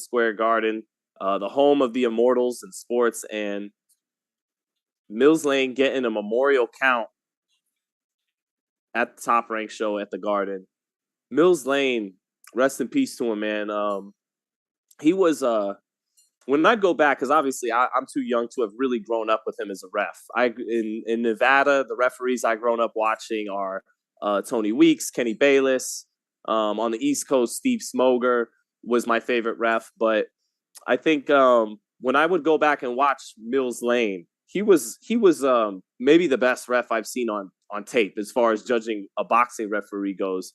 Square Garden, the home of the immortals in sports, and Mills Lane getting a memorial count at the Top Rank show at the Garden. Mills Lane, rest in peace to him, man. He was when I go back, because obviously I'm too young to have really grown up with him as a ref. In Nevada, the referees I grown up watching are Tony Weeks, Kenny Bayless. On the East Coast, Steve Smoger was my favorite ref. But I think when I would go back and watch Mills Lane, he was maybe the best ref I've seen on tape as far as judging a boxing referee goes.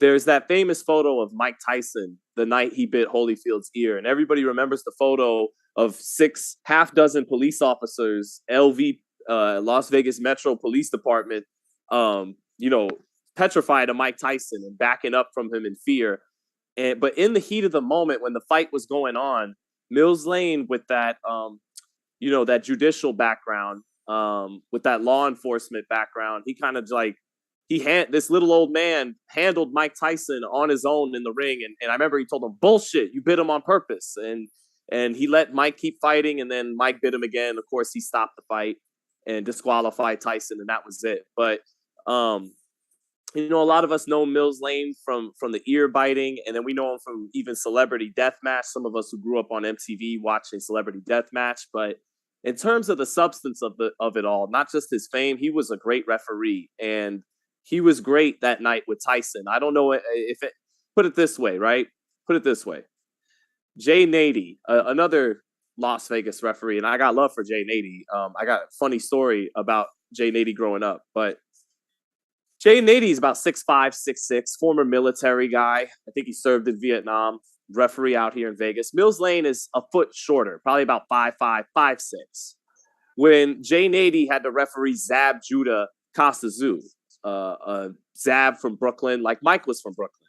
There's that famous photo of Mike Tyson the night he bit Holyfield's ear, and everybody remembers the photo of half dozen police officers, LV, Las Vegas Metro Police Department, petrified of Mike Tyson and backing up from him in fear. But in the heat of the moment, when the fight was going on, Mills Lane, with that, that judicial background, with that law enforcement background, he kind of like, this little old man handled Mike Tyson on his own in the ring. And I remember he told him, bullshit, you bit him on purpose. And he let Mike keep fighting. And then Mike bit him again. Of course, he stopped the fight and disqualified Tyson. And that was it. But, a lot of us know Mills Lane from the ear biting. And then we know him from even Celebrity Deathmatch. Some of us who grew up on MTV watching Celebrity Deathmatch. But in terms of the substance of it all, not just his fame, he was a great referee. And he was great that night with Tyson. I don't know put it this way, right? Put it this way. Jay Nady, another Las Vegas referee, and I got love for Jay Nady. I got a funny story about Jay Nady growing up, but Jay Nady is about 6'5", 6'6", former military guy. I think he served in Vietnam, referee out here in Vegas. Mills Lane is a foot shorter, probably about 5'5", 5'6". When Jay Nady had to referee Zab Judah Costa-Zoo, Zab from Brooklyn, like Mike was from Brooklyn.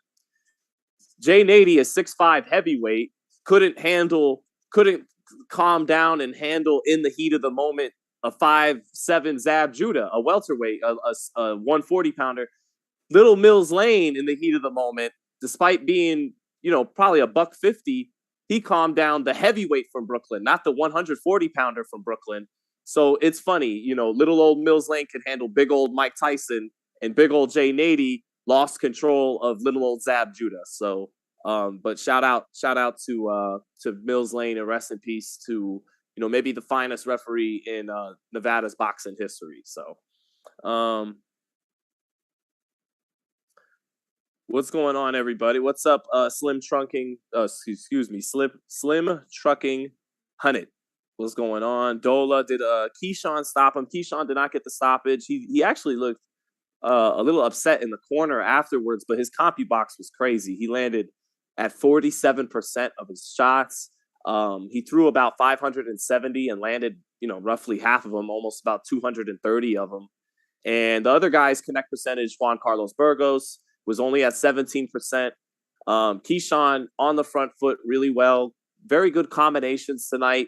Jay Nady is 6'5" heavyweight, couldn't calm down and handle in the heat of the moment a 5'7" Zab Judah, a welterweight, a 140 pounder. Little Mills Lane in the heat of the moment, despite being, probably a $150, he calmed down the heavyweight from Brooklyn, not the 140 pounder from Brooklyn. So it's funny, little old Mills Lane could handle big old Mike Tyson, and big old Jay Nady lost control of little old Zab Judah. So, but shout out to Mills Lane, and rest in peace to, maybe the finest referee in Nevada's boxing history. So, what's going on, everybody? What's up, Slim Trucking 100? What's going on? Dola, did Keyshawn stop him? Keyshawn did not get the stoppage. He actually looked a little upset in the corner afterwards, but his CompuBox was crazy. He landed at 47% of his shots. He threw about 570 and landed, roughly half of them, almost about 230 of them. And the other guy's connect percentage, Juan Carlos Burgos, was only at 17%. Keyshawn on the front foot really well. Very good combinations tonight.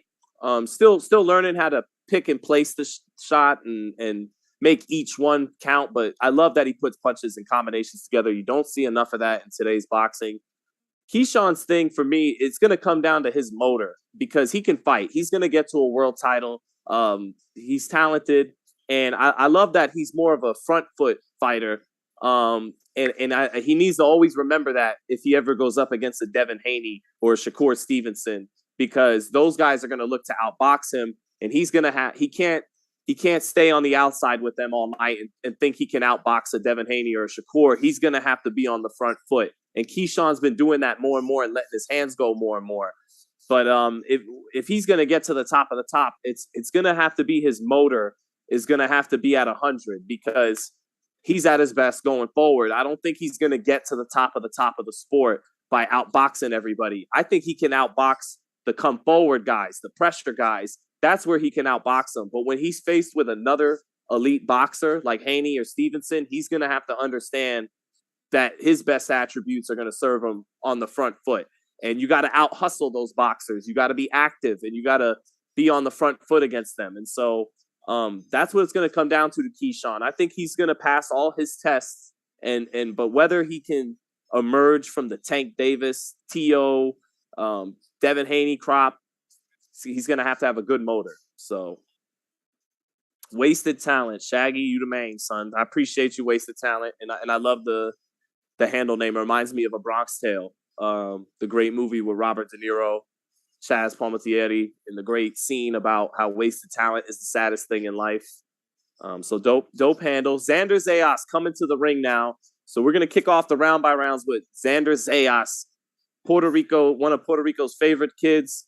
Still learning how to pick and place the shot and make each one count. But I love that he puts punches and combinations together. You don't see enough of that in today's boxing. Keyshawn's thing for me, it's going to come down to his motor, because he can fight. He's going to get to a world title. He's talented. And I love that he's more of a front foot fighter. He needs to always remember that if he ever goes up against a Devin Haney or a Shakur Stevenson, because those guys are going to look to outbox him, and he can't stay on the outside with them all night and think he can outbox a Devin Haney or a Shakur. He's going to have to be on the front foot. And Keyshawn's been doing that more and more and letting his hands go more and more. But if he's going to get to the top of the top, it's going to have to be his motor is going to have to be at 100, because he's at his best going forward. I don't think he's going to get to the top of the sport by outboxing everybody. I think he can outbox the come forward guys, the pressure guys. That's where he can outbox them. But when he's faced with another elite boxer like Haney or Stevenson, he's going to have to understand that his best attributes are going to serve him on the front foot. And you got to out hustle those boxers. You got to be active, and you got to be on the front foot against them. And so that's what it's going to come down to Keyshawn. I think he's going to pass all his tests, but whether he can emerge from the Tank Davis, T.O., Devin Haney crop. He's going to have a good motor. So, wasted talent. Shaggy, you the main, son. I appreciate you, wasted talent. And I love the handle name. It reminds me of A Bronx Tale, the great movie with Robert De Niro, Chaz Palminteri, and the great scene about how wasted talent is the saddest thing in life. So dope handle. Xander Zayas coming to the ring now. So we're going to kick off the round by rounds with Xander Zayas, Puerto Rico, one of Puerto Rico's favorite kids.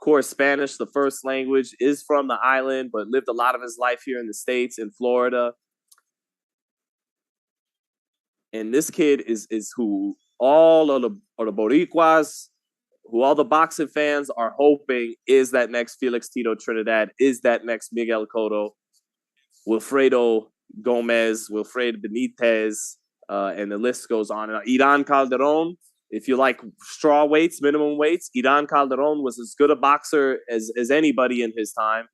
Of course, Spanish, the first language, is from the island, but lived a lot of his life here in the States, in Florida. And this kid is who all of the Boricuas, who all the boxing fans are hoping is that next Felix Tito Trinidad, is that next Miguel Cotto, Wilfredo Gomez, Wilfredo Benitez, and the list goes on. Iran Calderon, if you like straw weights, minimum weights, Iran Calderon was as good a boxer as anybody in his time.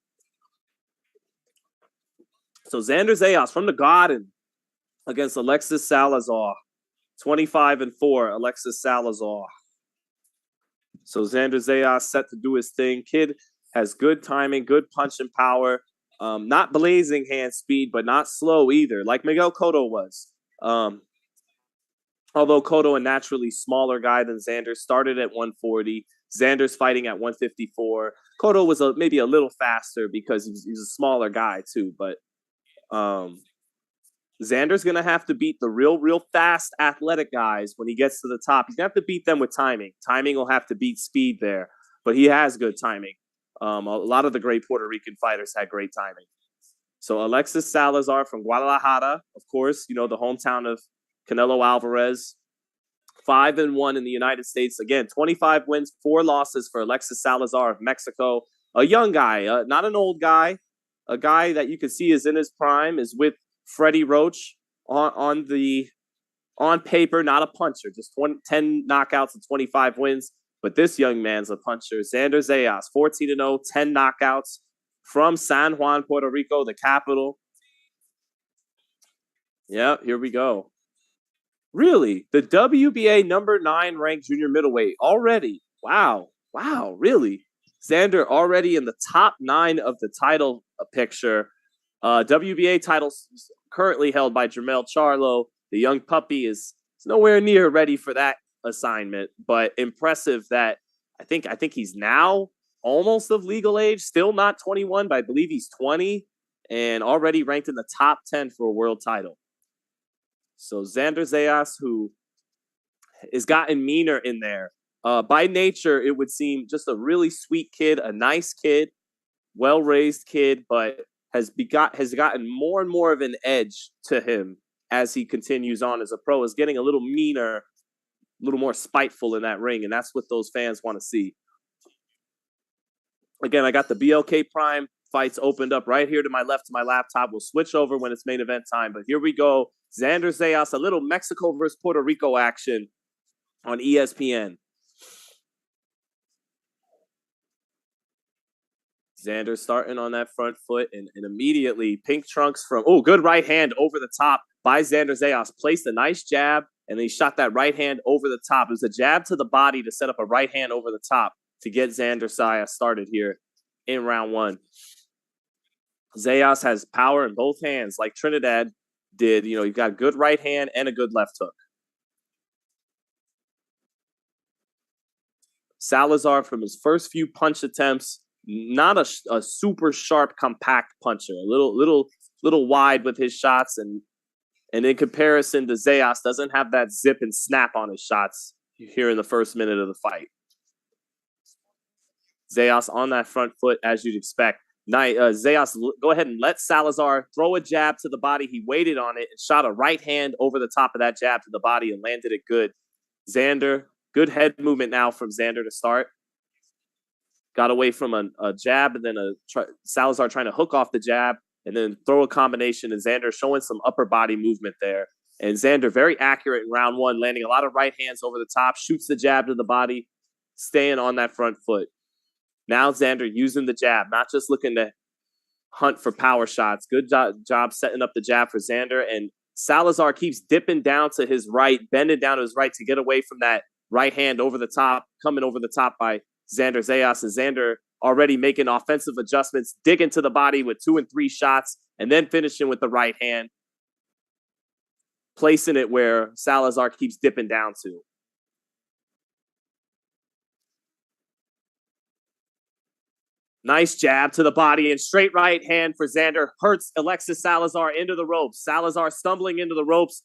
So Xander Zayas from the Garden against Alexis Salazar. 25-4, Alexis Salazar. So Xander Zayas set to do his thing. Kid has good timing, good punch and power. Not blazing hand speed, but not slow either, like Miguel Cotto was. Although Cotto, a naturally smaller guy than Xander, started at 140. Xander's fighting at 154. Cotto was maybe a little faster because he's a smaller guy too. But Xander's going to have to beat the real fast athletic guys when he gets to the top. He's going to have to beat them with timing. Timing will have to beat speed there, but he has good timing. A lot of the great Puerto Rican fighters had great timing. So Alexis Salazar from Guadalajara, of course, the hometown of Canelo Alvarez. 5-1 in the United States. Again, 25 wins, 4 losses for Alexis Salazar of Mexico. A young guy, not an old guy. A guy that you can see is in his prime, is with Freddie Roach on paper, not a puncher, just 10 knockouts and 25 wins. But this young man's a puncher. Xander Zayas, 14-0, 10 knockouts from San Juan, Puerto Rico, the capital. Yeah, here we go. Really? The WBA number 9 ranked junior middleweight already. Wow, really? Xander already in the top 9 of the title picture. WBA titles currently held by Jermell Charlo. The young puppy is nowhere near ready for that assignment, but impressive that I think he's now almost of legal age, still not 21, but I believe he's 20 and already ranked in the top 10 for a world title. So Xander Zayas, who has gotten meaner in there. By nature, it would seem just a really sweet kid, a nice kid, well-raised kid, but has gotten more and more of an edge to him as he continues on as a pro, is getting a little meaner, a little more spiteful in that ring, and that's what those fans want to see. Again, I got the BLK Prime fights opened up right here to my left to my laptop. We'll switch over when it's main event time, but here we go. Xander Zayas, a little Mexico versus Puerto Rico action on ESPN. Xander starting on that front foot and immediately pink trunks from, good right hand over the top by Xander Zayas. Placed a nice jab, and then he shot that right hand over the top. It was a jab to the body to set up a right hand over the top to get Xander Zayas started here in round 1. Zayas has power in both hands like Trinidad did. You've got a good right hand and a good left hook. Salazar, from his first few punch attempts, not a super sharp, compact puncher. A little wide with his shots, and in comparison to Zayas, doesn't have that zip and snap on his shots here in the first minute of the fight. Zayas on that front foot, as you'd expect. Zayas, go ahead and let Salazar throw a jab to the body. He waited on it and shot a right hand over the top of that jab to the body and landed it good. Xander, good head movement now from Xander to start. Got away from a jab, and then Salazar trying to hook off the jab and then throw a combination, and Xander showing some upper body movement there. And Xander very accurate in round 1, landing a lot of right hands over the top, shoots the jab to the body, staying on that front foot. Now Xander using the jab, not just looking to hunt for power shots. Good job setting up the jab for Xander, and Salazar keeps dipping down to his right, bending down to his right to get away from that right hand over the top, coming over the top by Sandor Zayas. And Sandor already making offensive adjustments, digging to the body with 2 and 3 shots, and then finishing with the right hand, placing it where Salazar keeps dipping down to. Nice jab to the body and straight right hand for Sandor. Hurts Alexis Salazar into the ropes. Salazar stumbling into the ropes.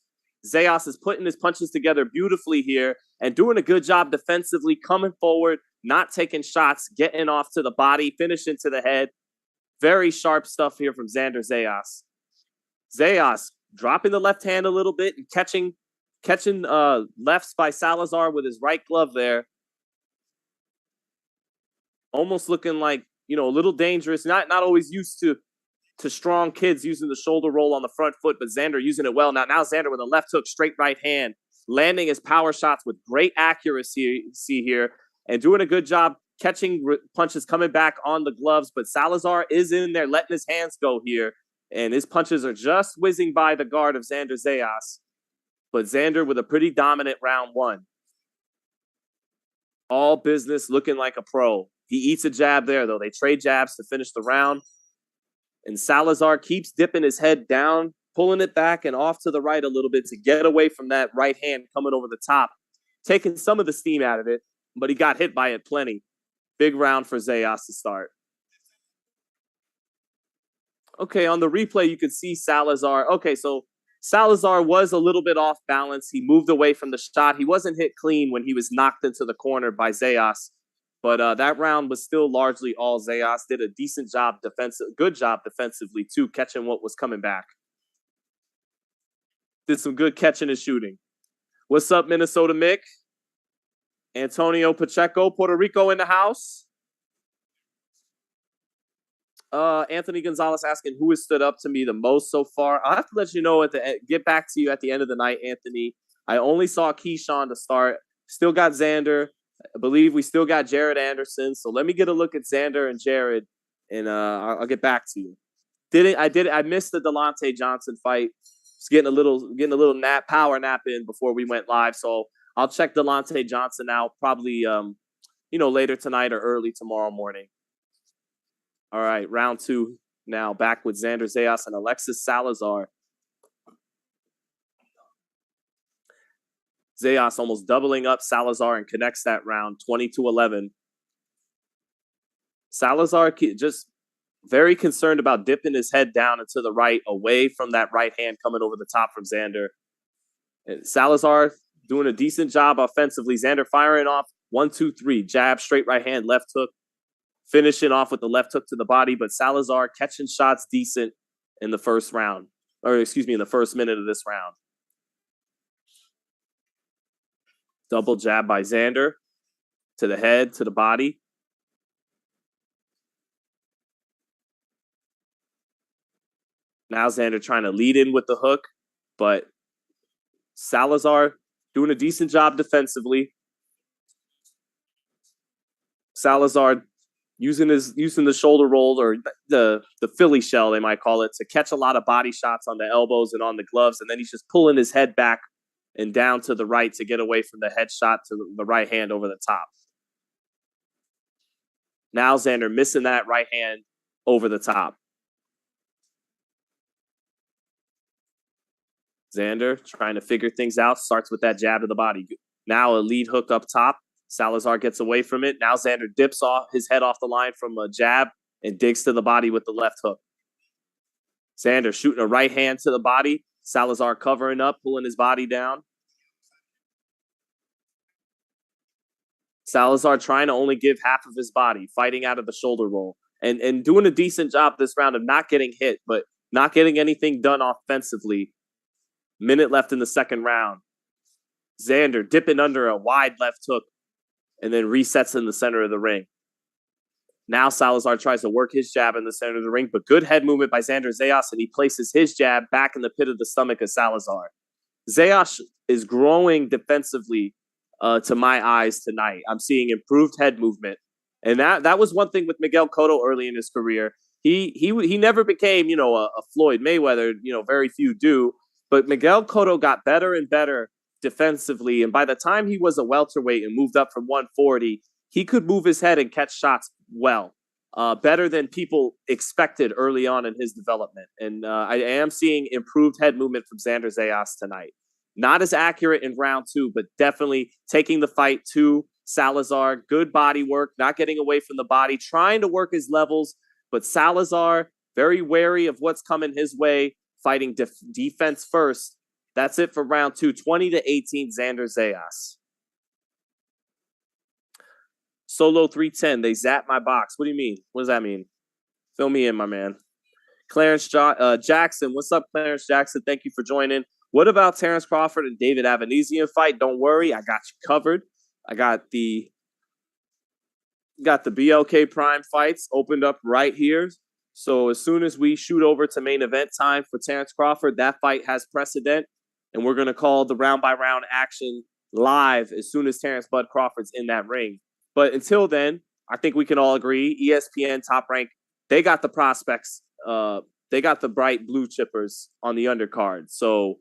Zayas is putting his punches together beautifully here and doing a good job defensively, coming forward, not taking shots, getting off to the body, finishing to the head. Very sharp stuff here from Sandor Zayas. Zayas dropping the left hand a little bit and catching lefts by Salazar with his right glove there. Almost looking like, a little dangerous. Not always used to strong kids using the shoulder roll on the front foot, but Sandor using it well. Now Sandor with a left hook, straight right hand, landing his power shots with great accuracy here and doing a good job catching punches coming back on the gloves. But Salazar is in there letting his hands go here, and his punches are just whizzing by the guard of Sandor Zayas. But Sandor with a pretty dominant round 1. All business, looking like a pro. He eats a jab there, though. They trade jabs to finish the round. And Salazar keeps dipping his head down, pulling it back and off to the right a little bit to get away from that right hand coming over the top, taking some of the steam out of it, but he got hit by it plenty. Big round for Zayas to start. Okay, on the replay, you could see Salazar. Okay, so Salazar was a little bit off balance. He moved away from the shot. He wasn't hit clean when he was knocked into the corner by Zayas. But that round was still largely all Zayas. Did a decent job good job defensively, too, catching what was coming back. Did some good catching and shooting. What's up, Minnesota Mick? Antonio Pacheco, Puerto Rico in the house. Anthony Gonzalez asking who has stood up to me the most so far. I'll have to let you know get back to you at the end of the night, Anthony. I only saw Keyshawn to start. Still got Sandor. I believe we still got Jared Anderson. So let me get a look at Sandor and Jared, and I'll get back to you. I missed the Delonte Johnson fight. Just getting a little power nap in before we went live. So I'll check Delonte Johnson out probably later tonight or early tomorrow morning. All right, round 2 now. Back with Sandor Zayas and Alexis Salazar. Zayas almost doubling up Salazar and connects that round, 20-11. Salazar just very concerned about dipping his head down and to the right, away from that right hand coming over the top from Sandor. And Salazar doing a decent job offensively. Sandor firing off 1, 2, 3, jab, straight right hand, left hook, finishing off with the left hook to the body. But Salazar catching shots decent in the first round, in the first minute of this round. Double jab by Sandor to the head, to the body. Now Sandor trying to lead in with the hook, but Salazar doing a decent job defensively. Salazar using the shoulder roll, or the Philly shell, they might call it, to catch a lot of body shots on the elbows and on the gloves, and then he's just pulling his head back and down to the right to get away from the headshot to the right hand over the top. Now Sandor missing that right hand over the top. Sandor trying to figure things out, starts with that jab to the body. Now a lead hook up top. Salazar gets away from it. Now Sandor dips his head off the line from a jab and digs to the body with the left hook. Sandor shooting a right hand to the body. Salazar covering up, pulling his body down. Salazar trying to only give half of his body, fighting out of the shoulder roll, and doing a decent job this round of not getting hit, but not getting anything done offensively. Minute left in the second round. Sandor dipping under a wide left hook and then resets in the center of the ring. Now Salazar tries to work his jab in the center of the ring, but good head movement by Sandor Zayas, and he places his jab back in the pit of the stomach of Salazar. Zayas is growing defensively to my eyes tonight. I'm seeing improved head movement. And that was one thing with Miguel Cotto early in his career. He never became, a Floyd Mayweather, very few do. But Miguel Cotto got better and better defensively. And by the time he was a welterweight and moved up from 140, he could move his head and catch shots well. Better than people expected early on in his development. And I am seeing improved head movement from Sandor Zayas tonight. Not as accurate in round 2, but definitely taking the fight to Salazar. Good body work, not getting away from the body, trying to work his levels. But Salazar, very wary of what's coming his way, fighting defense first. That's it for round 2, 20-18, Sandor Zayas. Solo 310, they zapped my box. What do you mean? What does that mean? Fill me in, my man. Clarence Jackson, what's up, Clarence Jackson? Thank you for joining. What about Terence Crawford and David Avanesyan fight? Don't worry, I got you covered. I got the BLK Prime fights opened up right here. So as soon as we shoot over to main event time for Terence Crawford, that fight has precedent, and we're going to call the round-by-round action live as soon as Terence Bud Crawford's in that ring. But until then, I think we can all agree, ESPN Top Rank, they got the prospects. They got the bright blue chippers on the undercard. So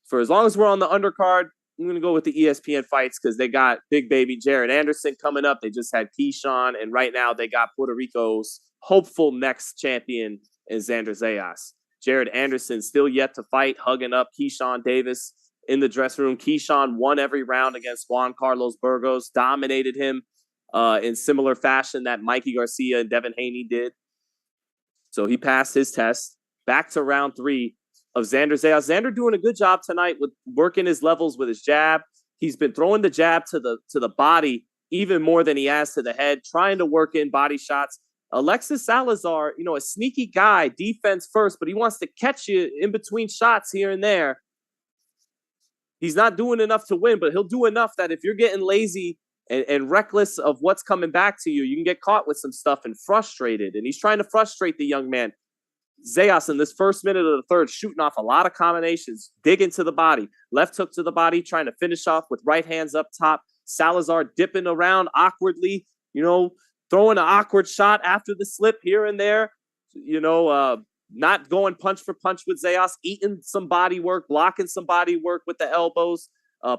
for as long as we're on the undercard, I'm going to go with the ESPN fights because they got big baby Jared Anderson coming up. They just had Keyshawn, and right now they got Puerto Rico's hopeful next champion in Sandor Zayas. Jared Anderson still yet to fight, hugging up Keyshawn Davis in the dressing room. Keyshawn won every round against Juan Carlos Burgos, dominated him in similar fashion that Mikey Garcia and Devin Haney did. So he passed his test. Back to round 3 of Sandor Zayas. Sandor doing a good job tonight with working his levels with his jab. He's been throwing the jab to the body even more than he has to the head, trying to work in body shots. Alexis Salazar, a sneaky guy, defense first, but he wants to catch you in between shots here and there. He's not doing enough to win, but he'll do enough that if you're getting lazy and reckless of what's coming back to you, you can get caught with some stuff and frustrated. And he's trying to frustrate the young man. Zayas in this first minute of the third, shooting off a lot of combinations, digging to the body, left hook to the body, trying to finish off with right hands up top. Salazar dipping around awkwardly, throwing an awkward shot after the slip here and there, not going punch for punch with Zayas, eating some body work, blocking some body work with the elbows,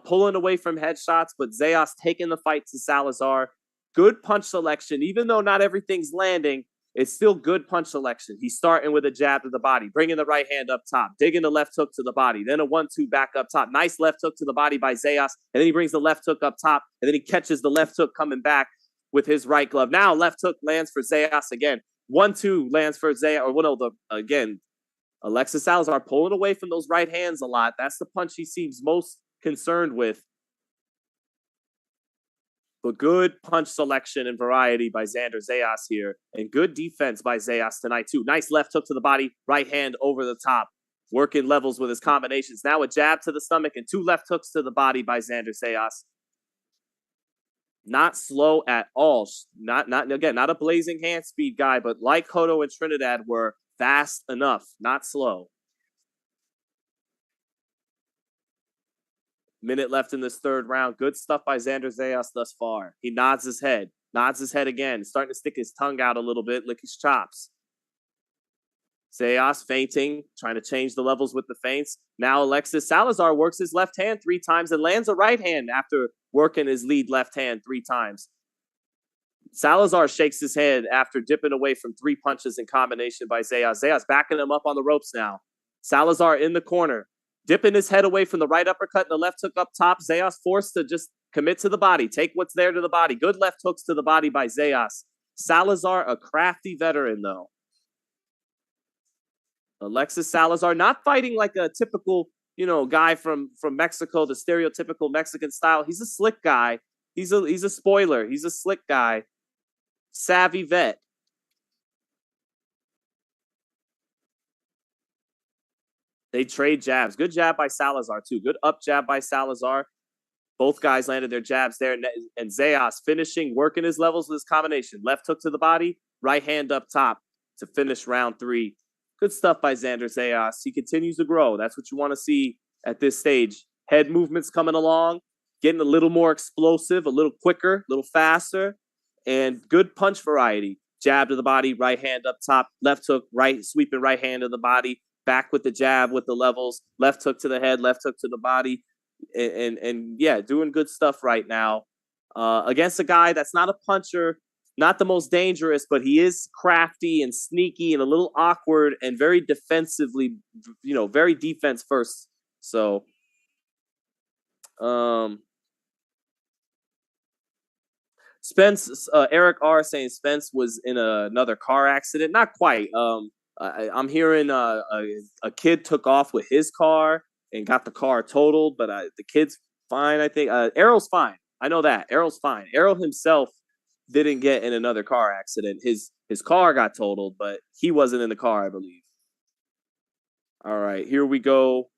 pulling away from headshots, but Zayas taking the fight to Salazar. Good punch selection, even though not everything's landing. It's still good punch selection. He's starting with a jab to the body, bringing the right hand up top, digging the left hook to the body, then a 1-2 back up top. Nice left hook to the body by Zayas, and then he brings the left hook up top, and then he catches the left hook coming back with his right glove. Now left hook lands for Zayas again. 1-2 lands for Zayas. Again, Alexis Salazar pulling away from those right hands a lot. That's the punch he seems most concerned with. But good punch selection and variety by Sandor Zayas here. And good defense by Zayas tonight, too. Nice left hook to the body, right hand over the top. Working levels with his combinations. Now a jab to the stomach and 2 left hooks to the body by Sandor Zayas. Not slow at all. Not a blazing hand speed guy, but like Cotto and Trinidad were fast enough, not slow. Minute left in this third round. Good stuff by Sandor Zayas thus far. He nods his head again, starting to stick his tongue out a little bit, lick his chops. Zayas feinting, trying to change the levels with the feints. Now Alexis Salazar works his left hand 3 times and lands a right hand after working his lead left hand 3 times. Salazar shakes his head after dipping away from 3 punches in combination by Zayas. Zayas backing him up on the ropes now. Salazar in the corner, dipping his head away from the right uppercut and the left hook up top. Zayas forced to just commit to the body, take what's there to the body. Good left hooks to the body by Zayas. Salazar, a crafty veteran, though. Alexis Salazar, not fighting like a typical, guy from Mexico, the stereotypical Mexican style. He's a slick guy. He's a spoiler. He's a slick guy. Savvy vet. They trade jabs. Good jab by Salazar, too. Good up jab by Salazar. Both guys landed their jabs there. And Zayas finishing, working his levels with his combination. Left hook to the body, right hand up top to finish round 3. Good stuff by Sandor Zayas. He continues to grow. That's what you want to see at this stage. Head movements coming along, getting a little more explosive, a little quicker, a little faster, and good punch variety. Jab to the body, right hand up top, left hook, right, sweeping right hand to the body, back with the jab with the levels, left hook to the head, left hook to the body. and yeah, doing good stuff right now against a guy that's not a puncher, not the most dangerous, but he is crafty and sneaky and a little awkward and very defensively, very defense first. So, Spence, Eric R saying Spence was in another car accident. Not quite. I'm hearing a kid took off with his car and got the car totaled, but the kid's fine. I think Errol's fine. I know that Errol's fine. Errol himself didn't get in another car accident. His car got totaled, but he wasn't in the car, I believe. All right, here we go.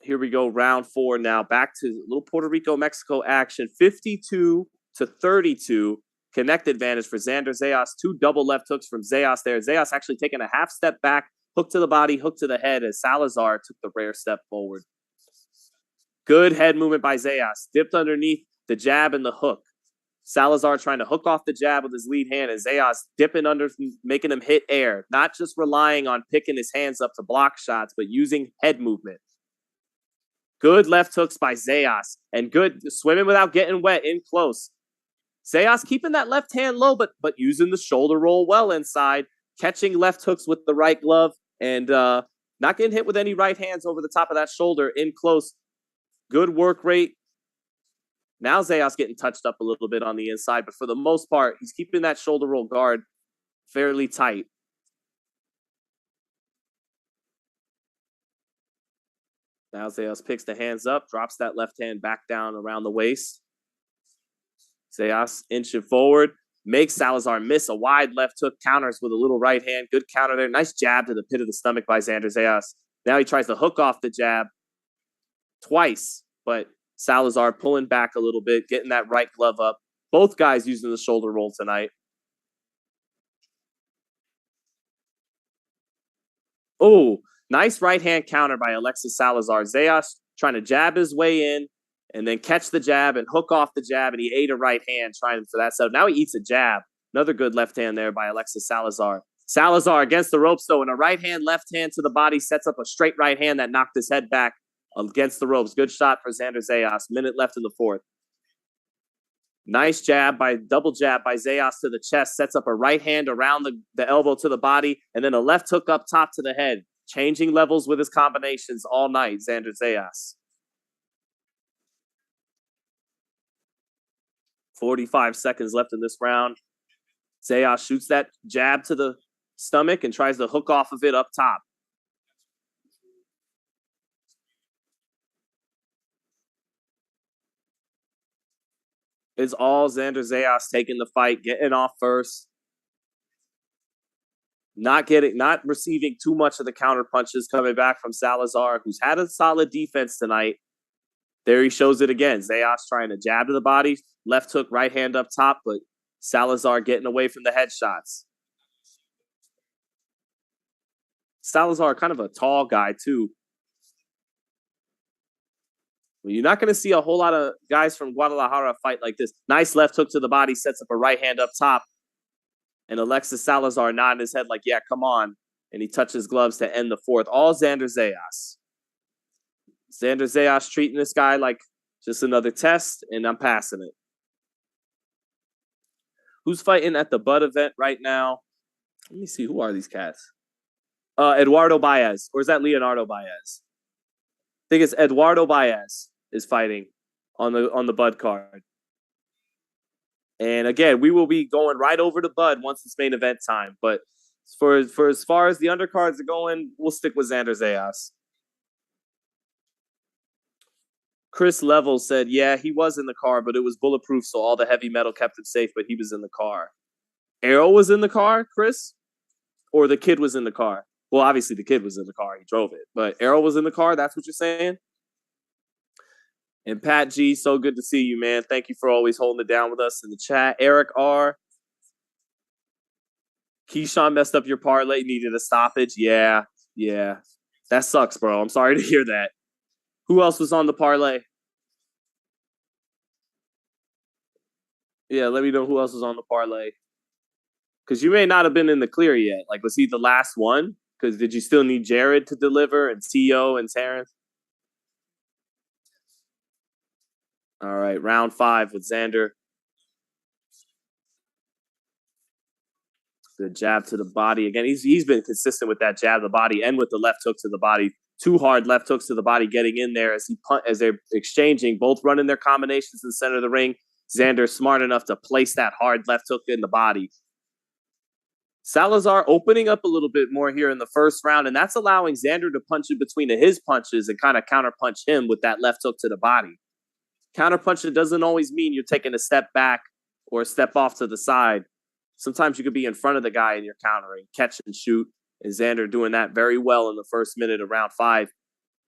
Round 4 now. Back to little Puerto Rico Mexico action. 52-32. Connect advantage for Xander Zayas. 2 double left hooks from Zayas there. Zayas actually taking a half step back, hook to the body, hook to the head as Salazar took the rare step forward. Good head movement by Zayas. Dipped underneath the jab and the hook. Salazar trying to hook off the jab with his lead hand, and Zayas dipping under, making him hit air. Not just relying on picking his hands up to block shots, but using head movement. Good left hooks by Zayas, and good swimming without getting wet in close. Zayas keeping that left hand low, but using the shoulder roll well inside, catching left hooks with the right glove, and not getting hit with any right hands over the top of that shoulder in close. Good work rate. Now Zayas getting touched up a little bit on the inside, but for the most part, he's keeping that shoulder roll guard fairly tight. Now Zayas picks the hands up, drops that left hand back down around the waist. Zayas inching forward, makes Salazar miss a wide left hook, counters with a little right hand. Good counter there. Nice jab to the pit of the stomach by Xander Zayas. Now he tries to hook off the jab twice, but Salazar pulling back a little bit, getting that right glove up. Both guys using the shoulder roll tonight. Oh, nice right hand counter by Alexis Salazar. Zayas trying to jab his way in and then catch the jab and hook off the jab, and he ate a right hand trying for that. So now he eats a jab. Another good left hand there by Alexis Salazar. Salazar against the ropes, though, and a right hand, left hand to the body, sets up a straight right hand that knocked his head back against the ropes. Good shot for Xander Zayas. Minute left in the fourth. Nice double jab by Zayas to the chest, sets up a right hand around the elbow to the body, and then a left hook up top to the head. Changing levels with his combinations all night, Xander Zayas. 45 seconds left in this round. Zayas shoots that jab to the stomach and tries to hook off of it up top. It's all Xander Zayas taking the fight, getting off first. Not receiving too much of the counter punches coming back from Salazar, who's had a solid defense tonight. There he shows it again. Zayas trying to jab to the body, left hook, right hand up top, but Salazar getting away from the headshots. Salazar, kind of a tall guy, too. Well, you're not going to see a whole lot of guys from Guadalajara fight like this. Nice left hook to the body, sets up a right hand up top. And Alexis Salazar nodding his head like, yeah, come on. And he touches gloves to end the fourth. All Xander Zayas. Xander Zayas treating this guy like just another test, and I'm passing it. Who's fighting at the Bud event right now? Let me see. Who are these cats? Eduardo Baez. Or is that Leonardo Baez? I think it's Eduardo Baez is fighting on the Bud card. And again, we will be going right over to Bud once it's main event time. But for as far as the undercards are going, we'll stick with Xander Zayas. Chris Level said, yeah, he was in the car, but it was bulletproof, so all the heavy metal kept him safe, but he was in the car. Errol was in the car, Chris? Or the kid was in the car? Well, obviously the kid was in the car. He drove it. But Errol was in the car? That's what you're saying? And Pat G, so good to see you, man. Thank you for always holding it down with us in the chat. Eric R. Keyshawn messed up your parlay, needed a stoppage. Yeah. That sucks, bro. I'm sorry to hear that. Who else was on the parlay? Yeah, let me know who else was on the parlay. Because you may not have been in the clear yet. Like, was he the last one? Because did you still need Jared to deliver and Tio and Terrence? All right, round 5 with Sandor. Good jab to the body. Again, he's been consistent with that jab to the body and with the left hook to the body. 2 hard left hooks to the body getting in there as they're exchanging, both running their combinations in the center of the ring. Sandor smart enough to place that hard left hook in the body. Salazar opening up a little bit more here in the first round, and that's allowing Sandor to punch in between his punches and kind of counterpunch him with that left hook to the body. Counterpunching doesn't always mean you're taking a step back or a step off to the side. Sometimes you could be in front of the guy and you're countering, catch and shoot. And Sandor doing that very well in the first minute of round 5.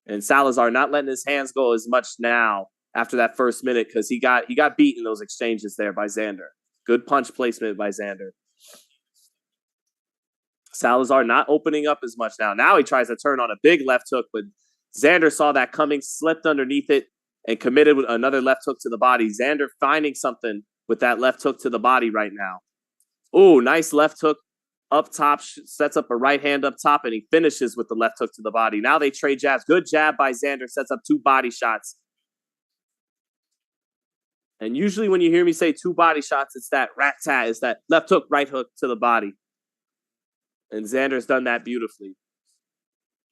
And Salazar not letting his hands go as much now after that first minute because he got beat in those exchanges there by Sandor. Good punch placement by Sandor. Salazar not opening up as much now. Now he tries to turn on a big left hook, but Sandor saw that coming, slipped underneath it, and committed with another left hook to the body. Sandor finding something with that left hook to the body right now. Oh, nice left hook up top, sets up a right hand up top, and he finishes with the left hook to the body. Now they trade jabs. Good jab by Sandor, sets up 2 body shots. And usually when you hear me say 2 body shots, it's that rat-tat, it's that left hook, right hook to the body. And Sandor's done that beautifully.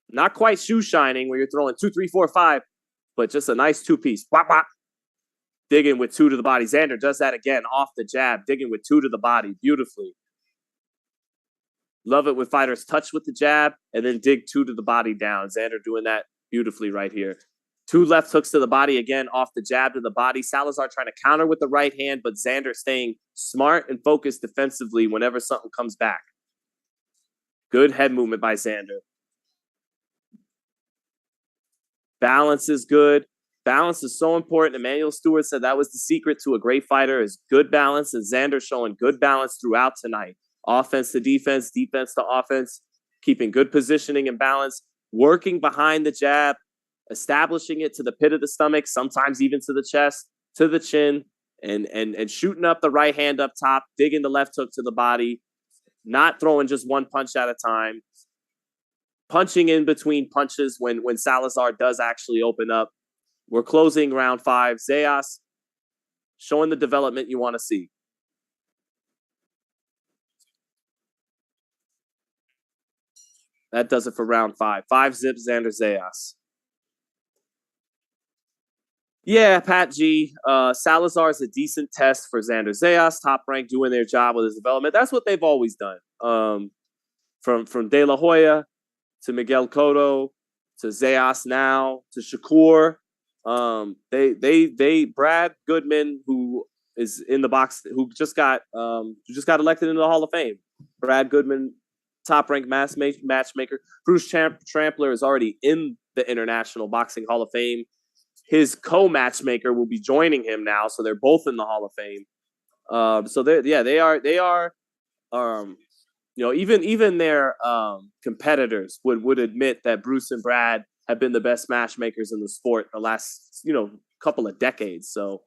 Not quite shoe shining where you're throwing 2, 3, 4, 5, but just a nice 2-piece. Wop, wop. Digging with 2 to the body. Sandor does that again off the jab, digging with 2 to the body beautifully. Love it when fighters touch with the jab and then dig 2 to the body down. Sandor doing that beautifully right here. 2 left hooks to the body again off the jab to the body. Salazar trying to counter with the right hand, but Sandor staying smart and focused defensively whenever something comes back. Good head movement by Sandor. Balance is good. Balance is so important. Emmanuel Stewart said that was the secret to a great fighter is good balance, and Sandor showing good balance throughout tonight. Offense to defense, defense to offense, keeping good positioning and balance, working behind the jab, establishing it to the pit of the stomach, sometimes even to the chest, to the chin, and shooting up the right hand up top, digging the left hook to the body, not throwing just one punch at a time, punching in between punches when Salazar does actually open up. We're closing round 5. Zayas showing the development you want to see. That does it for round 5. 5-zip Sandor Zayas. Yeah, Pat G. Salazar is a decent test for Sandor Zayas. Top rank doing their job with his development. That's what they've always done. From De La Hoya to Miguel Cotto to Zayas now to Shakur. Brad Goodman, who is in the box, who just got elected into the Hall of Fame. Brad Goodman, top ranked matchmaker. Bruce Trampler is already in the International Boxing Hall of Fame. His co-matchmaker will be joining him now, so they're both in the Hall of Fame. So they are. Even their competitors would admit that Bruce and Brad have been the best matchmakers in the sport the last, couple of decades. So,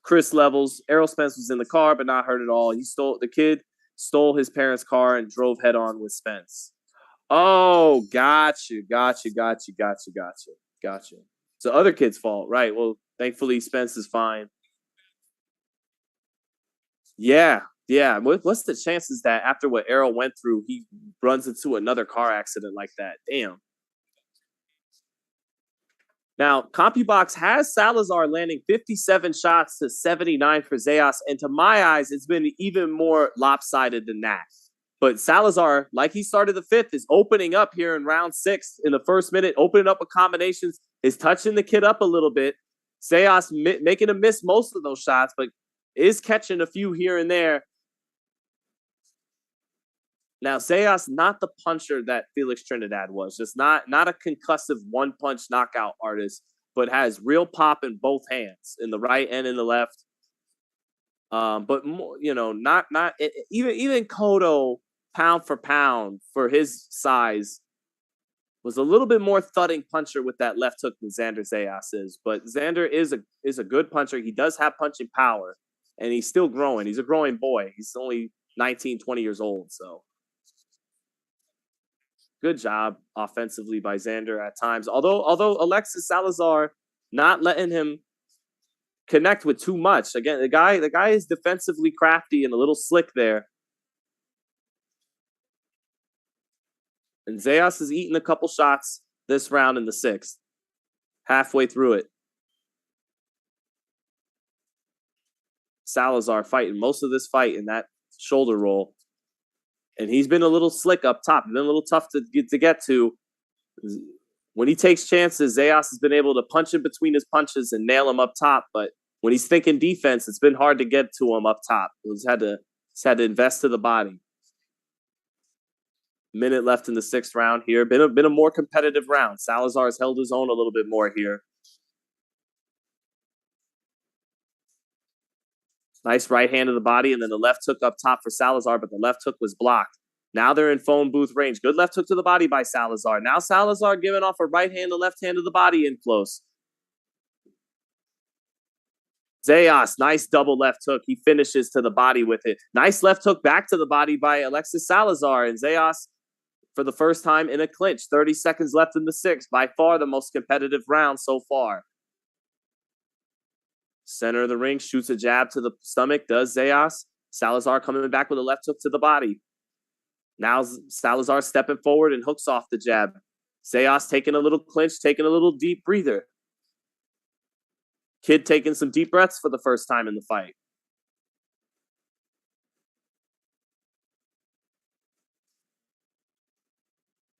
Chris Levels, Errol Spence was in the car, but not hurt at all. The kid stole his parents' car and drove head on with Spence. Oh, gotcha. So other kid's fault, right? Well, thankfully Spence is fine. Yeah. What's the chances that after what Errol went through, he runs into another car accident like that? Damn. Now, CompuBox has Salazar landing 57 shots to 79 for Zayas, and to my eyes, it's been even more lopsided than that. But Salazar, like he started the 5th, is opening up here in round 6 in the first minute, opening up with combinations, is touching the kid up a little bit. Zayas making him miss most of those shots, but is catching a few here and there. Now, Zayas, not the puncher that Felix Trinidad was, just not a concussive one-punch knockout artist, but has real pop in both hands, in the right and in the left. But not even Cotto, pound for pound, for his size, was a little bit more thudding puncher with that left hook than Sandor Zayas is. But Sandor is a good puncher. He does have punching power, and he's still growing. He's a growing boy. He's only 19, 20 years old, so. Good job offensively by Sandor at times. Although Alexis Salazar not letting him connect with too much. Again, the guy is defensively crafty and a little slick there. And Zayas is eating a couple shots this round in the 6th. Halfway through it. Salazar fighting most of this fight in that shoulder roll. And he's been a little slick up top. Been a little tough to get to. When he takes chances, Zayas has been able to punch in between his punches and nail him up top. But when he's thinking defense, it's been hard to get to him up top. He's had to invest to the body. Minute left in the 6th round here. Been a more competitive round. Salazar has held his own a little bit more here. Nice right hand to the body, and then the left hook up top for Salazar, but the left hook was blocked. Now they're in phone booth range. Good left hook to the body by Salazar. Now Salazar giving off a right hand to left hand to the body in close. Zayas, nice double left hook. He finishes to the body with it. Nice left hook back to the body by Alexis Salazar. And Zayas, for the first time in a clinch, 30 seconds left in the 6th. By far the most competitive round so far. Center of the ring, shoots a jab to the stomach, does Zayas. Salazar coming back with a left hook to the body. Now Salazar stepping forward and hooks off the jab. Zayas taking a little clinch, taking a little deep breather. Kid taking some deep breaths for the first time in the fight.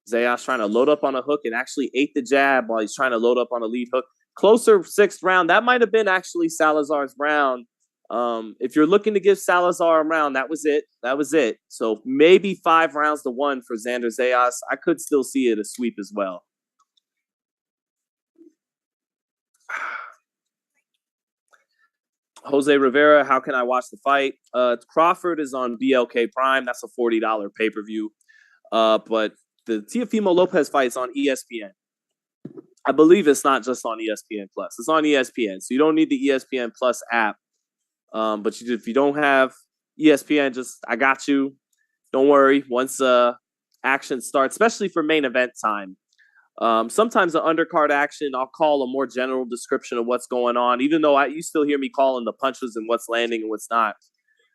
Zayas trying to load up on a hook and actually ate the jab while he's trying to load up on a lead hook. Closer 6th round. That might have been actually Salazar's round. If you're looking to give Salazar a round, that was it. That was it. So maybe 5 rounds to 1 for Sandor Zayas. I could still see it a sweep as well. Jose Rivera, how can I watch the fight? Crawford is on BLK Prime. That's a $40 pay-per-view. But the Teofimo Lopez fight is on ESPN. I believe it's not just on ESPN Plus. It's on ESPN, so you don't need the ESPN Plus app. But if you don't have ESPN, I got you. Don't worry. Once action starts, especially for main event time, sometimes the undercard action, I'll call a more general description of what's going on, even though you still hear me calling the punches and what's landing and what's not.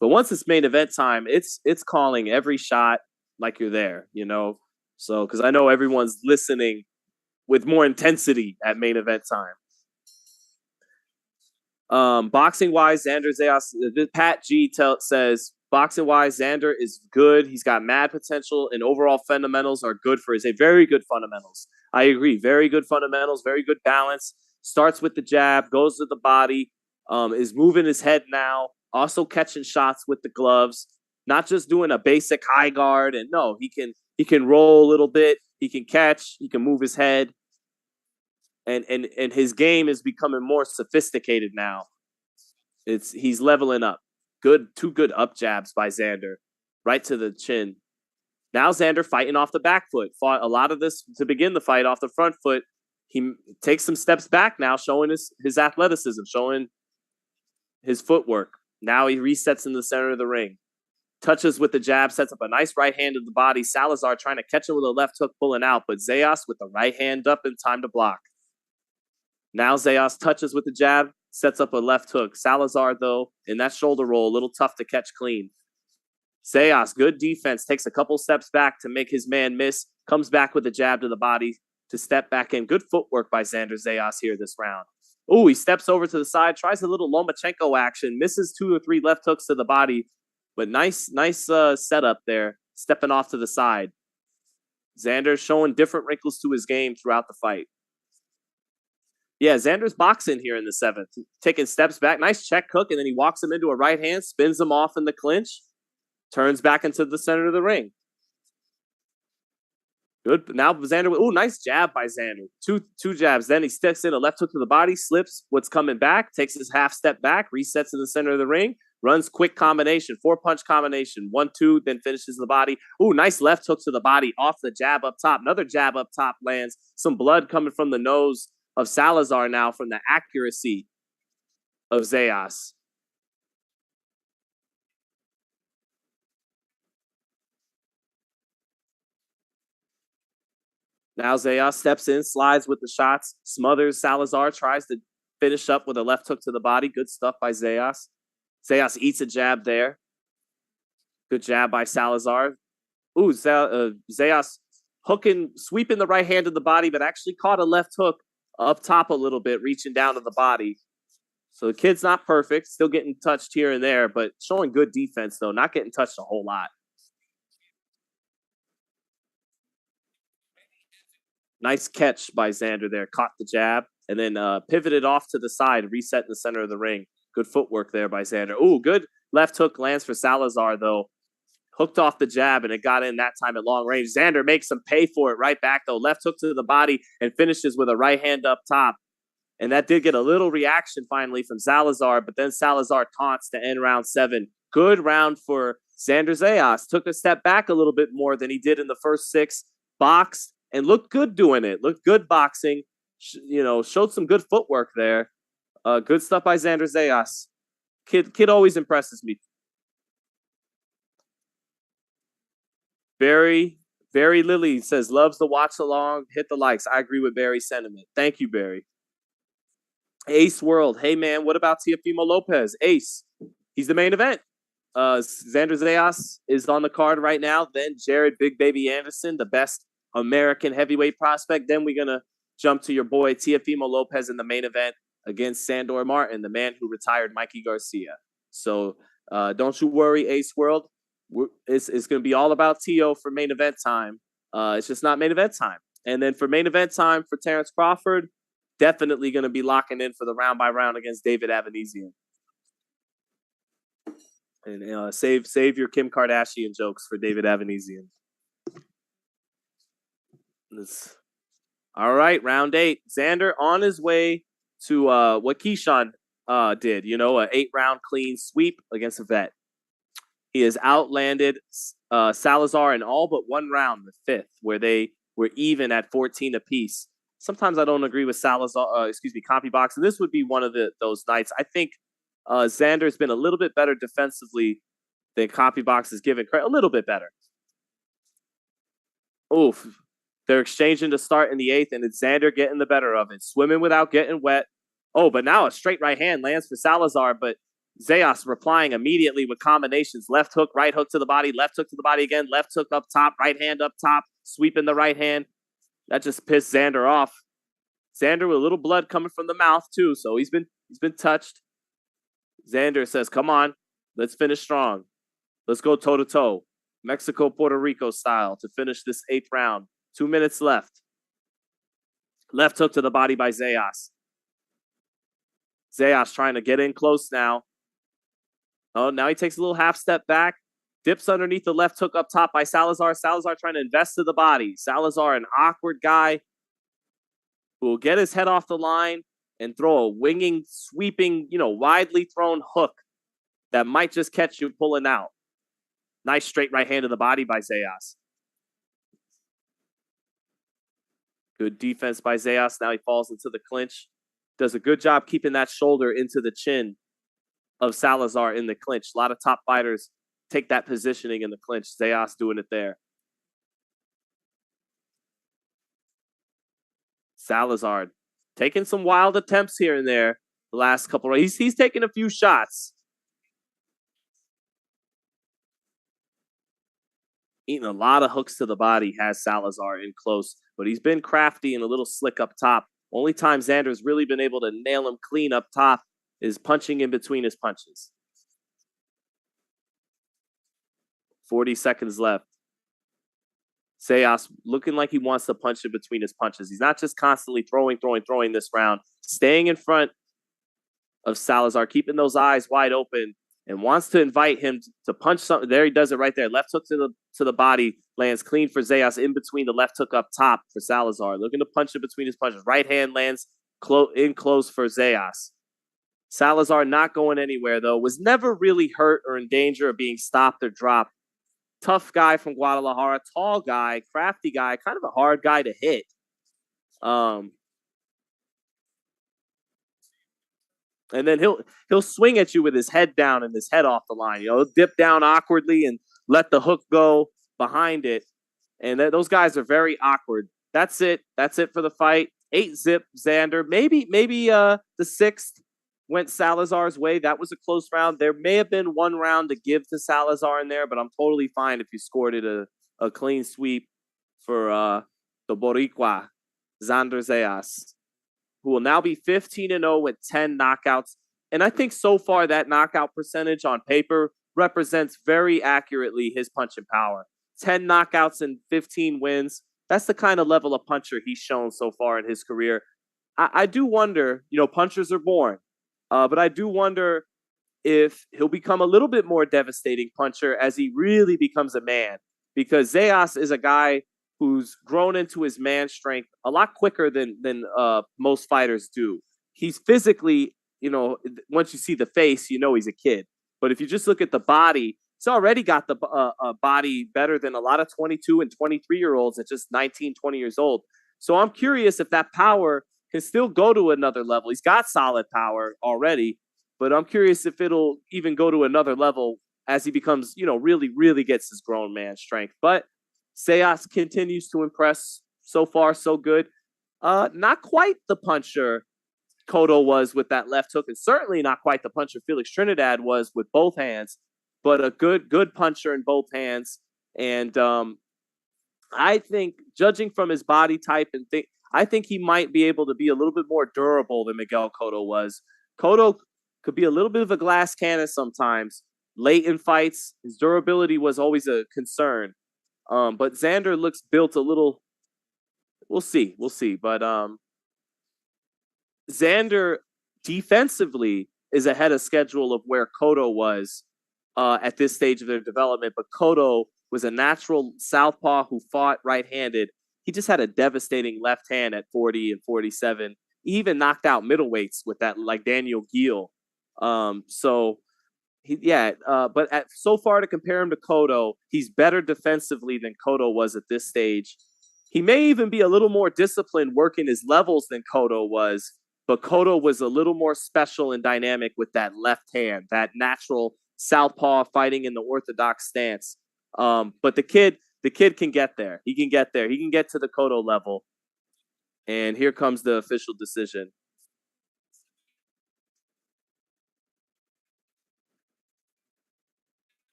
But once it's main event time, it's calling every shot like you're there, you know? So, because I know everyone's listening with more intensity at main event time. Boxing wise, Sandor Zayas, Pat G says, boxing wise, Sandor is good. He's got mad potential, and overall fundamentals are good for his. Very good fundamentals. I agree. Very good fundamentals, very good balance. Starts with the jab, goes to the body, is moving his head now, also catching shots with the gloves, not just doing a basic high guard. And no, he can roll a little bit, he can catch, he can move his head. And his game is becoming more sophisticated now. He's leveling up. Two good up jabs by Sandor, right to the chin. Now Sandor fighting off the back foot. Fought a lot of this to begin the fight off the front foot. He takes some steps back now, showing his athleticism, showing his footwork. Now he resets in the center of the ring. Touches with the jab, sets up a nice right hand to the body. Salazar trying to catch him with a left hook, pulling out, but Zayas with the right hand up in time to block. Now Zayas touches with the jab, sets up a left hook. Salazar, though, in that shoulder roll, a little tough to catch clean. Zayas, good defense, takes a couple steps back to make his man miss, comes back with a jab to the body to step back in. Good footwork by Sandor Zayas here this round. Oh, he steps over to the side, tries a little Lomachenko action, misses 2 or 3 left hooks to the body, but nice setup there, stepping off to the side. Sandor showing different wrinkles to his game throughout the fight. Yeah, Sandor's boxing here in the 7th. Taking steps back. Nice check hook, and then he walks him into a right hand, spins him off in the clinch, turns back into the center of the ring. Good. Now Sandor, nice jab by Sandor. Two jabs. Then he steps in a left hook to the body, slips what's coming back, takes his half step back, resets in the center of the ring, runs quick combination, 4-punch combination, 1-2, then finishes the body. Nice left hook to the body off the jab up top. Another jab up top lands. Some blood coming from the nose of Salazar now from the accuracy of Zayas. Now Zayas steps in, slides with the shots, smothers Salazar, tries to finish up with a left hook to the body. Good stuff by Zayas. Zayas eats a jab there. Good jab by Salazar. Ooh, Zayas hooking, sweeping the right hand to the body, but actually caught a left hook up top a little bit, reaching down to the body. So the kid's not perfect, still getting touched here and there, but showing good defense, though, not getting touched a whole lot. Nice catch by Sandor there. Caught the jab and then pivoted off to the side, reset in the center of the ring. Good footwork there by Sandor. Ooh, good left hook lands for Salazar, though. Hooked off the jab, and it got in that time at long range. Sandor makes him pay for it right back, though. Left hook to the body and finishes with a right hand up top. And that did get a little reaction finally from Salazar, but then Salazar taunts to end round 7. Good round for Sandor Zayas. Took a step back a little bit more than he did in the first 6. Boxed and looked good doing it. Looked good boxing. Showed some good footwork there. Good stuff by Sandor Zayas. Kid always impresses me. Barry Lilly says, loves the watch along. Hit the likes. I agree with Barry's sentiment. Thank you, Barry. Ace World. Hey, man, what about Teofimo Lopez? Ace. He's the main event. Sandor Zayas is on the card right now. Then Jared Big Baby Anderson, the best American heavyweight prospect. Then we're going to jump to your boy Teofimo Lopez in the main event against Sandor Martin, the man who retired Mikey Garcia. So don't you worry, Ace World. It's going to be all about Teo for main event time. It's just not main event time. And then for main event time for Terence Crawford, definitely going to be locking in for the round by round against David Avanesyan. And save your Kim Kardashian jokes for David Avanesyan. All right, round 8. Xander on his way to what Keyshawn did, an 8-round clean sweep against a vet. He has outlanded Salazar in all but one round, the 5th, where they were even at 14 apiece. Sometimes I don't agree with Salazar, CompuBox, and this would be one of those nights. I think Xander's been a little bit better defensively than CompuBox is given credit. A little bit better. Oof. They're exchanging to start in the 8th, and it's Xander getting the better of it. Swimming without getting wet. Oh, but now a straight right hand lands for Salazar, but Zayas replying immediately with combinations. Left hook, right hook to the body, left hook to the body again, left hook up top, right hand up top, sweeping the right hand. That just pissed Xander off. Xander with a little blood coming from the mouth, too, so he's been touched. Xander says, come on, let's finish strong. Let's go toe-to-toe. Mexico, Puerto Rico style to finish this 8th round. 2 minutes left. Left hook to the body by Zayas. Zayas trying to get in close now. Oh, now he takes a little half step back. Dips underneath the left hook up top by Salazar. Salazar trying to invest to the body. Salazar, an awkward guy who will get his head off the line and throw a winging, sweeping, widely thrown hook that might just catch you pulling out. Nice straight right hand to the body by Zayas. Good defense by Zayas. Now he falls into the clinch. Does a good job keeping that shoulder into the chin of Salazar in the clinch. A lot of top fighters take that positioning in the clinch. Zayas doing it there. Salazar taking some wild attempts here and there the last couple of he's taking a few shots. Eating a lot of hooks to the body has Salazar in close, but he's been crafty and a little slick up top. Only time Xander's really been able to nail him clean up top is punching in between his punches. 40 seconds left. Zayas looking like he wants to punch in between his punches. He's not just constantly throwing this round. Staying in front of Salazar, keeping those eyes wide open, and wants to invite him to punch something. There he does it right there. Left hook to the body, lands clean for Zayas in between the left hook up top for Salazar. Looking to punch in between his punches. Right hand lands in close for Zayas. Salazar not going anywhere, though. Was never really hurt or in danger of being stopped or dropped. Tough guy from Guadalajara. Tall guy, crafty guy, kind of a hard guy to hit. And then he'll swing at you with his head down and his head off the line. He'll dip down awkwardly and let the hook go behind it. And those guys are very awkward. that's it. That's it for the fight. 8-zip Xander. Maybe the 6th went Salazar's way. That was a close round. There may have been one round to give to Salazar in there, but I'm totally fine if you scored it a clean sweep for the Boricua, Xander Zayas, who will now be 15-0 with 10 knockouts. And I think so far that knockout percentage on paper represents very accurately his punching power. 10 knockouts and 15 wins. That's the kind of level of puncher he's shown so far in his career. I do wonder, punchers are born, but I do wonder if he'll become a little bit more devastating puncher as he really becomes a man, because Zayas is a guy who's grown into his man strength a lot quicker than most fighters do. He's physically, once you see the face, he's a kid. But if you just look at the body, he's already got the body better than a lot of 22 and 23-year-olds at just 19, 20 years old. So I'm curious if that power can still go to another level. He's got solid power already, but I'm curious if it'll even go to another level as he becomes, really, really gets his grown man strength. But Zayas continues to impress. So far, so good. Not quite the puncher Cotto was with that left hook, and certainly not quite the puncher Felix Trinidad was with both hands, but a good puncher in both hands. And I think, judging from his body type I think he might be able to be a little bit more durable than Miguel Cotto was. Cotto could be a little bit of a glass cannon sometimes. Late in fights, his durability was always a concern. But Xander looks built a little. We'll see. But Xander defensively is ahead of schedule of where Cotto was at this stage of their development. But Cotto was a natural southpaw who fought right-handed. He just had a devastating left hand at 40 and 47. He even knocked out middleweights with that, like Daniel Giel. But so far, to compare him to Cotto, he's better defensively than Cotto was at this stage. He may even be a little more disciplined working his levels than Cotto was, but Cotto was a little more special and dynamic with that left hand, that natural southpaw fighting in the orthodox stance. But the kid can get there. He can get there. He can get to the Cotto level. And here comes the official decision.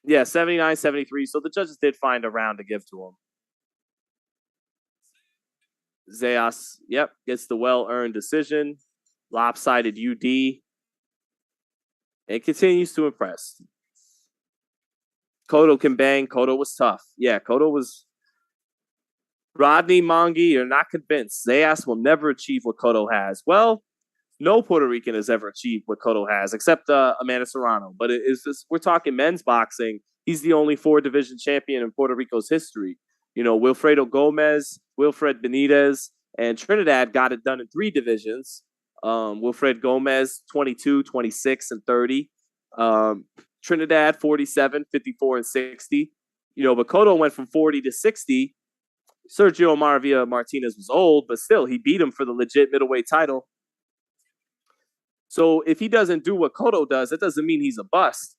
Yeah, 79-73. So the judges did find a round to give to him. Zayas, gets the well-earned decision. Lopsided UD. And continues to impress. Cotto can bang. Cotto was tough. Yeah, Cotto was. Rodney, Mongi, you're not convinced. Zayas will never achieve what Cotto has. Well, no Puerto Rican has ever achieved what Cotto has, except Amanda Serrano. But we're talking men's boxing. He's the only 4-division champion in Puerto Rico's history. Wilfredo Gomez, Wilfred Benitez, and Trinidad got it done in 3 divisions. Wilfred Gomez, 22, 26, and 30. Trinidad, 47, 54, and 60. But Cotto went from 40 to 60. Sergio Maravilla Martinez was old, but still, he beat him for the legit middleweight title. So if he doesn't do what Cotto does, that doesn't mean he's a bust.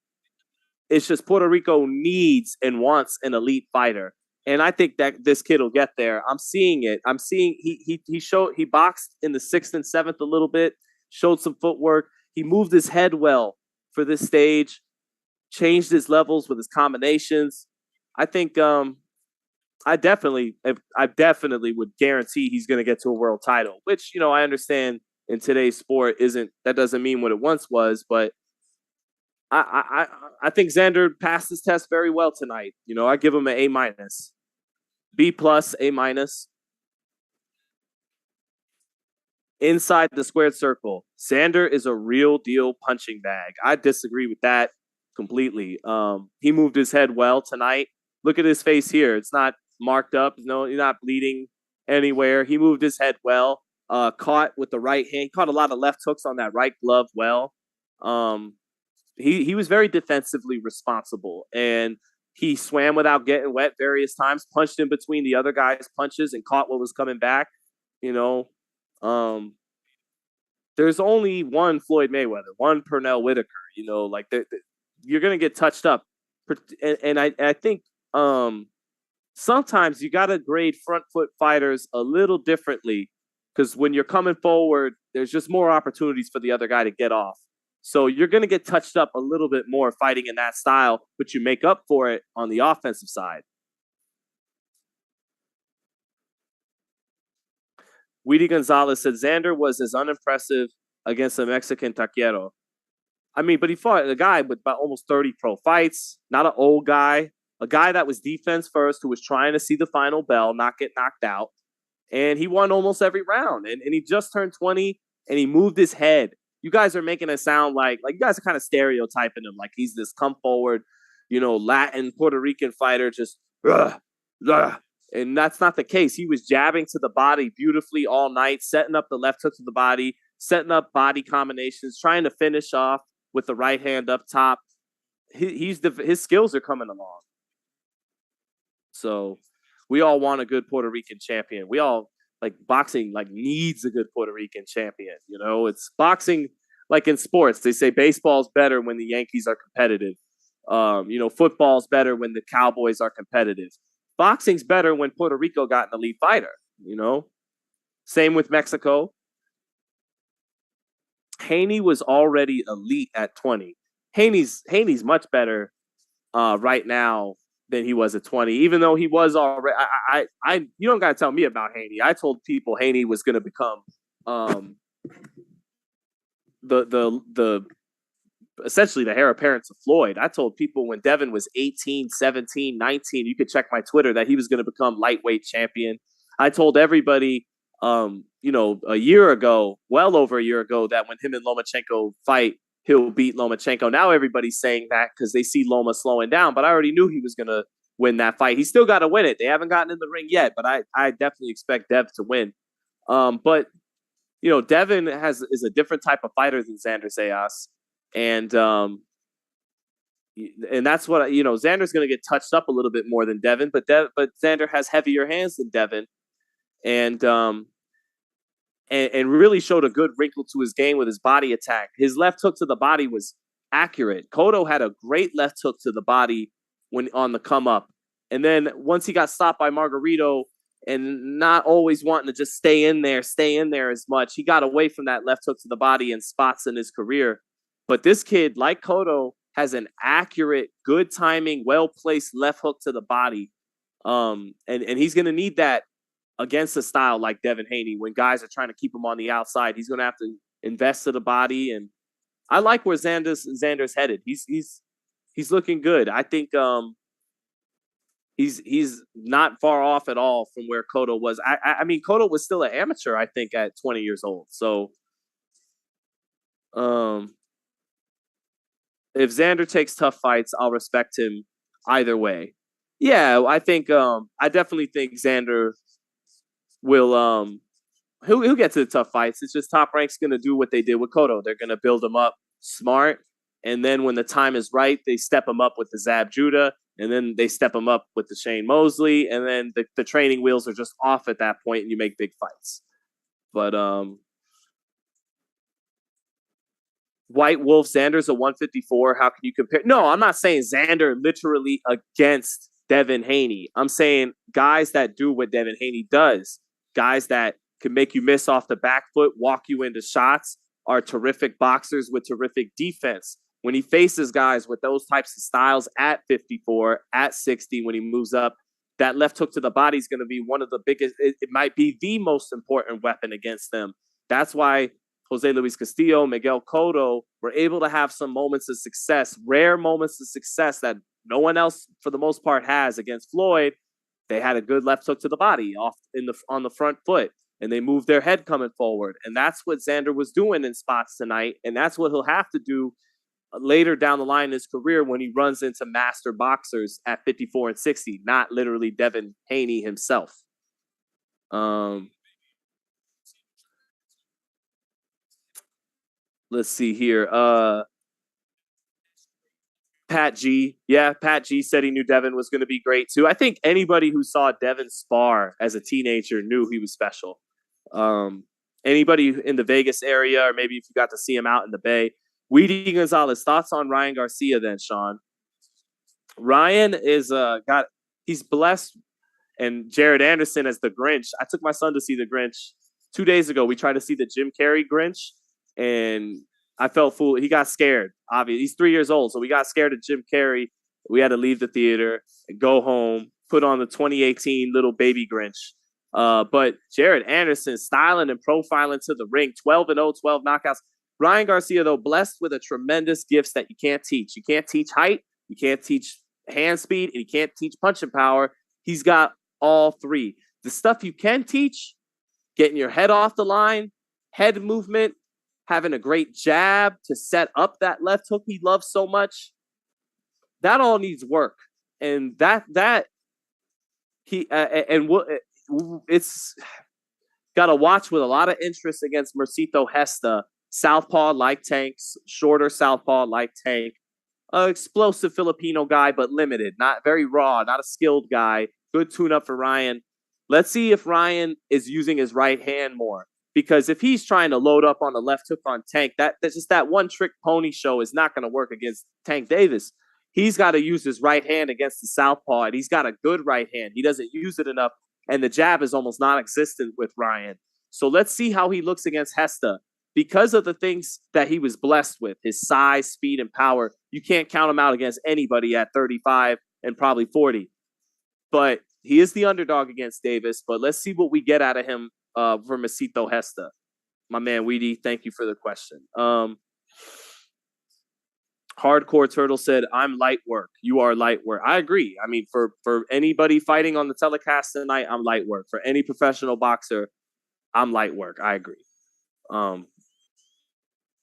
It's just Puerto Rico needs and wants an elite fighter. And I think that this kid will get there. I'm seeing it. I'm seeing he boxed in the 6th and 7th a little bit, showed some footwork. He moved his head well for this stage, changed his levels with his combinations. I think I definitely would guarantee he's going to get to a world title, which, I understand in today's sport that doesn't mean what it once was, but I think Xander passed his test very well tonight. I give him an A-, B+, A-. Inside the squared circle, Xander is a real deal punching bag. I disagree with that completely. He moved his head well tonight. Look at his face here. It's not marked up. No, he's not bleeding anywhere. He moved his head well. Caught with the right hand. Caught a lot of left hooks on that right glove well. He was very defensively responsible, and he swam without getting wet various times, punched in between the other guy's punches and caught what was coming back. There's only one Floyd Mayweather, one Pernell Whitaker, you're going to get touched up. And I think sometimes you got to grade front foot fighters a little differently because when you're coming forward, there's just more opportunities for the other guy to get off. So you're going to get touched up a little bit more fighting in that style, but you make up for it on the offensive side. Weedy Gonzalez said Sandor was as unimpressive against the Mexican taquero. I mean, but he fought a guy with about almost 30 pro fights, not an old guy, a guy that was defense first, who was trying to see the final bell, not get knocked out. And he won almost every round. And he just turned 20 and he moved his head. You guys are making it sound like you guys are kind of stereotyping him like he's this come forward, Latin Puerto Rican fighter, just and that's not the case. He was jabbing to the body beautifully all night, setting up the left hook to the body, setting up body combinations, trying to finish off with the right hand up top. His skills are coming along. So we all want a good Puerto Rican champion. We all boxing needs a good Puerto Rican champion. It's boxing like in sports. They say baseball's better when the Yankees are competitive. Football's better when the Cowboys are competitive. Boxing's better when Puerto Rico got an elite fighter. Same with Mexico. Haney was already elite at 20. Haney's much better right now than he was at 20, even though he was already. You don't got to tell me about Haney. I told people Haney was going to become the essentially the heir apparent to Floyd. I told people when Devin was 18, 17, 19, you could check my Twitter, that he was going to become lightweight champion. I told everybody, a year ago, well over a year ago, that when him and Lomachenko fight, he'll beat Lomachenko. Now everybody's saying that because they see Loma slowing down, but I already knew he was going to win that fight. He's still got to win it. They haven't gotten in the ring yet, but I definitely expect Dev to win. But Devin is a different type of fighter than Xander Zayas. And that's what, Xander's going to get touched up a little bit more than Devin, but Xander has heavier hands than Devin. And really showed a good wrinkle to his game with his body attack. His left hook to the body was accurate. Cotto had a great left hook to the body when on the come up. And then once he got stopped by Margarito and not always wanting to just stay in there as much, he got away from that left hook to the body in spots in his career. But this kid, like Cotto, has an accurate, good timing, well-placed left hook to the body. And he's going to need that against a style like Devin Haney. When guys are trying to keep him on the outside, he's going to have to invest to the body. And I like where Xander's headed. He's looking good. I think he's not far off at all from where Cotto was. I mean, Cotto was still an amateur, I think, at 20 years old. So if Xander takes tough fights, I'll respect him either way. Yeah, I think I definitely think Xander will he'll get to the tough fights. It's just Top Rank's going to do what they did with Cotto. They're going to build him up smart, and then when the time is right, they step him up with the Zab Judah, and then they step him up with the Shane Mosley, and then the training wheels are just off at that point, and you make big fights. But White Wolf, Xander's a 154. How can you compare? No, I'm not saying Xander literally against Devin Haney. I'm saying guys that do what Devin Haney does, guys that can make you miss off the back foot, walk you into shots, are terrific boxers with terrific defense. When he faces guys with those types of styles at 54, at 60, when he moves up, that left hook to the body is going to be one of the biggest. It might be the most important weapon against them. That's why Jose Luis Castillo, Miguel Cotto were able to have some moments of success, rare moments of success that no one else, for the most part, has against Floyd. They had a good left hook to the body on the front foot, and they moved their head coming forward. And that's what Xander was doing in spots tonight, and that's what he'll have to do later down the line in his career when he runs into master boxers at 54 and 60, not literally Devin Haney himself. Let's see here. Pat G. Yeah, Pat G said he knew Devin was going to be great too. I think anybody who saw Devin spar as a teenager knew he was special. Anybody in the Vegas area, or maybe if you got to see him out in the Bay. Weedy Gonzalez, thoughts on Ryan Garcia then, Sean? Ryan is he's blessed And Jared Anderson as the Grinch. I took my son to see the Grinch 2 days ago. We tried to see the Jim Carrey Grinch, and I felt foolish. He got scared. Obviously, he's 3 years old, so we got scared of Jim Carrey. We had to leave the theater and go home, put on the 2018 little baby Grinch. But Jared Anderson styling and profiling to the ring, 12-0, 12 knockouts. Ryan Garcia, though, blessed with a tremendous gifts that you can't teach. You can't teach height, you can't teach hand speed, and you can't teach punching power. He's got all three. The stuff you can teach, getting your head off the line, head movement, having a great jab to set up that left hook he loves so much, that all needs work. And it's got to watch with a lot of interest against Mercito Hesta, southpaw like Tank, shorter southpaw like Tank, explosive Filipino guy, but limited, not very raw, not a skilled guy. Good tune-up for Ryan. Let's see if Ryan is using his right hand more. Because if he's trying to load up on the left hook on Tank, that's just that one-trick pony show is not going to work against Tank Davis. He's got to use his right hand against the southpaw, and he's got a good right hand. He doesn't use it enough, and the jab is almost non-existent with Ryan. So let's see how he looks against Hesta. Because of the things that he was blessed with, his size, speed, and power, you can't count him out against anybody at 35 and probably 40. But he is the underdog against Davis. But let's see what we get out of him for Mercito Hesta. My man, Weedy, thank you for the question. Hardcore Turtle said, I'm light work. You are light work. I agree. I mean, for anybody fighting on the telecast tonight, I'm light work. For any professional boxer, I'm light work. I agree.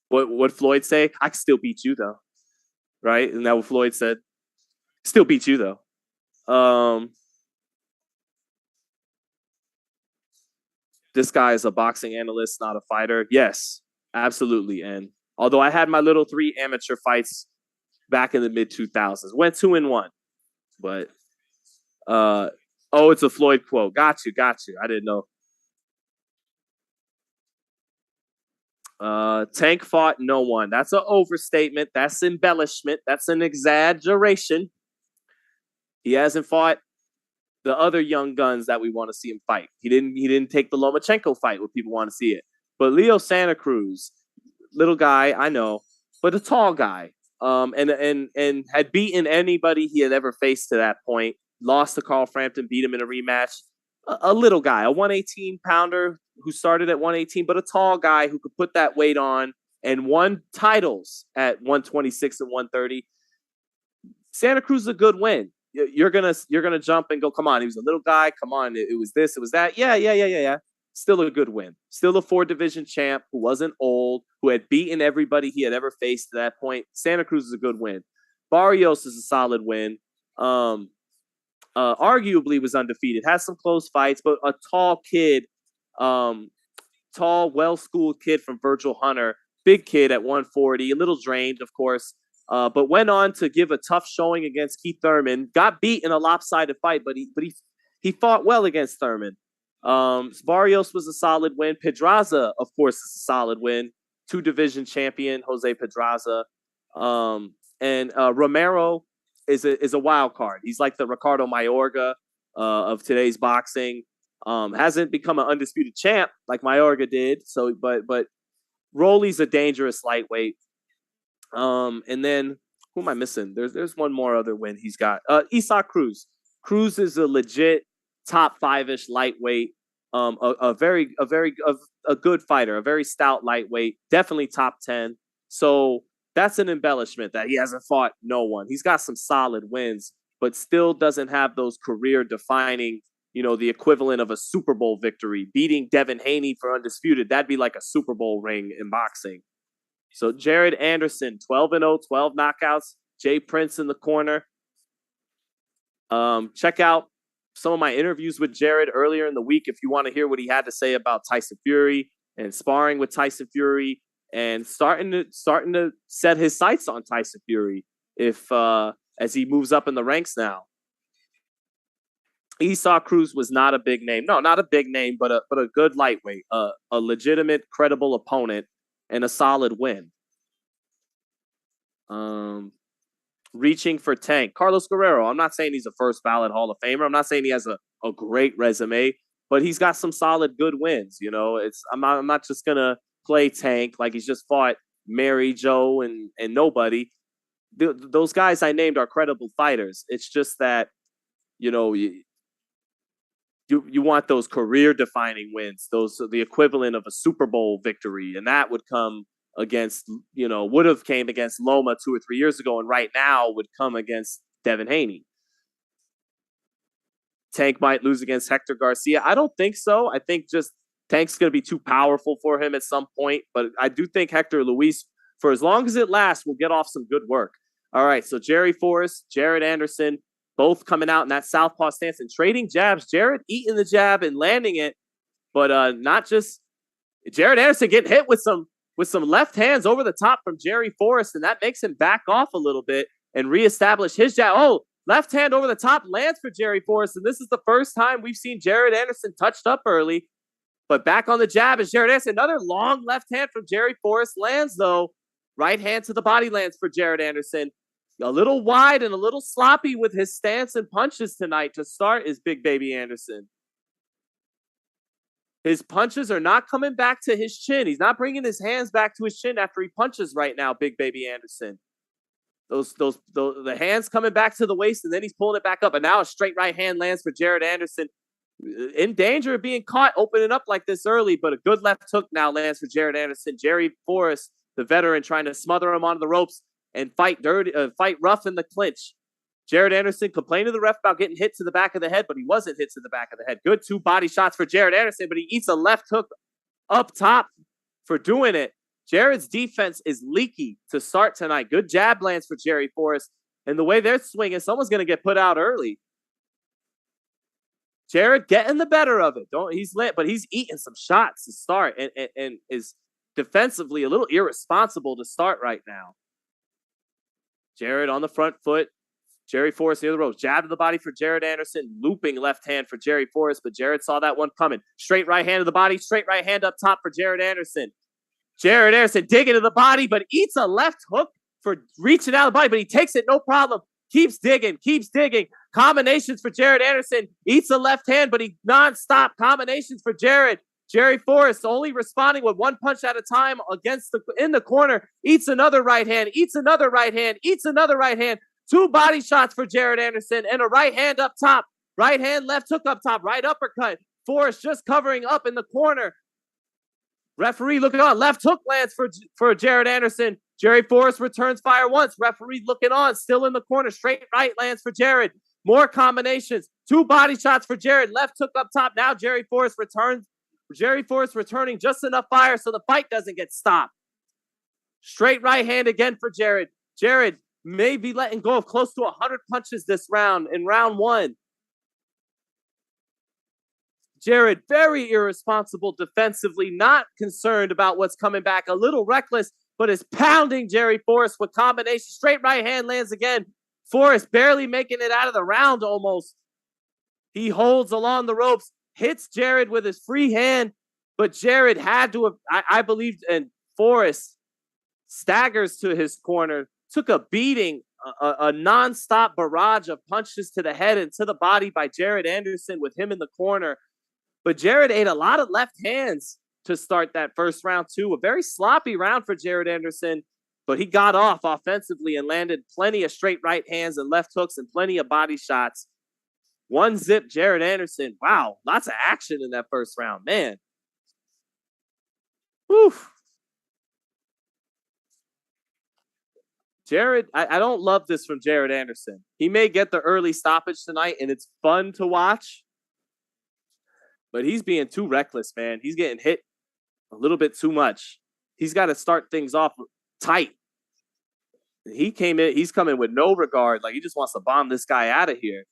What Floyd say? I can still beat you though, right? Isn't that what Floyd said? Still beat you though. This guy is a boxing analyst, not a fighter. Yes, absolutely. And although I had my little 3 amateur fights back in the mid 2000s, went 2-1, but it's a Floyd quote. Got you. I didn't know. Tank fought no one. That's an overstatement. That's embellishment. That's an exaggeration. He hasn't fought the other young guns that we want to see him fight. He didn't take the Lomachenko fight where people want to see it. But Leo Santa Cruz, little guy, I know, but a tall guy. And had beaten anybody he had ever faced to that point. Lost to Carl Frampton, beat him in a rematch. A little guy, a 118 pounder who started at 118, but a tall guy who could put that weight on and won titles at 126 and 130. Santa Cruz is a good win. You're gonna jump and go, come on, he was a little guy. Come on, it was this, it was that. Yeah. Still a good win. Still a 4-division champ who wasn't old, who had beaten everybody he had ever faced to that point. Santa Cruz is a good win. Barrios is a solid win. Arguably was undefeated. Has some close fights, but a tall kid, well-schooled kid from Virgil Hunter, big kid at 140, a little drained, of course, but went on to give a tough showing against Keith Thurman. Got beat in a lopsided fight, but he fought well against Thurman. Barrios was a solid win. Pedraza, of course, is a solid win. 2-division champion, Jose Pedraza. And Romero is a wild card. He's like the Ricardo Mayorga of today's boxing. Hasn't become an undisputed champ like Mayorga did. So, but Rolly's a dangerous lightweight. And then who am I missing? There's one more other win he's got. Isaac Cruz. Cruz is a legit top 5-ish lightweight. A good fighter, a very stout lightweight, definitely top 10. So that's an embellishment that he hasn't fought no one. He's got some solid wins, but still doesn't have those career-defining, the equivalent of a Super Bowl victory. Beating Devin Haney for undisputed, that'd be like a Super Bowl ring in boxing. So Jared Anderson, 12-0, 12 knockouts. Jay Prince in the corner. Check out some of my interviews with Jared earlier in the week if you want to hear what he had to say about Tyson Fury and sparring with Tyson Fury and starting to set his sights on Tyson Fury as he moves up in the ranks now. Esau Cruz was not a big name. No, not a big name, but a good lightweight, a legitimate, credible opponent, and a solid win. reaching for Tank. Carlos Guerrero, I'm not saying he's a first ballot Hall of Famer. I'm not saying he has a great resume, but he's got some solid good wins. You know, I'm not just going to play Tank like he's just fought Mary Joe and nobody. Those guys I named are credible fighters. It's just that, you know, you want those career-defining wins, the equivalent of a Super Bowl victory, and that would come against, you know, would have came against Loma 2 or 3 years ago, and right now would come against Devin Haney. Tank might lose against Hector Garcia. I don't think so. I think just Tank's going to be too powerful for him at some point, but I do think Hector Luis, for as long as it lasts, will get off some good work. All right, so Jerry Forrest, Jared Anderson, both coming out in that southpaw stance and trading jabs. Jared eating the jab and landing it, but not just Jared Anderson getting hit with some left hands over the top from Jerry Forrest, and that makes him back off a little bit and reestablish his jab. Oh, left hand over the top lands for Jerry Forrest, and this is the first time we've seen Jared Anderson touched up early. But back on the jab is Jared Anderson. Another long left hand from Jerry Forrest lands, though. Right hand to the body lands for Jared Anderson. A little wide and a little sloppy with his stance and punches tonight to start is Big Baby Anderson. His punches are not coming back to his chin. He's not bringing his hands back to his chin after he punches right now, Big Baby Anderson. The hands coming back to the waist, and then he's pulling it back up. And now a straight right hand lands for Jared Anderson. In danger of being caught opening up like this early, but a good left hook now lands for Jared Anderson. Jerry Forrest, the veteran, trying to smother him onto the ropes and fight rough in the clinch. Jared Anderson complaining to the ref about getting hit to the back of the head, but he wasn't hit to the back of the head. Good 2 body shots for Jared Anderson, but he eats a left hook up top for doing it. Jared's defense is leaky to start tonight. Good jab lands for Jerry Forrest. And the way they're swinging, someone's going to get put out early. Jared getting the better of it. But he's eating some shots to start and is defensively a little irresponsible to start right now. Jared on the front foot. Jerry Forrest near the ropes. Jab to the body for Jared Anderson. Looping left hand for Jerry Forrest, but Jared saw that one coming. Straight right hand to the body. Straight right hand up top for Jared Anderson. Jared Anderson digging to the body, but eats a left hook for reaching out of the body, but he takes it no problem. Keeps digging. Combinations for Jared Anderson. Eats a left hand, but he nonstop combinations for Jared. Jerry Forrest only responding with one punch at a time in the corner. Eats another right hand. Eats another right hand. 2 body shots for Jared Anderson and a right hand up top. Right hand, left hook up top. Right uppercut. Forrest just covering up in the corner. Referee looking on. Left hook lands for Jared Anderson. Jerry Forrest returns fire once. Referee looking on. Still in the corner. Straight right lands for Jared. More combinations. 2 body shots for Jared. Left hook up top. Now Jerry Forrest returns. Jerry Forrest returning just enough fire so the fight doesn't get stopped. Straight right hand again for Jared. Jared may be letting go of close to 100 punches this round in round 1. Jared, very irresponsible defensively, not concerned about what's coming back, a little reckless, but is pounding Jerry Forrest with combination. Straight right hand lands again. Forrest barely making it out of the round almost. He holds along the ropes, hits Jared with his free hand, but Jared had to have, I believe, and Forrest staggers to his corner, took a beating, a nonstop barrage of punches to the head and to the body by Jared Anderson with him in the corner. But Jared ate a lot of left hands to start that first round, too. A very sloppy round for Jared Anderson, but he got off offensively and landed plenty of straight right hands and left hooks and plenty of body shots. 1-zip Jared Anderson. Wow, lots of action in that first round, man. Whew. Jared, I don't love this from Jared Anderson. He may get the early stoppage tonight, and it's fun to watch. But he's being too reckless, man. He's getting hit a little bit too much. He's got to start things off tight. He's coming with no regard. Like, he just wants to bomb this guy out of here.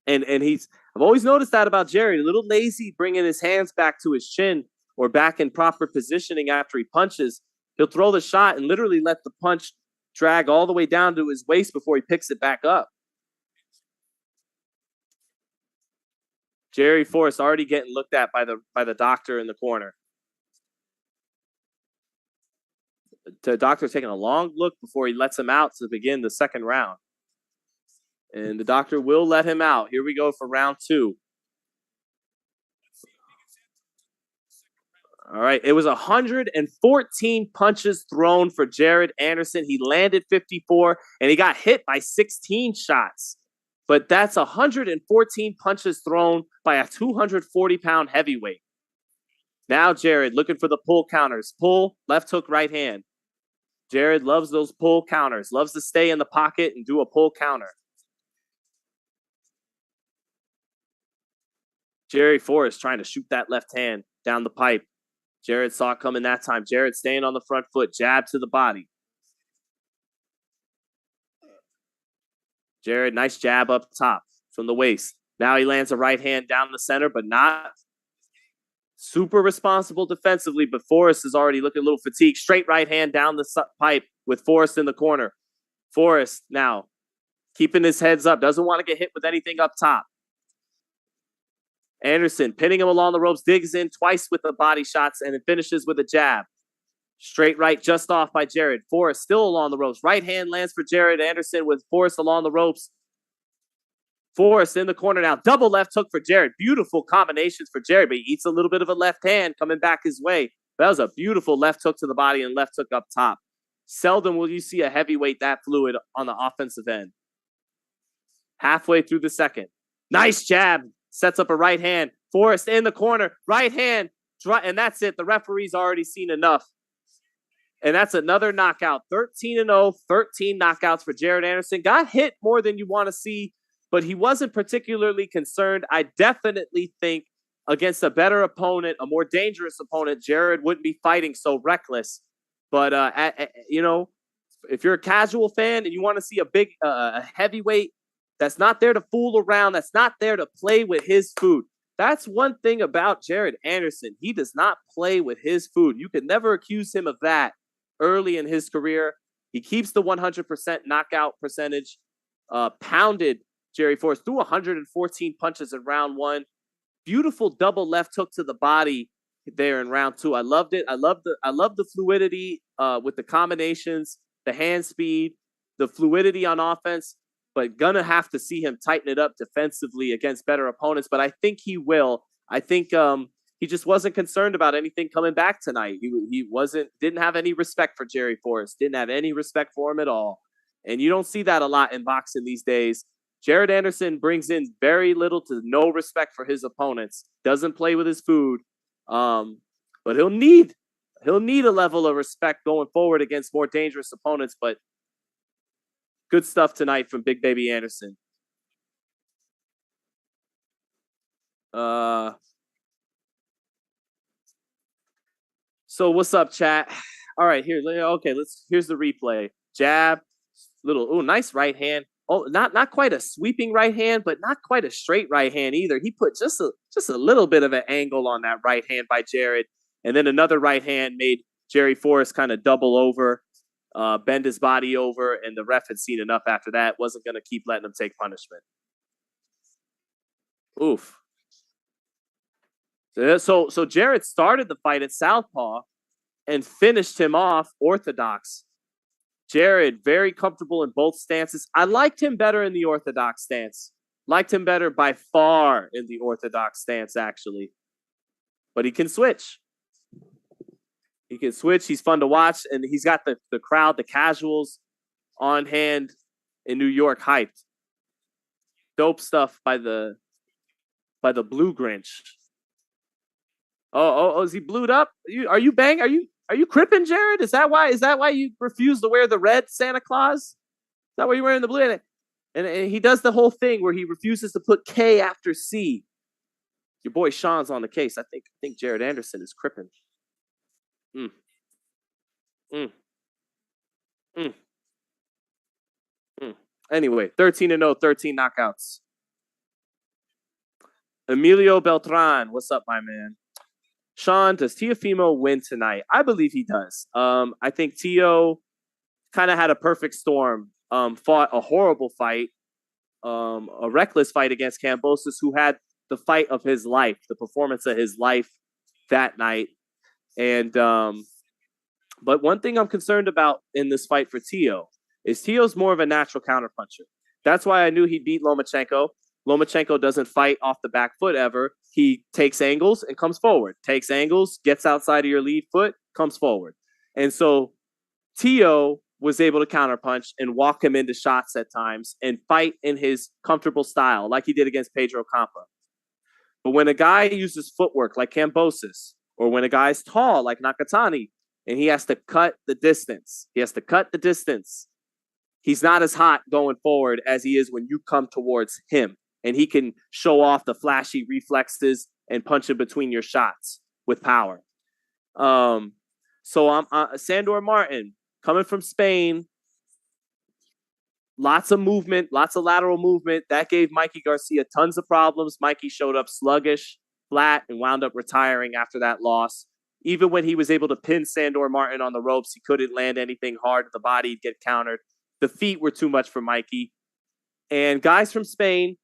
And I've always noticed that about Jared. A little lazy bringing his hands back to his chin or back in proper positioning after he punches. He'll throw the shot and literally let the punch drag all the way down to his waist before he picks it back up. Jerry Forrest already getting looked at by the doctor in the corner. The doctor's taking a long look before he lets him out to begin the second round. And the doctor will let him out. Here we go for round 2. All right. It was 114 punches thrown for Jared Anderson. He landed 54, and he got hit by 16 shots. But that's 114 punches thrown by a 240-pound heavyweight. Now Jared looking for the pull counters. Pull, left hook, right hand. Jared loves those pull counters. Loves to stay in the pocket and do a pull counter. Jerry Forrest trying to shoot that left hand down the pipe. Jared saw it coming that time. Jared staying on the front foot. Jab to the body. Jared, nice jab up top from the waist. Now he lands a right hand down the center, but not super responsible defensively. But Forrest is already looking a little fatigued. Straight right hand down the pipe with Forrest in the corner. Forrest now keeping his heads up. Doesn't want to get hit with anything up top. Anderson pinning him along the ropes, digs in twice with the body shots, and it finishes with a jab. Straight right just off by Jared. Forrest still along the ropes. Right hand lands for Jared Anderson with Forrest along the ropes. Forrest in the corner now. Double left hook for Jared. Beautiful combinations for Jared, but he eats a little bit of a left hand coming back his way. That was a beautiful left hook to the body and left hook up top. Seldom will you see a heavyweight that fluid on the offensive end. Halfway through the second. Nice jab. Sets up a right hand. Forrest in the corner. Right hand. And that's it. The referee's already seen enough. And that's another knockout. 13-0, 13 knockouts for Jared Anderson. Got hit more than you want to see, but he wasn't particularly concerned. I definitely think against a better opponent, a more dangerous opponent, Jared wouldn't be fighting so reckless. But, if you're a casual fan and you want to see a big heavyweight that's not there to fool around, that's not there to play with his food. That's one thing about Jared Anderson. He does not play with his food. You could never accuse him of that early in his career. He keeps the 100% knockout percentage. Pounded Jerry Forrest threw 114 punches in round 1. Beautiful double left hook to the body there in round 2. I loved it. I love the fluidity with the combinations, the hand speed, the fluidity on offense. But gonna have to see him tighten it up defensively against better opponents. But I think he will. I think he just wasn't concerned about anything coming back tonight. He didn't have any respect for Jerry Forrest. Didn't have any respect for him at all. And you don't see that a lot in boxing these days. Jared Anderson brings in very little to no respect for his opponents. Doesn't play with his food. But he'll need a level of respect going forward against more dangerous opponents. But good stuff tonight from Big Baby Anderson. So what's up, chat? All right, here's the replay. Jab, nice right hand. Oh, not quite a sweeping right hand, but not quite a straight right hand either. He put just a little bit of an angle on that right hand by Jared, and then another right hand made Jerry Forrest kind of double over. Bend his body over, and the ref had seen enough after that. Wasn't going to keep letting him take punishment. Oof. So Jared started the fight at southpaw and finished him off orthodox. Jared, very comfortable in both stances. I liked him better in the orthodox stance. Liked him better by far in the orthodox stance, actually. But he can switch. He can switch. He's fun to watch, and he's got the crowd, the casuals on hand in New York hyped. Dope stuff by the Blue Grinch. Oh, is he blued up? Are you cripping, Jared? Is that why you refuse to wear the red Santa Claus? Is that why you're wearing the blue? And he does the whole thing where he refuses to put K after C. Your boy Sean's on the case. I think Jared Anderson is cripping. Anyway, 13-0, 13 knockouts. Emilio Beltran, what's up, my man? Sean, does Teofimo win tonight? I believe he does. I think Teo kind of had a perfect storm. Fought a horrible fight, a reckless fight against Kambosos, who had the fight of his life, the performance of his life that night. And But one thing I'm concerned about in this fight for Teo is Teo's more of a natural counterpuncher. That's why I knew he'd beat Lomachenko. Lomachenko doesn't fight off the back foot ever. He takes angles and comes forward, takes angles, gets outside of your lead foot, comes forward. And so Teo was able to counterpunch and walk him into shots at times and fight in his comfortable style, like he did against Pedro Campa. But when a guy uses footwork like Kambosos, or when a guy's tall like Nakatani, and he has to cut the distance, he's not as hot going forward as he is when you come towards him. And he can show off the flashy reflexes and punch in between your shots with power. So I'm Sandor Martin, coming from Spain. Lots of movement, lots of lateral movement. That gave Mikey Garcia tons of problems. Mikey showed up sluggish, flat, and wound up retiring after that loss. Even when he was able to pin Sandor Martin on the ropes, he couldn't land anything hard to the body. He'd get countered. The feet were too much for Mikey. And guys from Spain,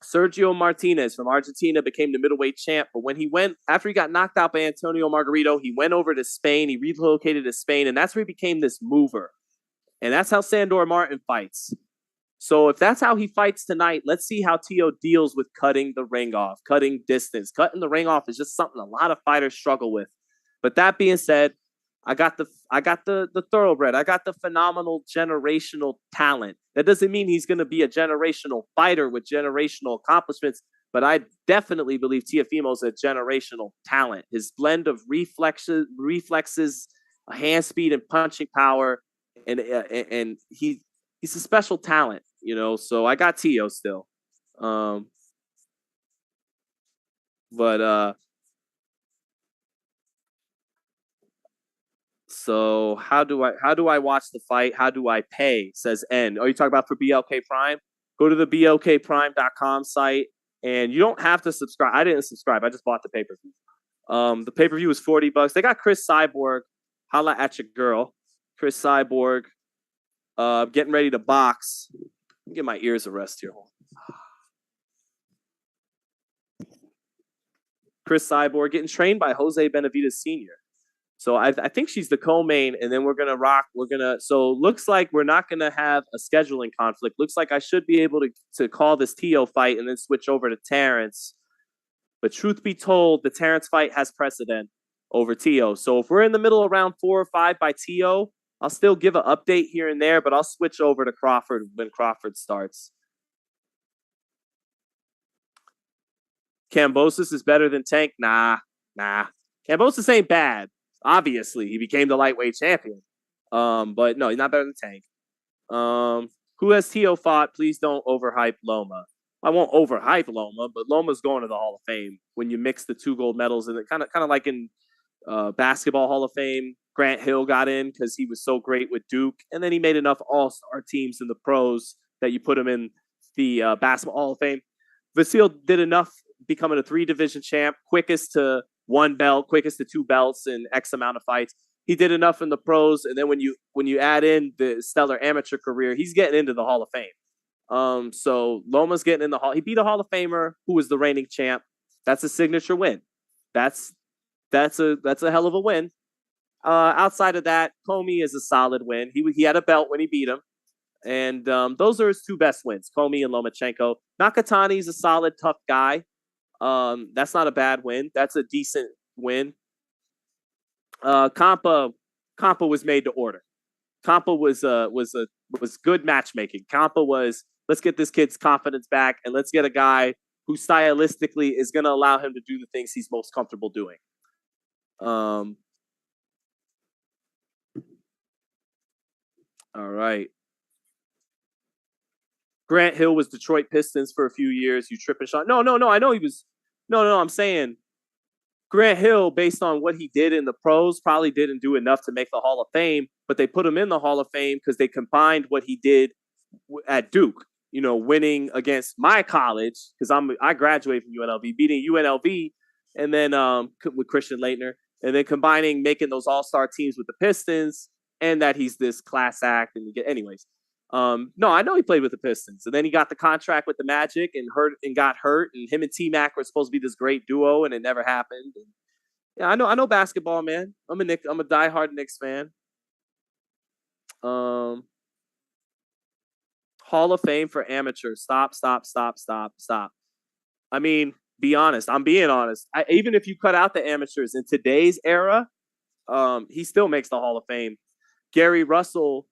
Sergio Martinez from Argentina became the middleweight champ. But when he went, after he got knocked out by Antonio Margarito, he went over to Spain. He relocated to Spain, and that's where he became this mover. And that's how Sandor Martin fights. So if that's how he fights tonight, let's see how Teo deals with cutting the ring off, cutting distance. Cutting the ring off is just something a lot of fighters struggle with. But that being said, I got the thoroughbred. I got the phenomenal generational talent. That doesn't mean he's going to be a generational fighter with generational accomplishments, but I definitely believe Teofimo's a generational talent. His blend of reflexes, hand speed, and punching power, and he's a special talent, you know. So I got Teo still, So how do I watch the fight? How do I pay? Says N. Oh, you talk about for BLK Prime? Go to the blkprime.com site, and you don't have to subscribe. I didn't subscribe. I just bought the pay-per-view. The pay-per-view is $40. They got Chris Cyborg. Holla at your girl. Chris Cyborg. Getting ready to box. Get my ears a rest here. Chris Cyborg getting trained by Jose Benavidez Sr. So I think she's the co-main, and then we're gonna rock. So looks like we're not gonna have a scheduling conflict. Looks like I should be able to call this Teo fight and then switch over to Terence. But truth be told, the Terence fight has precedent over Teo. So if we're in the middle of round 4 or 5 by Teo, I'll still give an update here and there, but I'll switch over to Crawford when Crawford starts. Kambosos is better than Tank? Nah. Kambosos ain't bad. Obviously, he became the lightweight champion. But no, he's not better than Tank. Who has Teo fought? Please don't overhype Loma. I won't overhype Loma, but Loma's going to the Hall of Fame when you mix the 2 gold medals, and it kind of like in basketball Hall of Fame. Grant Hill got in because he was so great with Duke, and then he made enough all-star teams in the pros that you put him in the basketball Hall of Fame. Vasil did enough becoming a 3-division champ, quickest to 1 belt, quickest to 2 belts in X amount of fights. He did enough in the pros, and then when you add in the stellar amateur career, he's getting into the Hall of Fame. So Loma's getting in the Hall. He beat a Hall of Famer who was the reigning champ. That's a signature win. That's a hell of a win. Outside of that, Comey is a solid win. He had a belt when he beat him, and those are his 2 best wins: Comey and Lomachenko. Nakatani is a solid, tough guy. That's not a bad win. That's a decent win. Campa was made to order. Campa was good matchmaking. Campa was, let's get this kid's confidence back, and let's get a guy who stylistically is going to allow him to do the things he's most comfortable doing. All right. Grant Hill was Detroit Pistons for a few years. You tripping shot? No. I know he was. No. I'm saying Grant Hill, based on what he did in the pros, probably didn't do enough to make the Hall of Fame. But they put him in the Hall of Fame because they combined what he did at Duke. You know, winning against my college because I graduated from UNLV, beating UNLV, and then with Christian Laettner, and then combining making those all-star teams with the Pistons, and that he's this class act. And anyways. No, I know he played with the Pistons, and then he got the contract with the Magic and got hurt. And him and T-Mac were supposed to be this great duo, and it never happened. Yeah, I know basketball, man. I'm a diehard Knicks fan. Um, Hall of Fame for amateurs. Stop. I mean, be honest. I'm being honest. Even if you cut out the amateurs in today's era, he still makes the Hall of Fame. Gary Russell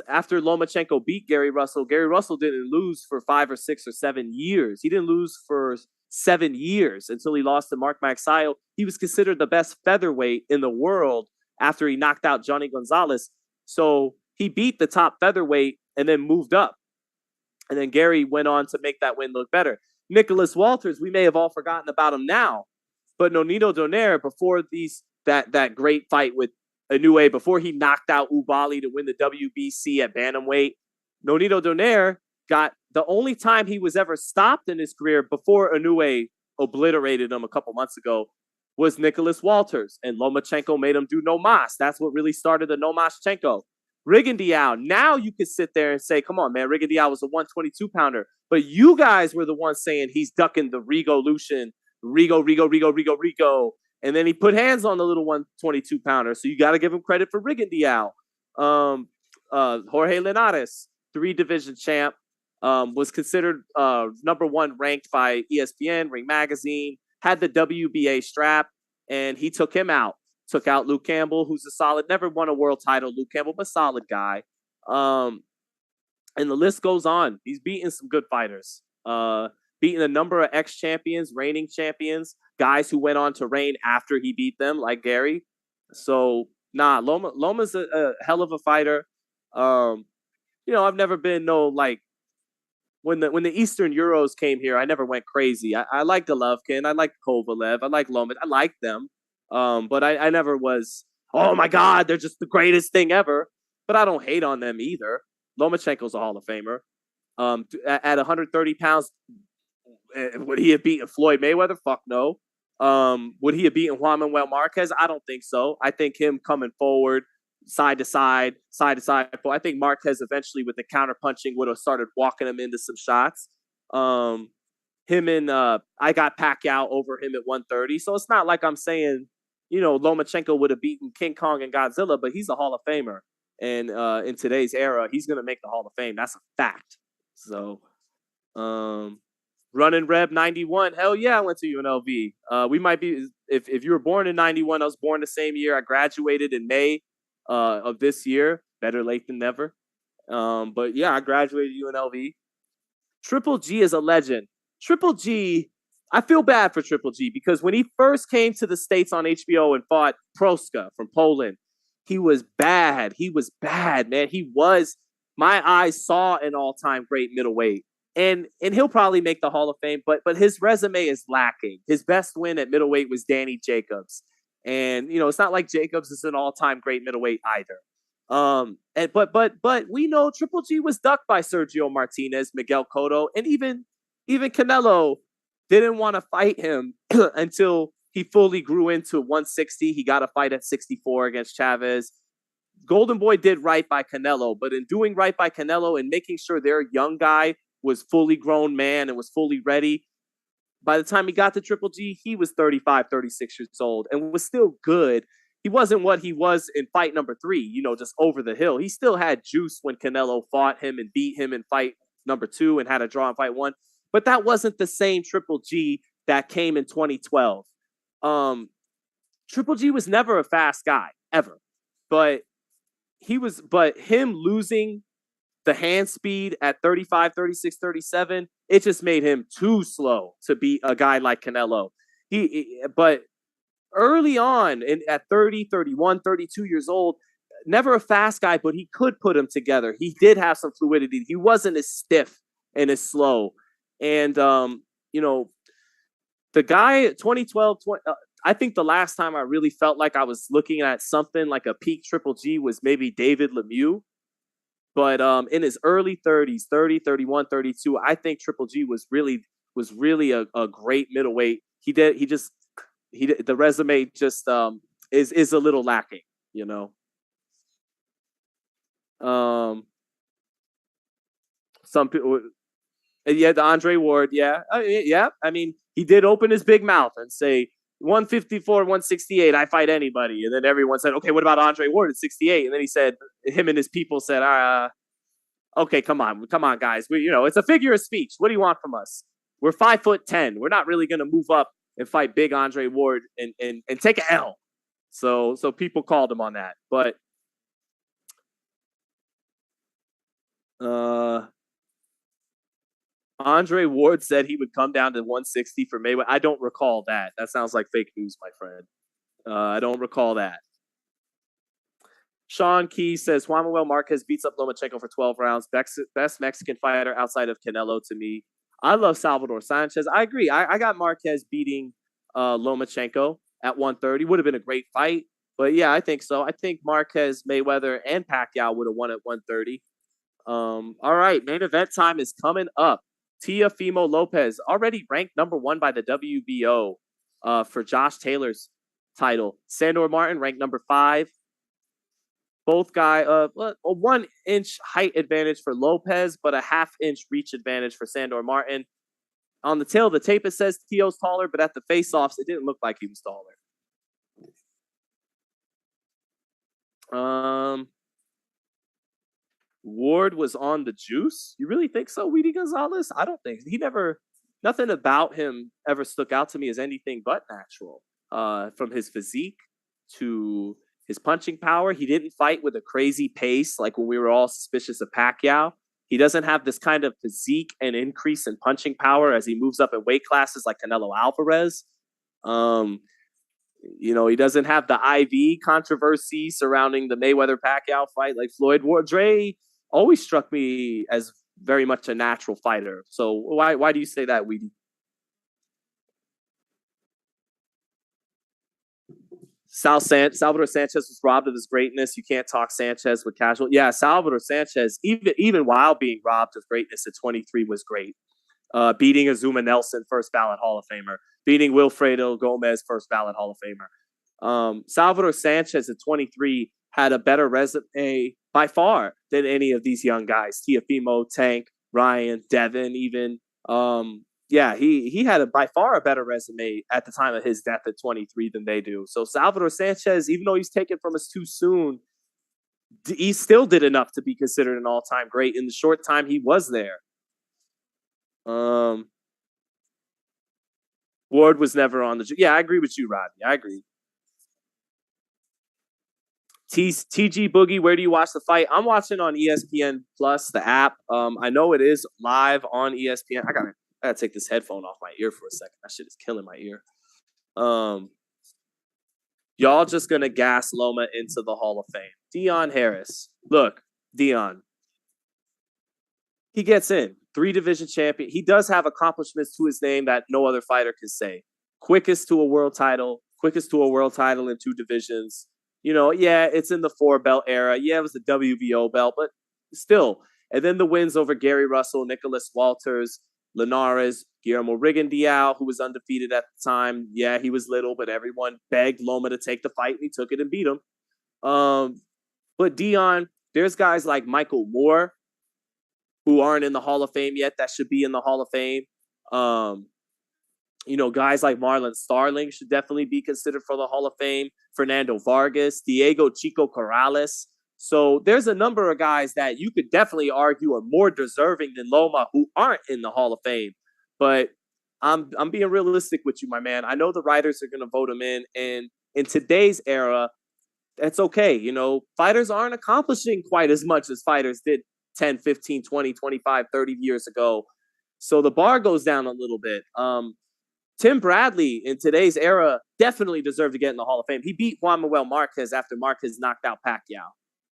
after Lomachenko beat Gary Russell didn't lose for 5 or 6 or 7 years. He didn't lose for 7 years until he lost to Mark Magsayo. He was considered the best featherweight in the world after he knocked out Johnny Gonzalez. So he beat the top featherweight and then moved up. And then Gary went on to make that win look better. Nicholas Walters, we may have all forgotten about him now, but Nonito Donaire, before that great fight with Inoue, before he knocked out Ubali to win the WBC at bantamweight, Nonito Donaire got the only time he was ever stopped in his career before Inoue obliterated him a couple months ago was Nicholas Walters, and Lomachenko made him do no mas. That's what really started the no maschenko. Rigondeaux, now you could sit there and say, come on, man, Rigondeaux was a 122 pounder. But you guys were the ones saying he's ducking the Rigo-Lucian, Rigo. And then he put hands on the little 122 pounder. So you got to give him credit for Rigondeaux. Jorge Linares, 3-division champ, was considered number 1 ranked by ESPN, Ring Magazine, had the WBA strap, and he took him out. Took out Luke Campbell, who's a solid, never won a world title, Luke Campbell, but solid guy. And the list goes on. He's beaten some good fighters. Beaten a number of ex-champions, reigning champions, guys who went on to reign after he beat them, like Gary. So, Loma's a hell of a fighter. I've never been when the Eastern Euros came here, I never went crazy. I like Golovkin, I like Kovalev, I like Loma, I like them. But I never was, oh my God, they're just the greatest thing ever. But I don't hate on them either. Lomachenko's a Hall of Famer. At 130 pounds, would he have beaten Floyd Mayweather? Fuck no. Would he have beaten Juan Manuel Marquez? I don't think so. I think him coming forward, side to side. I think Marquez eventually with the counter punching would have started walking him into some shots. Him and I got Pacquiao over him at 130. So it's not like I'm saying, Lomachenko would have beaten King Kong and Godzilla, but he's a Hall of Famer. And in today's era, he's going to make the Hall of Fame. That's a fact. So, running Reb 91. Hell yeah, I went to UNLV. We might be, if you were born in 91, I was born the same year. I graduated in May of this year. Better late than never. But yeah, I graduated UNLV. Triple G is a legend. Triple G, I feel bad for Triple G because when he first came to the States on HBO and fought Proska from Poland, he was bad. He was bad, man. My eyes saw an all-time great middleweight. And he'll probably make the Hall of Fame, but his resume is lacking. His best win at middleweight was Danny Jacobs. And, it's not like Jacobs is an all-time great middleweight either. But we know Triple G was ducked by Sergio Martinez, Miguel Cotto, and even Canelo didn't want to fight him until he fully grew into 160. He got a fight at 64 against Chavez. Golden Boy did right by Canelo, but in doing right by Canelo and making sure their young guy was fully grown man and was fully ready, by the time he got to Triple G, he was 35, 36 years old and was still good. He wasn't what he was in fight number 3, just over the hill. He still had juice when Canelo fought him and beat him in fight number 2 and had a draw in fight 1. But that wasn't the same Triple G that came in 2012. Triple G was never a fast guy, ever. But him losing the hand speed at 35, 36, 37, it just made him too slow to beat a guy like Canelo. But early on, at 30, 31, 32 years old, never a fast guy, but he could put him together. He did have some fluidity. He wasn't as stiff and as slow. And, the guy, 2012, I think the last time I really felt like I was looking at something like a peak Triple G was maybe David Lemieux. But in his early 30s, 30, 31, 32, I think Triple G was really a great middleweight. The resume just is a little lacking, Some people, the Andre Ward, yeah. I mean, he did open his big mouth and say, 154, 168, I fight anybody. And then everyone said, okay, what about Andre Ward at 68? And then he said, him and his people said, okay, come on, guys. It's a figure of speech. What do you want from us? We're 5'10". We're not really going to move up and fight big Andre Ward and take an L. So people called him on that. But Andre Ward said he would come down to 160 for Mayweather. I don't recall that. That sounds like fake news, my friend. I don't recall that. Sean Key says Juan Manuel Marquez beats up Lomachenko for 12 rounds. Best Mexican fighter outside of Canelo to me. I love Salvador Sanchez. I agree. I got Marquez beating Lomachenko at 130. Would have been a great fight. But yeah, I think so. I think Marquez, Mayweather, and Pacquiao would have won at 130. All right, main event time is coming up. Teofimo Lopez, already ranked number 1 by the WBO for Josh Taylor's title. Sandor Martin, ranked number 5. Both guys, a 1-inch height advantage for Lopez, but a half-inch reach advantage for Sandor Martin. On the tail of the tape, it says Teo's taller, but at the face-offs, it didn't look like he was taller. Ward was on the juice? You really think so, Weedy Gonzalez? I don't think. Nothing about him ever stuck out to me as anything but natural. From his physique to his punching power. He didn't fight with a crazy pace like when we were all suspicious of Pacquiao. He doesn't have this kind of physique and increase in punching power as he moves up in weight classes like Canelo Alvarez. He doesn't have the IV controversy surrounding the Mayweather-Pacquiao fight like Floyd Ward. Dre always struck me as very much a natural fighter. So why do you say that, Weedy? Salvador Sanchez was robbed of his greatness. You can't talk Sanchez with casual. Yeah, Salvador Sanchez, even while being robbed of greatness at 23, was great. Beating Azuma Nelson, first ballot Hall of Famer. Beating Wilfredo Gomez, first ballot Hall of Famer. Salvador Sanchez at 23 had a better resume by far than any of these young guys. Teofimo, Tank, Ryan, Devin, even. He had by far a better resume at the time of his death at 23 than they do. So Salvador Sanchez, even though he's taken from us too soon, he still did enough to be considered an all-time great in the short time he was there. Ward was never on the... Yeah, I agree with you, Rodney. I agree. TG Boogie, where do you watch the fight? I'm watching on ESPN Plus, the app. I know it is live on ESPN. I gotta take this headphone off my ear for a second. That shit is killing my ear. Y'all just gonna gas Loma into the Hall of Fame. Dion Harris. Look, Dion. He gets in. 3-division champion. He does have accomplishments to his name that no other fighter can say. Quickest to a world title in 2 divisions. It's in the 4-belt era. Yeah, it was the WBO belt, but still. And then the wins over Gary Russell, Nicholas Walters, Linares, Guillermo Rigondeaux, who was undefeated at the time. Yeah, he was little, but everyone begged Loma to take the fight, and he took it and beat him. But Dion, there's guys like Michael Moore who aren't in the Hall of Fame yet that should be in the Hall of Fame. Guys like Marlon Starling should definitely be considered for the Hall of Fame. Fernando Vargas, Diego Chico Corrales. So there's a number of guys that you could definitely argue are more deserving than Loma who aren't in the Hall of Fame. But I'm being realistic with you, my man. I know the writers are going to vote him in. And in today's era, that's okay. Fighters aren't accomplishing quite as much as fighters did 10, 15, 20, 25, 30 years ago. So the bar goes down a little bit. Tim Bradley in today's era definitely deserved to get in the Hall of Fame. He beat Juan Manuel Marquez after Marquez knocked out Pacquiao.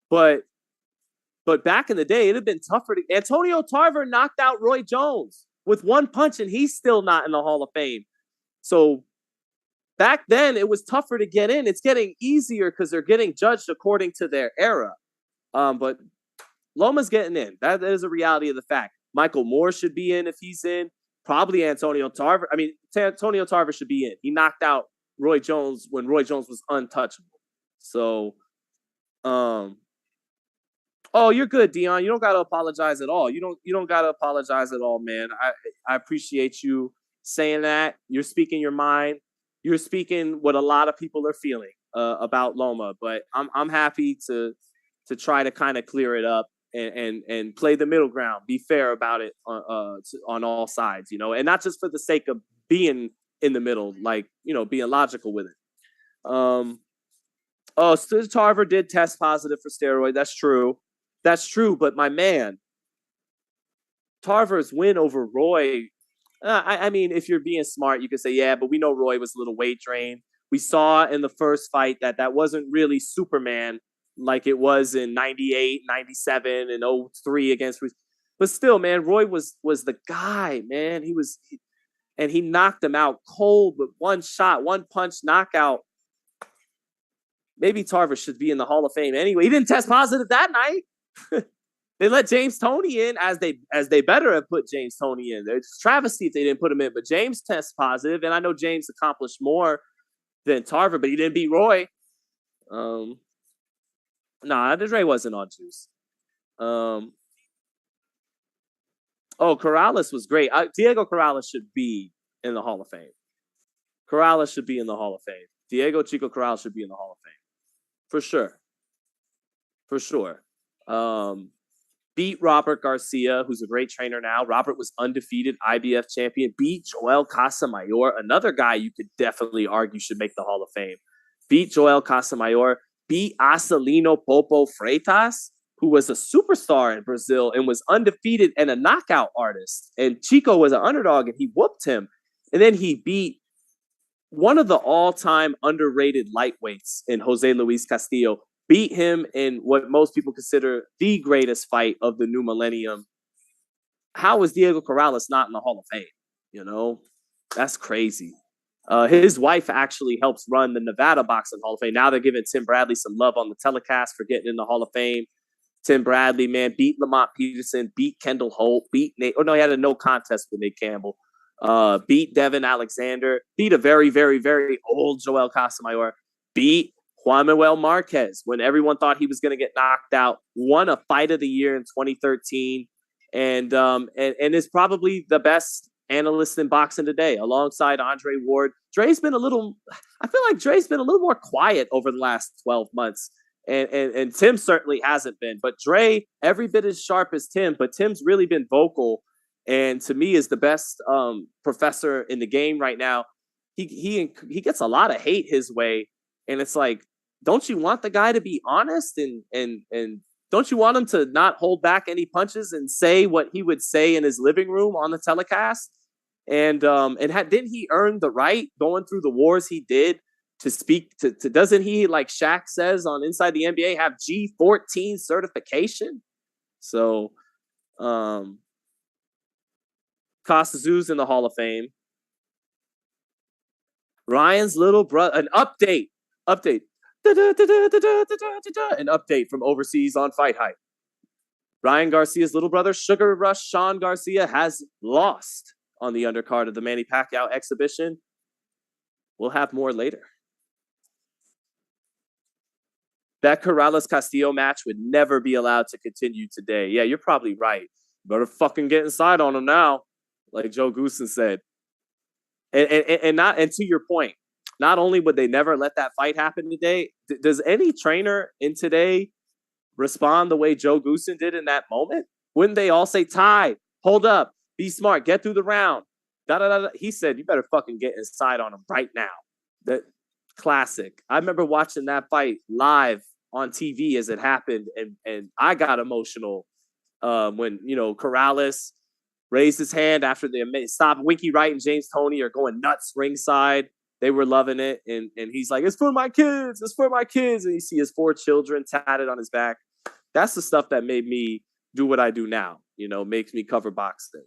But back in the day, it'd have been tougher to... Antonio Tarver knocked out Roy Jones with one punch, and he's still not in the Hall of Fame. So back then, it was tougher to get in. It's getting easier because they're getting judged according to their era. But Loma's getting in. That is a reality of the fact. Michael Moore should be in if he's in. Probably Antonio Tarver. I mean, Antonio Tarver should be in. He knocked out Roy Jones when Roy Jones was untouchable. So, oh, you're good, Dion. You don't got to apologize at all. You don't got to apologize at all, man. I appreciate you saying that. You're speaking your mind. you're speaking what a lot of people are feeling about Loma, but I'm happy to try to kind of clear it up and play the middle ground, be fair about it on all sides, you know, and not just for the sake of being in the middle, like, you know, being logical with it. Tarver did test positive for steroid. That's true. That's true. But my man, Tarver's win over Roy. I mean, if you're being smart, you could say, yeah, but we know Roy was a little weight drained. We saw in the first fight that wasn't really Superman like it was in 98, 97, and 03 against. But still, man, Roy was the guy, man. And he knocked him out cold with one shot, one punch knockout. Maybe Tarver should be in the Hall of Fame anyway. He didn't test positive that night. They let James Toney in as they better have put James Toney in. It's travesty if they didn't put him in, but James tests positive, and I know James accomplished more than Tarver, but he didn't beat Roy. Dre wasn't on juice. Corrales was great. Diego Corrales should be in the Hall of Fame. Corrales should be in the Hall of Fame. Diego Chico Corrales should be in the Hall of Fame. For sure. For sure. Beat Robert Garcia, who's a great trainer now. Robert was undefeated IBF champion. Beat Joel Casamayor, another guy you could definitely argue should make the Hall of Fame. Beat Joel Casamayor. Beat Acelino Popo Freitas, who was a superstar in Brazil and was undefeated and a knockout artist. And Chico was an underdog, and he whooped him. And then he beat one of the all-time underrated lightweights in Jose Luis Castillo. Beat him in what most people consider the greatest fight of the new millennium. How was Diego Corrales not in the Hall of Fame? You know, that's crazy. His wife actually helps run the Nevada Boxing Hall of Fame. Now they're giving Tim Bradley some love on the telecast for getting in the Hall of Fame. Tim Bradley, man, beat Lamont Peterson, beat Kendall Holt, beat Nate. Oh, no, he had a no contest with Nate Campbell. Beat Devin Alexander, beat a very, very, very old Joel Casamayor, beat Juan Manuel Marquez when everyone thought he was going to get knocked out, won a fight of the year in 2013, and is probably the best analyst in boxing today, alongside Andre Ward. I feel like Dre's been a little more quiet over the last 12 months. And Tim certainly hasn't been, but Dre every bit as sharp as Tim, but Tim's really been vocal, and to me is the best professor in the game right now. He gets a lot of hate his way, and it's like, don't you want the guy to be honest and don't you want him to not hold back any punches and say what he would say in his living room on the telecast? Didn't he earn the right going through the wars he did to speak to doesn't he, like Shaq says on Inside the NBA, have G14 certification? So Costazu's in the Hall of Fame. Ryan's little brother, an update. An update from overseas on FightHype. Ryan Garcia's little brother, Sugar Rush Sean Garcia, has lost on the undercard of the Manny Pacquiao exhibition. We'll have more later. That Corrales-Castillo match would never be allowed to continue today. Yeah, you're probably right. Better fucking get inside on him now, like Joe Goosen said. And to your point, not only would they never let that fight happen today, does any trainer in today respond the way Joe Goosen did in that moment? Wouldn't they all say, Ty, hold up, be smart, get through the round? He said, you better fucking get inside on him right now. That classic. I remember watching that fight live on TV as it happened, and I got emotional when, Corrales raised his hand after they stopped. Winky Wright and James Toney are going nuts ringside. They were loving it, and he's like, it's for my kids, it's for my kids. And you see his 4 children tatted on his back. That's the stuff that made me do what I do now, makes me cover boxing.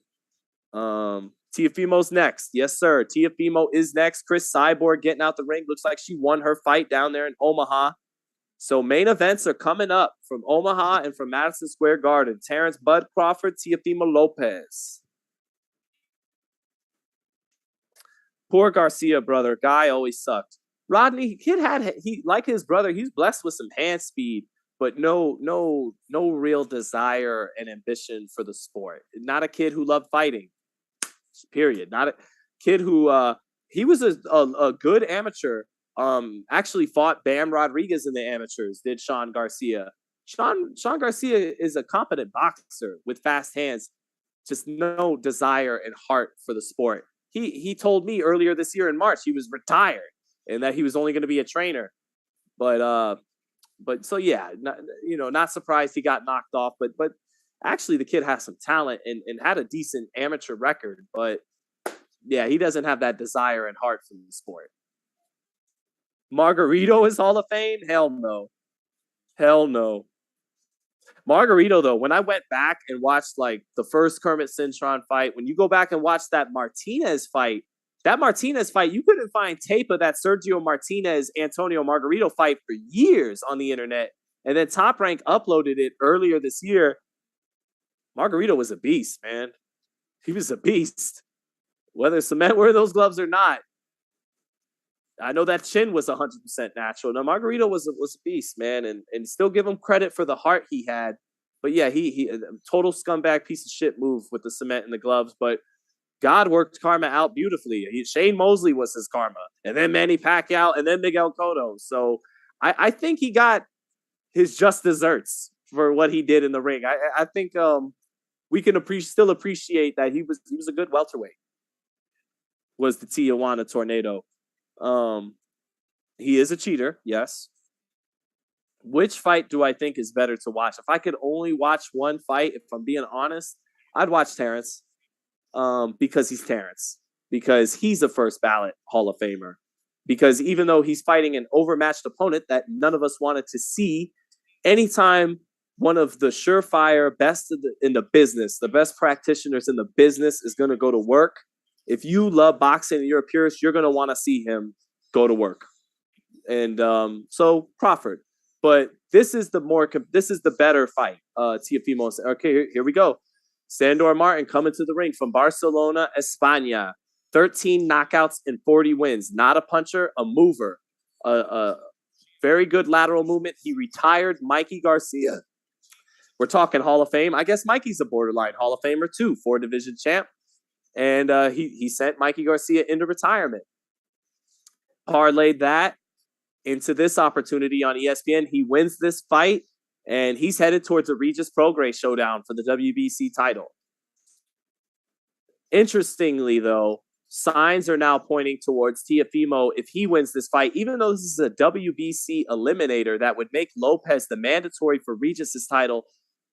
Teofimo's next. Yes, sir. Teofimo is next. Chris Cyborg getting out the ring. Looks like she won her fight down there in Omaha. So main events are coming up from Omaha and from Madison Square Garden. Terence Bud Crawford, Teofimo Lopez. Poor Garcia, brother. Guy always sucked. Rodney, he like his brother, he's blessed with some hand speed, but no real desire and ambition for the sport. Not a kid who loved fighting. Period. Not a kid who he was a good amateur. Actually fought Bam Rodriguez in the amateurs. Did Sean Garcia? Sean Garcia is a competent boxer with fast hands, just no desire and heart for the sport. He told me earlier this year in March he was retired and that he was only going to be a trainer. But so yeah, not surprised he got knocked off. But actually the kid has some talent and had a decent amateur record. But yeah, he doesn't have that desire and heart for the sport. Margarito is Hall of Fame? Hell no. Hell no. Margarito, though, when I went back and watched like the first Kermit Cintron fight, when you go back and watch that Martinez fight, you couldn't find tape of that Sergio Martinez Antonio Margarito fight for years on the internet. And then Top Rank uploaded it earlier this year. Margarito was a beast, man. He was a beast. Whether cement wear those gloves or not. I know that chin was 100% natural. Now, Margarito was a beast, man, and still give him credit for the heart he had. But yeah, he total scumbag piece of shit move with the cement and the gloves. But God worked karma out beautifully. Shane Mosley was his karma, and then Manny Pacquiao, and then Miguel Cotto. So I think he got his just desserts for what he did in the ring. I think we can still appreciate that he was a good welterweight. Was the Tijuana Tornado. He is a cheater, yes. Which fight do I think is better to watch? If I could only watch one fight, if I'm being honest, I'd watch Terence. Because he's Terence. Because he's a first ballot Hall of Famer. Because even though he's fighting an overmatched opponent that none of us wanted to see, anytime one of the surefire best in the business, the best practitioners in the business is going to go to work, if you love boxing and you're a purist, you're going to want to see him go to work. And so Crawford. But this is the better fight. Teofimo. Okay, here we go. Sandor Martin coming to the ring from Barcelona, España. 13 knockouts and 40 wins. Not a puncher, a mover. A very good lateral movement. He retired Mikey Garcia. We're talking Hall of Fame. I guess Mikey's a borderline Hall of Famer too. 4-division champ. And he sent Mikey Garcia into retirement. Parlayed that into this opportunity on ESPN. He wins this fight, and he's headed towards a Regis Prograis showdown for the WBC title. Interestingly, though, signs are now pointing towards Teofimo if he wins this fight, even though this is a WBC eliminator that would make Lopez the mandatory for Regis's title.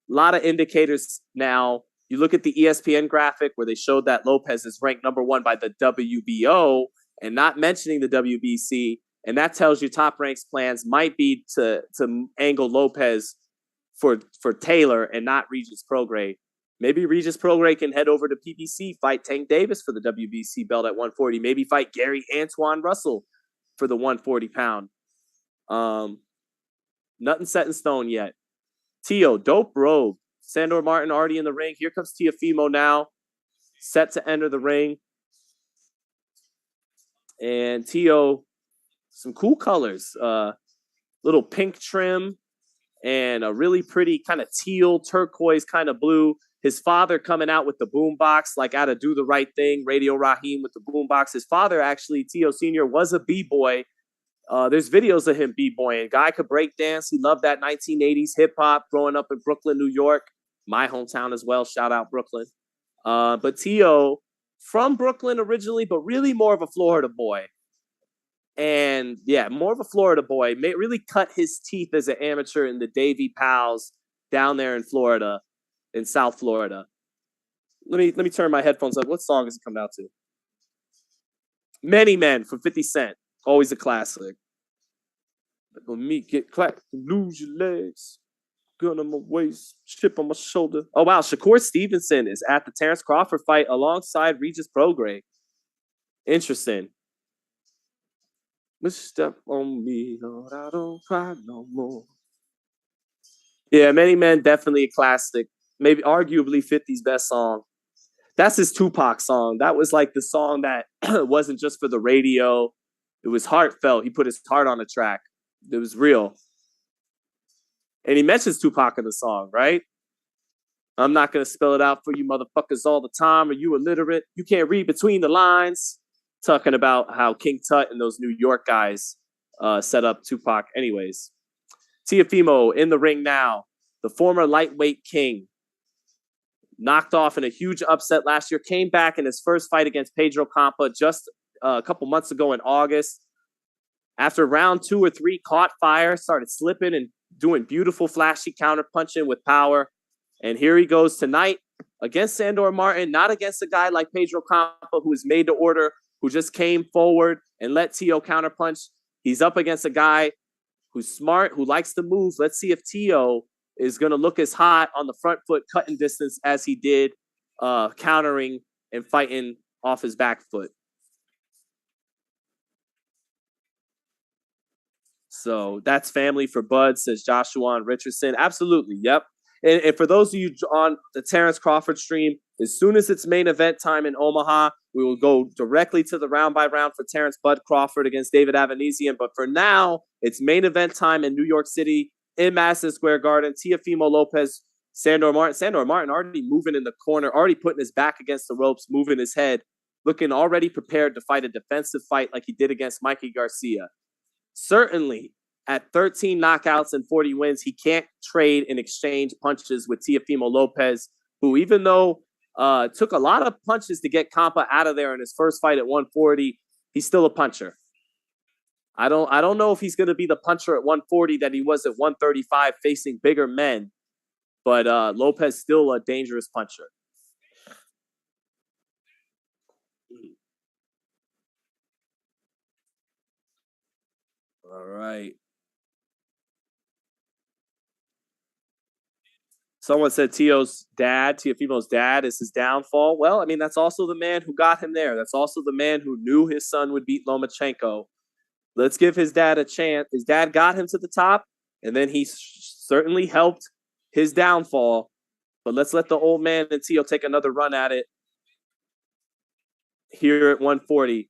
A lot of indicators now. You look at the ESPN graphic where they showed that Lopez is ranked number 1 by the WBO and not mentioning the WBC. And that tells you Top Rank's plans might be to angle Lopez for Taylor and not Regis Prograis. Maybe Regis Prograis can head over to PBC, fight Tank Davis for the WBC belt at 140. Maybe fight Gary Antoine Russell for the 140 pound. Nothing set in stone yet. Tio, dope robe. Sandor Martin already in the ring. Here comes Teofimo now, set to enter the ring. And Tio, some cool colors. Little pink trim and a really pretty kind of teal, turquoise kind of blue. His father coming out with the boombox, like out of Do the Right Thing, Radio Raheem with the boombox. His father, actually, Tio Sr., was a B-boy. There's videos of him B-boying. Guy could break dance. He loved that 1980s hip-hop growing up in Brooklyn, New York. My hometown as well. Shout out Brooklyn. But Tio, from Brooklyn originally, but really more of a Florida boy. And yeah, more of a Florida boy. Really cut his teeth as an amateur in the Davy Pals down there in Florida, in South Florida. Let me turn my headphones up. What song does it come out to? Many Men from 50 Cent. Always a classic. Let me get clapped, lose your legs. Gun on my waist, chip on my shoulder. Oh, wow. Shakur Stevenson is at the Terence Crawford fight alongside Regis Prograis. Interesting. Step on me, Lord, I don't cry no more. Yeah, Many Men, definitely a classic. Maybe arguably 50's best song. That's his Tupac song. That was like the song that wasn't just for the radio. It was heartfelt. He put his heart on the track. It was real. And he mentions Tupac in the song, right? I'm not going to spell it out for you motherfuckers all the time. Are you illiterate? You can't read between the lines. talking about how King Tut and those New York guys set up Tupac. Anyways, Teofimo in the ring now. The former lightweight king, knocked off in a huge upset last year, came back in his first fight against Pedro Campa just a couple months ago in August. After round 2 or 3, caught fire, started slipping and doing beautiful, flashy counter punching with power. And here he goes tonight against Sandor Martin, not against a guy like Pedro Campa, who is made to order, who just came forward and let Teo counterpunch. He's up against a guy who's smart, who likes to move. Let's see if Teo is going to look as hot on the front foot cutting distance as he did countering and fighting off his back foot. So that's family for Bud, says Joshua and Richardson. Absolutely. Yep. And for those of you on the Terence Crawford stream, as soon as it's main event time in Omaha, we will go directly to the round by round for Terence Bud Crawford against David Avanesyan. But for now, it's main event time in New York City in Madison Square Garden. Teofimo Lopez, Sandor Martin. Sandor Martin already moving in the corner, already putting his back against the ropes, moving his head, looking already prepared to fight a defensive fight like he did against Mikey Garcia. Certainly, at 13 knockouts and 40 wins, he can't trade and exchange punches with Teofimo Lopez, who, even though took a lot of punches to get Campa out of there in his first fight at 140, he's still a puncher. I don't know if he's going to be the puncher at 140 that he was at 135 facing bigger men, but Lopez still a dangerous puncher. All right. Someone said Teofimo's dad is his downfall. Well, I mean, that's also the man who got him there. That's also the man who knew his son would beat Lomachenko. Let's give his dad a chance. His dad got him to the top, and then he certainly helped his downfall. But let's let the old man and Teo take another run at it here at 140.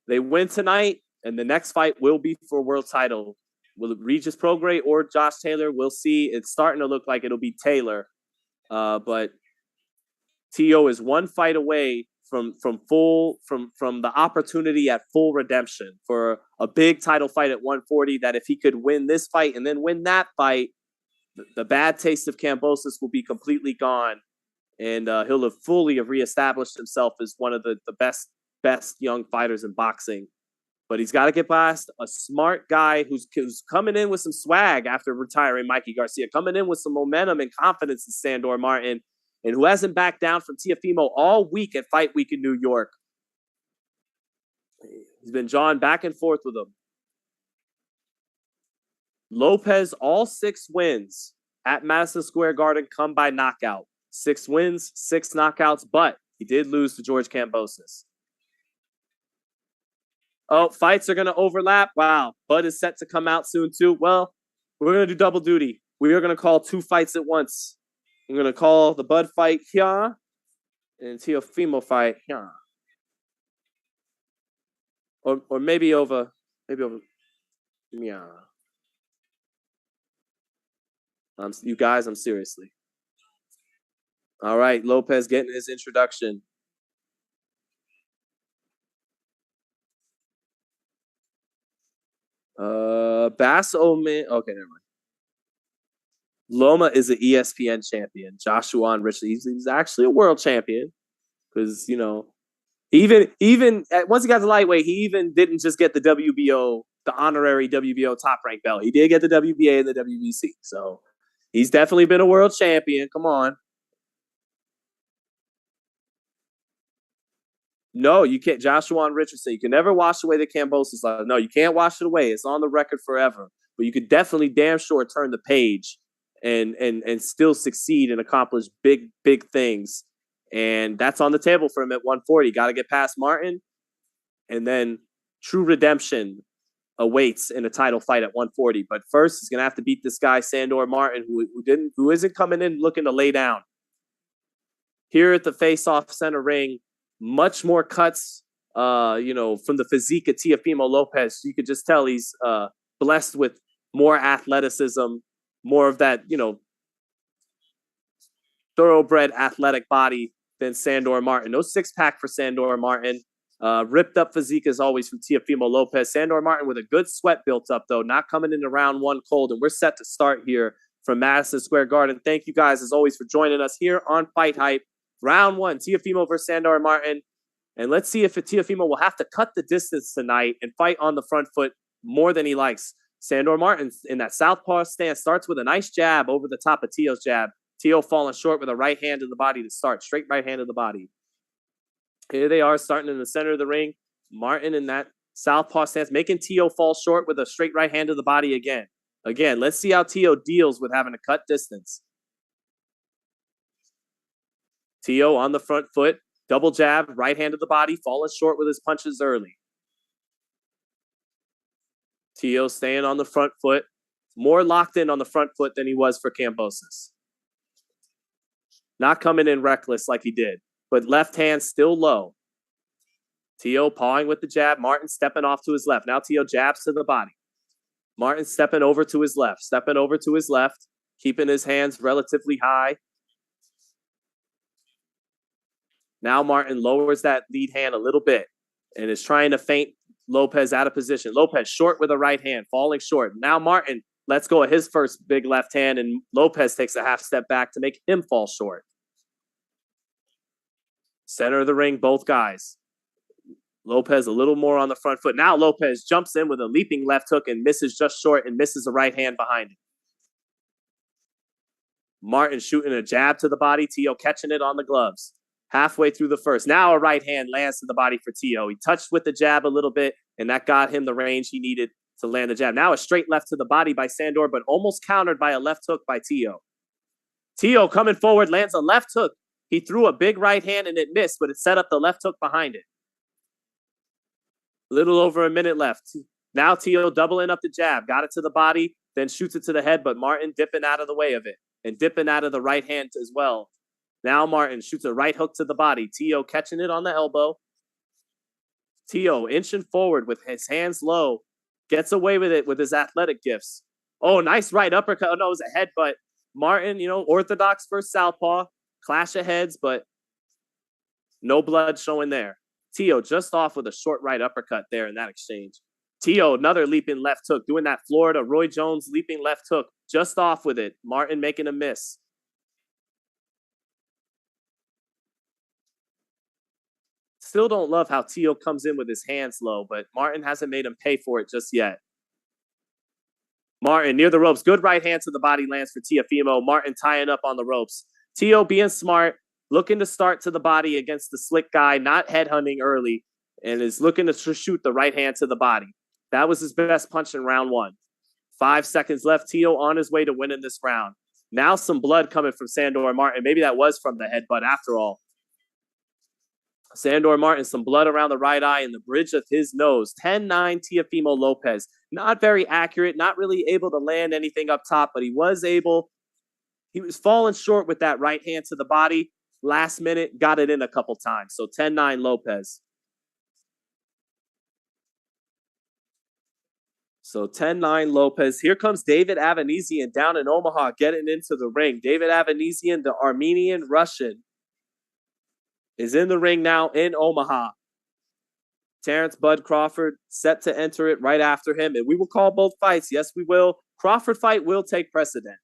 They win tonight, and the next fight will be for world title. Will it Regis Prograis or Josh Taylor? We'll see. It's starting to look like it'll be Taylor. But Teo is one fight away from the opportunity at full redemption for a big title fight at 140, that if he could win this fight and then win that fight, the bad taste of Kambosos will be completely gone. And he'll have fully reestablished himself as one of the best young fighters in boxing. But he's got to get past a smart guy who's coming in with some swag after retiring Mikey Garcia, coming in with some momentum and confidence in Sandor Martin, and who hasn't backed down from Teofimo all week at Fight Week in New York. He's been jawing back and forth with him. Lopez, all 6 wins at Madison Square Garden come by knockout. 6 wins, 6 knockouts, but he did lose to George Kambosos. Oh, fights are going to overlap. Wow. Bud is set to come out soon, too. Well, we're going to do double duty. We are going to call 2 fights at once. I'm going to call the Bud fight here and Teofimo fight here. Or maybe over. Yeah. You guys, I'm seriously. All right. Lopez getting his introduction. Bass Oman. Okay, never mind. Loma is an ESPN champion. Joshua and Richard. He's actually a world champion because, you know, even once he got to lightweight, he even didn't just get the WBO, the honorary WBO top rank belt. He did get the WBA and the WBC. So he's definitely been a world champion. Come on. No, you can't. Joshua and Richardson, you can never wash away the Kambosos line. No, you can't wash it away. It's on the record forever. But you could definitely damn sure turn the page and still succeed and accomplish big things. And that's on the table for him at 140. Got to get past Martin. And then true redemption awaits in a title fight at 140. But first, he's going to have to beat this guy, Sandor Martin, who isn't coming in looking to lay down. Here at the face-off center ring, much more cuts, from the physique of Teofimo Lopez. You could just tell he's blessed with more athleticism, more of that, thoroughbred athletic body than Sandor Martin. No 6-pack for Sandor Martin. Ripped up physique as always from Teofimo Lopez. Sandor Martin with a good sweat built up, though, not coming into round one cold. And we're set to start here from Madison Square Garden. Thank you guys, as always, for joining us here on Fight Hype. Round one, Teofimo versus Sandor Martin. And let's see if Teofimo will have to cut the distance tonight and fight on the front foot more than he likes. Sandor Martin in that southpaw stance starts with a nice jab over the top of Teo's jab. Teo falling short with a right hand to the body to start. Straight right hand to the body. Here they are starting in the center of the ring. Martin in that southpaw stance, making Teo fall short with a straight right hand to the body again. Again, let's see how Teo deals with having to cut distance. Teo on the front foot. Double jab, right hand to the body, falling short with his punches early. Teo staying on the front foot. More locked in on the front foot than he was for Kambosos. Not coming in reckless like he did, but left hand still low. Teo pawing with the jab. Martin stepping off to his left. Now Teo jabs to the body. Martin stepping over to his left. Stepping over to his left. Keeping his hands relatively high. Now Martin lowers that lead hand a little bit and is trying to feint Lopez out of position. Lopez short with a right hand, falling short. Now Martin lets go of his first big left hand, and Lopez takes a half step back to make him fall short. Center of the ring, both guys. Lopez a little more on the front foot. Now Lopez jumps in with a leaping left hook and misses just short and misses a right hand behind him. Martin shooting a jab to the body. Teo catching it on the gloves. Halfway through the first. Now a right hand lands to the body for Teo. He touched with the jab a little bit, and that got him the range he needed to land the jab. Now a straight left to the body by Sandor, but almost countered by a left hook by Teo. Teo coming forward, lands a left hook. He threw a big right hand and it missed, but it set up the left hook behind it. A little over a minute left. Now Teo doubling up the jab. Got it to the body, then shoots it to the head, but Martin dipping out of the way of it and dipping out of the right hand as well. Now Martin shoots a right hook to the body. Teo catching it on the elbow. Teo inching forward with his hands low. Gets away with it with his athletic gifts. Oh, nice right uppercut. Oh, no, it was a headbutt. Martin, orthodox first southpaw. Clash of heads, but no blood showing there. Teo just off with a short right uppercut there in that exchange. Teo, another leaping left hook. Doing that Florida Roy Jones leaping left hook. Just off with it. Martin making a miss. Still don't love how Teo comes in with his hands low, but Martin hasn't made him pay for it just yet. Martin near the ropes. Good right hand to the body lands for Teofimo. Martin tying up on the ropes. Teo being smart, looking to start to the body against the slick guy, not headhunting early, and is looking to shoot the right hand to the body. That was his best punch in round one. 5 seconds left. Teo on his way to winning this round. Now some blood coming from Sandor Martin. Maybe that was from the headbutt after all. Sandor Martin, some blood around the right eye and the bridge of his nose. 10-9 Teofimo Lopez. Not very accurate, not really able to land anything up top, but he was falling short with that right hand to the body. Last minute, got it in a couple times. So 10-9 Lopez. So 10-9 Lopez. Here comes David Avanesyan down in Omaha getting into the ring. David Avanesyan, the Armenian Russian, is in the ring now in Omaha. Terence Bud Crawford set to enter it right after him. And we will call both fights. Yes, we will. Crawford fight will take precedent.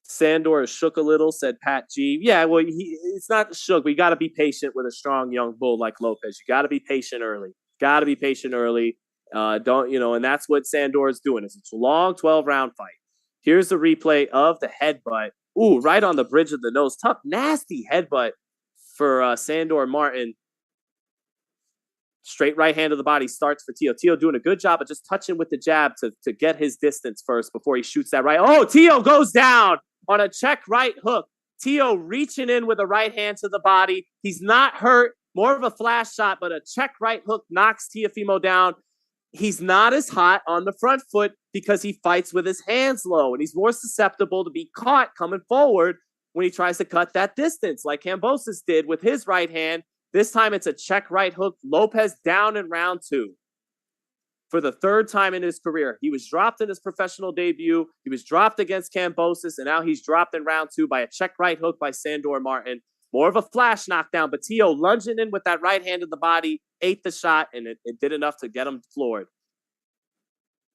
Sandor is shook a little, said Pat G. Yeah, well, it's not shook. We got to be patient with a strong young bull like Lopez. You got to be patient early. And that's what Sandor is doing. It's a long 12-round fight. Here's the replay of the headbutt. Ooh, right on the bridge of the nose. Tough, nasty headbutt for Sandor Martin. Straight right hand to the body starts for Teo. Teo doing a good job of just touching with the jab to get his distance first before he shoots that right. Oh, Teo goes down on a check right hook. Teo reaching in with a right hand to the body. He's not hurt. More of a flash shot, but a check right hook knocks Teofimo down. He's not as hot on the front foot because he fights with his hands low, and he's more susceptible to be caught coming forward when he tries to cut that distance like Kambosos did with his right hand. This time it's a check right hook. Lopez down in round two. for the third time in his career. He was dropped in his professional debut. He was dropped against Kambosos, and now he's dropped in round 2 by a check right hook by Sandor Martin. More of a flash knockdown, but Teo lunging in with that right hand in the body, ate the shot, and it did enough to get him floored.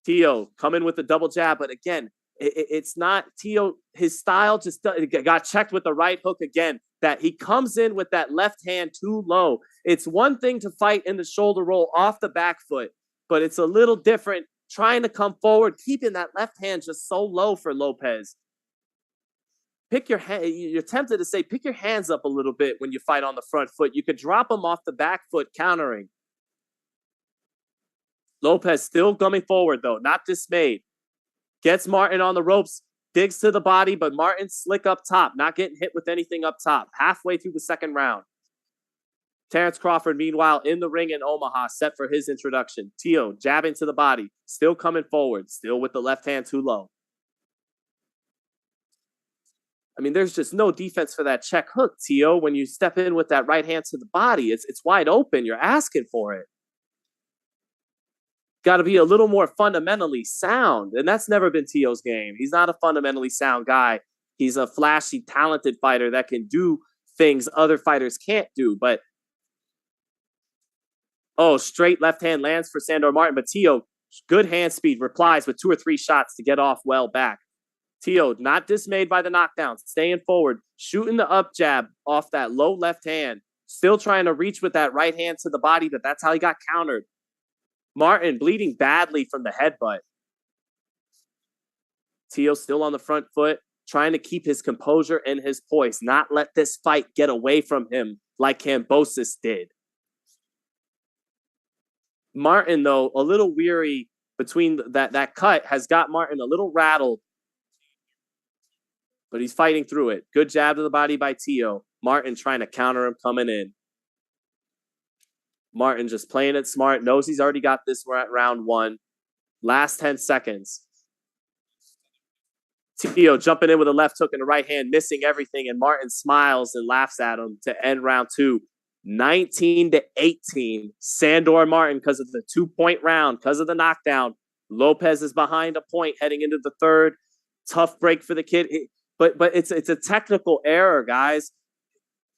Teo coming with the double jab, but again, it's not Teo. His style just got checked with the right hook again. That he comes in with that left hand too low. It's one thing to fight in the shoulder roll off the back foot, but it's a little different trying to come forward, keeping that left hand just so low for Lopez. Pick your hand. You're tempted to say, pick your hands up a little bit when you fight on the front foot. You could drop them off the back foot countering. Lopez still coming forward, though, not dismayed. Gets Martin on the ropes, digs to the body, but Martin slick up top, not getting hit with anything up top. Halfway through the second round. Terence Crawford, meanwhile, in the ring in Omaha, set for his introduction. Teo jabbing to the body, still coming forward, still with the left hand too low. I mean, there's just no defense for that check hook, Teo. When you step in with that right hand to the body, it's wide open. You're asking for it. Got to be a little more fundamentally sound, and that's never been Teo's game. He's not a fundamentally sound guy. He's a flashy, talented fighter that can do things other fighters can't do, but straight left hand lands for Sandor Martin, but Teo, good hand speed, replies with 2 or 3 shots to get off well back. Teo, not dismayed by the knockdowns, staying forward, shooting the up jab off that low left hand, still trying to reach with that right hand to the body, but that's how he got countered. Martin bleeding badly from the headbutt. Teo still on the front foot, trying to keep his composure and his poise, not let this fight get away from him like Kambosos did. Martin, though, a little weary between that cut, has got Martin a little rattled, but he's fighting through it. Good jab to the body by Teo. Martin trying to counter him coming in. Martin just playing it smart, knows he's already got this round 1. Last 10 seconds. Teo jumping in with a left hook and a right hand, missing everything, and Martin smiles and laughs at him to end round 2. 19-18. Sandor Martin because of the 2-point round, because of the knockdown. Lopez is behind a point heading into the third. Tough break for the kid. But it's a technical error, guys.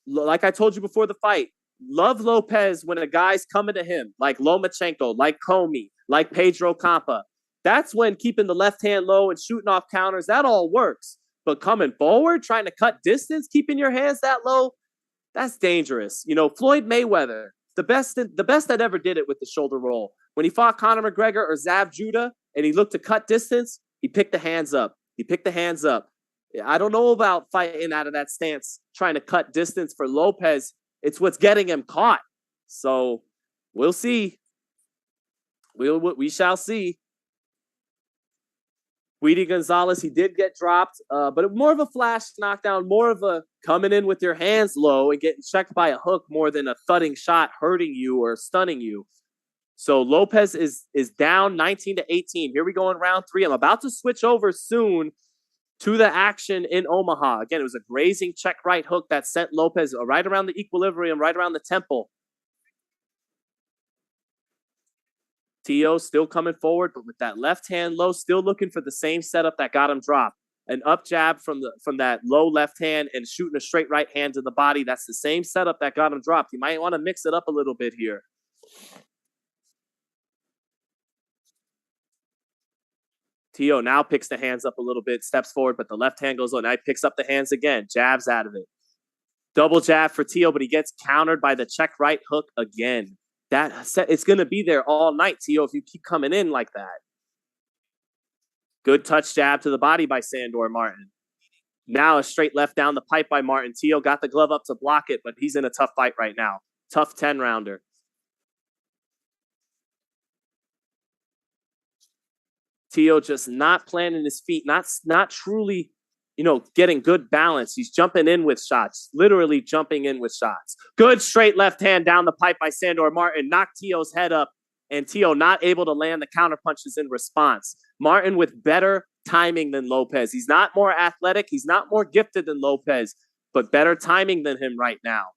Like I told you before the fight, love Lopez when a guy's coming to him, like Lomachenko, like Comey, like Pedro Campa. That's when keeping the left hand low and shooting off counters, that all works. But coming forward, trying to cut distance, keeping your hands that low, that's dangerous. You know, Floyd Mayweather, the best that ever did it with the shoulder roll. When he fought Conor McGregor or Zab Judah and he looked to cut distance, he picked the hands up. I don't know about fighting out of that stance, trying to cut distance for Lopez. It's what's getting him caught. So we'll see. We shall see. Weedy Gonzalez, he did get dropped, but more of a flash knockdown, more of a coming in with your hands low and getting checked by a hook more than a thudding shot hurting you or stunning you. So Lopez is down 19-18. Here we go in round 3. I'm about to switch over soon to the action in Omaha. Again, it was a grazing check right hook that sent Lopez right around the equilibrium, right around the temple. Teo still coming forward, but with that left hand low, still looking for the same setup that got him dropped. An up jab from that low left hand and shooting a straight right hand to the body. That's the same setup that got him dropped. You might want to mix it up a little bit here. Teo now picks the hands up a little bit, steps forward, but the left hand goes low. Now he picks up the hands again, jabs out of it. Double jab for Teo, but he gets countered by the check right hook again. It's going to be there all night, Teo, if you keep coming in like that. Good touch jab to the body by Sandor Martin. Now a straight left down the pipe by Martin. Teo got the glove up to block it, but he's in a tough fight right now. Tough 10-rounder. Teo just not planting his feet, not truly, getting good balance. He's jumping in with shots, literally jumping in with shots. Good straight left hand down the pipe by Sandor Martin, knocked Teo's head up, and Teo not able to land the counter punches in response. Martin with better timing than Lopez. He's not more athletic. He's not more gifted than Lopez, but better timing than him right now.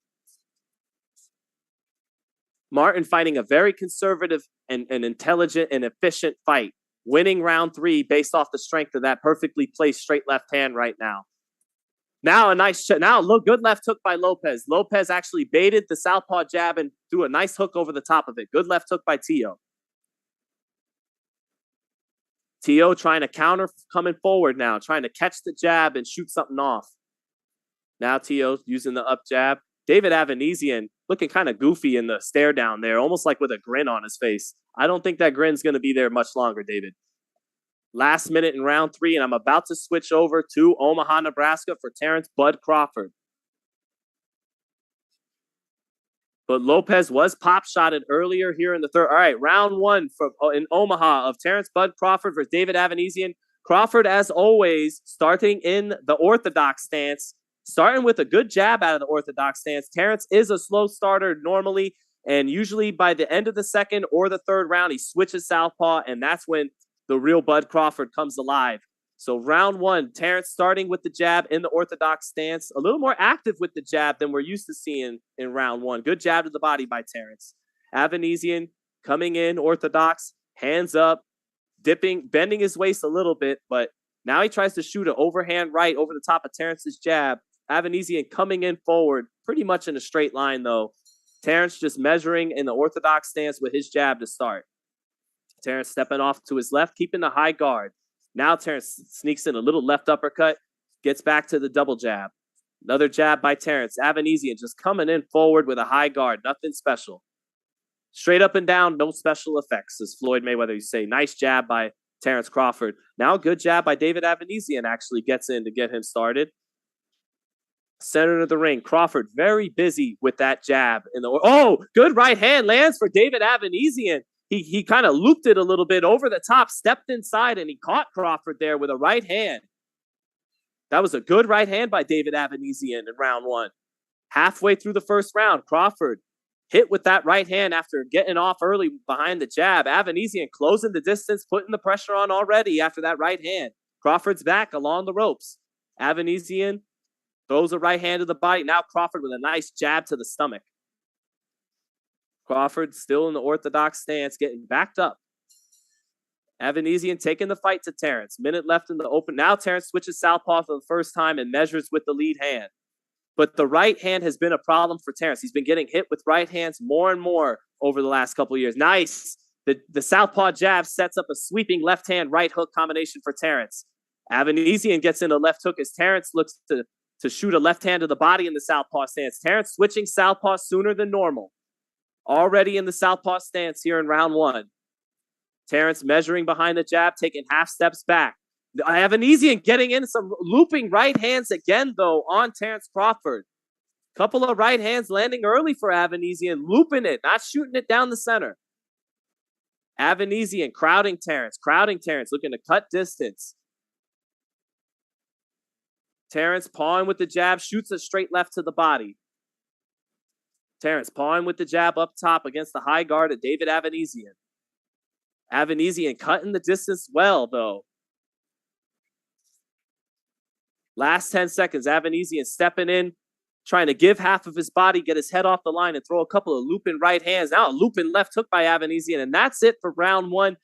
Martin fighting a very conservative and intelligent and efficient fight, winning round 3 based off the strength of that perfectly placed straight left hand right now. Now a nice good left hook by Lopez. Lopez actually baited the southpaw jab and threw a nice hook over the top of it. Good left hook by Teo. Teo trying to counter, coming forward now, trying to catch the jab and shoot something off. Now Teo using the up jab. David Avanesyan looking kind of goofy in the stare down there, almost like with a grin on his face. I don't think that grin's going to be there much longer, David. Last minute in round 3, and I'm about to switch over to Omaha, Nebraska for Terence Bud Crawford. But Lopez was pop-shotted earlier here in the third. All right, round 1 in Omaha of Terence Bud Crawford versus David Avanesyan. Crawford, as always, starting in the orthodox stance, starting with a good jab out of the orthodox stance. Terence is a slow starter normally, and usually by the end of the second or the third round, he switches southpaw, and that's when the real Bud Crawford comes alive. So round 1, Terence starting with the jab in the orthodox stance, a little more active with the jab than we're used to seeing in round 1. Good jab to the body by Terence. Avanesyan coming in orthodox, hands up, dipping, bending his waist a little bit, but now he tries to shoot an overhand right over the top of Terence's jab. Avanesyan coming in forward, pretty much in a straight line though. Terence just measuring in the orthodox stance with his jab to start. Terence stepping off to his left, keeping the high guard. Now Terence sneaks in a little left uppercut, gets back to the double jab. Another jab by Terence. Avanesyan just coming in forward with a high guard, nothing special. Straight up and down, no special effects, as Floyd Mayweather used to say. Nice jab by Terence Crawford. Now a good jab by David Avanesyan actually gets in to get him started. Center of the ring. Crawford very busy with that jab. Good right hand lands for David Avanesyan. He kind of looped it a little bit over the top, stepped inside, and he caught Crawford there with a right hand. That was a good right hand by David Avanesyan in round 1. Halfway through the first round, Crawford hit with that right hand after getting off early behind the jab. Avanesyan closing the distance, putting the pressure on already after that right hand. Crawford's back along the ropes. Avanesyan throws a right hand to the body. Now Crawford with a nice jab to the stomach. Crawford still in the orthodox stance, getting backed up. Avanesyan taking the fight to Terence. Minute left in the open. Now Terence switches southpaw for the first time and measures with the lead hand. But the right hand has been a problem for Terence. He's been getting hit with right hands more and more over the last couple of years. Nice. The southpaw jab sets up a sweeping left hand right hook combination for Terence. Avanesyan gets in a left hook as Terence looks to shoot a left hand to the body in the southpaw stance. Terence switching southpaw sooner than normal. Already in the southpaw stance here in round 1. Terence measuring behind the jab, taking half steps back. Avanesyan getting in some looping right hands again, though, on Terence Crawford. Couple of right hands landing early for Avanesyan, looping it, not shooting it down the center. Avanesyan crowding Terence, looking to cut distance. Terence pawing with the jab, shoots a straight left to the body. Terence pawing with the jab up top against the high guard of David Avanesyan. Avanesyan cutting the distance well, though. Last 10 seconds, Avanesyan stepping in, trying to give half of his body, get his head off the line, and throw a couple of looping right hands. Now a looping left hook by Avanesyan, and that's it for round 1.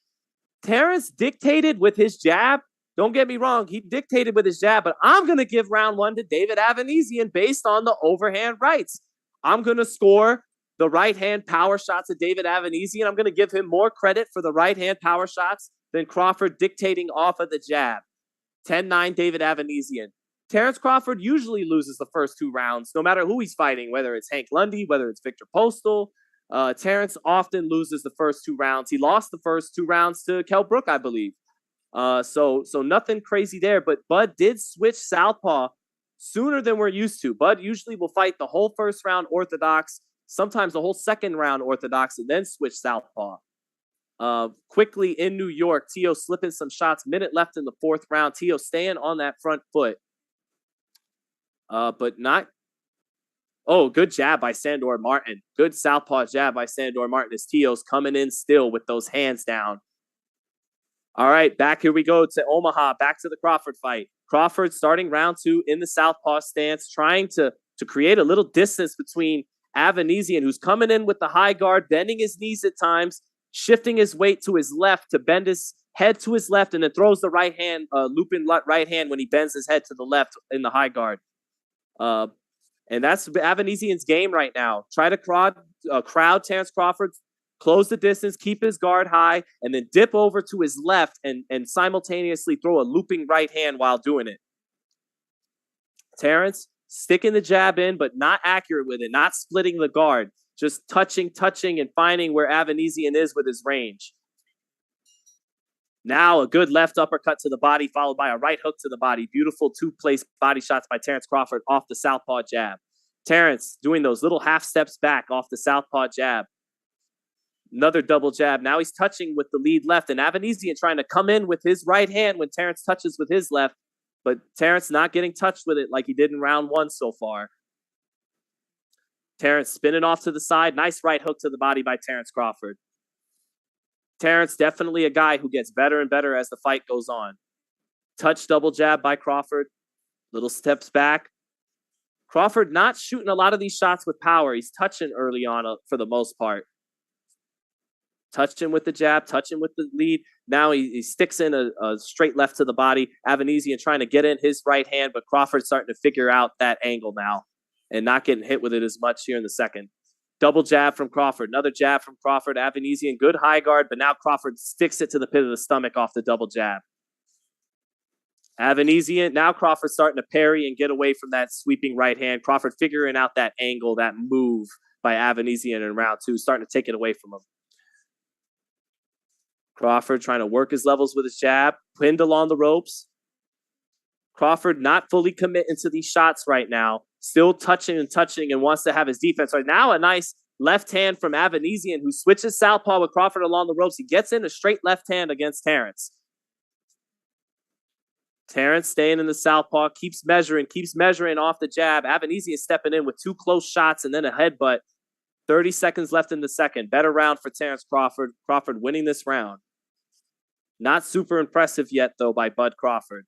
Terence dictated with his jab. Don't get me wrong, he dictated with his jab, but I'm going to give round 1 to David Avanesyan based on the overhand rights. I'm going to score the right-hand power shots of David Avanesyan. I'm going to give him more credit for the right-hand power shots than Crawford dictating off of the jab. 10-9 David Avanesyan. Terence Crawford usually loses the first 2 rounds, no matter who he's fighting, whether it's Hank Lundy, whether it's Victor Postal. Terence often loses the first 2 rounds. He lost the first 2 rounds to Kell Brook, I believe. So nothing crazy there, but Bud did switch southpaw sooner than we're used to. Bud usually will fight the whole first round orthodox, sometimes the whole second round orthodox, and then switch southpaw. Quickly in New York, Teo slipping some shots. Minute left in the 4th round. Teo staying on that front foot. But not... Oh, good jab by Sandor Martin. Good southpaw jab by Sandor Martin as Teo's coming in still with those hands down. All right, back here we go to Omaha. Back to the Crawford fight. Crawford starting round 2 in the southpaw stance, trying to create a little distance between Avanesyan, who's coming in with the high guard, bending his knees at times, shifting his weight to his left to bend his head to his left, and then throws the right hand, looping right hand when he bends his head to the left in the high guard. And that's Avanesyan's game right now. Try to crowd Terence Crawford, close the distance, keep his guard high, and then dip over to his left and simultaneously throw a looping right hand while doing it. Terence sticking the jab in, but not accurate with it, not splitting the guard, just touching, and finding where Avanesyan is with his range. Now a good left uppercut to the body, followed by a right hook to the body. Beautiful two-place body shots by Terence Crawford off the southpaw jab. Terence doing those little half steps back off the southpaw jab. Another double jab. Now he's touching with the lead left, and Avanesyan trying to come in with his right hand when Terence touches with his left, but Terence not getting touched with it like he did in round one so far. Terence spinning off to the side. Nice right hook to the body by Terence Crawford. Terence definitely a guy who gets better and better as the fight goes on. Touch double jab by Crawford. Little steps back. Crawford not shooting a lot of these shots with power. He's touching early on for the most part. Touching with the jab, touching with the lead. Now he sticks in a straight left to the body. Avanesyan trying to get in his right hand, but Crawford's starting to figure out that angle now and not getting hit with it as much here in the second. Double jab from Crawford. Another jab from Crawford. Avanesyan, good high guard, but now Crawford sticks it to the pit of the stomach off the double jab. Avanesyan, now Crawford starting to parry and get away from that sweeping right hand. Crawford figuring out that angle, that move by Avanesyan in round two, starting to take it away from him. Crawford trying to work his levels with his jab, pinned along the ropes. Crawford not fully committing to these shots right now. Still touching and wants to have his defense. Right now, a nice left hand from Avanesyan, who switches southpaw with Crawford along the ropes. He gets in a straight left hand against Terence. Terence staying in the southpaw, keeps measuring off the jab. Avanesyan stepping in with two close shots and then a headbutt. 30 seconds left in the second. Better round for Terence Crawford. Crawford winning this round. Not super impressive yet, though, by Bud Crawford.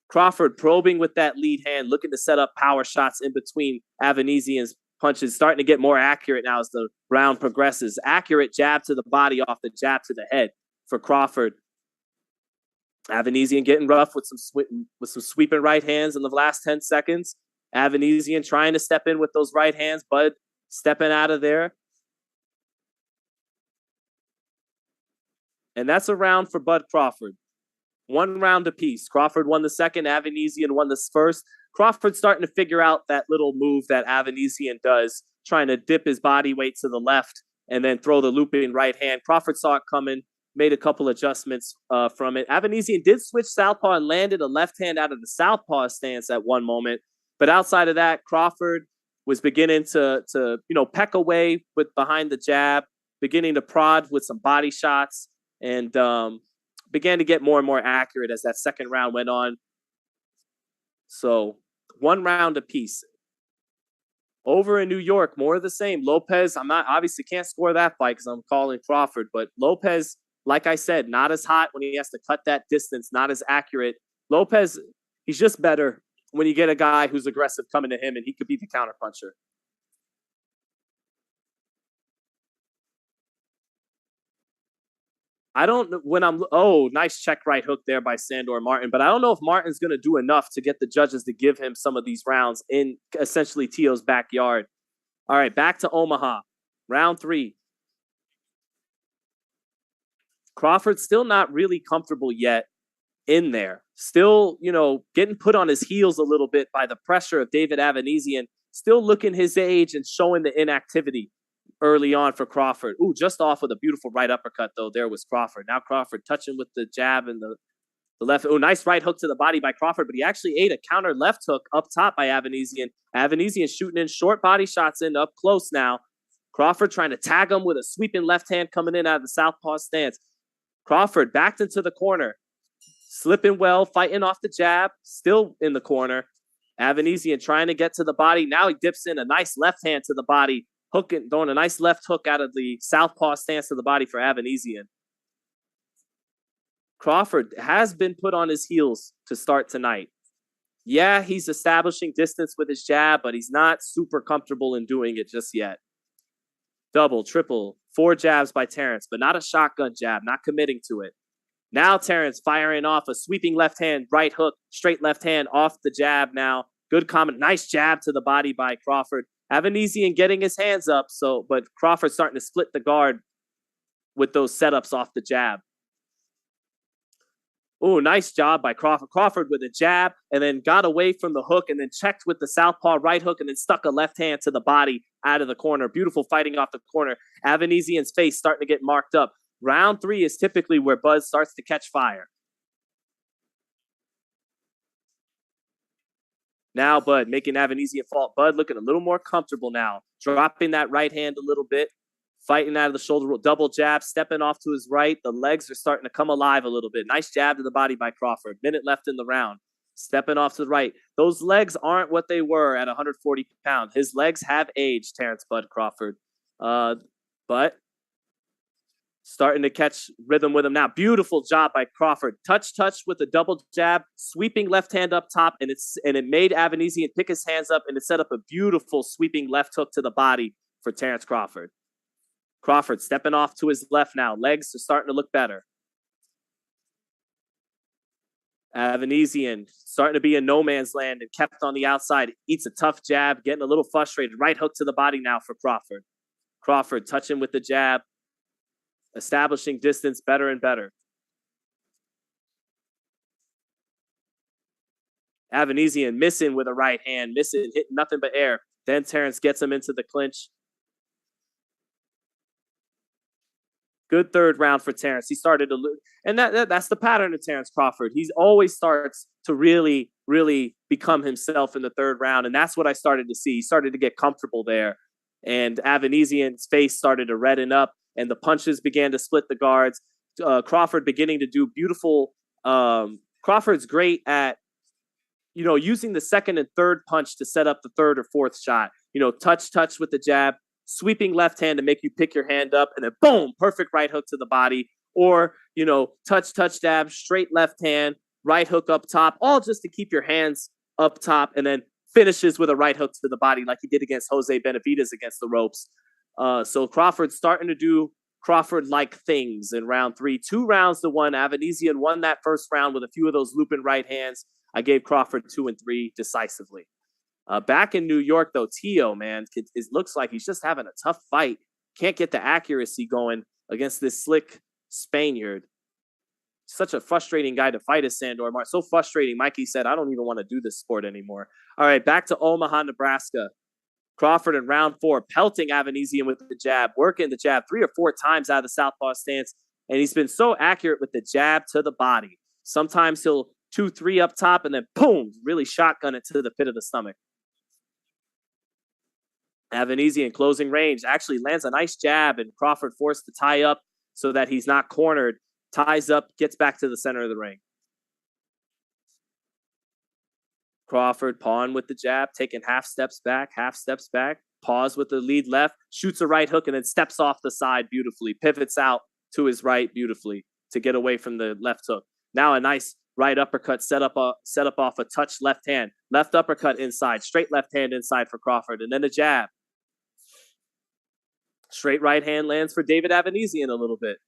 Crawford probing with that lead hand, looking to set up power shots in between Avanesyan's punches, starting to get more accurate now as the round progresses. Accurate jab to the body off the jab to the head for Crawford. Avanesyan getting rough with some sweeping right hands in the last 10 seconds. Avanesyan trying to step in with those right hands. Bud stepping out of there. And that's a round for Bud Crawford. One round apiece. Crawford won the second. Avanesyan won the first. Crawford starting to figure out that little move that Avanesyan does, trying to dip his body weight to the left and then throw the looping right hand. Crawford saw it coming, made a couple adjustments from it. Avanesyan did switch southpaw and landed a left hand out of the southpaw stance at one moment. But outside of that, Crawford was beginning to peck away with behind the jab, beginning to prod with some body shots, and began to get more and more accurate as that second round went on. So 1 round apiece. Over in New York, more of the same. Lopez, obviously can't score that fight because I'm calling Crawford, but Lopez, like I said, not as hot when he has to cut that distance, not as accurate. Lopez, he's just better when you get a guy who's aggressive coming to him, and he could be the counterpuncher. I don't know nice check right hook there by Sandor Martin, but I don't know if Martin's going to do enough to get the judges to give him some of these rounds in essentially Teo's backyard. All right, back to Omaha. Round 3. Crawford's still not really comfortable yet in there. Still, getting put on his heels a little bit by the pressure of David Avanesyan, still looking his age and showing the inactivity early on for Crawford. Ooh, just off with a beautiful right uppercut, though, there was Crawford. Now Crawford touching with the jab and the left. Oh, nice right hook to the body by Crawford, but he actually ate a counter left hook up top by Avanesyan. Avanesyan shooting in short body shots in up close now. Crawford trying to tag him with a sweeping left hand coming in out of the southpaw stance. Crawford backed into the corner. Slipping well, fighting off the jab, still in the corner. Avanesyan trying to get to the body. Now he dips in a nice left hand to the body. Hooking, throwing a nice left hook out of the southpaw stance to the body for Avanesyan. Crawford has been put on his heels to start tonight. Yeah, he's establishing distance with his jab, but he's not super comfortable in doing it just yet. Double, triple, 4 jabs by Terence, but not a shotgun jab, not committing to it. Now Terence firing off a sweeping left hand, right hook, straight left hand off the jab now. Good comment. Nice jab to the body by Crawford. Avanesyan getting his hands up, but Crawford starting to split the guard with those setups off the jab. Oh, nice job by Crawford. Crawford with a jab and then got away from the hook and then checked with the southpaw right hook and then stuck a left hand to the body out of the corner. Beautiful fighting off the corner. Avanesyan's face starting to get marked up. Round 3 is typically where Bud starts to catch fire. Now Bud making Avanesyan fall. Bud looking a little more comfortable now. Dropping that right hand a little bit. Fighting out of the shoulder roll, double jab, stepping off to his right. The legs are starting to come alive a little bit. Nice jab to the body by Crawford. Minute left in the round. Stepping off to the right. Those legs aren't what they were at 140 pounds. His legs have aged, Terence Bud Crawford. But starting to catch rhythm with him now. Beautiful job by Crawford. Touch with a double jab, sweeping left hand up top, and it made Avanesyan pick his hands up, and it set up a beautiful sweeping left hook to the body for Terence Crawford. Crawford stepping off to his left now. Legs are starting to look better. Avanesyan starting to be in no man's land and kept on the outside. Eats a tough jab, getting a little frustrated. Right hook to the body now for Crawford. Crawford touching with the jab, establishing distance better and better. Avanesyan missing with a right hand, hitting nothing but air. Then Terence gets him into the clinch. Good third round for Terence. He started to lose. And that's the pattern of Terence Crawford. He always starts to really, really become himself in the third round. And that's what I started to see. He started to get comfortable there. And Avanesyan's face started to redden up. And the punches began to split the guards. Crawford beginning to do beautiful. Crawford's great at, using the second and third punch to set up the third or fourth shot. Touch with the jab. Sweeping left hand to make you pick your hand up, and then boom, perfect right hook to the body. Or, touch, jab, straight left hand, right hook up top, all just to keep your hands up top, and then finishes with a right hook to the body like he did against Jose Benavidez against the ropes. So Crawford's starting to do Crawford-like things in round 3. 2 rounds to 1. Avanesyan won that first round with a few of those looping right hands. I gave Crawford 2 and 3 decisively. Back in New York, though, Teo, man, it looks like he's just having a tough fight. Can't get the accuracy going against this slick Spaniard. Such a frustrating guy to fight as Sandor. So frustrating, Mikey said, I don't even want to do this sport anymore. All right, back to Omaha, Nebraska. Crawford in round 4, pelting Avanesyan with the jab, working the jab 3 or 4 times out of the southpaw stance. And he's been so accurate with the jab to the body. Sometimes he'll 2-3 up top and then boom, really shotgun it to the pit of the stomach. Avanesyan closing range actually lands a nice jab, and Crawford forced to tie up so that he's not cornered. Ties up, gets back to the center of the ring. Crawford pawing with the jab, taking half steps back, pause with the lead left, shoots a right hook, and then steps off the side beautifully, pivots out to his right beautifully to get away from the left hook. Now a nice right uppercut set up off a touch left hand, left uppercut inside, straight left hand inside for Crawford, and then a jab. Straight right hand lands for David Avanesyan a little bit.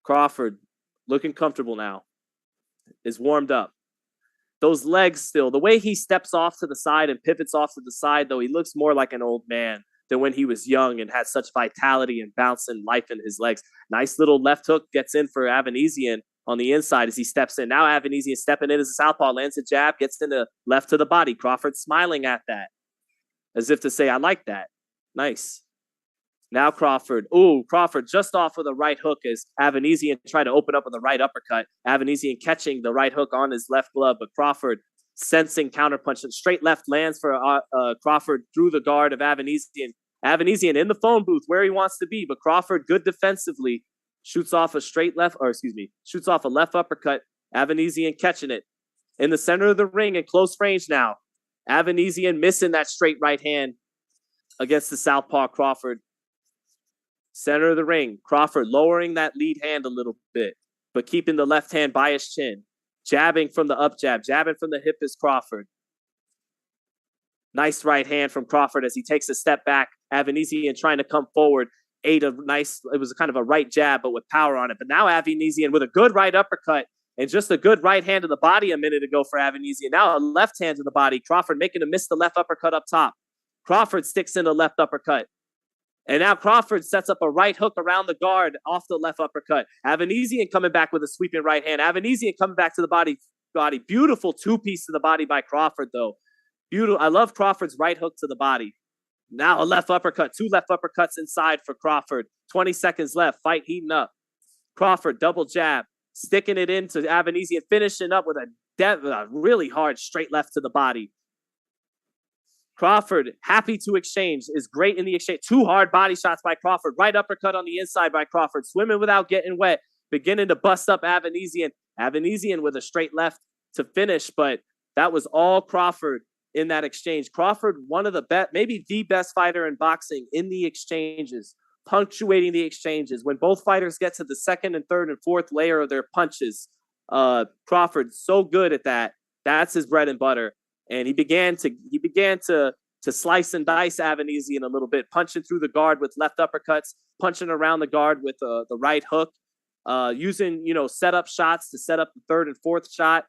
Crawford looking comfortable now, is warmed up. Those legs still, the way he steps off to the side and pivots off to the side, though, he looks more like an old man than when he was young and had such vitality and bounce and life in his legs. Nice little left hook gets in for Avanesyan on the inside as he steps in. Now Avanesyan stepping in as a southpaw, lands a jab, gets in the left to the body. Crawford smiling at that as if to say, I like that. Nice. Now Crawford. Ooh, Crawford just off with a right hook as Avanesyan tried to open up with a right uppercut. Avanesyan catching the right hook on his left glove, but Crawford sensing counterpunch. Straight left lands for Crawford through the guard of Avanesyan. Avanesyan in the phone booth where he wants to be, but Crawford good defensively. Shoots off a shoots off a left uppercut. Avanesyan catching it. In the center of the ring in close range now. Avanesyan missing that straight right hand against the southpaw Crawford. Center of the ring. Crawford lowering that lead hand a little bit, but keeping the left hand by his chin. Jabbing from the up jab, jabbing from the hip is Crawford. Nice right hand from Crawford as he takes a step back. Avanesyan trying to come forward. It was kind of a right jab, but with power on it. But now Avanesyan with a good right uppercut and just a good right hand to the body a minute ago for Avanesyan. Now a left hand to the body. Crawford making him miss the left uppercut up top. Crawford sticks in the left uppercut. And now Crawford sets up a right hook around the guard off the left uppercut. Avanesyan coming back with a sweeping right hand. Avanesyan coming back to the body. Beautiful two-piece to the body by Crawford, though. Beautiful. I love Crawford's right hook to the body. Now a left uppercut. 2 left uppercuts inside for Crawford. 20 seconds left. Fight heating up. Crawford double jab. Sticking it into Avanesyan. Finishing up with a really hard straight left to the body. Crawford, happy to exchange, is great in the exchange. 2 hard body shots by Crawford. Right uppercut on the inside by Crawford. Swimming without getting wet. Beginning to bust up Avanesyan. Avanesyan with a straight left to finish, but that was all Crawford in that exchange. Crawford, one of the best, maybe the best fighter in boxing in the exchanges, punctuating the exchanges. When both fighters get to the second and third and fourth layer of their punches, Crawford so good at that. That's his bread and butter. And he began to slice and dice Avanesyan a little bit, punching through the guard with left uppercuts, punching around the guard with the right hook, using setup shots to set up the third and fourth shot,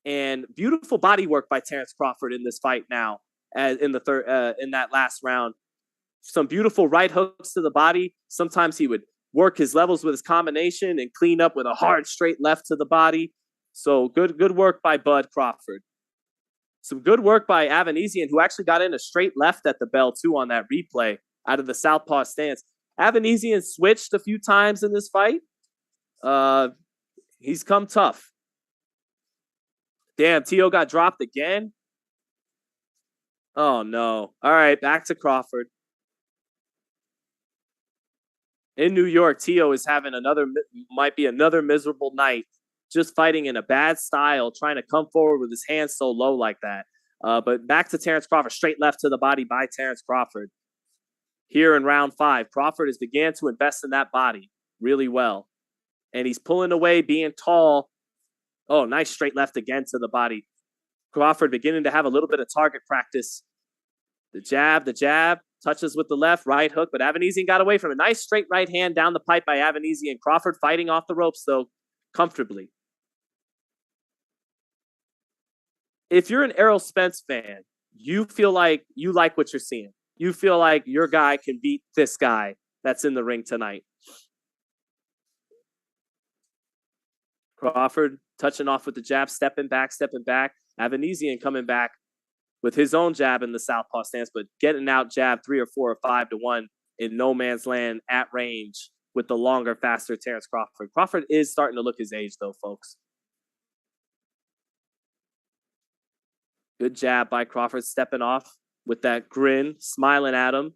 and beautiful body work by Terence Crawford in this fight. Now, in that last round, some beautiful right hooks to the body. Sometimes he would work his levels with his combination and clean up with a hard straight left to the body. So good work by Bud Crawford. Some good work by Avanesyan, who actually got in a straight left at the bell, too, on that replay out of the southpaw stance. Avanesyan switched a few times in this fight. He's come tough. Damn, Teo got dropped again. Oh, no. All right, back to Crawford. In New York, Teo is having might be another miserable night. Just fighting in a bad style, trying to come forward with his hands so low like that. But back to Terence Crawford, straight left to the body by Terence Crawford. Here in round 5, Crawford has began to invest in that body really well. And he's pulling away, being tall. Oh, nice straight left again to the body. Crawford beginning to have a little bit of target practice. The jab, touches with the left, right hook, but Avanesyan got away from it. Nice straight right hand down the pipe by Avanesyan. Crawford fighting off the ropes, though, comfortably. If you're an Errol Spence fan, you feel like you like what you're seeing. You feel like your guy can beat this guy that's in the ring tonight. Crawford touching off with the jab, stepping back. Avanesyan coming back with his own jab in the southpaw stance, but getting out jab 3 or 4 or 5 to 1 in no man's land at range with the longer, faster Terence Crawford. Crawford is starting to look his age, though, folks. Good jab by Crawford, stepping off with that grin, smiling at him.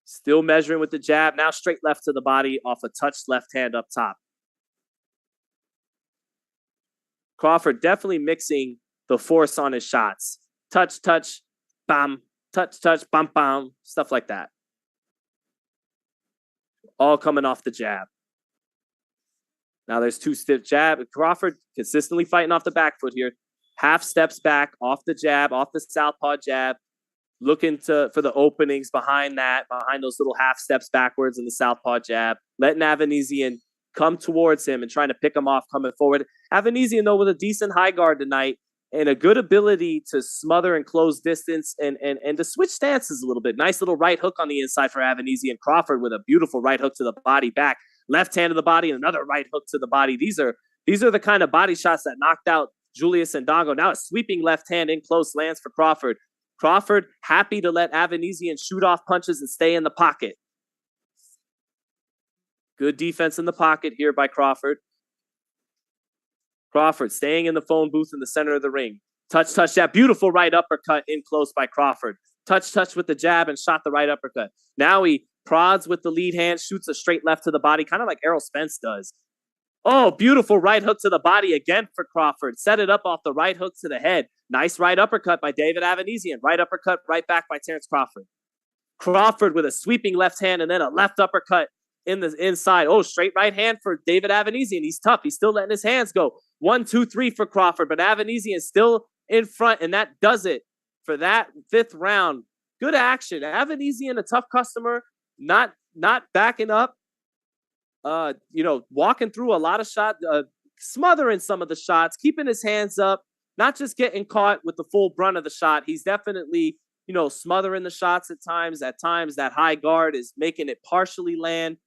Still measuring with the jab. Now straight left to the body off a touched left hand up top. Crawford definitely mixing the force on his shots. Touch, bam, touch, bam, bam, stuff like that. All coming off the jab. Now there's 2 stiff jab. Crawford consistently fighting off the back foot here. Half steps back off the jab, off the southpaw jab, looking for the openings behind those little half steps backwards in the southpaw jab, letting Avanesyan come towards him and trying to pick him off coming forward. Avanesyan, though, with a decent high guard tonight and a good ability to smother and close distance and to switch stances a little bit. Nice little right hook on the inside for Avanesyan. Crawford with a beautiful right hook to the body back. Left hand to the body and another right hook to the body. These are the kind of body shots that knocked out Julius Ndongo. Now a sweeping left hand in close lands for Crawford. Crawford happy to let Avanesyan shoot off punches and stay in the pocket. Good defense in the pocket here by Crawford. Crawford staying in the phone booth in the center of the ring. Touch, jab. Beautiful right uppercut in close by Crawford. Touch with the jab and shot the right uppercut. Now he prods with the lead hand, shoots a straight left to the body, kind of like Errol Spence does. Oh, beautiful right hook to the body again for Crawford. Set it up off the right hook to the head. Nice right uppercut by David Avanesyan. Right uppercut right back by Terence Crawford. Crawford with a sweeping left hand and then a left uppercut in the inside. Oh, straight right hand for David Avanesyan. He's tough. He's still letting his hands go. 1, 2, 3 for Crawford, but Avanesyan still in front, and that does it for that 5th round. Good action. Avanesyan, a tough customer, not backing up, walking through a lot of shots, smothering some of the shots, keeping his hands up, not just getting caught with the full brunt of the shot. He's definitely, smothering the shots at times. At times, that high guard is making it partially land,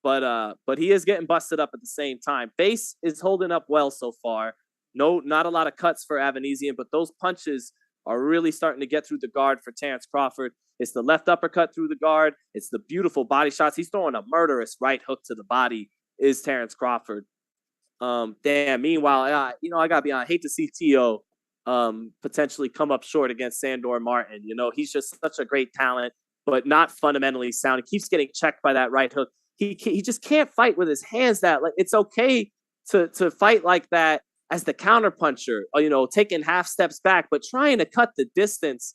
but he is getting busted up at the same time. Face is holding up well so far. No, not a lot of cuts for Avanesyan, but those punches are really starting to get through the guard for Terence Crawford. It's the left uppercut through the guard. It's the beautiful body shots. He's throwing a murderous right hook to the body, is Terence Crawford. Meanwhile, I got to be honest, I hate to see Teo potentially come up short against Sandor Martin. He's just such a great talent, but not fundamentally sound. He keeps getting checked by that right hook. He just can't fight with his hands it's okay to fight like that as the counterpuncher, taking half steps back, but trying to cut the distance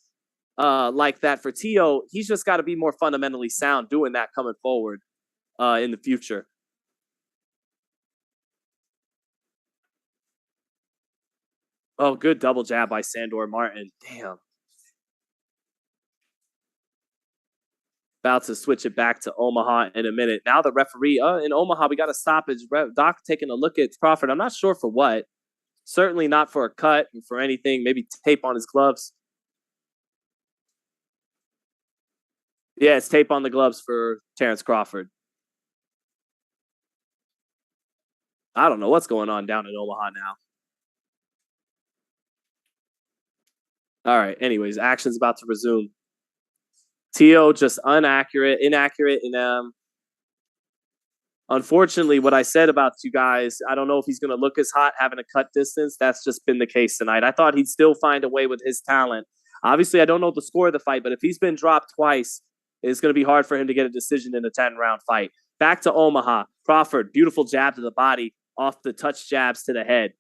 like that for Teo, he's just got to be more fundamentally sound doing that coming forward in the future. Oh, good double jab by Sandor Martin. Damn. About to switch it back to Omaha in a minute. Now the referee in Omaha, we got a stoppage. Doc taking a look at Crawford. I'm not sure for what. Certainly not for a cut or for anything. Maybe tape on his gloves. Yeah, it's tape on the gloves for Terence Crawford. I don't know what's going on down in Omaha now. All right. Anyways, action's about to resume. Teo just inaccurate, and unfortunately, what I said about you guys, I don't know if he's going to look as hot having a cut distance. That's just been the case tonight. I thought he'd still find a way with his talent. Obviously, I don't know the score of the fight, but if he's been dropped twice, it's going to be hard for him to get a decision in a 10-round fight. Back to Omaha. Crawford, beautiful jab to the body off the touch jabs to the head.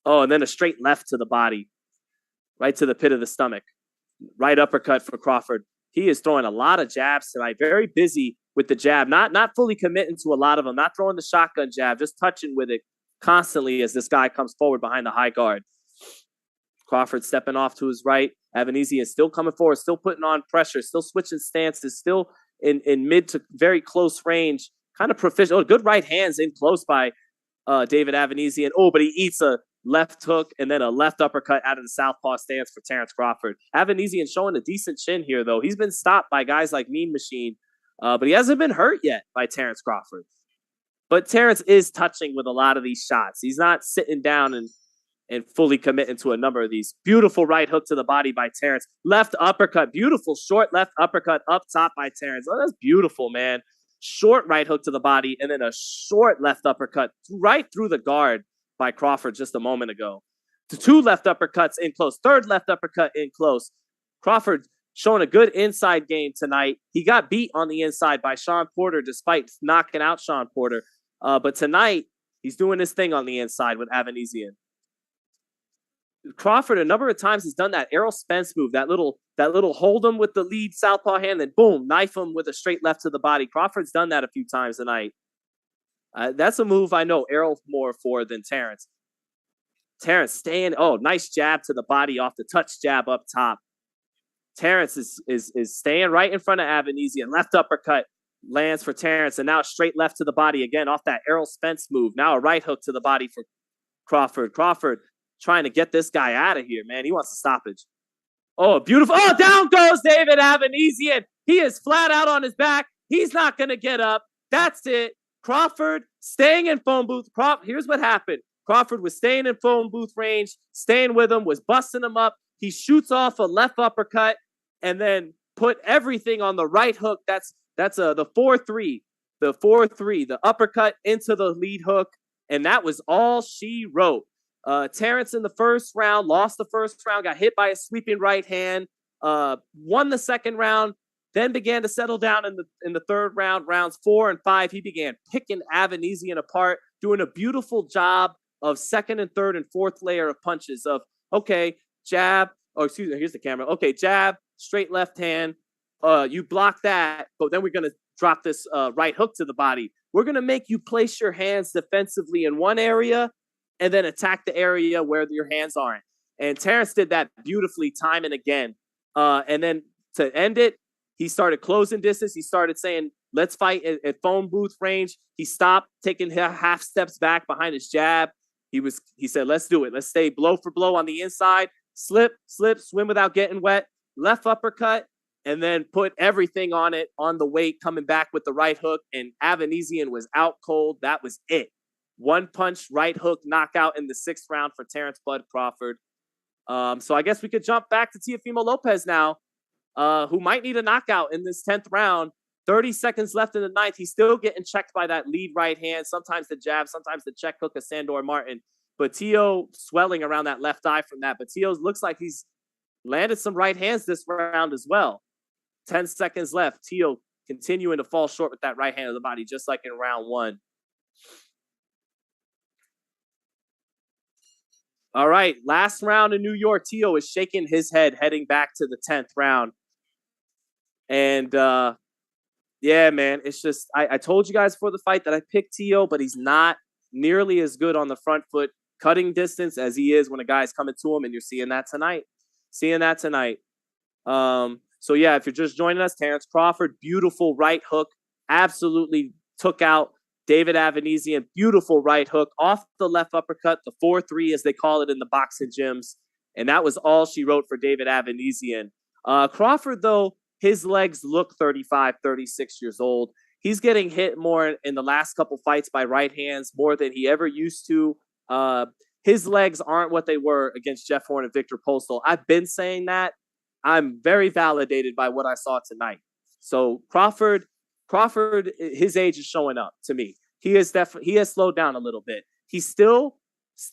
Oh, and then a straight left to the body, right to the pit of the stomach. Right uppercut for Crawford. He is throwing a lot of jabs tonight. Very busy with the jab. Not fully committing to a lot of them. Not throwing the shotgun jab. Just touching with it constantly as this guy comes forward behind the high guard. Crawford stepping off to his right. Avanesyan is still coming forward. Still putting on pressure. Still switching stances. Still in mid to very close range. Kind of proficient. Oh, good right hands in close by David Avanesyan. Oh, but he eats a left hook and then a left uppercut out of the southpaw stance for Terence Crawford. Avanesyan showing a decent chin here, though. He's been stopped by guys like Mean Machine, but he hasn't been hurt yet by Terence Crawford. But Terence is touching with a lot of these shots. He's not sitting down and fully committing to a number of these. Beautiful right hook to the body by Terence. Left uppercut. Beautiful short left uppercut up top by Terence. Oh, that's beautiful, man. Short right hook to the body and then a short left uppercut right through the guard by Crawford just a moment ago. The 2 left uppercuts in close. 3rd left uppercut in close. Crawford showing a good inside game tonight. He got beat on the inside by Sean Porter despite knocking out Sean Porter. But tonight, he's doing his thing on the inside with Avanesyan. Crawford a number of times has done that Errol Spence move, that little hold him with the lead southpaw hand, then boom, knife him with a straight left to the body. Crawford's done that a few times tonight. That's a move I know Errol more for than Terence. Terence staying. Oh, nice jab to the body off the touch jab up top. Terence is staying right in front of Avanesyan. Left uppercut lands for Terence, and now straight left to the body again off that Errol Spence move. Now a right hook to the body for Crawford. Crawford trying to get this guy out of here, man. He wants a stoppage. Oh, beautiful. Oh, down goes David Avanesyan. He is flat out on his back. He's not going to get up. That's it. Crawford staying in phone booth. Here's what happened. Crawford was staying in phone booth range, staying with him, was busting him up. He shoots off a left uppercut and then put everything on the right hook. That's the 4-3. The 4-3, the uppercut into the lead hook. And that was all she wrote. Terence in the first round, lost the first round, got hit by a sweeping right hand, won the second round, then began to settle down in the third round. Rounds 4 and 5, he began picking Avanesyan apart, doing a beautiful job of second and third and fourth layer of punches of, okay, jab, excuse me, here's the camera. Okay, jab, straight left hand, you block that, but then we're going to drop this right hook to the body. We're going to make you place your hands defensively in one area and then attack the area where your hands aren't. And Terence did that beautifully time and again. And then to end it, he started closing distance. He started saying, let's fight at phone booth range. He stopped taking half steps back behind his jab. He said, let's do it. Let's stay blow for blow on the inside. Slip, swim without getting wet. Left uppercut, and then put everything on it on the weight, coming back with the right hook. And Avanesyan was out cold. That was it. One punch, right hook, knockout in the 6th round for Terence Bud Crawford. So I guess we could jump back to Teofimo Lopez now, who might need a knockout in this 10th round. 30 seconds left in the 9th. He's still getting checked by that lead right hand, sometimes the jab, sometimes the check hook of Sandor Martin. But Teo swelling around that left eye from that. But Teo looks like he's landed some right hands this round as well. 10 seconds left. Teo continuing to fall short with that right hand of the body, just like in round 1. All right, last round in New York. Teo is shaking his head heading back to the 10th round. And, yeah, man, it's just, I told you guys before the fight that I picked Teo, but he's not nearly as good on the front foot cutting distance as he is when a guy's coming to him, and you're seeing that tonight. So, yeah, if you're just joining us, Terence Crawford, beautiful right hook, absolutely took out David Avanesyan, beautiful right hook off the left uppercut, the 4-3 as they call it in the boxing gyms. And that was all she wrote for David Avanesyan. Crawford, though, his legs look 35, 36 years old. He's getting hit more in the last couple fights by right hands more than he ever used to. His legs aren't what they were against Jeff Horn and Victor Postal. I've been saying that. I'm very validated by what I saw tonight. So Crawford, his age is showing up to me. He has slowed down a little bit. He's still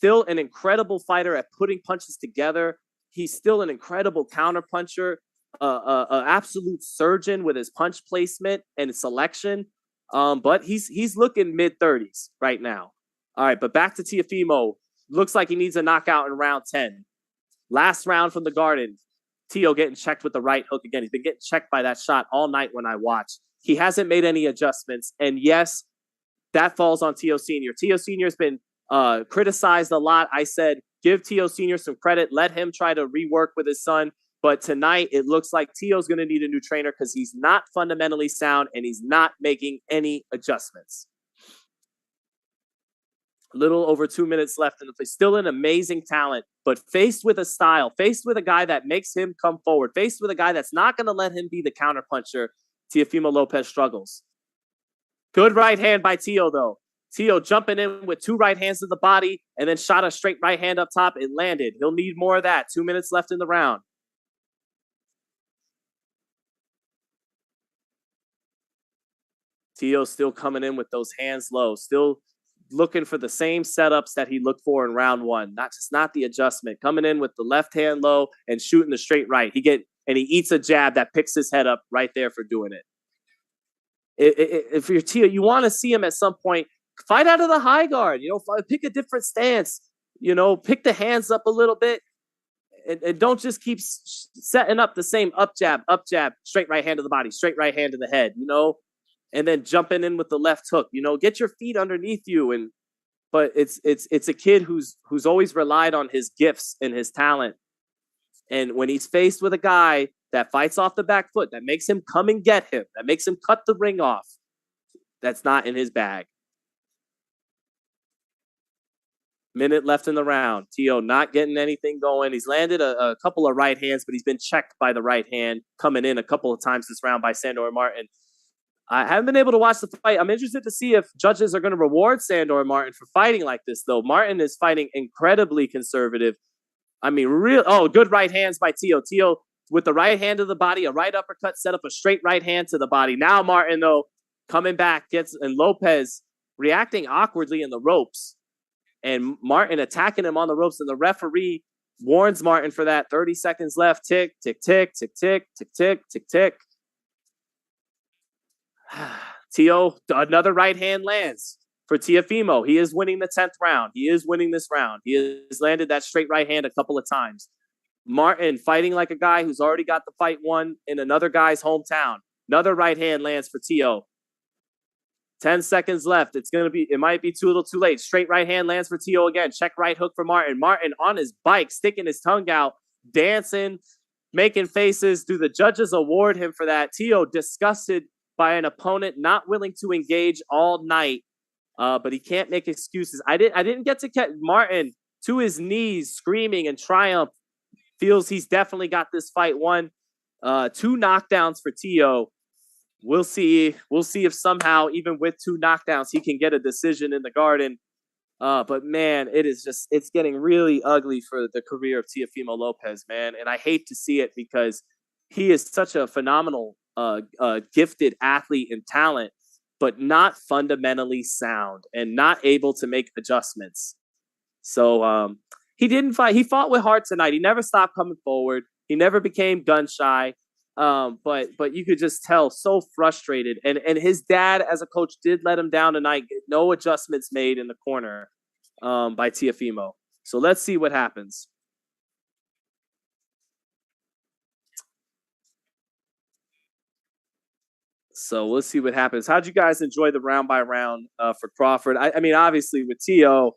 an incredible fighter at putting punches together. He's still an incredible counter puncher, an absolute surgeon with his punch placement and selection. But he's looking mid-30s right now. All right, but back to Teofimo. Looks like he needs a knockout in round 10. Last round from the Garden. Teo getting checked with the right hook again. He's been getting checked by that shot all night when I watched. He hasn't made any adjustments. And yes, that falls on Teo Sr. Teo Sr. has been criticized a lot. I said, give Teo Sr. some credit. Let him try to rework with his son. But tonight, it looks like Teo's going to need a new trainer because he's not fundamentally sound and he's not making any adjustments. A little over 2 minutes left in the fight. Still an amazing talent, but faced with a style, faced with a guy that makes him come forward, faced with a guy that's not going to let him be the counterpuncher, Teofimo Lopez struggles. Good right hand by Teo, though. Teo jumping in with 2 right hands to the body and then shot a straight right hand up top. It landed. He'll need more of that. 2 minutes left in the round. Teo still coming in with those hands low, still looking for the same setups that he looked for in round 1. Not the adjustment. Coming in with the left hand low and shooting the straight right. He eats a jab that picks his head up right there for doing it. If you're Teo, you want to see him at some point fight out of the high guard. Pick a different stance. Pick the hands up a little bit, and don't just keep setting up the same up jab, straight right hand to the body, straight right hand to the head. And then jumping in with the left hook. Get your feet underneath you. But it's a kid who's always relied on his gifts and his talent. And when he's faced with a guy that fights off the back foot, that makes him come and get him, that makes him cut the ring off, that's not in his bag. Minute left in the round. Teo not getting anything going. He's landed a couple of right hands, but he's been checked by the right hand coming in a couple of times this round by Sandor Martin. I haven't been able to watch the fight. I'm interested to see if judges are going to reward Sandor Martin for fighting like this, though. Martin is fighting incredibly conservative. I mean, good right hands by Teo. Teo with the right hand to the body, a right uppercut, set up a straight right hand to the body. Now Martin, though, coming back, and Lopez reacting awkwardly in the ropes. And Martin attacking him on the ropes, and the referee warns Martin for that. 30 seconds left. Tick, tick, tick, tick, tick, tick, tick, tick, tick. Teo, another right hand lands for Teofimo. He is winning the 10th round. He is winning this round. He has landed that straight right hand a couple of times. Martin fighting like a guy who's already got the fight won in another guy's hometown. Another right hand lands for Teo. 10 seconds left. It might be too little too late. Straight right hand lands for Tio again. Check right hook for Martin. Martin on his bike, sticking his tongue out, dancing, making faces. Do the judges award him for that? Tio disgusted by an opponent not willing to engage all night, but he can't make excuses. I didn't get to catch Martin to his knees, screaming in triumph. Feels he's definitely got this fight won. 2 knockdowns for Tio. We'll see if somehow, even with 2 knockdowns, he can get a decision in the Garden. But man, it's getting really ugly for the career of Teofimo Lopez, man. And I hate to see it because he is such a phenomenal, gifted athlete and talent, but not fundamentally sound and not able to make adjustments. So he didn't fight. He fought with heart tonight. He never stopped coming forward. He never became gun shy. But you could just tell, so frustrated. And his dad as a coach did let him down tonight. No adjustments made in the corner by Teofimo. So let's see what happens. So let's see what happens. How'd you guys enjoy the round by round for Crawford? I mean, obviously with Tio,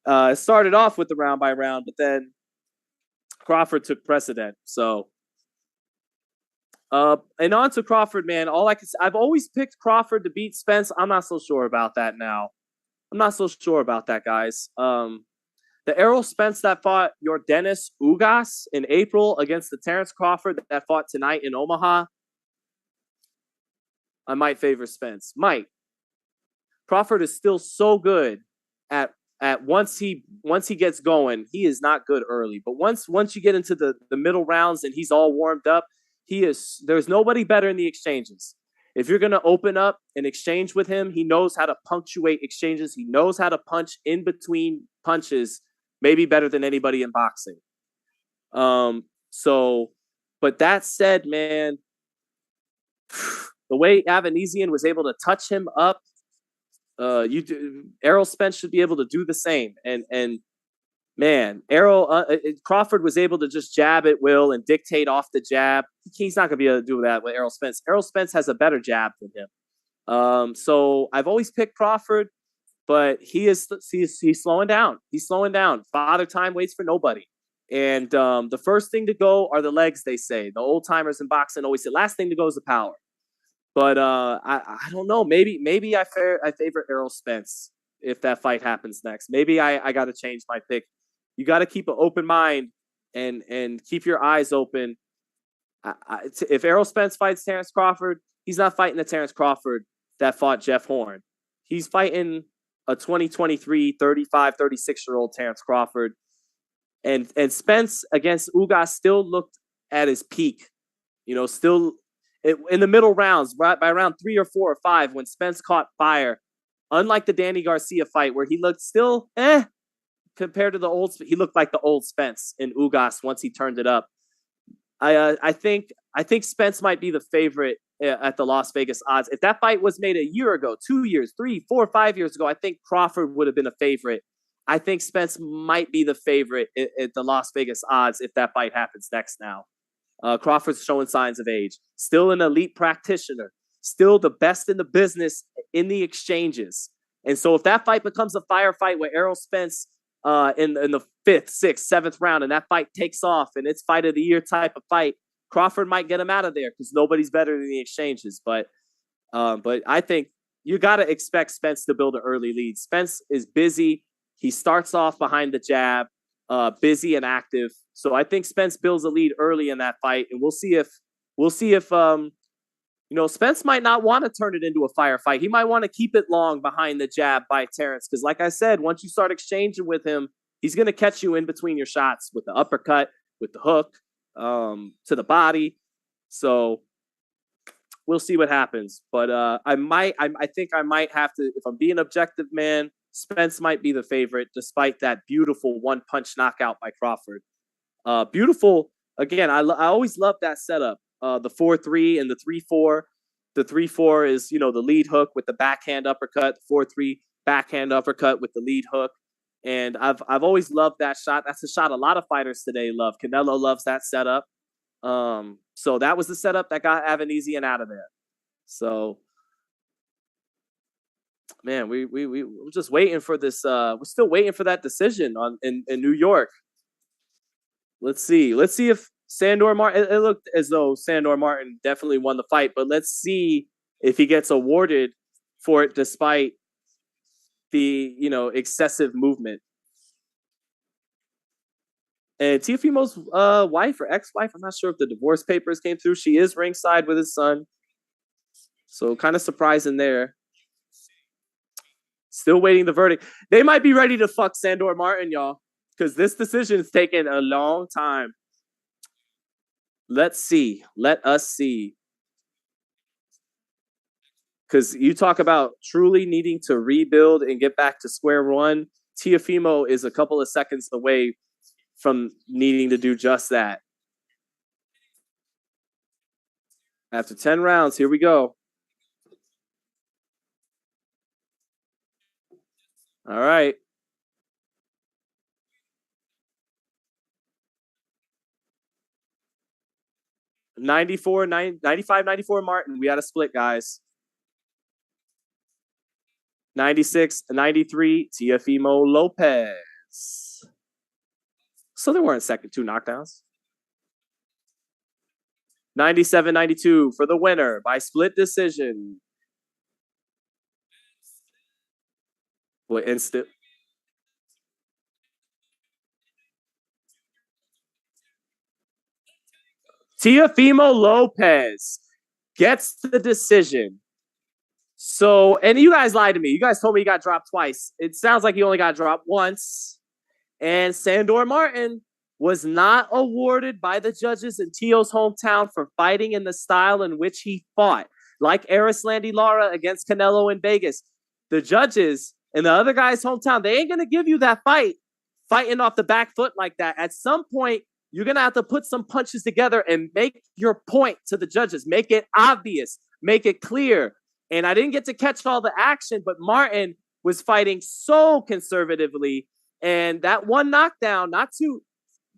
it started off with the round by round, but then Crawford took precedent. So. And on to Crawford, man. All I can say, I've always picked Crawford to beat Spence. I'm not so sure about that now. I'm not so sure about that, guys. The Errol Spence that fought your Dennis Ugas in April against the Terence Crawford that fought tonight in Omaha, I might favor Spence. Might. Crawford is still so good at once he gets going, he is not good early. But once you get into the middle rounds and he's all warmed up, there's nobody better in the exchanges. If you're going to open up an exchange with him, he knows how to punctuate exchanges. He knows how to punch in between punches, maybe better than anybody in boxing. But that said, man, the way Avanesyan was able to touch him up, Errol Spence should be able to do the same. And man, Crawford was able to just jab at will and dictate off the jab. He's not going to be able to do that with Errol Spence. Errol Spence has a better jab than him. So I've always picked Crawford, but he's slowing down. He's slowing down. Father time waits for nobody. And the first thing to go are the legs, they say. The old timers in boxing always say last thing to go is the power. But I don't know. Maybe I favor Errol Spence if that fight happens next. Maybe I got to change my pick. You got to keep an open mind and keep your eyes open. If Errol Spence fights Terence Crawford, he's not fighting the Terence Crawford that fought Jeff Horn. He's fighting a 2023 35, 36-year-old Terence Crawford. And Spence against Ugas still looked at his peak. Still in the middle rounds, right by round 3 or 4 or 5, when Spence caught fire, unlike the Danny Garcia fight where he looked still compared to the old, he looked like the old Spence in Ugas once he turned it up. I think Spence might be the favorite at the Las Vegas odds. If that fight was made a year ago, 2 years, 3, 4, 5 years ago, I think Crawford would have been a favorite. I think Spence might be the favorite at the Las Vegas odds if that fight happens next now. Crawford's showing signs of age. Still an elite practitioner. Still the best in the business in the exchanges. And so if that fight becomes a firefight with Errol Spence in the 5th, 6th, 7th round, and that fight takes off and it's fight of the year type of fight, Crawford might get him out of there because nobody's better than the exchanges. But I think you got to expect Spence to build an early lead. Spence is busy. He starts off behind the jab, busy and active. So I think Spence builds a lead early in that fight, and we'll see if Spence might not want to turn it into a firefight. He might want to keep it long behind the jab by Terence because, like I said, once you start exchanging with him, he's going to catch you in between your shots with the uppercut, with the hook, to the body. So we'll see what happens. But I think I might have to, if I'm being objective, man, Spence might be the favorite despite that beautiful one-punch knockout by Crawford. Beautiful. Again, I always love that setup. The 4-3 and the 3-4. The 3-4 is, the lead hook with the backhand uppercut. 4-3 backhand uppercut with the lead hook. And I've always loved that shot. That's a shot a lot of fighters today love. Canelo loves that setup. So that was the setup that got Avanesyan out of there. So Man, we're just waiting for this. We're still waiting for that decision in New York. Let's see. Let's see if Sandor Martin. It looked as though Sandor Martin definitely won the fight, but let's see if he gets awarded for it despite the excessive movement. And Teofimo's wife or ex-wife, I'm not sure if the divorce papers came through. She is ringside with his son, so kind of surprising there. Still waiting the verdict. They might be ready to fuck Sandor Martin, y'all, because this decision's taken a long time. Let's see. Let us see. Because you talk about truly needing to rebuild and get back to square one. Teofimo is a couple of seconds away from needing to do just that. After 10 rounds, here we go. All right. $95, $94 Martin. We had a split, guys. 96, 93 Teofimo Lopez. So there weren't two knockdowns. 97, 92 for the winner by split decision. Well, instant. Teofimo Lopez gets the decision. So, and you guys lied to me. You guys told me he got dropped twice. It sounds like he only got dropped once. And Sandor Martin was not awarded by the judges in Teo's hometown for fighting in the style in which he fought. Like Erislandy Lara against Canelo in Vegas. The judges in the other guy's hometown, they ain't going to give you that fighting off the back foot like that. At some point, you're going to have to put some punches together and make your point to the judges. Make it obvious. Make it clear. And I didn't get to catch all the action, but Martin was fighting so conservatively. And that one knockdown,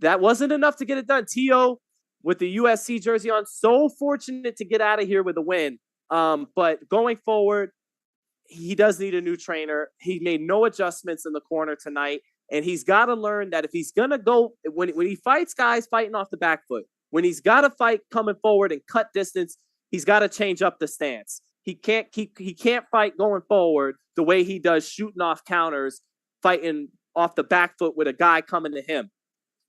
that wasn't enough to get it done. Teo with the USC jersey on, so fortunate to get out of here with a win. But going forward, he does need a new trainer. He made no adjustments in the corner tonight. And he's got to learn that if he's going to go, when he fights guys fighting off the back foot, when he's got to fight coming forward and cut distance, he's got to change up the stance. He can't fight going forward the way he does shooting off counters, fighting off the back foot with a guy coming to him.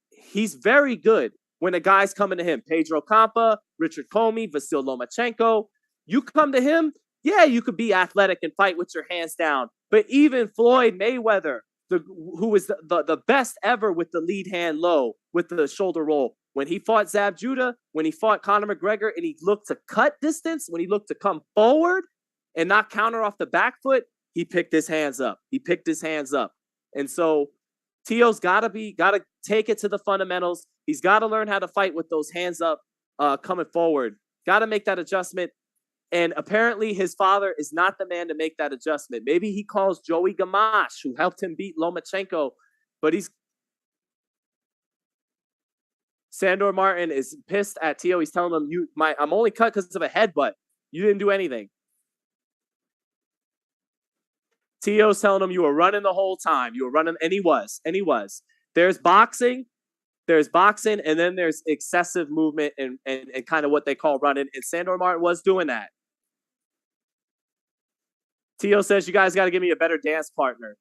He's very good when a guy's coming to him. Pedro Campa, Richard Comey, Vasil Lomachenko. You come to him, yeah, you could be athletic and fight with your hands down. But even Floyd Mayweather, who was the best ever with the lead hand low, with the shoulder roll, when he fought Zab Judah, when he fought Conor McGregor, and he looked to cut distance, when he looked to come forward and not counter off the back foot, he picked his hands up. And so Teo's got to take it to the fundamentals. He's got to learn how to fight with those hands up coming forward. Got to make that adjustment. And apparently his father is not the man to make that adjustment. Maybe he calls Joey Gamache, who helped him beat Lomachenko, but Sandor Martin is pissed at Teo. He's telling him, I'm only cut because of a headbutt. You didn't do anything. Teo's telling him you were running the whole time. You were running, and he was. There's boxing, and then there's excessive movement and kind of what they call running. And Sandor Martin was doing that. Teo says, you guys got to give me a better dance partner.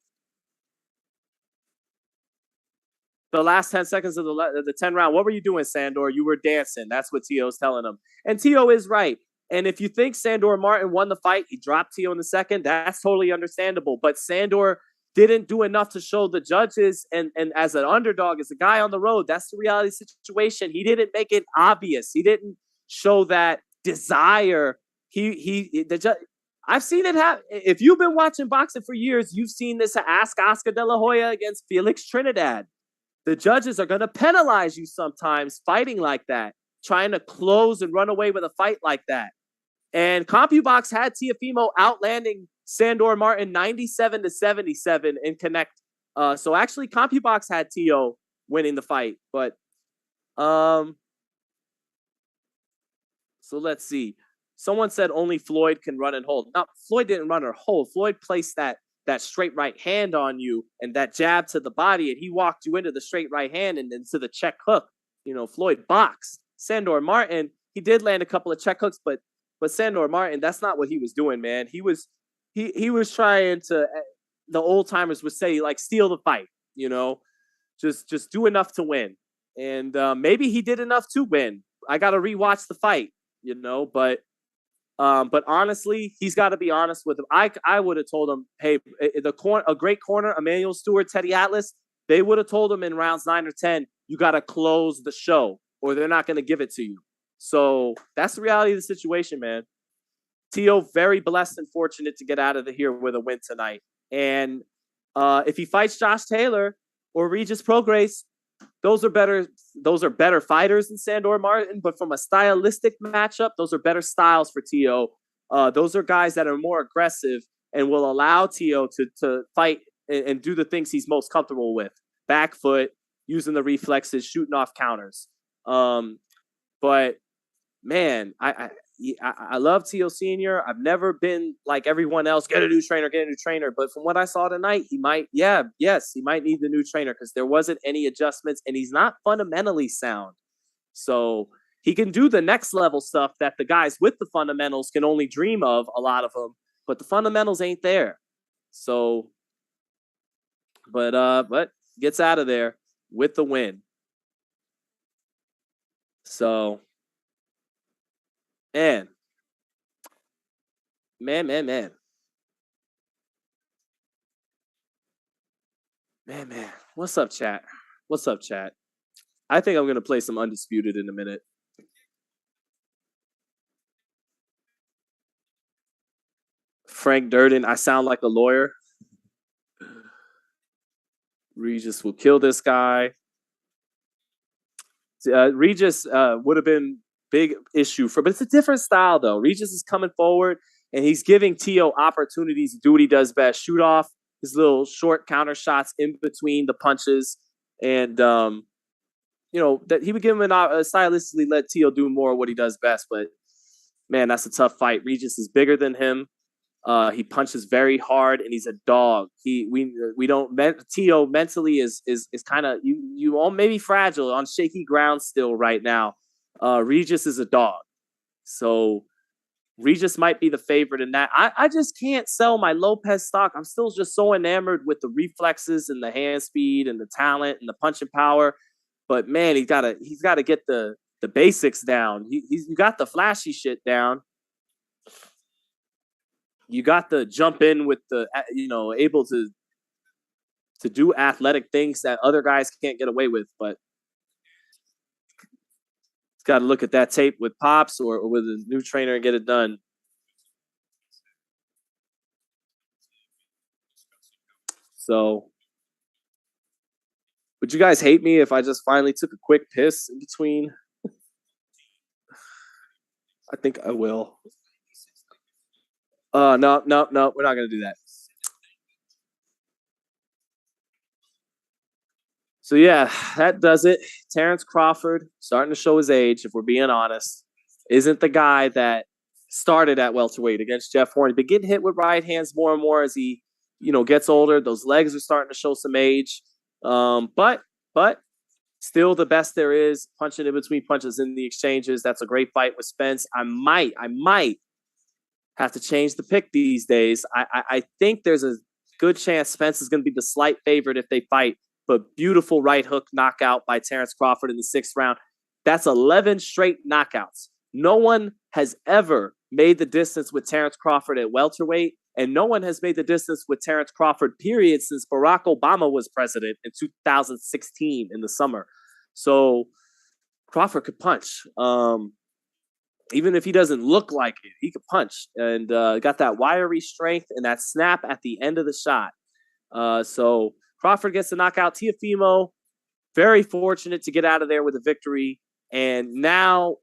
The last 10 seconds of the 10 round, what were you doing, Sandor? You were dancing. That's what Teo's telling him. And Teo is right. And if you think Sandor Martin won the fight, he dropped Teo in the second, that's totally understandable. But Sandor didn't do enough to show the judges, and as an underdog, as a guy on the road, that's the reality situation. He didn't make it obvious. He didn't show that desire. I've seen it happen. If you've been watching boxing for years, you've seen this. Ask Oscar De La Hoya against Felix Trinidad. The judges are going to penalize you sometimes fighting like that, trying to close and run away with a fight like that. And CompuBox had Teofimo outlanding Sandor Martin 97-77 in Connect. So actually, CompuBox had Teo winning the fight. But so let's see. someone said only Floyd can run and hold. No, Floyd didn't run or hold. Floyd placed that straight right hand on you and that jab to the body, and he walked you into the straight right hand and into the check hook. Floyd boxed. Sandor Martin, he did land a couple of check hooks, but Sandor Martin, that's not what he was doing, man. He was trying to, the old timers would say, like, steal the fight, just do enough to win. And maybe he did enough to win. I got to rewatch the fight, but honestly, he's got to be honest with him. I would have told him, hey, a great corner, Emmanuel Stewart, Teddy Atlas, they would have told him in rounds 9 or 10, you got to close the show or they're not going to give it to you. So that's the reality of the situation, man. Teo, very blessed and fortunate to get out of here with a win tonight. And if he fights Josh Taylor or Regis Prograis, those are better fighters than Sandor Martin. But from a stylistic matchup, those are better styles for Teo. Those are guys that are more aggressive and will allow Teo to fight and do the things he's most comfortable with. Back foot, using the reflexes, shooting off counters. But man, I love Teo Sr. I've never been like everyone else, get a new trainer. But from what I saw tonight, he might need the new trainer because there wasn't any adjustments and he's not fundamentally sound. So he can do the next level stuff that the guys with the fundamentals can only dream of, a lot of them, but the fundamentals ain't there. So, but gets out of there with the win. So, man. What's up, chat? I think I'm going to play some Undisputed in a minute. Frank Durden, I sound like a lawyer. Regis will kill this guy. Regis would have been big issue but it's a different style though. Regis is coming forward and he's giving Teo opportunities to do what he does best, shoot off his little short counter shots in between the punches, and that he would give him stylistically let Teo do more of what he does best. But man, that's a tough fight. Regis is bigger than him. He punches very hard and he's a dog. We don't Teo mentally is kind of you all maybe fragile on shaky ground still right now. Regis is a dog. So Regis might be the favorite in that. I just can't sell my Lopez stock. I'm still just so enamored with the reflexes and the hand speed and the talent and the punching power. But man, he's got to get the basics down. You got the flashy shit down. You got to jump in with the, able to do athletic things that other guys can't get away with. But it's got to look at that tape with Pops or with a new trainer and get it done. So, would you guys hate me if I just finally took a quick piss in between? I think I will. No, we're not going to do that. So, yeah, that does it. Terence Crawford, starting to show his age, if we're being honest, isn't the guy that started at welterweight against Jeff Horn. He's been getting hit with right hands more and more as he, gets older. Those legs are starting to show some age. But still the best there is, punching in between punches in the exchanges. That's a great fight with Spence. I might have to change the pick these days. I think there's a good chance Spence is going to be the slight favorite if they fight, but beautiful right hook knockout by Terence Crawford in the 6th round. That's 11 straight knockouts. No one has ever made the distance with Terence Crawford at welterweight, and no one has made the distance with Terence Crawford, period, since Barack Obama was president in 2016 in the summer. So Crawford could punch. Even if he doesn't look like it, he could punch. And got that wiry strength and that snap at the end of the shot. So Crawford gets the knockout. Teofimo, very fortunate to get out of there with a victory. And now,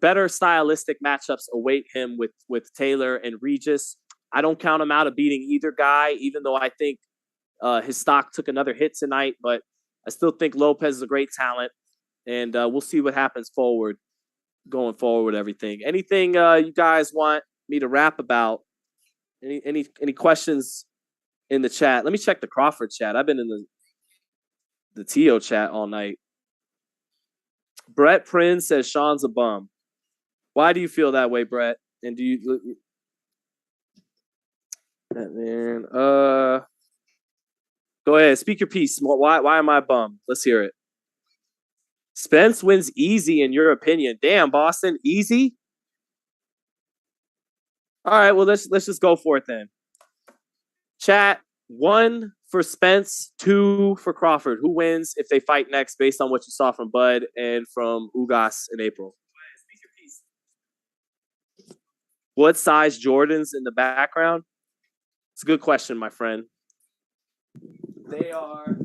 better stylistic matchups await him with Taylor and Regis. I don't count him out of beating either guy, even though I think his stock took another hit tonight. But I still think Lopez is a great talent. And we'll see what happens forward. going forward with everything. Anything you guys want me to rap about? Any questions in the chat? Let me check the Crawford chat. I've been in the Tio chat all night. Brett Prince says Sean's a bum. Why do you feel that way, Brett? And do you, man? Go ahead, speak your piece. Why am I a bum? Let's hear it. Spence wins easy, in your opinion. Damn, Boston, easy. All right, well let's just go for it then. Chat, 1 for Spence, 2 for Crawford. Who wins if they fight next, based on what you saw from Bud and from Ugas in April? What size Jordans in the background? It's a good question, my friend. They are.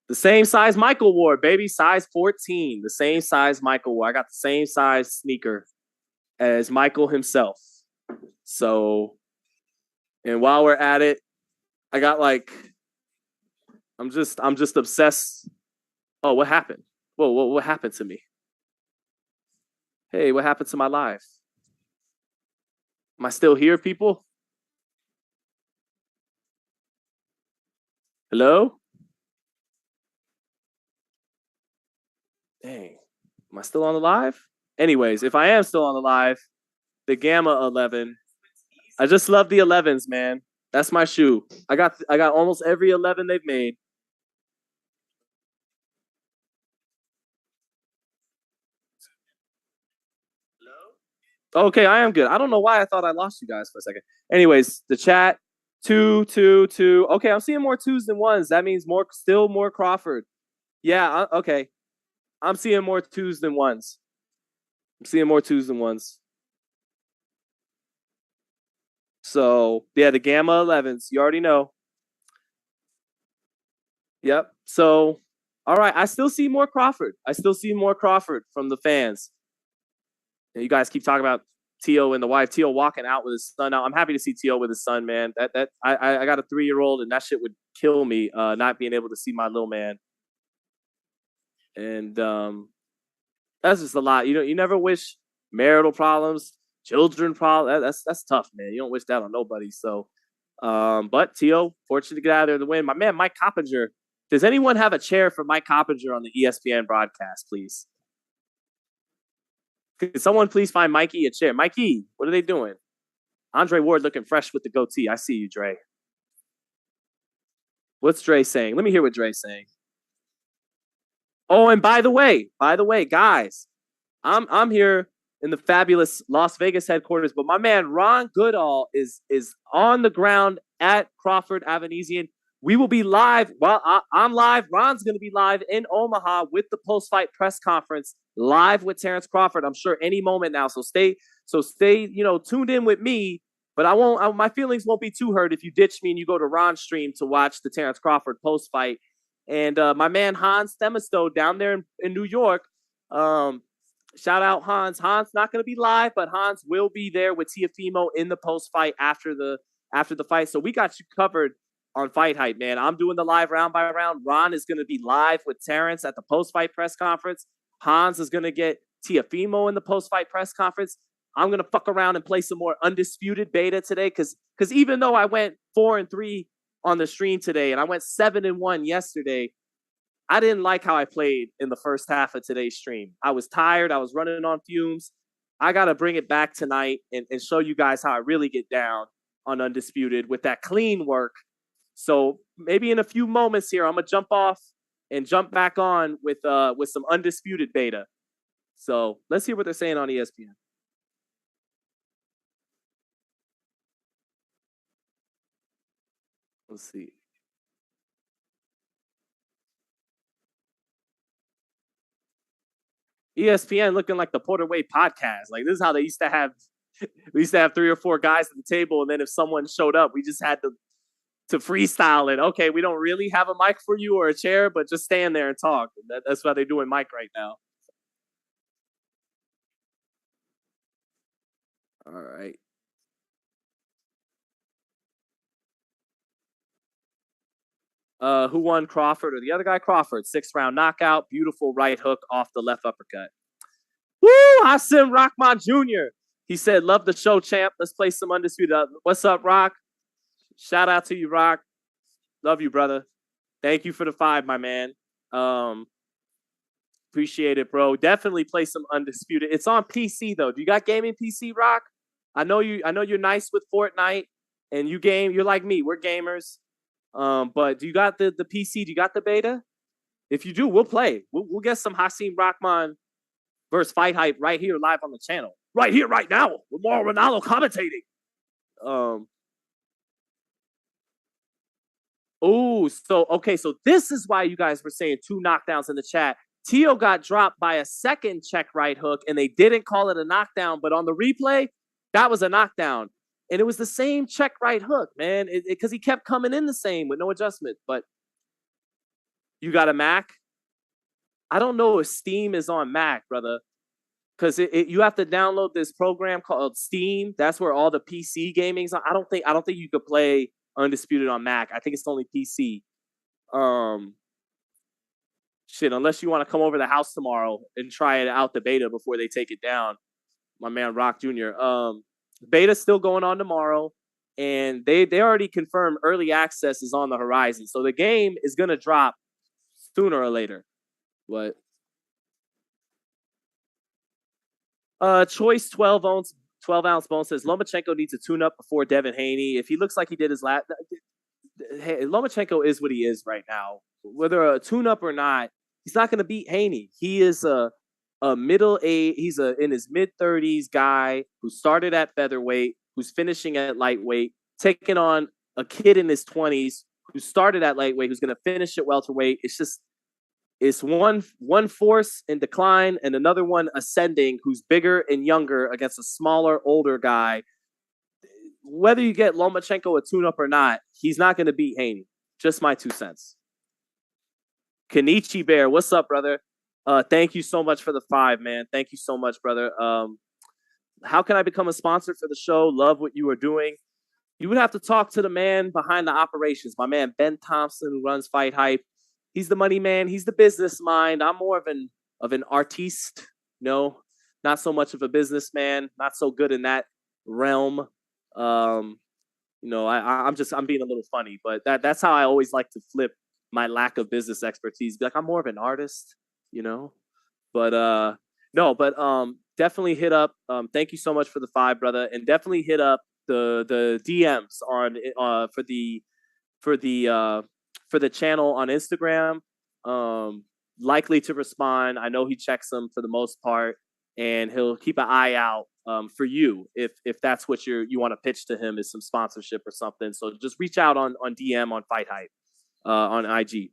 The same size Michael wore, baby. Size 14. The same size Michael wore. I got the same size sneaker as Michael himself. So, and while we're at it, I got like, I'm just obsessed. Oh, what happened? Whoa, what happened to me? Hey, what happened to my life? Am I still here, people? Hello? Dang. Am I still on the live? Anyways, if I am still on the live, the Gamma 11. I just love the 11s, man. That's my shoe. I got almost every 11 they've made. Okay, I am good. I don't know why I thought I lost you guys for a second. Anyways, the chat, 2, 2, 2. Okay, I'm seeing more 2s than 1s. That means still more Crawford. Yeah, okay. I'm seeing more 2s than 1s. I'm seeing more 2s than 1s. So, yeah, the Gamma 11s. You already know. Yep. So, all right. I still see more Crawford. I still see more Crawford from the fans. And you guys keep talking about Tio and the wife. Tio walking out with his son. Now, I'm happy to see Tio with his son, man. I got a 3-year-old, and that shit would kill me, not being able to see my little man. And that's just a lot. You never wish marital problems, children problems. That's tough, man. You don't wish that on nobody. So, but Tio, fortunate to get out of there to win. My man, Mike Coppinger. Does anyone have a chair for Mike Coppinger on the ESPN broadcast, please? Could someone please find Mikey a chair? Mikey, what are they doing? Andre Ward looking fresh with the goatee. I see you, Dre. What's Dre saying? Let me hear what Dre's saying. Oh, and by the way, guys, I'm here in the fabulous Las Vegas headquarters, but my man Ron Goodall is on the ground at Crawford Avanesyan. We will be live. Well, I'm live. Ron's going to be live in Omaha with the post-fight press conference, live with Terence Crawford. I'm sure any moment now. So stay, tuned in with me. But my feelings won't be too hurt if you ditch me and you go to Ron's stream to watch the Terence Crawford post-fight. And my man Hans Themisto down there in New York. Shout out Hans. Hans not going to be live, but Hans will be there with Teofimo in the post-fight after the fight. So we got you covered on FightHype, man. I'm doing the live round by round. Ron is going to be live with Terence at the post-fight press conference. Hans is going to get Teofimo in the post-fight press conference. I'm going to fuck around and play some more Undisputed beta today because even though I went 4-3 on the stream today and I went 7-1 yesterday, I didn't like how I played in the first half of today's stream. I was tired. I was running on fumes. I got to bring it back tonight and show you guys how I really get down on Undisputed with that clean work. So maybe in a few moments here, I'm going to jump off and jump back on with some Undisputed beta. So let's hear what they're saying on ESPN. Let's see. ESPN looking like the Porter Way podcast. Like this is how they used to have. We used to have 3 or 4 guys at the table, and then if someone showed up, we just had to freestyle it. Okay, we don't really have a mic for you or a chair, but just stand there and talk. That's what they're doing mic right now. All right. Who won, Crawford or the other guy? Crawford. 6th-round knockout. Beautiful right hook off the left uppercut. Woo! Hasim Rahman Jr. He said, love the show, champ. Let's play some Undisputed. What's up, Rock? Shout out to you, Rock. Love you, brother. Thank you for the 5, my man. Appreciate it, bro. Definitely play some Undisputed. It's on PC, though. Do you got gaming PC, Rock? I know you're nice with Fortnite and you game. You're like me. We're gamers. But do you got the PC? Do you got the beta? If you do, we'll play. We'll get some Hasim Rahman versus FightHype right here live on the channel. Right here, right now, with Mauro Ronaldo commentating. So this is why you guys were saying 2 knockdowns in the chat. Teo got dropped by a second check right hook, and they didn't call it a knockdown, but on the replay, that was a knockdown. And it was the same check right hook, man, because he kept coming in the same with no adjustment. But you got a Mac? I don't know if Steam is on Mac, brother, because you have to download this program called Steam. That's where all the PC gaming's on. I don't think you could play Undisputed on Mac. I think it's only PC. Unless you want to come over to the house tomorrow and try it out, the beta, before they take it down. My man Rock Jr. Beta's still going on tomorrow, and they already confirmed early access is on the horizon. So the game is going to drop sooner or later. But Choice 12-ounce bone says Lomachenko needs a tune-up before Devin Haney. If he looks like he did his last, Lomachenko is what he is right now. Whether a tune-up or not, he's not going to beat Haney. He is a middle age. He's in his mid-30s guy who started at featherweight, who's finishing at lightweight, taking on a kid in his 20s who started at lightweight, who's going to finish at welterweight. It's one force in decline and another one ascending, who's bigger and younger against a smaller, older guy. Whether you get Lomachenko a tune-up or not, he's not going to beat Haney. Just my 2 cents. Kenichi Bear, what's up, brother? Thank you so much for the 5, man. Thank you so much, brother. How can I become a sponsor for the show? Love what you are doing. You would have to talk to the man behind the operations, my man Ben Thompson, who runs FightHype. He's the money man. He's the business mind. I'm more of an artiste. No, not so much of a businessman. Not so good in that realm. I'm being a little funny, but that's how I always like to flip my lack of business expertise. Be like, I'm more of an artist, But definitely hit up. Thank you so much for the 5, brother, and definitely hit up the DMs on for the channel on Instagram. Likely to respond. I know he checks them for the most part, and he'll keep an eye out for you if that's what you want to pitch to him, is some sponsorship or something. So just reach out on DM on FightHype on IG.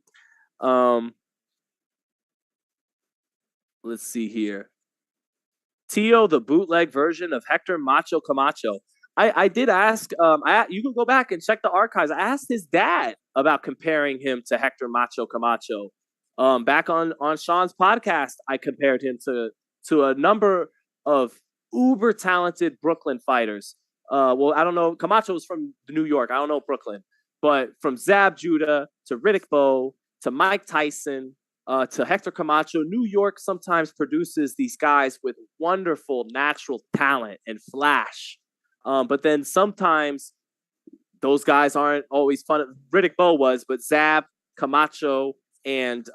Let's see here. Teo, the bootleg version of Hector Macho Camacho. I did ask, you can go back and check the archives. I asked his dad about comparing him to Hector Macho Camacho. Back on Sean's podcast, I compared him to a number of uber talented Brooklyn fighters. I don't know. Camacho was from New York. I don't know Brooklyn. But from Zab Judah to Riddick Bowe to Mike Tyson to Hector Camacho, New York sometimes produces these guys with wonderful natural talent and flash. But then sometimes those guys aren't always fun. Riddick Bowe was, but Zab, Camacho, and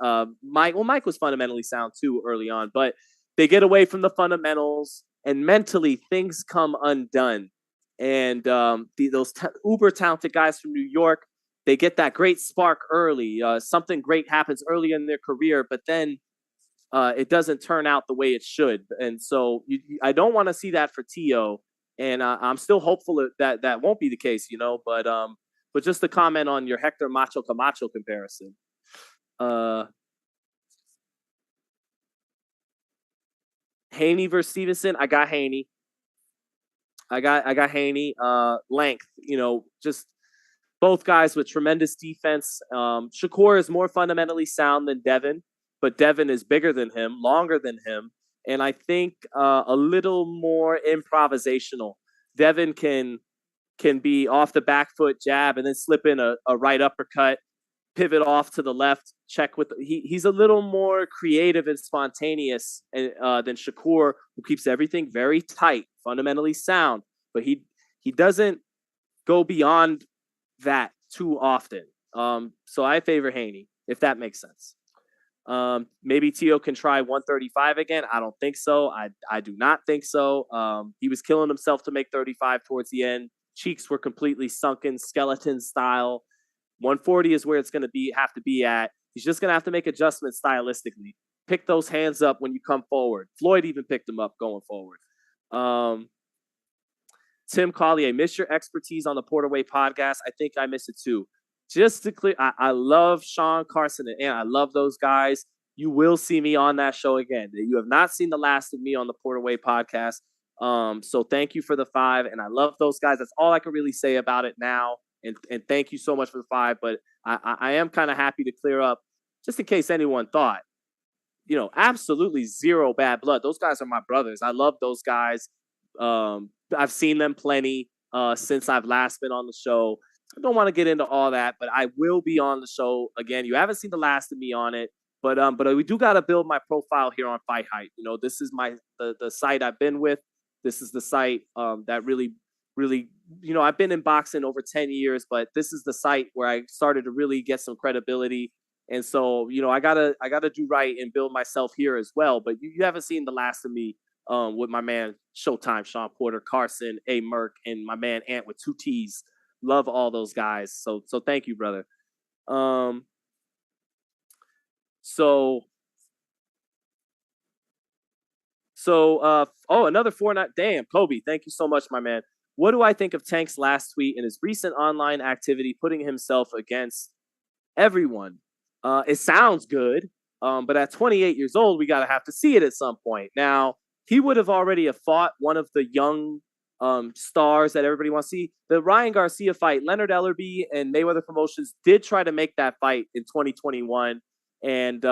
Mike. Well, Mike was fundamentally sound too early on, but they get away from the fundamentals, and mentally things come undone. And those uber talented guys from New York, they get that great spark early. Something great happens early in their career, but then it doesn't turn out the way it should. And so I don't want to see that for Teo. And I'm still hopeful that won't be the case, But just to comment on your Hector Macho Camacho comparison. Haney versus Stevenson. I got Haney. I got Haney. Length, just both guys with tremendous defense. Shakur is more fundamentally sound than Devin, but Devin is bigger than him, longer than him. And I think a little more improvisational. Devin can be off the back foot jab and then slip in a right uppercut. pivot off to the left, check with he's a little more creative and spontaneous than Shakur, who keeps everything very tight, fundamentally sound, but he doesn't go beyond that too often. So I favor Haney, if that makes sense. Maybe Teo can try 135 again. I don't think so. I do not think so. He was killing himself to make 35 towards the end. Cheeks were completely sunken, skeleton style. 140 is where it's going to have to be at. He's just going to have to make adjustments stylistically. Pick those hands up when you come forward. Floyd even picked them up going forward. Tim Collier, miss your expertise on the Porterway podcast. I think I miss it too. Just to clear, I love Sean, Carson, and I love those guys. You will see me on that show again. You have not seen the last of me on the Porterway podcast. So thank you for the 5, and I love those guys. That's all I can really say about it now. And thank you so much for the 5. But I am kind of happy to clear up, just in case anyone thought, absolutely zero bad blood. Those guys are my brothers. I love those guys. I've seen them plenty since I've last been on the show. I don't want to get into all that, but I will be on the show again. You haven't seen the last of me on it, but we do got to build my profile here on FightHype. This is the site I've been with. This is the site that really, I've been in boxing over 10 years, but this is the site where I started to really get some credibility. And so, I gotta do right and build myself here as well. But you haven't seen the last of me with my man Showtime, Sean Porter, Carson, A. Merck, and my man Ant with 2 T's. Love all those guys. So thank you, brother. Another 4-9. Damn, Kobe, thank you so much, my man. What do I think of Tank's last tweet and his recent online activity, putting himself against everyone? It sounds good, but at 28 years old, we have to see it at some point. Now, he would have already fought one of the young stars that everybody wants to see. The Ryan Garcia fight, Leonard Ellerbe and Mayweather Promotions did try to make that fight in 2021, and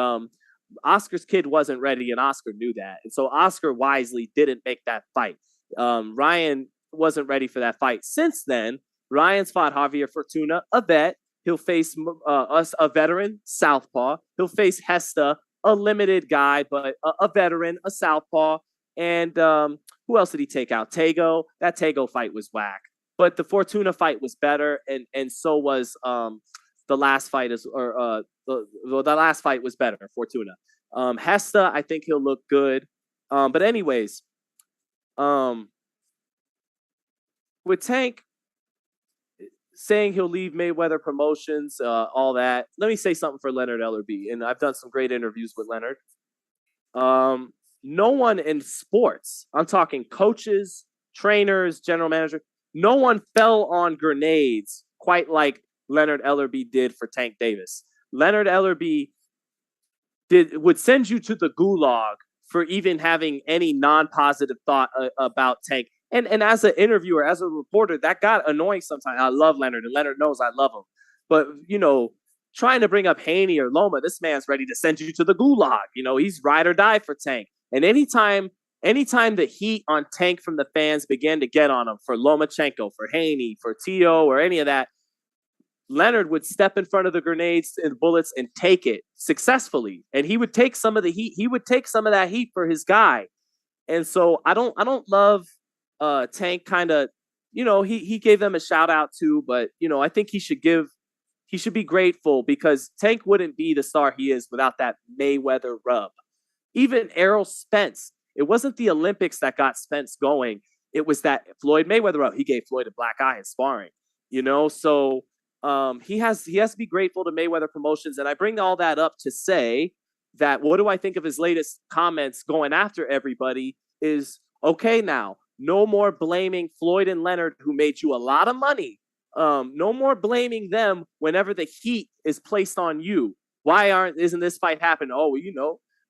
Oscar's kid wasn't ready, and Oscar knew that, and so Oscar wisely didn't make that fight. Ryan wasn't ready for that fight. Since then, Ryan's fought Javier Fortuna, a vet. He'll face a veteran, southpaw. He'll face Hesta, a limited guy, but a veteran, a southpaw. And who else did he take out? Tego. That Tego fight was whack. But the Fortuna fight was better, and so was the last fight. The last fight was better, Fortuna. Hesta, I think he'll look good. But anyways, with Tank saying he'll leave Mayweather Promotions, all that, let me say something for Leonard Ellerbe. And I've done some great interviews with Leonard. No one in sports, I'm talking coaches, trainers, general manager, no one fell on grenades quite like Leonard Ellerbe did for Tank Davis. Leonard Ellerbe would send you to the gulag for even having any non-positive thought about Tank. And as an interviewer, as a reporter, that got annoying sometimes. I love Leonard, and Leonard knows I love him. But, trying to bring up Haney or Loma, this man's ready to send you to the gulag. He's ride or die for Tank. And anytime the heat on Tank from the fans began to get on him for Lomachenko, for Haney, for Teo, or any of that, Leonard would step in front of the grenades and bullets and take it successfully. And he would take some of the heat. He would take some of that heat for his guy. And so I don't love Tank kind of, he gave them a shout out too, but I think he should be grateful, because Tank wouldn't be the star he is without that Mayweather rub. Even Errol Spence, it wasn't the Olympics that got Spence going. It was that Floyd Mayweather rub. He gave Floyd a black eye in sparring, so he has to be grateful to Mayweather Promotions. And I bring all that up to say that what do I think of his latest comments going after everybody is, okay, now, no more blaming Floyd and Leonard, who made you a lot of money. No more blaming them whenever the heat is placed on you. Isn't this fight happening? Oh,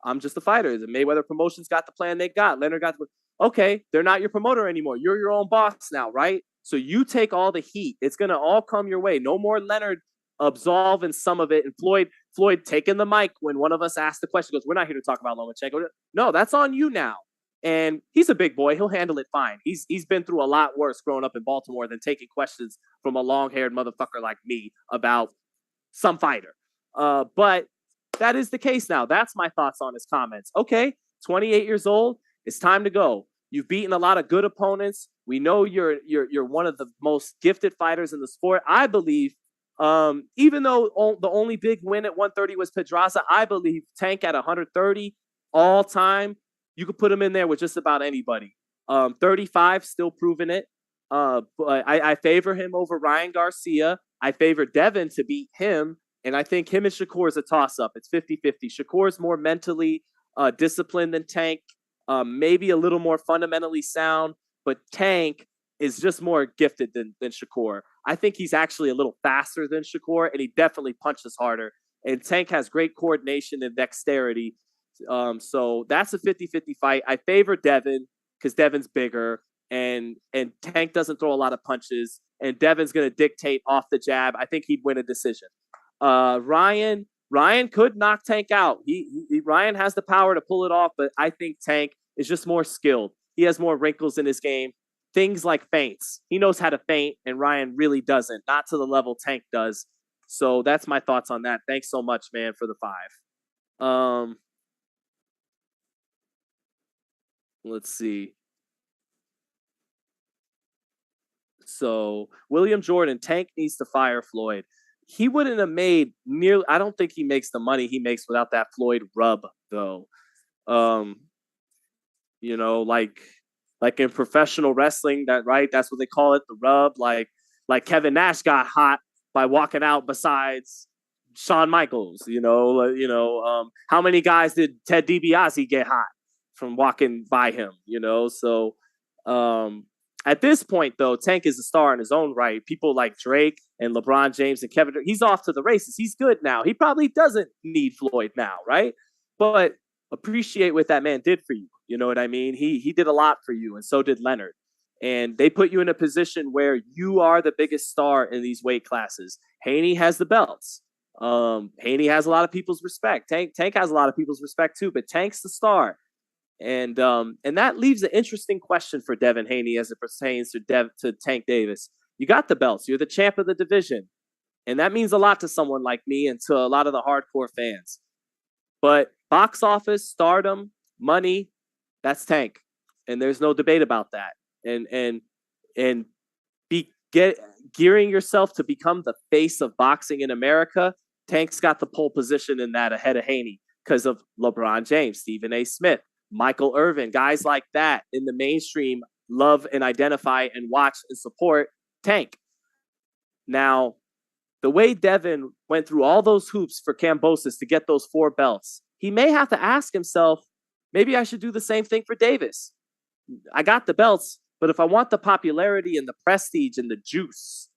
I'm just a fighter. The Mayweather Promotions got the plan they got. Leonard got okay, they're not your promoter anymore. You're your own boss now, right? So you take all the heat. It's going to all come your way. No more Leonard absolving some of it. And Floyd taking the mic when one of us asked the question, goes, we're not here to talk about Lomachenko. No, that's on you now. And he's a big boy. He'll handle it fine. He's been through a lot worse growing up in Baltimore than taking questions from a long-haired motherfucker like me about some fighter. But that is the case now. That's my thoughts on his comments. Okay, 28 years old. It's time to go. You've beaten a lot of good opponents. We know you're one of the most gifted fighters in the sport. I believe, even though the only big win at 130 was Pedraza, I believe Tank at 130 all time, you could put him in there with just about anybody. 35, still proving it. But I favor him over Ryan Garcia. I favor Devin to beat him. And I think him and Shakur is a toss-up. It's 50-50. Shakur's more mentally disciplined than Tank, maybe a little more fundamentally sound, but Tank is just more gifted than Shakur. I think he's actually a little faster than Shakur, and he definitely punches harder. And Tank has great coordination and dexterity. So that's a 50-50 fight. I favor Devin because Devin's bigger, and Tank doesn't throw a lot of punches, and Devin's going to dictate off the jab. I think he'd win a decision. Ryan could knock Tank out. Ryan has the power to pull it off, but I think Tank is just more skilled. He has more wrinkles in his game. Things like feints. He knows how to feint, and Ryan really doesn't. Not to the level Tank does. So that's my thoughts on that. Thanks so much, man, for the 5. Let's see. So William Jordan, Tank needs to fire Floyd. He wouldn't have made nearly. I don't think he makes the money he makes without that Floyd rub, though. Like in professional wrestling, that's what they call it, the rub. Like Kevin Nash got hot by walking out besides Shawn Michaels. How many guys did Ted DiBiase get hot from walking by him? So. At this point, though, Tank is a star in his own right. People like Drake and LeBron James and Kevin, he's off to the races. He's good now. He probably doesn't need Floyd now, right? But appreciate what that man did for you. You know what I mean? He did a lot for you, and so did Leonard. And they put you in a position where you are the biggest star in these weight classes. Haney has the belts. Haney has a lot of people's respect. Tank has a lot of people's respect too, but Tank's the star. And that leaves an interesting question for Devin Haney as it pertains to Tank Davis. You got the belts. You're the champ of the division. And that means a lot to someone like me and to a lot of the hardcore fans. But box office, stardom, money, that's Tank. And there's no debate about that. And gearing yourself to become the face of boxing in America, Tank's got the pole position in that ahead of Haney because of LeBron James, Stephen A. Smith, Michael Irvin, guys like that in the mainstream love and identify and watch and support Tank. Now, the way Devin went through all those hoops for Kambosos to get those 4 belts, he may have to ask himself, maybe I should do the same thing for Davis. I got the belts, but if I want the popularity and the prestige and the juice,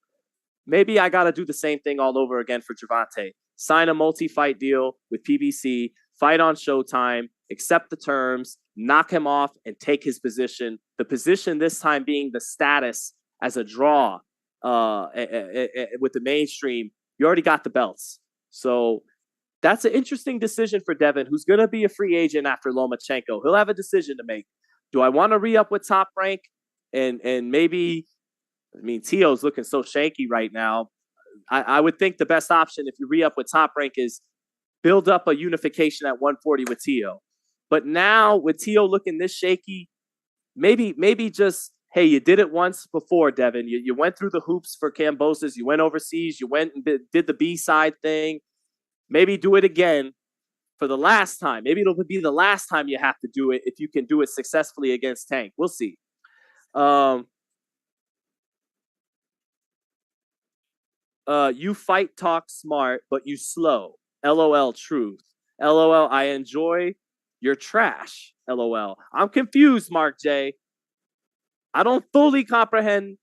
maybe I got to do the same thing all over again for Gervonta. Sign a multi-fight deal with PBC, fight on Showtime, accept the terms, knock him off, and take his position. The position this time being the status as a draw with the mainstream. You already got the belts. So that's an interesting decision for Devin, who's going to be a free agent after Lomachenko. He'll have a decision to make. Do I want to re-up with Top Rank? And maybe, Teo's looking so shaky right now. I would think the best option if you re-up with Top Rank is build up a unification at 140 with Teo. But now with Teo looking this shaky, maybe just, hey, you did it once before, Devin. You went through the hoops for Kambosos. You went overseas. You went and did the B-side thing. Maybe do it again for the last time. Maybe it'll be the last time you have to do it if you can do it successfully against Tank. We'll see. You fight talk smart, but you slow. LOL truth. LOL I enjoy. You're trash. LOL. I'm confused, Mark J. I don't fully comprehend.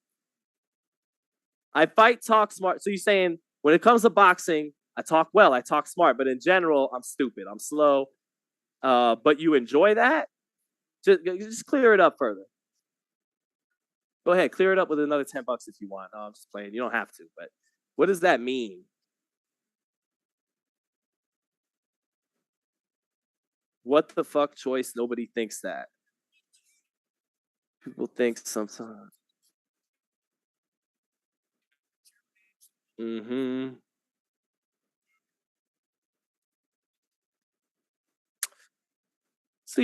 I fight talk smart. So you're saying when it comes to boxing, I talk well, I talk smart, but in general, I'm stupid. I'm slow. But you enjoy that? Just clear it up further. Go ahead, clear it up with another $10 if you want. No, I'm just playing. You don't have to, but what does that mean? What the fuck choice? Nobody thinks that. People think sometimes. Mm-hmm. So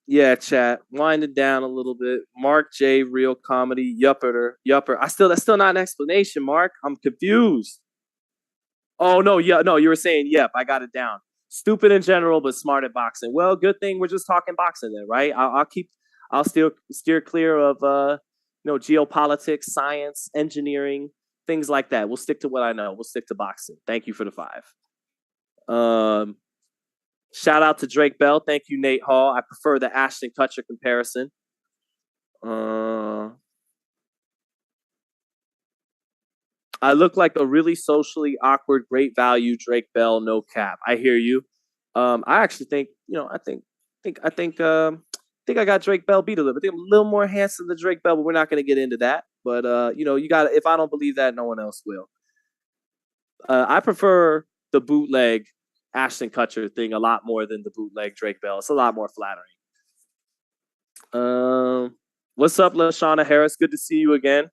yeah. Chat, winding down a little bit. Mark J, real comedy, yupper. That's still not an explanation, Mark. I'm confused. Oh no, no, you were saying yep. I got it down. Stupid in general, but smart at boxing. Well, good thing we're just talking boxing then, right? I'll still steer clear of geopolitics, science, engineering, things like that. We'll stick to what I know. We'll stick to boxing. Thank you for the 5. Shout out to Drake Bell. Thank you, Nate Hall. I prefer the Ashton Kutcher comparison. I look like a really socially awkward, great value Drake Bell, no cap. I hear you. I actually think, I think I got Drake Bell beat a little bit. I think I'm a little more handsome than Drake Bell, but we're not going to get into that. But you got if I don't believe that, no one else will. I prefer the bootleg Ashton Kutcher thing a lot more than the bootleg Drake Bell. It's a lot more flattering. What's up, LaShawna Harris? Good to see you again.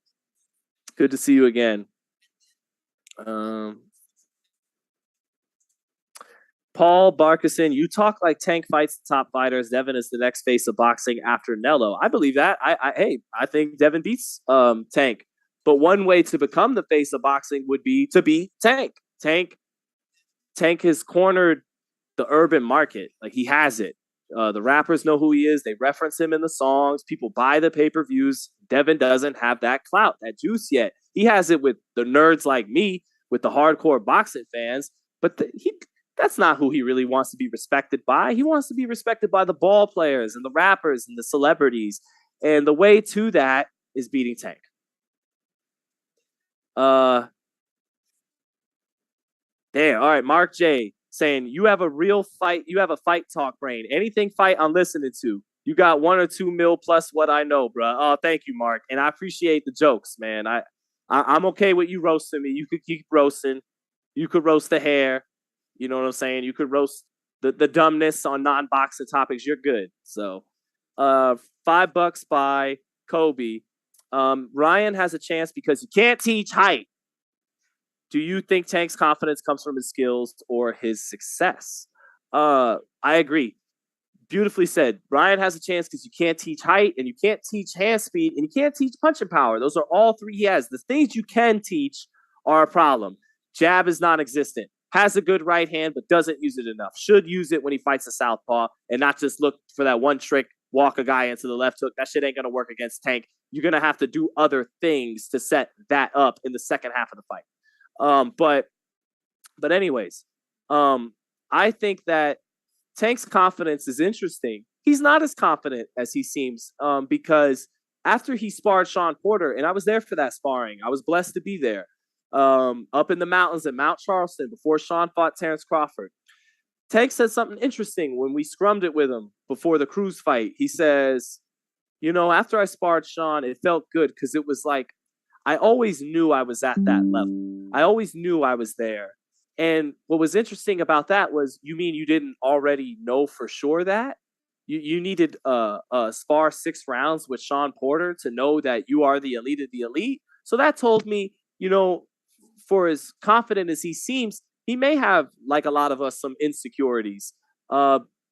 Good to see you again. Paul Barkison, you talk like Tank fights the top fighters. Devin is the next face of boxing after Nello. I believe that. I think Devin beats Tank. But one way to become the face of boxing would be to beat Tank. Tank has cornered the urban market. Like, he has it. The rappers know who he is. They reference him in the songs. People buy the pay-per-views. Devin doesn't have that clout, that juice yet. He has it with the nerds like me, with the hardcore boxing fans. But that's not who he really wants to be respected by. He wants to be respected by the ball players and the rappers and the celebrities. And the way to that is beating Tank. Damn. All right. Mark J saying, you have a real fight. You have a fight talk brain. Anything fight I'm listening to. You got 1 or 2 mil plus what I know, bro. Oh, thank you, Mark. And I appreciate the jokes, man. I'm okay with you roasting me. You could keep roasting. You could roast the hair. You know what I'm saying? You could roast the dumbness on non-boxing topics. You're good. So, $5 by Kobe. Ryan has a chance because you can't teach height. Do you think Tank's confidence comes from his skills or his success? I agree. Beautifully said. Ryan has a chance because you can't teach height and you can't teach hand speed and you can't teach punching power. Those are all 3 he has. The things you can teach are a problem. Jab is non-existent. Has a good right hand, but doesn't use it enough. Should use it when he fights a southpaw and not just look for that one trick, walk a guy into the left hook. That shit ain't going to work against Tank. You're going to have to do other things to set that up in the second half of the fight. But anyways, I think that Tank's confidence is interesting. He's not as confident as he seems, because after he sparred Sean Porter, and I was there for that sparring, I was blessed to be there, up in the mountains at Mount Charleston before Sean fought Terence Crawford. Tank said something interesting when we scrummed it with him before the Cruz fight. He says, after I sparred Sean, it felt good because it was like, I always knew I was at that level. I always knew I was there. And what was interesting about that was, you mean you didn't already know for sure that? You needed spar 6 rounds with Sean Porter to know that you are the elite of the elite. So that told me, for as confident as he seems, he may have, like a lot of us, some insecurities.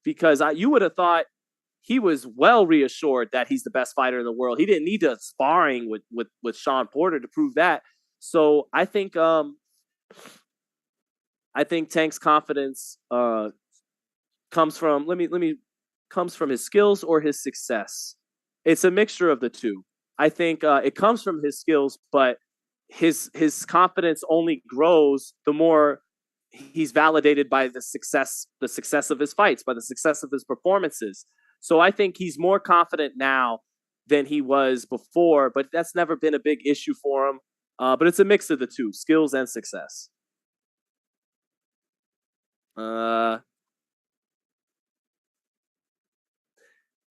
Because you would have thought he was well reassured that he's the best fighter in the world. He didn't need to sparring with Sean Porter to prove that. So I think Tank's confidence comes from comes from his skills or his success. It's a mixture of the two. I think it comes from his skills, but his confidence only grows the more he's validated by the success of his fights, by the success of his performances. So I think he's more confident now than he was before, but that's never been a big issue for him. But it's a mix of the two, skills and success.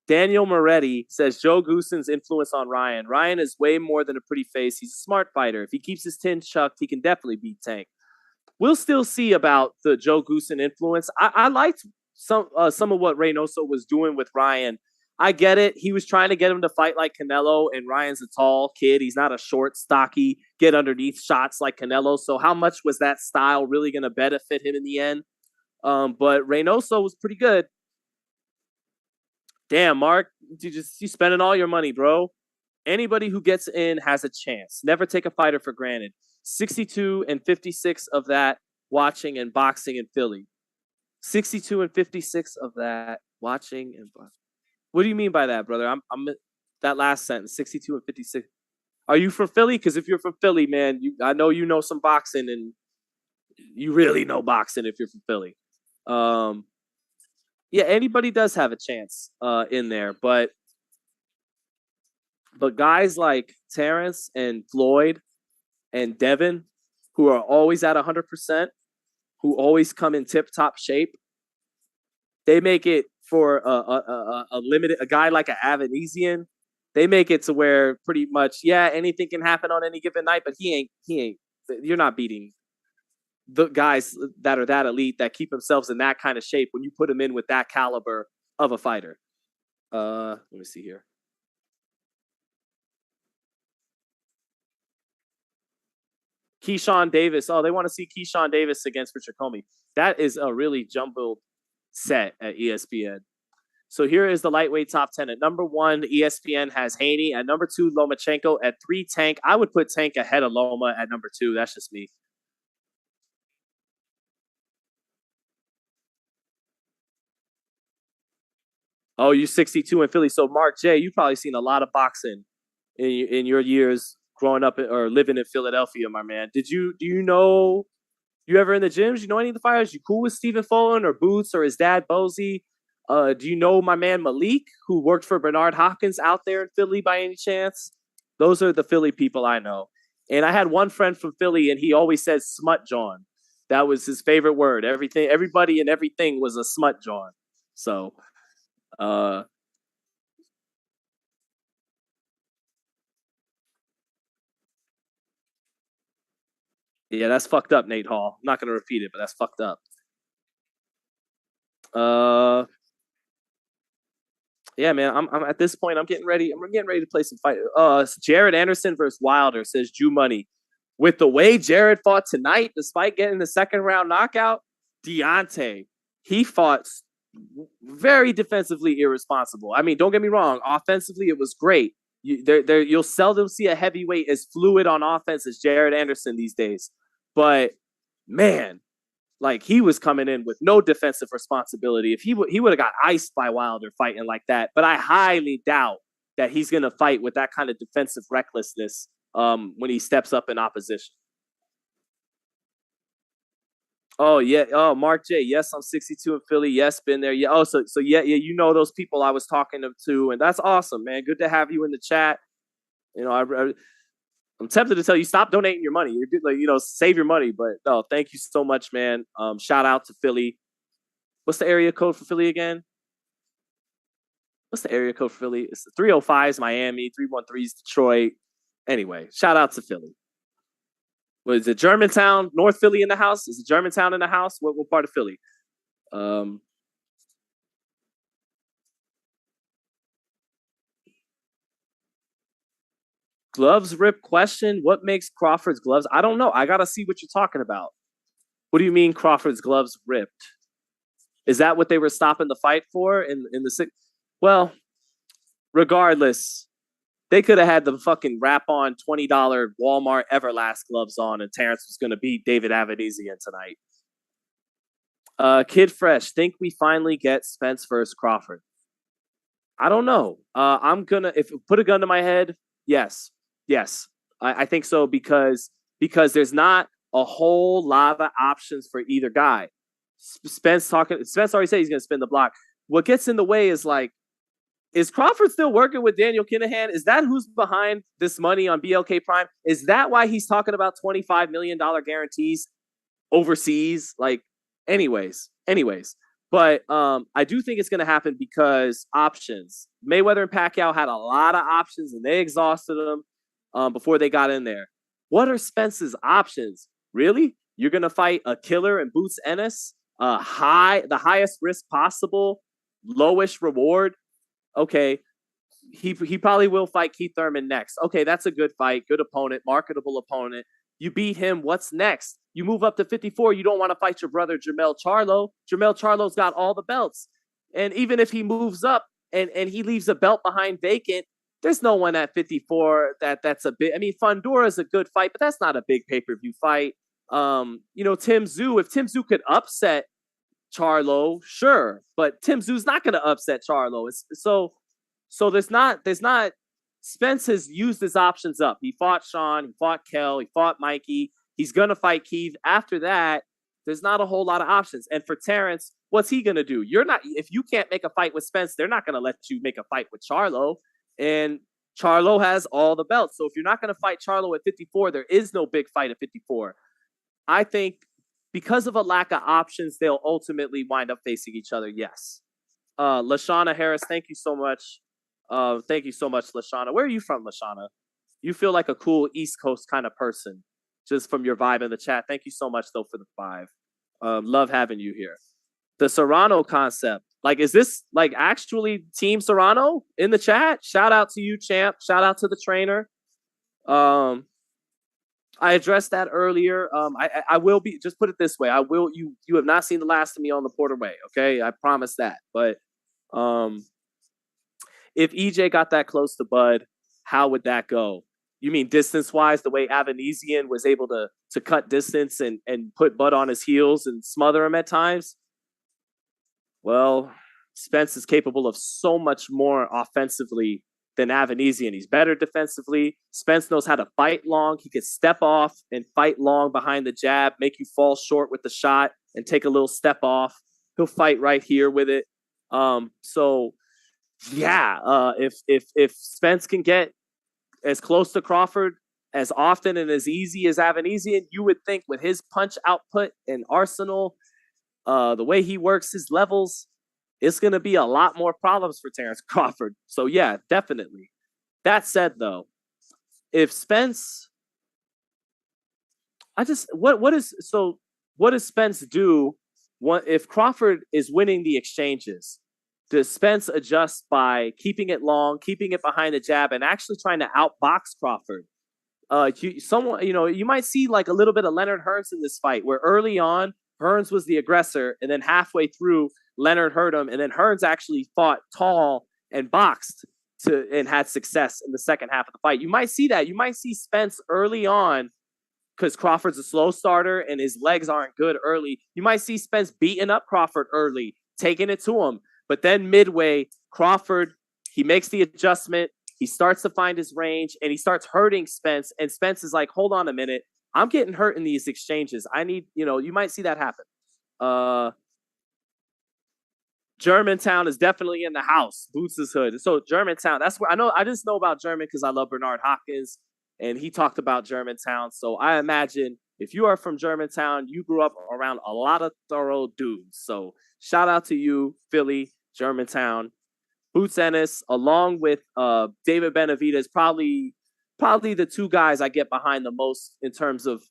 Daniel Moretti says, Joe Goossen's influence on Ryan. Ryan is way more than a pretty face. He's a smart fighter. If he keeps his tin chucked, he can definitely beat Tank. We'll still see about the Joe Goossen influence. I liked some of what Reynoso was doing with Ryan. I get it. He was trying to get him to fight like Canelo, and Ryan's a tall kid. He's not a short, stocky, get underneath shots like Canelo. So how much was that style really going to benefit him in the end? But Reynoso was pretty good. Damn, Mark, you spending all your money, bro. Anybody who gets in has a chance. Never take a fighter for granted. 62 and 56 of that watching and boxing in Philly. 62 and 56 of that watching and boxing. What do you mean by that, brother? I'm that last sentence, 62 and 56. Are you from Philly? Because if you're from Philly, man, I know you know some boxing, and you really know boxing if you're from Philly. Yeah, anybody does have a chance in there, but guys like Terence and Floyd and Devin, who are always at 100%, who always come in tip-top shape, they make it for a limited, a guy like an Avanesyan, they make it to where pretty much, yeah, anything can happen on any given night, but he ain't, you're not beating the guys that are that elite, that keep themselves in that kind of shape when you put them in with that caliber of a fighter. Let me see here. Keyshawn Davis. Oh, they want to see Keyshawn Davis against Richard Comey. That is a really jumbled set at ESPN. So here is the lightweight top 10. At number 1, ESPN has Haney. At number 2, Lomachenko. At 3, Tank. I would put Tank ahead of Loma at number 2. That's just me. Oh, you're 62 in Philly. So, Mark J., you've probably seen a lot of boxing in your years growing up or living in Philadelphia, my man. Do you know, you ever in the gyms? You know any of the fighters? You cool with Stephen Fulton or Boots or his dad, Bozy? Do you know my man Malik, who worked for Bernard Hopkins out there in Philly by any chance? Those are the Philly people I know. And I had one friend from Philly, and he always said smut John. That was his favorite word. Everybody and everything was a smut John. So, yeah, that's fucked up, Nate Hall. I'm not going to repeat it, but that's fucked up. Yeah, man, I'm at this point. I'm getting ready. I'm getting ready to play some fight. Jared Anderson versus Wilder, says Jew Money. With the way Jared fought tonight, despite getting the second round knockout, Deontay, he fought very defensively irresponsible. I mean, don't get me wrong. Offensively, it was great. You'll seldom see a heavyweight as fluid on offense as Jared Anderson these days. But man, like, he was coming in with no defensive responsibility. If he would have got iced by Wilder fighting like that. But I highly doubt that he's going to fight with that kind of defensive recklessness when he steps up in opposition. Oh, yeah. Oh, Mark J. Yes, I'm 62 in Philly. Yes, been there. Yeah. Oh, so yeah, you know those people I was talking to, and that's awesome, man. Good to have you in the chat. You know, I'm tempted to tell you, stop donating your money. You're good, like, save your money. But no, thank you so much, man. Shout out to Philly. What's the area code for Philly again? What's the area code for Philly? It's 305 is Miami, 313 is Detroit. Anyway, shout out to Philly. What is it? Germantown, North Philly in the house? Is it Germantown in the house? What part of Philly? Gloves rip question. What makes Crawford's gloves? I don't know. I got to see what you're talking about. What do you mean Crawford's gloves ripped? Is that what they were stopping the fight for in the six? Well, regardless, they could have had the fucking wrap on $20 Walmart Everlast gloves on, and Terence was going to beat David Avanesyan tonight. Kid Fresh, think we finally get Spence versus Crawford? I don't know. I'm gonna, if put a gun to my head, yes. I think so, because there's not a whole lot of options for either guy. Spence already said he's going to spin the block. What gets in the way is, like, is Crawford still working with Daniel Kinahan? Is that who's behind this money on BLK Prime? Is that why he's talking about $25 million guarantees overseas? Like, anyways. But I do think it's going to happen because options. Mayweather and Pacquiao had a lot of options, and they exhausted them before they got in there. What are Spence's options? Really? You're going to fight a killer in Boots Ennis? The highest risk possible, lowest reward? Okay, he probably will fight Keith Thurman next. Okay, that's a good fight, good opponent, marketable opponent. You beat him, what's next? You move up to 54, you don't want to fight your brother Jermell Charlo. Jermell Charlo's got all the belts. And even if he moves up and he leaves a belt behind vacant. There's no one at 54 that's a big. I mean, Fundora is a good fight, but that's not a big pay-per-view fight. Tim Tszyu, if Tim Tszyu could upset Charlo, sure, but Tim Tszyu's not going to upset Charlo. So there's not. Spence has used his options up. He fought Sean, he fought Kel, he fought Mikey. He's going to fight Keith. After that, there's not a whole lot of options. And for Terence, what's he going to do? If you can't make a fight with Spence, they're not going to let you make a fight with Charlo. And Charlo has all the belts. So if you're not going to fight Charlo at 54, there is no big fight at 54. I think because of a lack of options, they'll ultimately wind up facing each other. Yes. Lashana Harris, thank you so much. Thank you so much, Lashana. Where are you from, Lashana? You feel like a cool East Coast kind of person, just from your vibe in the chat. Thank you so much, though, for the 5. Love having you here. The Serrano concept. Like, is this like actually Team Serrano in the chat? Shout out to you, champ. Shout out to the trainer. I addressed that earlier. I will be, just put it this way. You have not seen the last of me on the Porter Way. Okay. I promise that. But, if EJ got that close to Bud, how would that go? You mean distance-wise, the way Avanesyan was able to cut distance and put Bud on his heels and smother him at times? Well, Spence is capable of so much more offensively than Avanesyan. He's better defensively. Spence knows how to fight long. He could step off and fight long behind the jab, make you fall short with the shot and take a little step off. He'll fight right here with it. If Spence can get as close to Crawford as often and as easy as Avanesyan, you would think with his punch output and arsenal, the way he works his levels, it's going to be a lot more problems for Terence Crawford. So yeah, definitely. That said, though, if Spence, what does Spence do? If Crawford is winning the exchanges? Does Spence adjust by keeping it long, keeping it behind the jab, and actually trying to outbox Crawford? You might see like a little bit of Leonard Hearns in this fight, where early on Hearns was the aggressor, and then halfway through Leonard hurt him, and then Hearns actually fought tall and boxed and had success in the second half of the fight. You might see that. You might see Spence early on, because Crawford's a slow starter and his legs aren't good early. You might see Spence beating up Crawford early, taking it to him. But then midway, Crawford, he makes the adjustment. He starts to find his range, and he starts hurting Spence. And Spence is like, hold on a minute. I'm getting hurt in these exchanges. I need, you might see that happen. Germantown is definitely in the house. Boots' hood. So Germantown, that's where I just know about German because I love Bernard Hopkins, and he talked about Germantown. So I imagine if you are from Germantown, you grew up around a lot of thorough dudes. So shout out to you, Philly, Germantown. Boots Ennis, along with David Benavidez, probably the two guys I get behind the most in terms of,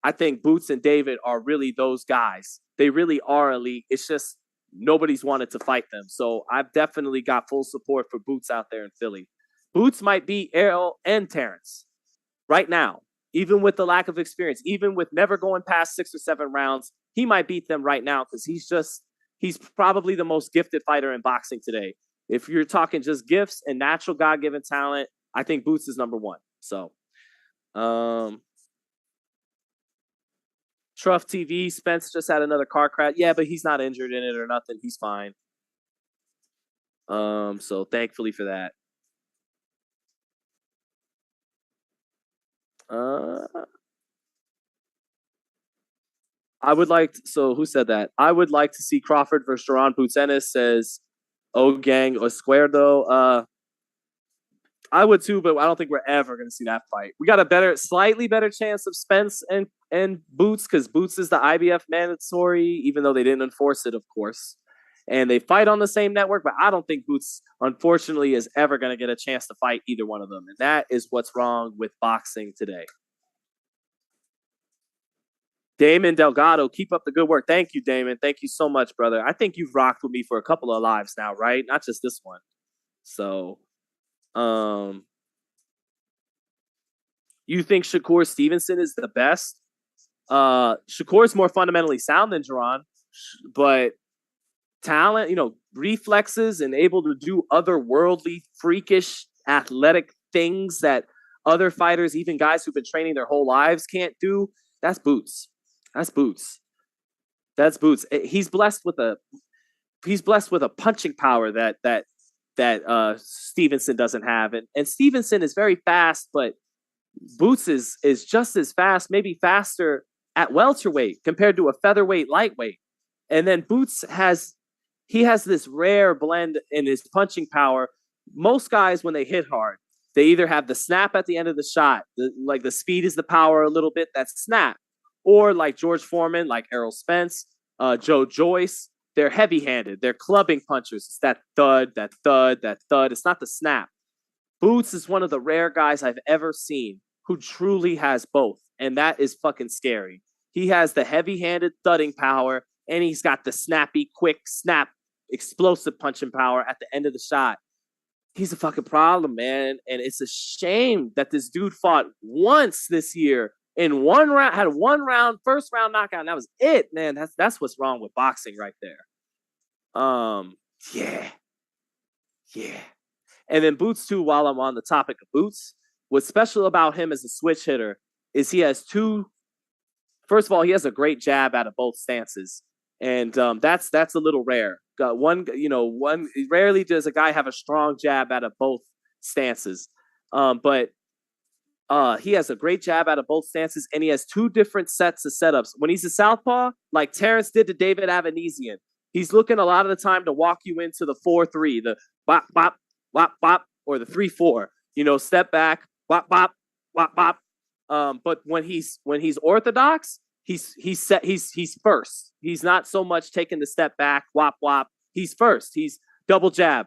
I think Boots and David are really those guys. They really are elite. It's just nobody's wanted to fight them. So I've definitely got full support for Boots out there in Philly. Boots might beat Errol and Terence right now, even with the lack of experience, even with never going past 6 or 7 rounds. He might beat them right now because he's probably the most gifted fighter in boxing today. If you're talking just gifts and natural God-given talent, I think Boots is number 1. So, Truff TV, Spence just had another car crash. Yeah, but he's not injured in it or nothing. He's fine. So thankfully for that. I would like to, so who said that? I would like to see Crawford versus Jaron. Boots Ennis says, "Oh, gang or square though." I would too, but I don't think we're ever going to see that fight. We got a slightly better chance of Spence and Boots because Boots is the IBF mandatory, even though they didn't enforce it, of course. And they fight on the same network, but I don't think Boots, unfortunately, is ever going to get a chance to fight either one of them. And that is what's wrong with boxing today. Damon Delgado, keep up the good work. Thank you, Damon. Thank you so much, brother. I think you've rocked with me for a couple of lives now, right? Not just this one. So, you think Shakur Stevenson is the best? Shakur is more fundamentally sound than Jaron, but talent, reflexes and able to do otherworldly, freakish, athletic things that other fighters, even guys who've been training their whole lives, can't do. That's Boots. That's Boots. That's Boots. He's blessed with a punching power that Stevenson doesn't have, and Stevenson is very fast, but Boots is just as fast, maybe faster at welterweight compared to a featherweight lightweight. And then Boots has this rare blend in his punching power. Most guys, when they hit hard, they either have the snap at the end of the shot, like the speed is the power a little bit, that's snap. Or like George Foreman, like Errol Spence, Joe Joyce, they're heavy-handed. They're clubbing punchers. It's that thud, that thud, that thud. It's not the snap. Boots is one of the rare guys I've ever seen who truly has both, and that is fucking scary. He has the heavy-handed thudding power, and he's got the snappy, quick, snap, explosive punching power at the end of the shot. He's a fucking problem, man, and it's a shame that this dude fought once this year in one round, had one round, first round knockout, and that was it, man. That's what's wrong with boxing right there. Yeah. And then Boots, too, while I'm on the topic of Boots, what's special about him as a switch hitter is he has first of all, he has a great jab out of both stances. And that's a little rare. Rarely does a guy have a strong jab out of both stances. But he has a great jab out of both stances, and he has two different sets of setups. When he's a southpaw, like Terence did to David Avanesyan, he's looking a lot of the time to walk you into the 4-3, the bop, bop, bop, bop, or the 3-4. Step back, bop, bop, bop, bop. But when he's orthodox, he's first. He's not so much taking the step back, wop, wop. He's first. He's double jab,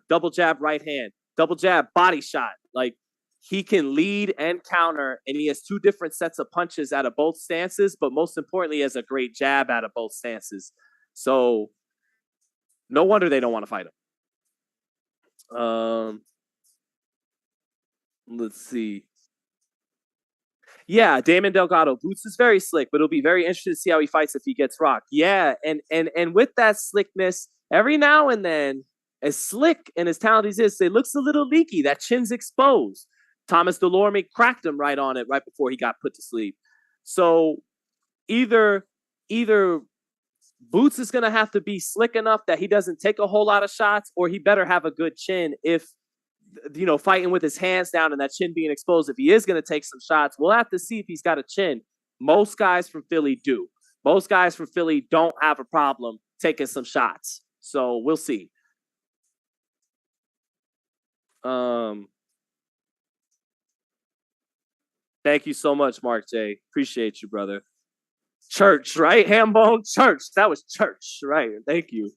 right hand, double jab, body shot. Like, he can lead and counter, and he has two different sets of punches out of both stances, but most importantly, he has a great jab out of both stances. So no wonder they don't want to fight him. Let's see. Yeah, Damon Delgado. Boots is very slick, but it'll be very interesting to see how he fights if he gets rocked. Yeah, and with that slickness, every now and then, as slick and as talented as he is, it looks a little leaky. That chin's exposed. Thomas Delorme cracked him right on it right before he got put to sleep. So either Boots is going to have to be slick enough that he doesn't take a whole lot of shots, or he better have a good chin if, fighting with his hands down and that chin being exposed. If he is going to take some shots, we'll have to see if he's got a chin. Most guys from Philly do. Most guys from Philly don't have a problem taking some shots. So we'll see. Thank you so much, Mark J. Appreciate you, brother. Church, right? Hambone Church. That was Church, right? Thank you.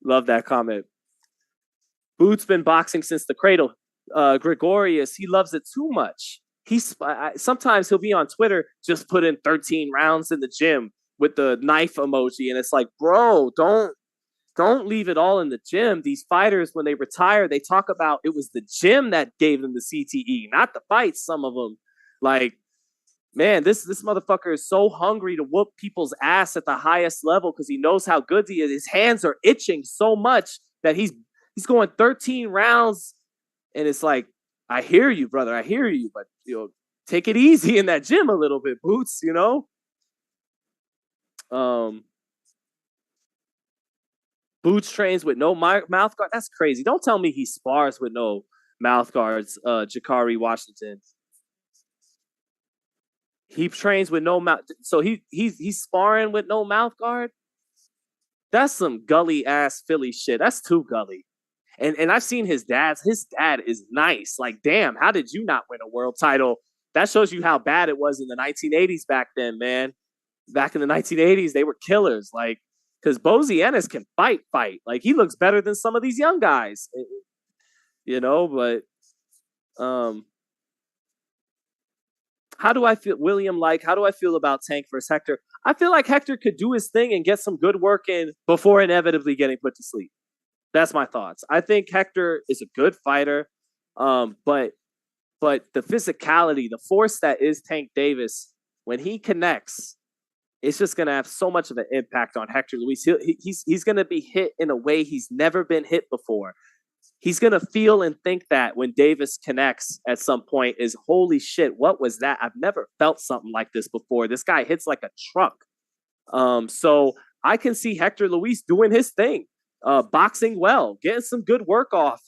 Love that comment. Boots been boxing since the cradle. Gregorius, he loves it too much. Sometimes he'll be on Twitter, just put in 13 rounds in the gym with the knife emoji, and it's like, bro, don't leave it all in the gym. These fighters, when they retire, they talk about it was the gym that gave them the CTE, not the fights. Some of them, like, man, this motherfucker is so hungry to whoop people's ass at the highest level because he knows how good he is. His hands are itching so much that he's going 13 rounds, and it's like, I hear you, brother. I hear you, but take it easy in that gym a little bit, Boots. Boots trains with no mouth guard. That's crazy. Don't tell me he spars with no mouth guards. Jakari Washington. He trains with no mouth. So he's sparring with no mouth guard. That's some gully ass Philly shit. That's too gully. And I've seen his dad. His dad is nice. Like, damn, how did you not win a world title? That shows you how bad it was in the 1980s back then, man. Back in the 1980s, they were killers. Like, because Bozy Ennis can fight. Like, he looks better than some of these young guys. But how do I feel, William? Like, how do I feel about Tank versus Hector? I feel like Hector could do his thing and get some good work in before inevitably getting put to sleep. That's my thoughts. I think Hector is a good fighter, but the physicality, the force that is Tank Davis, when he connects, it's just going to have so much of an impact on Hector Luis. He's going to be hit in a way he's never been hit before. He's going to feel and think that when Davis connects at some point is, holy shit, what was that? I've never felt something like this before. This guy hits like a truck. So I can see Hector Luis doing his thing, boxing well, getting some good work off,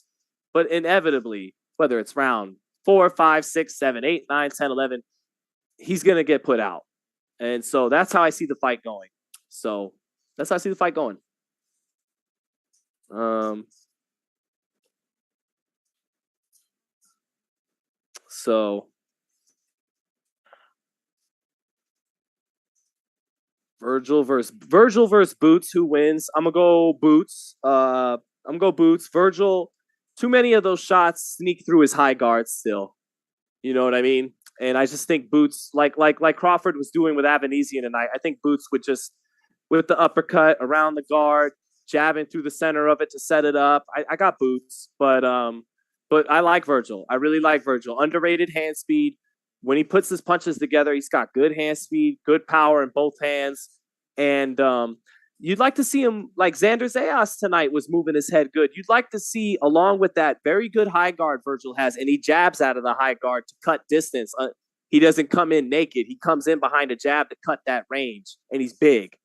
but inevitably, whether it's round 4, 5, 6, 7, 8, 9, 10, 11, he's going to get put out. And so that's how I see the fight going. So that's how I see the fight going. So Virgil versus Boots. Who wins? I'm gonna go Boots. Virgil. Too many of those shots sneak through his high guard still. You know what I mean? And I just think Boots, like Crawford was doing with Avanesyan tonight, I think Boots would just, with the uppercut around the guard, jabbing through the center of it to set it up. I got Boots, but I like Virgil. I really like Virgil. Underrated hand speed. When he puts his punches together, he's got good hand speed, good power in both hands. And you'd like to see him, like Sandor Zayas tonight was moving his head good. You'd like to see, along with that very good high guard Virgil has, and he jabs out of the high guard to cut distance. He doesn't come in naked. He comes in behind a jab to cut that range, and he's big.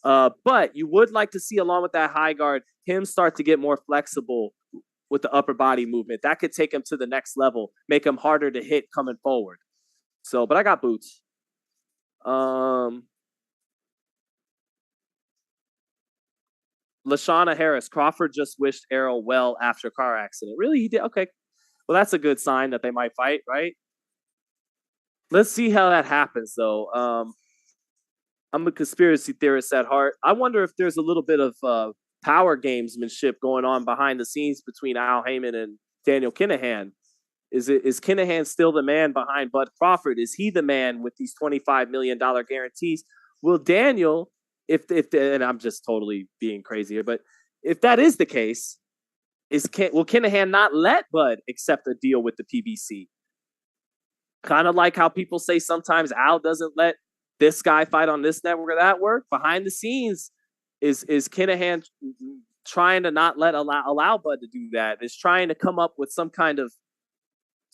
But you would like to see, along with that high guard, him start to get more flexible with the upper body movement. That could take him to the next level, make him harder to hit coming forward. So, but I got Boots. Lashana Harris. Crawford just wished Errol well after car accident. Really? He did? Okay. Well, that's a good sign that they might fight, right? Let's see how that happens, though. I'm a conspiracy theorist at heart. I wonder if there's a little bit of power gamesmanship going on behind the scenes between Al Heyman and Daniel Kinahan. Is Kinahan still the man behind Bud Crawford? Is he the man with these $25 million guarantees? Will Daniel, and I'm just totally being crazy here, but if that is the case, will Kinahan not let Bud accept a deal with the PBC? Kind of like how people say sometimes Al doesn't let this guy fight on this network or that work. Behind the scenes, is Kinahan trying to not allow Bud to do that? Is trying to come up with some kind of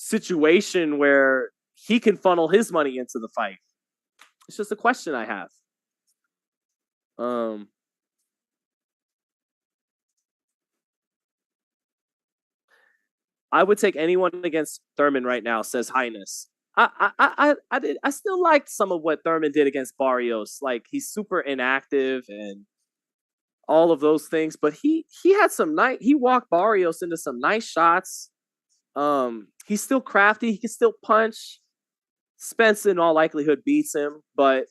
situation where he can funnel his money into the fight? It's just a question I have. I would take anyone against Thurman right now, says Highness. I still liked some of what Thurman did against Barrios. Like, he's super inactive and all of those things, but he had some he walked Barrios into some nice shots. He's still crafty. He can still punch. Spence in all likelihood beats him, but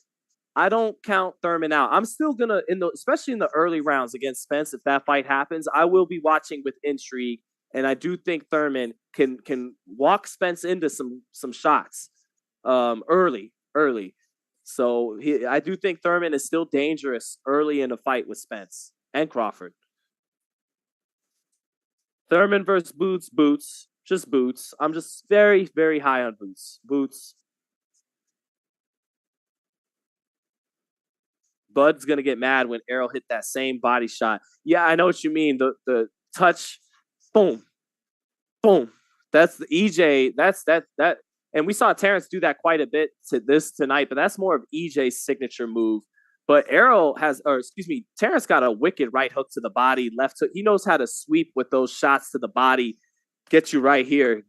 I don't count Thurman out. I'm still gonna, especially in the early rounds against Spence, if that fight happens, I will be watching with intrigue. And I do think Thurman can walk Spence into some shots early. So I do think Thurman is still dangerous early in a fight with Spence and Crawford. Thurman versus Boots. Just Boots. I'm just very, very high on Boots. Bud's going to get mad when Errol hit that same body shot. Yeah, I know what you mean. The touch, boom. That's the EJ. That's that. And we saw Terence do that quite a bit tonight, but that's more of EJ's signature move. But Terence got a wicked right hook to the body, left hook. He knows how to sweep with those shots to the body, get you right here.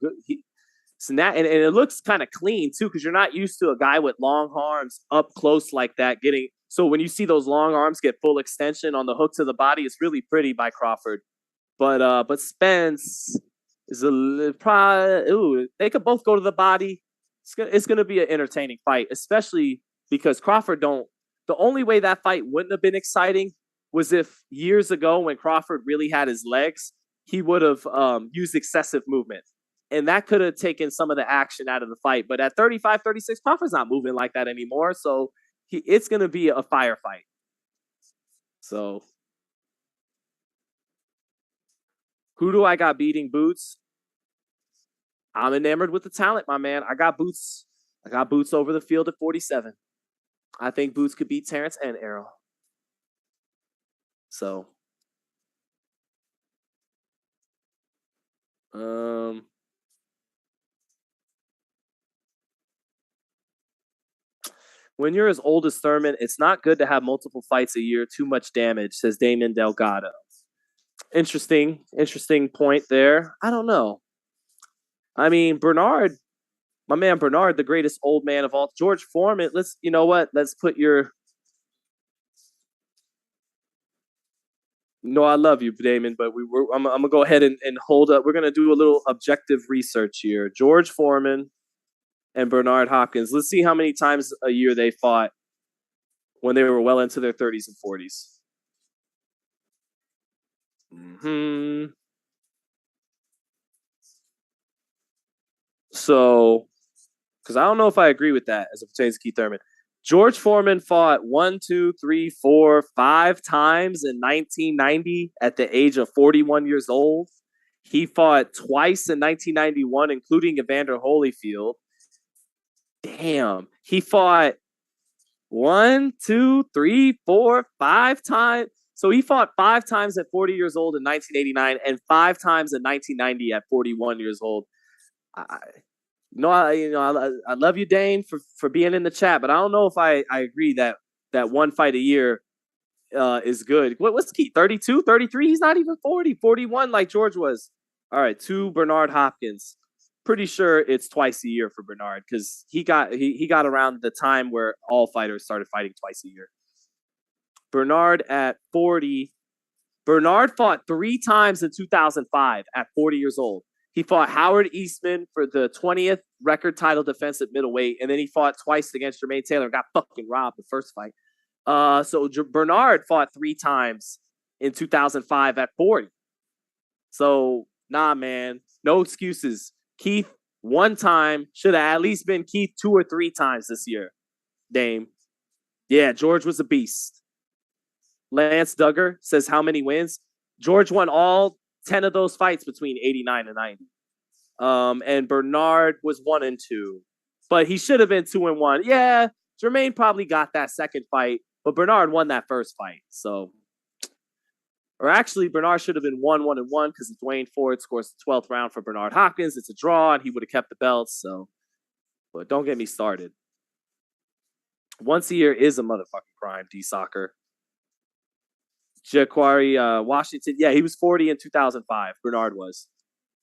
And it looks kind of clean too, because you're not used to a guy with long arms up close like that. So when you see those long arms get full extension on the hook to the body, it's really pretty by Crawford. But Spence is they could both go to the body. It's gonna be an entertaining fight, especially because Crawford the only way that fight wouldn't have been exciting was if years ago when Crawford really had his legs, he would have used excessive movement. And that could have taken some of the action out of the fight. But at 35, 36, Crawford's not moving like that anymore. So it's going to be a firefight. So who do I got beating Boots? I'm enamored with the talent, my man. I got Boots over the field at 47. I think Boots could beat Terence and Errol. So, when you're as old as Thurman, it's not good to have multiple fights a year. Too much damage, says Damon Delgado. Interesting point there. I don't know. I mean, Bernard, my man Bernard, the greatest old man of all. George Foreman, you know what? Let's put your... No, I love you, Damon, but I'm going to go ahead and hold up. We're going to do a little objective research here. George Foreman and Bernard Hopkins. Let's see how many times a year they fought when they were well into their 30s and 40s. So, because I don't know if I agree with that as it pertains to Keith Thurman. George Foreman fought 1, 2, 3, 4, 5 times in 1990 at the age of 41 years old. He fought twice in 1991, including Evander Holyfield. Damn. He fought 1, 2, 3, 4, 5 times. So he fought 5 times at 40 years old in 1989 and 5 times in 1990 at 41 years old. I love you, Dane, for being in the chat, but I don't know if I agree that one fight a year is good. What's the key? 32, 33? He's not even 40, 41 like George was. All right, to Bernard Hopkins. Pretty sure it's twice a year for Bernard because he got around the time where all fighters started fighting twice a year. Bernard at 40. Bernard fought 3 times in 2005 at 40 years old. He fought Howard Eastman for the 20th record title defense at middleweight, and then he fought twice against Jermaine Taylor and got fucking robbed the first fight. So Bernard fought 3 times in 2005 at 40. So, nah, man, no excuses. Keith, 1 time, should have at least been Keith 2 or 3 times this year. Dame. Yeah, George was a beast. Lance Duggar says how many wins? George won all 10 of those fights between 89 and 90. And Bernard was 1 and 2. But he should have been 2 and 1. Yeah, Jermaine probably got that second fight, but Bernard won that first fight. So, or actually, Bernard should have been 1 and 1 because Dwayne Ford scores the 12th round for Bernard Hopkins. It's a draw, and he would have kept the belts. So, but don't get me started. Once a year is a motherfucking crime, D-Soccer. Jaquari Washington. Yeah, he was 40 in 2005. Bernard was.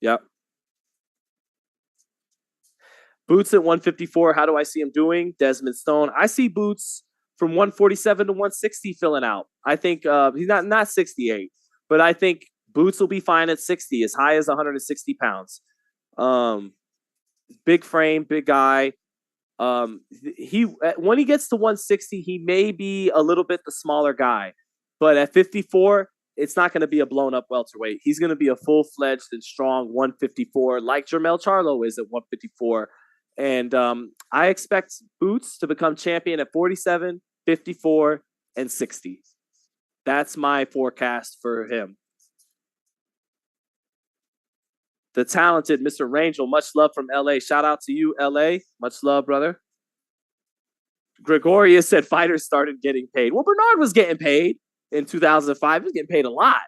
Yep. Boots at 154. How do I see him doing? Desmond Stone. I see Boots from 147 to 160 filling out. I think he's not 68, but I think Boots will be fine at 60, as high as 160 pounds. Big frame, big guy. When he gets to 160, he may be a little bit the smaller guy. But at 54, it's not going to be a blown-up welterweight. He's going to be a full-fledged and strong 154, like Jermell Charlo is at 154. And I expect Boots to become champion at 47, 54, and 60. That's my forecast for him. The talented Mr. Rangel, much love from LA. Shout out to you, LA. Much love, brother. Gregorius said fighters started getting paid. Well, Bernard was getting paid in 2005. He was getting paid a lot.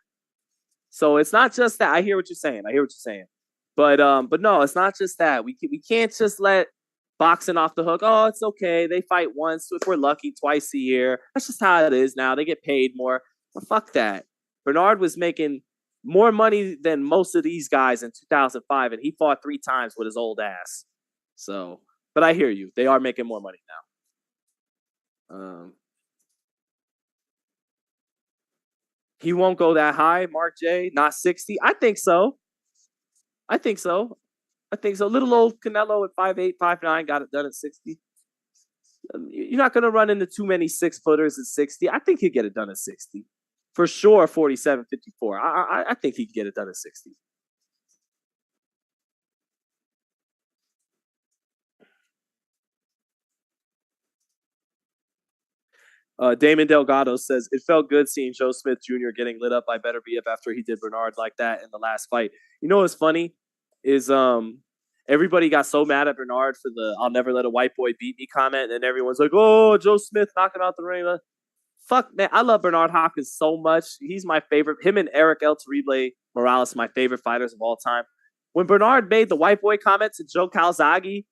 So it's not just that. I hear what you're saying. But no, it's not just that. We can't just let boxing off the hook. Oh, it's okay. They fight once, if we're lucky, twice a year. That's just how it is now. They get paid more. But fuck that. Bernard was making more money than most of these guys in 2005, and he fought 3 times with his old ass. So, but I hear you. They are making more money now. He won't go that high, Mark J. Not 60. I think so. Little old Canelo at 5'8", 5'9", got it done at 60. You're not going to run into too many 6-footers at 60. I think he'd get it done at 60. For sure, 47, 54. I think he'd get it done at 60. Damon Delgado says, it felt good seeing Joe Smith Jr. getting lit up by Better BF after he did Bernard like that in the last fight. You know what's funny is everybody got so mad at Bernard for the "I'll never let a white boy beat me" comment, and everyone's like, "Oh, Joe Smith knocking out the ring." Fuck, man, I love Bernard Hopkins so much. He's my favorite. Him and Eric El Terrible Morales, my favorite fighters of all time. When Bernard made the white boy comment to Joe Calzaghe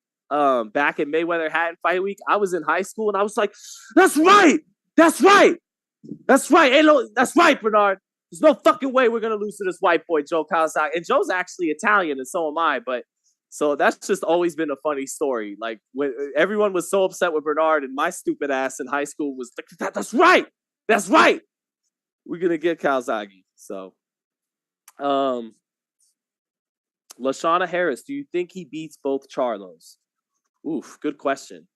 back in Mayweather Hatton Fight Week, I was in high school and I was like, "That's right, that's right, that's right, hey, that's right, Bernard. There's no fucking way we're gonna lose to this white boy, Joe Calzaghe." And Joe's actually Italian, and so am I. But so that's just always been a funny story. Like when everyone was so upset with Bernard, and my stupid ass in high school was like, "That's right, that's right. We're gonna get Calzaghe." So, LaShawna Harris, do you think he beats both Charlos? Oof, good question.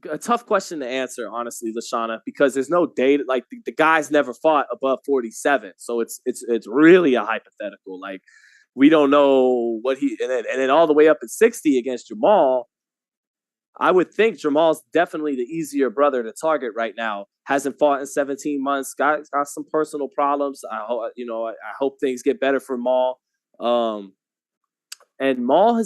A tough question to answer, honestly, LaShawna, because there's no data. Like the guy's never fought above 47, so it's really a hypothetical. Like we don't know what he and then all the way up at 60 against Jamal. I would think Jamal's definitely the easier brother to target right now. Hasn't fought in 17 months. Got some personal problems. I hope things get better for Maul. And Maul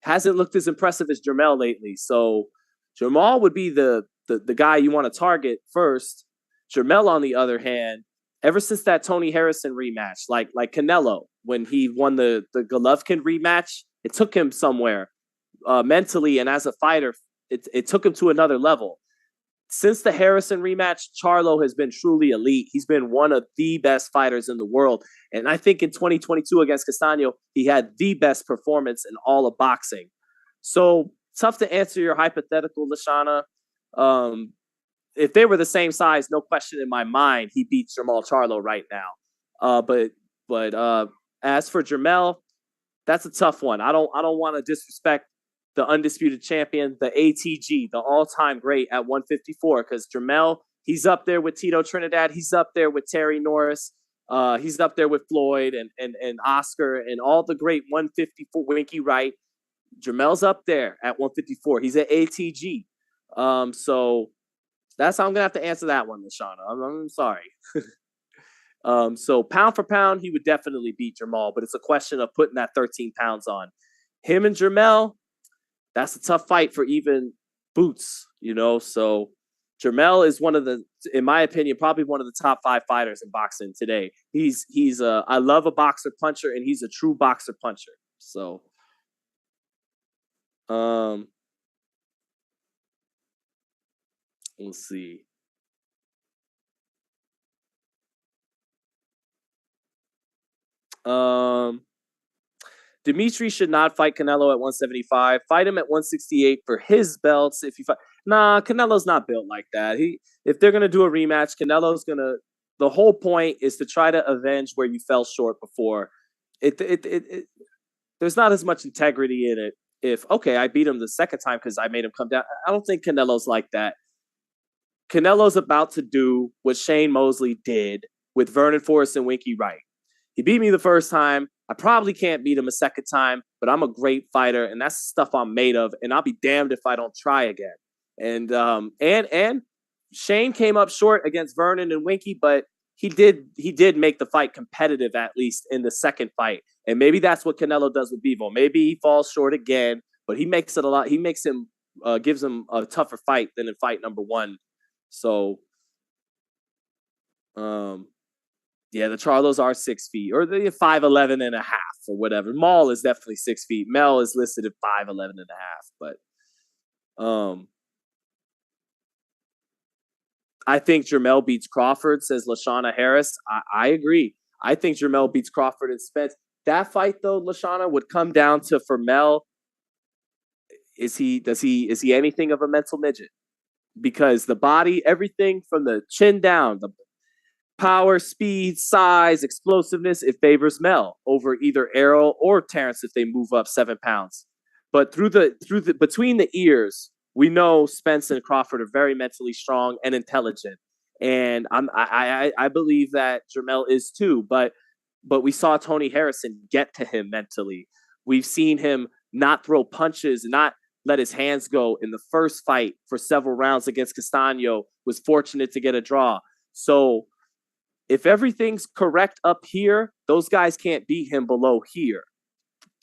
hasn't looked as impressive as Jermell lately. So Jamal would be the guy you want to target first. Jermell, on the other hand, ever since that Tony Harrison rematch, like Canelo, when he won the Golovkin rematch, it took him somewhere mentally and as a fighter. It took him to another level. Since the Harrison rematch, Charlo has been truly elite. He's been one of the best fighters in the world. And I think in 2022 against Castaño, he had the best performance in all of boxing. So tough to answer your hypothetical, LaShawna. If they were the same size, no question in my mind, he beats Jermall Charlo right now. But as for Jermell, that's a tough one. I don't want to disrespect the undisputed champion, the ATG, the all-time great at 154, because Jermell, he's up there with Tito Trinidad. He's up there with Terry Norris. He's up there with Floyd and Oscar and all the great 154, Winky Wright. Jermell's up there at 154. He's at ATG. So that's how I'm going to have to answer that one, LaShawna. I'm sorry. So pound for pound, he would definitely beat Jermall, but it's a question of putting that 13 pounds on. Him and Jermell, that's a tough fight for even Boots, So Jermell is one of the, in my opinion, probably one of the top 5 fighters in boxing today. I love a boxer puncher, and he's a true boxer puncher. So, let's see. Dimitri should not fight Canelo at 175. Fight him at 168 for his belts. If you fight, Canelo's not built like that. If they're gonna do a rematch, Canelo's gonna. The whole point is to try to avenge where you fell short before. There's not as much integrity in it. If I beat him the second time because I made him come down. I don't think Canelo's like that. Canelo's about to do what Shane Mosley did with Vernon Forrest and Winky Wright. He beat me the first time. I probably can't beat him a second time, but I'm a great fighter, and that's the stuff I'm made of. And I'll be damned if I don't try again. And Shane came up short against Vernon and Winky, but he did make the fight competitive, at least in the second fight. And maybe that's what Canelo does with Bivol. Maybe he falls short again, but he makes it a lot. He makes him gives him a tougher fight than in fight number 1. So, yeah, the Charlos are 6 feet, or the 5'11 and a half, or whatever. Maul is definitely 6 feet. Mel is listed at 5'11 and a half, but I think Jermell beats Crawford, says LaShawna Harris. I agree. I think Jermell beats Crawford and Spence. That fight, though, LaShawna, would come down to, for Mel, is he anything of a mental midget? Because the body, everything from the chin down, the power, speed, size, explosiveness, it favors Mel over either Errol or Terence if they move up 7 pounds. But between the ears, we know Spence and Crawford are very mentally strong and intelligent, and I believe that Jermell is too. But we saw Tony Harrison get to him mentally. We've seen him not throw punches, not let his hands go in the first fight for several rounds against Castaño. Was fortunate to get a draw. So if everything's correct up here, those guys can't beat him below here.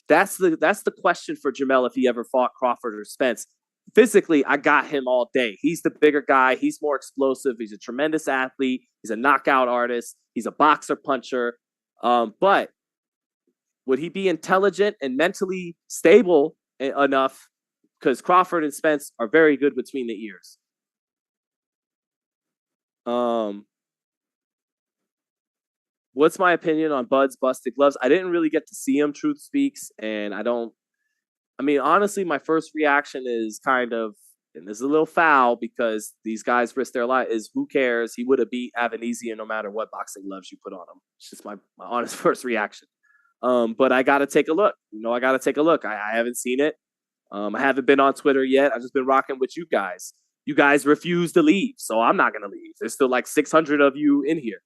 That's the question for Jamel if he ever fought Crawford or Spence. Physically, I got him all day. He's the bigger guy. He's more explosive. He's a tremendous athlete. He's a knockout artist. He's a boxer puncher. But would he be intelligent and mentally stable enough? Because Crawford and Spence are very good between the ears. What's my opinion on Bud's busted gloves? I didn't really get to see him, truth speaks, and honestly, my first reaction is kind of, and this is a little foul because these guys risk their life, is who cares? He would have beat Avanesyan no matter what boxing gloves you put on him. It's just my honest first reaction. But I got to take a look. I got to take a look. I haven't seen it. I haven't been on Twitter yet. I've just been rocking with you guys. You guys refuse to leave, so I'm not going to leave. There's still like 600 of you in here.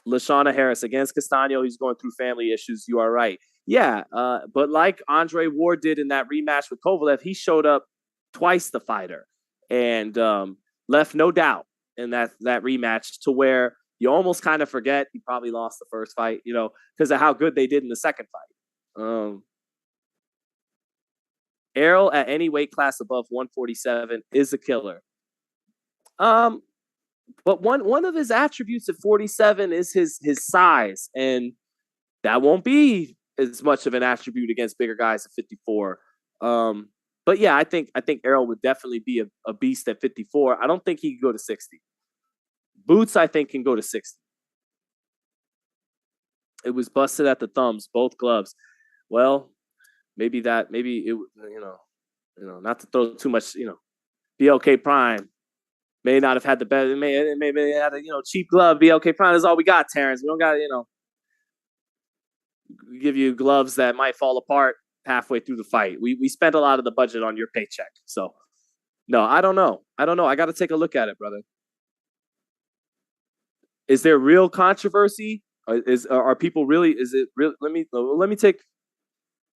Lashana Harris, against Castano, he's going through family issues. You are right. Yeah, but like Andre Ward did in that rematch with Kovalev, he showed up twice the fighter and left no doubt in that rematch, to where you almost kind of forget he probably lost the first fight, because of how good they did in the second fight. Errol at any weight class above 147 is a killer. But one of his attributes at 47 is his size, and that won't be as much of an attribute against bigger guys at 54. But yeah, I think Errol would definitely be a beast at 54. I don't think he can go to 60. Boots, I think, can go to 60. It was busted at the thumbs, both gloves. Well, maybe it, not to throw too much, BLK Prime may not have had the best. It may had a cheap glove. BLK Prime is all we got, Terrence. We don't got give you gloves that might fall apart halfway through the fight. We spent a lot of the budget on your paycheck. So no, I don't know. I got to take a look at it, brother. Is there real controversy? Are people really? Is it real? Let me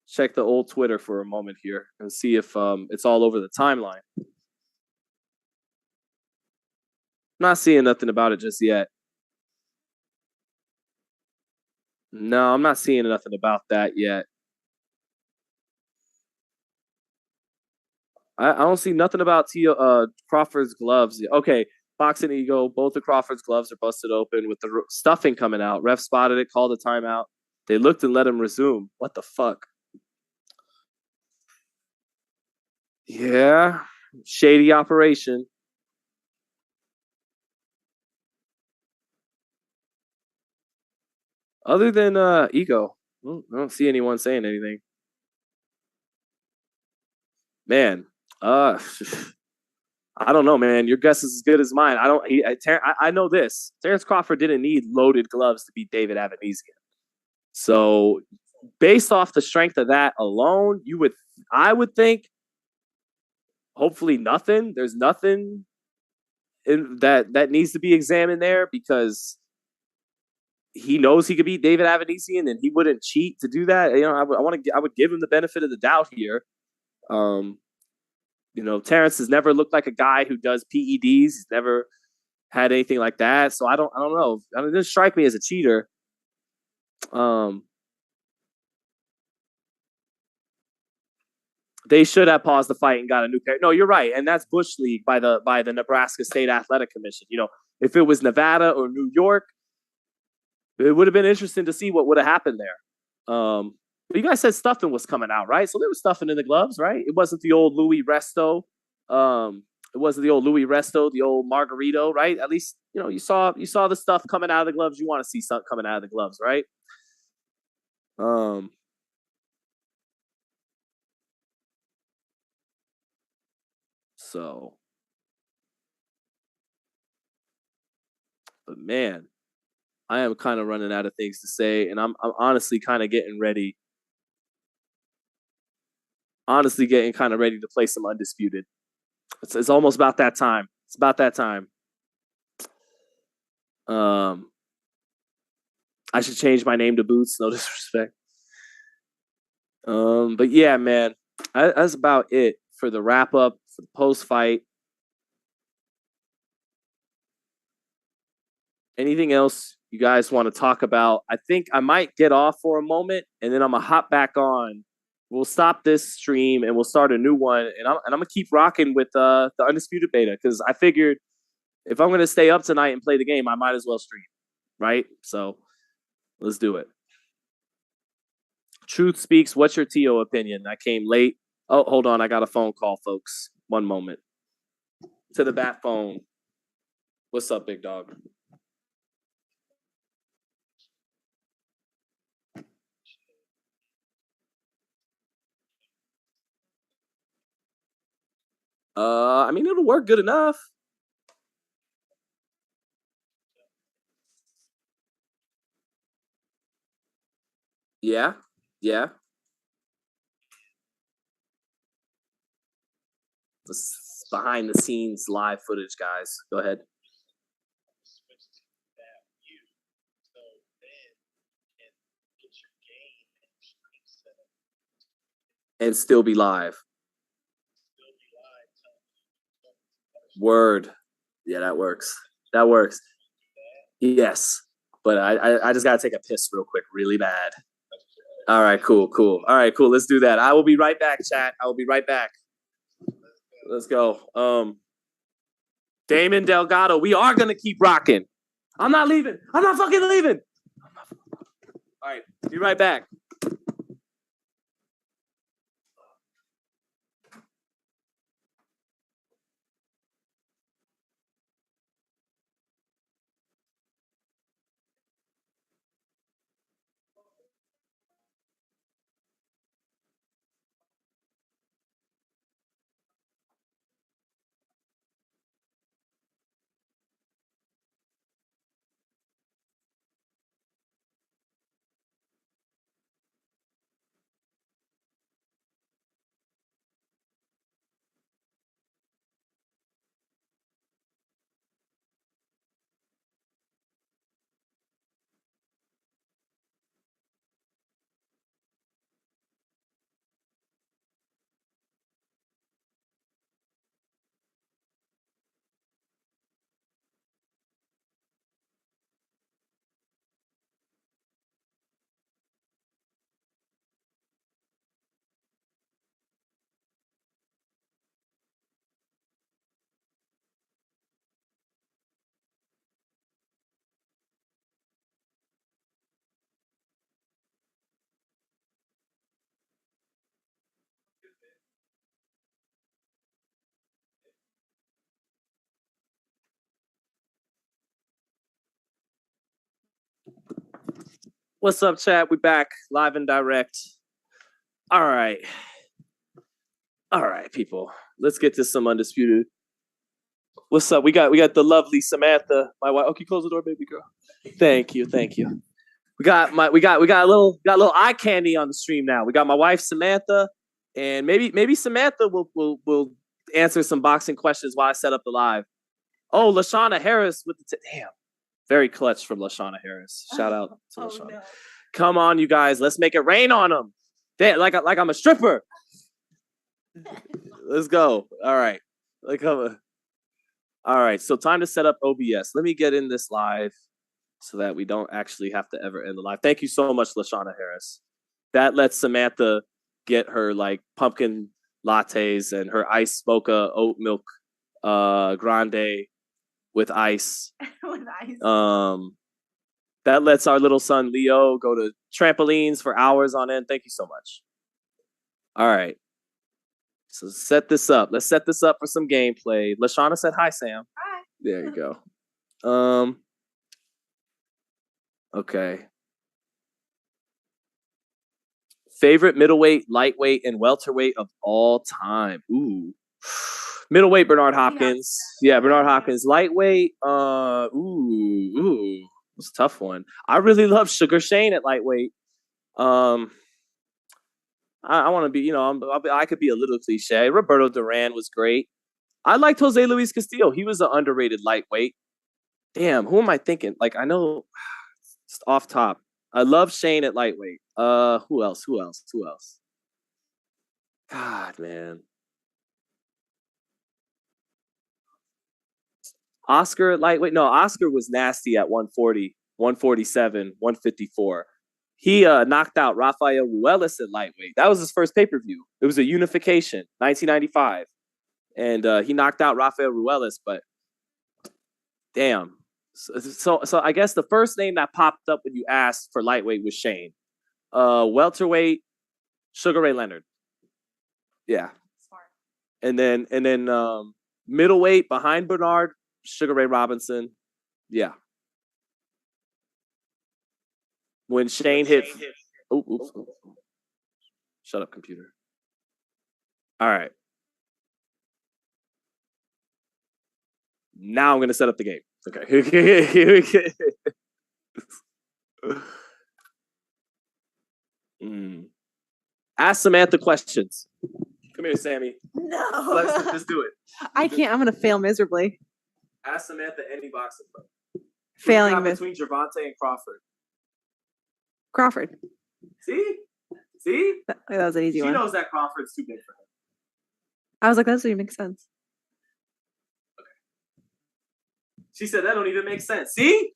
check the old Twitter for a moment here and see if it's all over the timeline. Not seeing nothing about it just yet. No, I'm not seeing nothing about that yet. I don't see nothing about Crawford's gloves. Okay, Boxing Ego, both of Crawford's gloves are busted open with the stuffing coming out. Ref spotted it, called a timeout. They looked and let him resume. What the fuck? Yeah, shady operation. Other than Ego, I don't see anyone saying anything. Man, I don't know, man. Your guess is as good as mine. I know this. Terence Crawford didn't need loaded gloves to beat David Avanesyan. So, based off the strength of that alone, I would think, hopefully nothing. There's nothing that needs to be examined there, because he knows he could beat David Avanesyan and he wouldn't cheat to do that. I would give him the benefit of the doubt here. Terence has never looked like a guy who does PEDs. He's never had anything like that. So I don't know. It doesn't strike me as a cheater. They should have paused the fight and got a new pair. No, you're right, and that's Bush League by the Nebraska State Athletic Commission. If it was Nevada or New York, it would have been interesting to see what would have happened there. But you guys said stuffing was coming out, right? So there was stuffing in the gloves, right? It wasn't the old Louis Resto. It wasn't the old Louis Resto, the old Margarito, right? At least you saw the stuff coming out of the gloves. You want to see something coming out of the gloves, right? So, but man, I am kind of running out of things to say, and I'm honestly kind of getting ready. Honestly, getting kind of ready to play some Undisputed. It's almost about that time. It's about that time. I should change my name to Boots. No disrespect. But yeah, man, that's about it for the wrap up, for the post fight. Anything else you guys want to talk about, I think I might get off for a moment and then I'm going to hop back on. We'll stop this stream and we'll start a new one. And I'm going to keep rocking with the Undisputed Beta because I figured if I'm going to stay up tonight and play the game, I might as well stream, right? So let's do it. Truth Speaks. What's your TO opinion? I came late. Oh, hold on. I got a phone call, folks. One moment. To the bat phone. What's up, big dog? I mean, it'll work good enough. Yeah. Yeah. This behind the scenes live footage, guys. Go ahead. And still be live. Word. Yeah, that works. That works. Yes. But I just got to take a piss real quick, really bad. All right, cool. All right, cool. Let's do that. I will be right back, chat. I will be right back. Let's go. Damon Delgado, we are going to keep rocking. I'm not leaving. I'm not fucking leaving. All right, be right back. What's up, chat? We back live and direct. All right, people. Let's get to some Undisputed. What's up? We got the lovely Samantha, my wife. Okay, close the door, baby girl. Thank you. We got a little eye candy on the stream now. We got my wife Samantha, and maybe Samantha will answer some boxing questions while I set up the live. Oh, Lashana Harris with the damn. Very clutch from Lashana Harris. Shout out to Lashana. No. Come on, you guys. Let's make it rain on them. Like I'm a stripper. Let's go. All right. All right. So time to set up OBS. Let me get in this live so that we don't actually have to ever end the live. Thank you so much, Lashana Harris. That lets Samantha get her like pumpkin lattes and her iced mocha oat milk grande with ice. With ice. That lets our little son Leo go to trampolines for hours on end. Thank you so much. All right. So set this up. Let's set this up for some gameplay. Lashana said hi, Sam. Hi. There you go. Okay. Favorite middleweight, lightweight, and welterweight of all time. Ooh. Middleweight, Bernard Hopkins. Yeah, Bernard Hopkins. Lightweight, it's a tough one. I really love Sugar Shane at lightweight. I want to be, I could be a little cliche. Roberto Duran was great. I liked Jose Luis Castillo. He was an underrated lightweight. Damn, who am I thinking? Like, I know, just off top. I love Shane at lightweight. Who else? God, man. Oscar at lightweight. No, Oscar was nasty at 140. 147, 154. He knocked out Rafael Ruelas at lightweight. That was his first pay-per-view. It was a unification, 1995. And he knocked out Rafael Ruelas, but damn. So I guess the first name that popped up when you asked for lightweight was Shane. Welterweight, Sugar Ray Leonard. Yeah. Smart. And then middleweight behind Bernard, Sugar Ray Robinson. Yeah. When Shane hit. Oops. Shut up, computer. All right. Now I'm going to set up the game. Okay. Ask Samantha questions. Come here, Sammy. No. Let's just do it. I can't. I'm going to fail miserably. Ask Samantha any boxing fight. Failing between Gervonta and Crawford. Crawford. See? That was an easy one. She knows that Crawford's too big for him. I was like, that doesn't even make sense. Okay. She said that don't even make sense. See?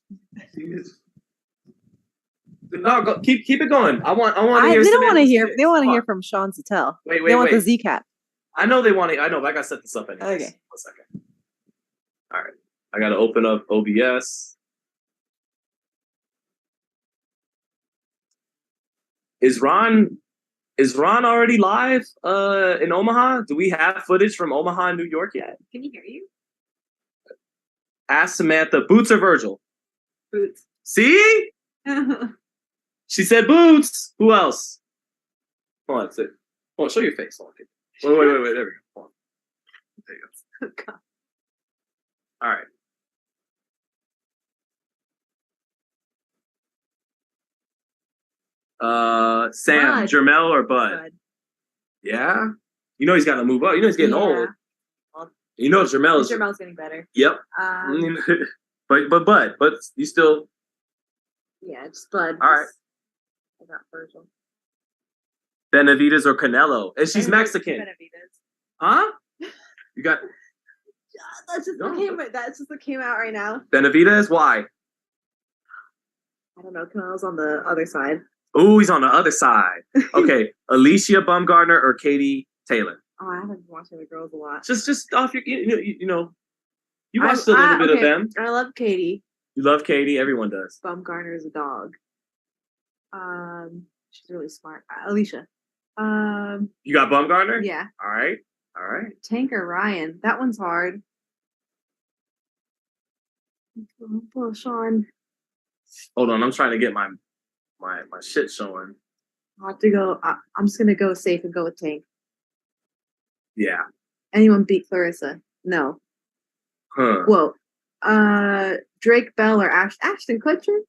No, go, keep it going. I want to hear. They don't want to hear. They want to hear from Sean Zattel. Wait. They want the Z cap. I know they want to. I know, but I gotta set this up anyways. Okay. 1 second. All right. I gotta open up OBS. Is Ron already live in Omaha? Do we have footage from Omaha and New York yet? Can you hear you? Ask Samantha, Boots or Virgil? Boots. See? She said Boots. Who else? Hold on, sit. Hold on, show your face. Hold on. Wait. There we go. Hold on. There you go. God. All right. Sam, Bud. Jermel, or Bud? Yeah? You know he's got to move up. You know he's getting old. Well, You know Jermel's getting better. Yep. But Bud, you still. Yeah, just Bud. All right. I got Virgil. Benavidez or Canelo, and she's Mexican. Benavidez. Huh? You got That's just what came out right now. Benavidez. Why? I don't know. Canelo's on the other side. Oh, he's on the other side. Okay, Alicia Bumgarner or Katie Taylor. Oh, I haven't watched the girls a lot. Just off your, you watched a little bit of them. I love Katie. You love Katie. Everyone does. Bumgarner is a dog. She's really smart. Alicia. You got Bumgarner? Yeah. All right. Tanker Ryan. That one's hard. Oh, Sean. Hold on, I'm trying to get my shit showing. I'll have to go. I'm just gonna go safe and go with Tank. Yeah. Anyone beat Clarissa? No. Huh. Whoa. Drake Bell or Ashton Kutcher?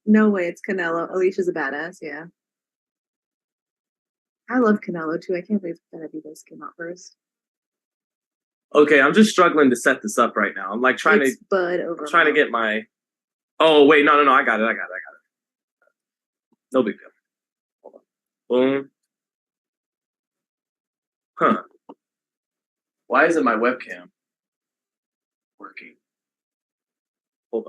No way, it's Canelo. Alicia's a badass, yeah. I love Canelo too. I can't believe Benavidez came out first. Okay, I'm just struggling to set this up right now. I'm like trying to get my. Oh wait, no, I got it. No big deal. Hold on. Boom. Huh. Why isn't my webcam working? Hold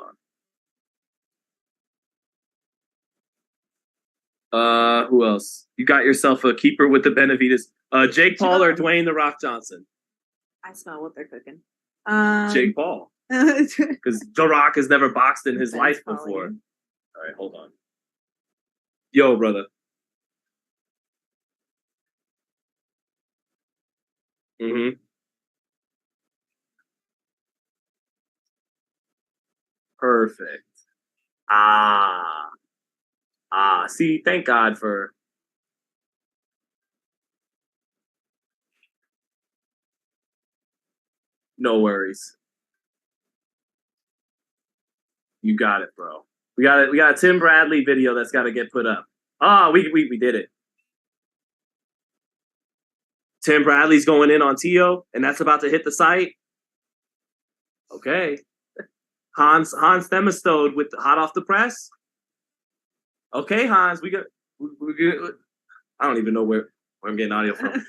on. Who else? You got yourself a keeper with the Benavidez. Jake Paul or Dwayne The Rock Johnson? I smell what they're cooking. Jake Paul. Because The Rock has never boxed in his life before. All right, hold on. Yo, brother. Mm-hmm. Perfect. See, thank God for. No worries. You got it, bro. We got a Tim Bradley video that's got to get put up. We did it. Tim Bradley's going in on Tio, and that's about to hit the site. Okay. Hans Themistode with hot off the press. Okay, Hans, we got. I don't even know where I'm getting audio from.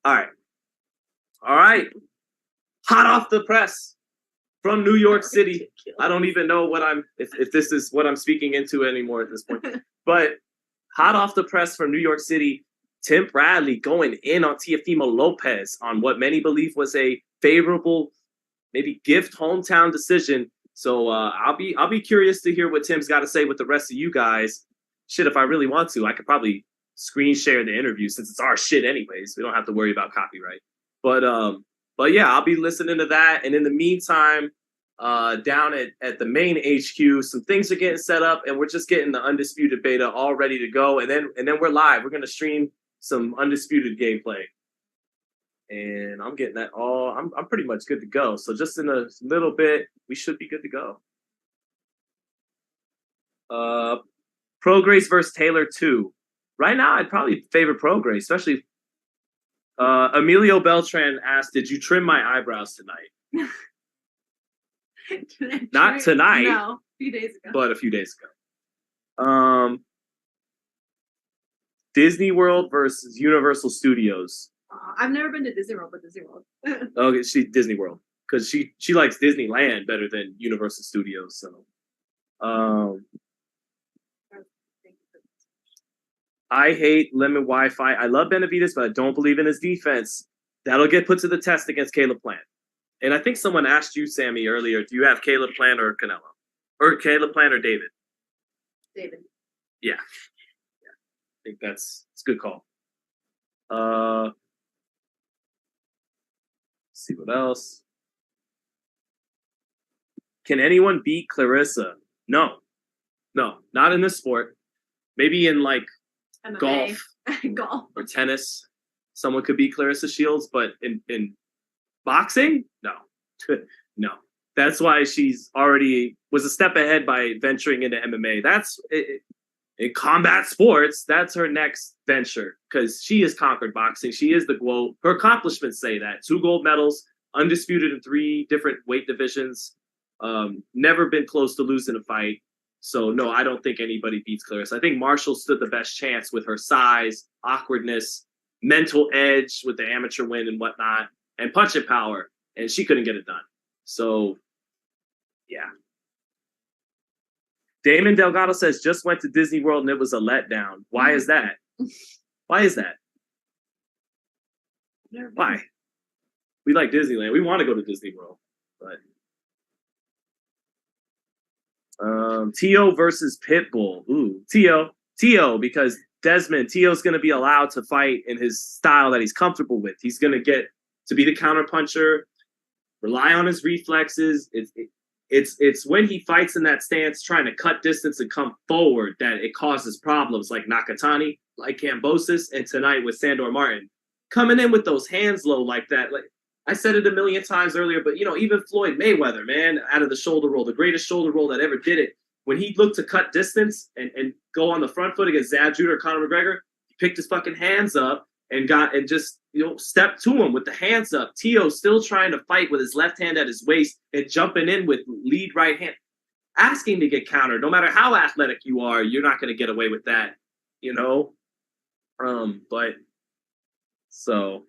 All right. Hot off the press from New York City. I don't even know what if this is what I'm speaking into anymore at this point. But hot off the press from New York City, Tim Bradley going in on Teofimo Lopez on what many believe was a favorable, maybe gift hometown decision. So I'll be curious to hear what Tim's got to say with the rest of you guys. Shit, if I really want to, I could probably screen share the interview since it's our shit anyways. We don't have to worry about copyright. But yeah, I'll be listening to that. And in the meantime, down at the main HQ, some things are getting set up, and we're just getting the Undisputed beta all ready to go. And then we're live. We're gonna stream some Undisputed gameplay, and I'm getting that all. I'm pretty much good to go. So just in a little bit, we should be good to go. Prograis versus Taylor 2. Right now, I'd probably favor Prograis, especially. Emilio Beltran asked, "Did you trim my eyebrows tonight?" Not tonight. No, a few days ago. But a few days ago. Disney World versus Universal Studios. I've never been to Disney World, but Disney World. Okay, Disney World because she likes Disneyland better than Universal Studios. So, I hate Lemon Wi-Fi. I love Benavidez, but I don't believe in his defense. That'll get put to the test against Caleb Plant. And I think someone asked you, Sammy, earlier, do you have Caleb Plant or Canelo? Or Caleb Plant or David? David. Yeah. I think it's a good call. Let's see what else. Can anyone beat Clarissa? No, not in this sport. Maybe in like MMA. golf or tennis, someone could beat Clarissa Shields, but in boxing, no. No. That's why she's already was a step ahead by venturing into MMA. That's in combat sports. That's her next venture because she has conquered boxing. She is the GOAT. Her accomplishments say that 2 gold medals, undisputed in 3 different weight divisions, never been close to losing a fight. So, no, I don't think anybody beats Clarissa. I think Marshall stood the best chance with her size, awkwardness, mental edge with the amateur win and whatnot, and punching power, and she couldn't get it done. So, yeah. Damon Delgado says, just went to Disney World and it was a letdown. Why is that? Why is that? Why? We like Disneyland. We want to go to Disney World, but... Tio versus Pitbull. Ooh, Tio, because Tio's going to be allowed to fight in his style that he's comfortable with. He's going to get to be the counterpuncher, rely on his reflexes. It's when he fights in that stance, trying to cut distance and come forward, that it causes problems like Nakatani, like Kambosos, and tonight with Sandor Martin. Coming in with those hands low like that, like I said it a million times earlier, but, even Floyd Mayweather, man, out of the shoulder roll, the greatest shoulder roll that ever did it, when he looked to cut distance and go on the front foot against Zab Judah or Conor McGregor, he picked his fucking hands up and just stepped to him with the hands up. Tio still trying to fight with his left hand at his waist and jumping in with lead right hand, asking to get countered. No matter how athletic you are, you're not going to get away with that, But so...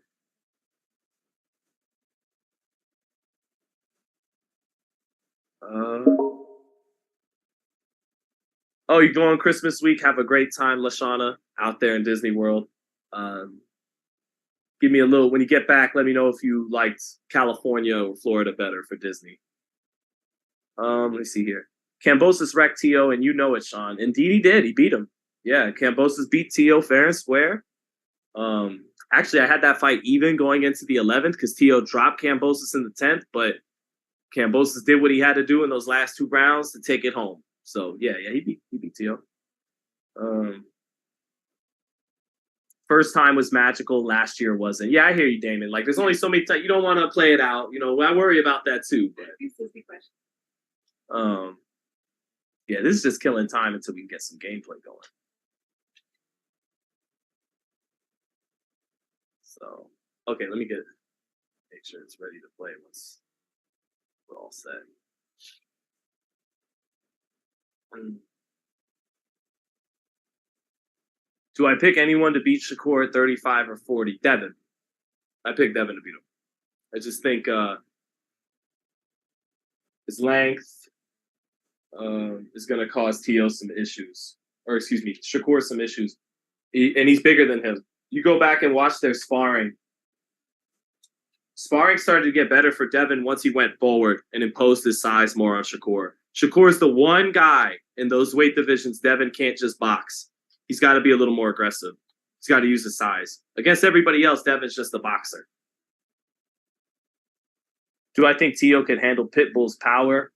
you're going Christmas week. Have a great time, Lashana, out there in Disney World. Give me a little, when you get back, let me know if you liked California or Florida better for Disney. Let me see here. Kambosos wrecked Tio, and you know it, Sean. Indeed he did. He beat him. Yeah, Kambosos beat Tio fair and square. Actually, I had that fight even going into the 11th because Tio dropped Kambosos in the 10th, but Kambosos did what he had to do in those last 2 rounds to take it home. So yeah, he beat Tio. First time was magical. Last year wasn't. Yeah, I hear you, Damon. Like, there's only so many times you don't want to play it out. I worry about that too. But, yeah, this is just killing time until we can get some gameplay going. So, okay, let me make sure it's ready to play once we're all set. Do I pick anyone to beat Shakur at 35 or 40? Devin. I picked Devin to beat him. I just think His length is going to cause Tio some issues. Or excuse me, Shakur some issues. And he's bigger than him. You go back and watch their sparring. Sparring started to get better for Devin once he went forward and imposed his size more on Shakur. Shakur is the one guy in those weight divisions Devin can't just box. He's got to be a little more aggressive. He's got to use his size. Against everybody else, Devin's just a boxer. Do I think Tio can handle Pitbull's power?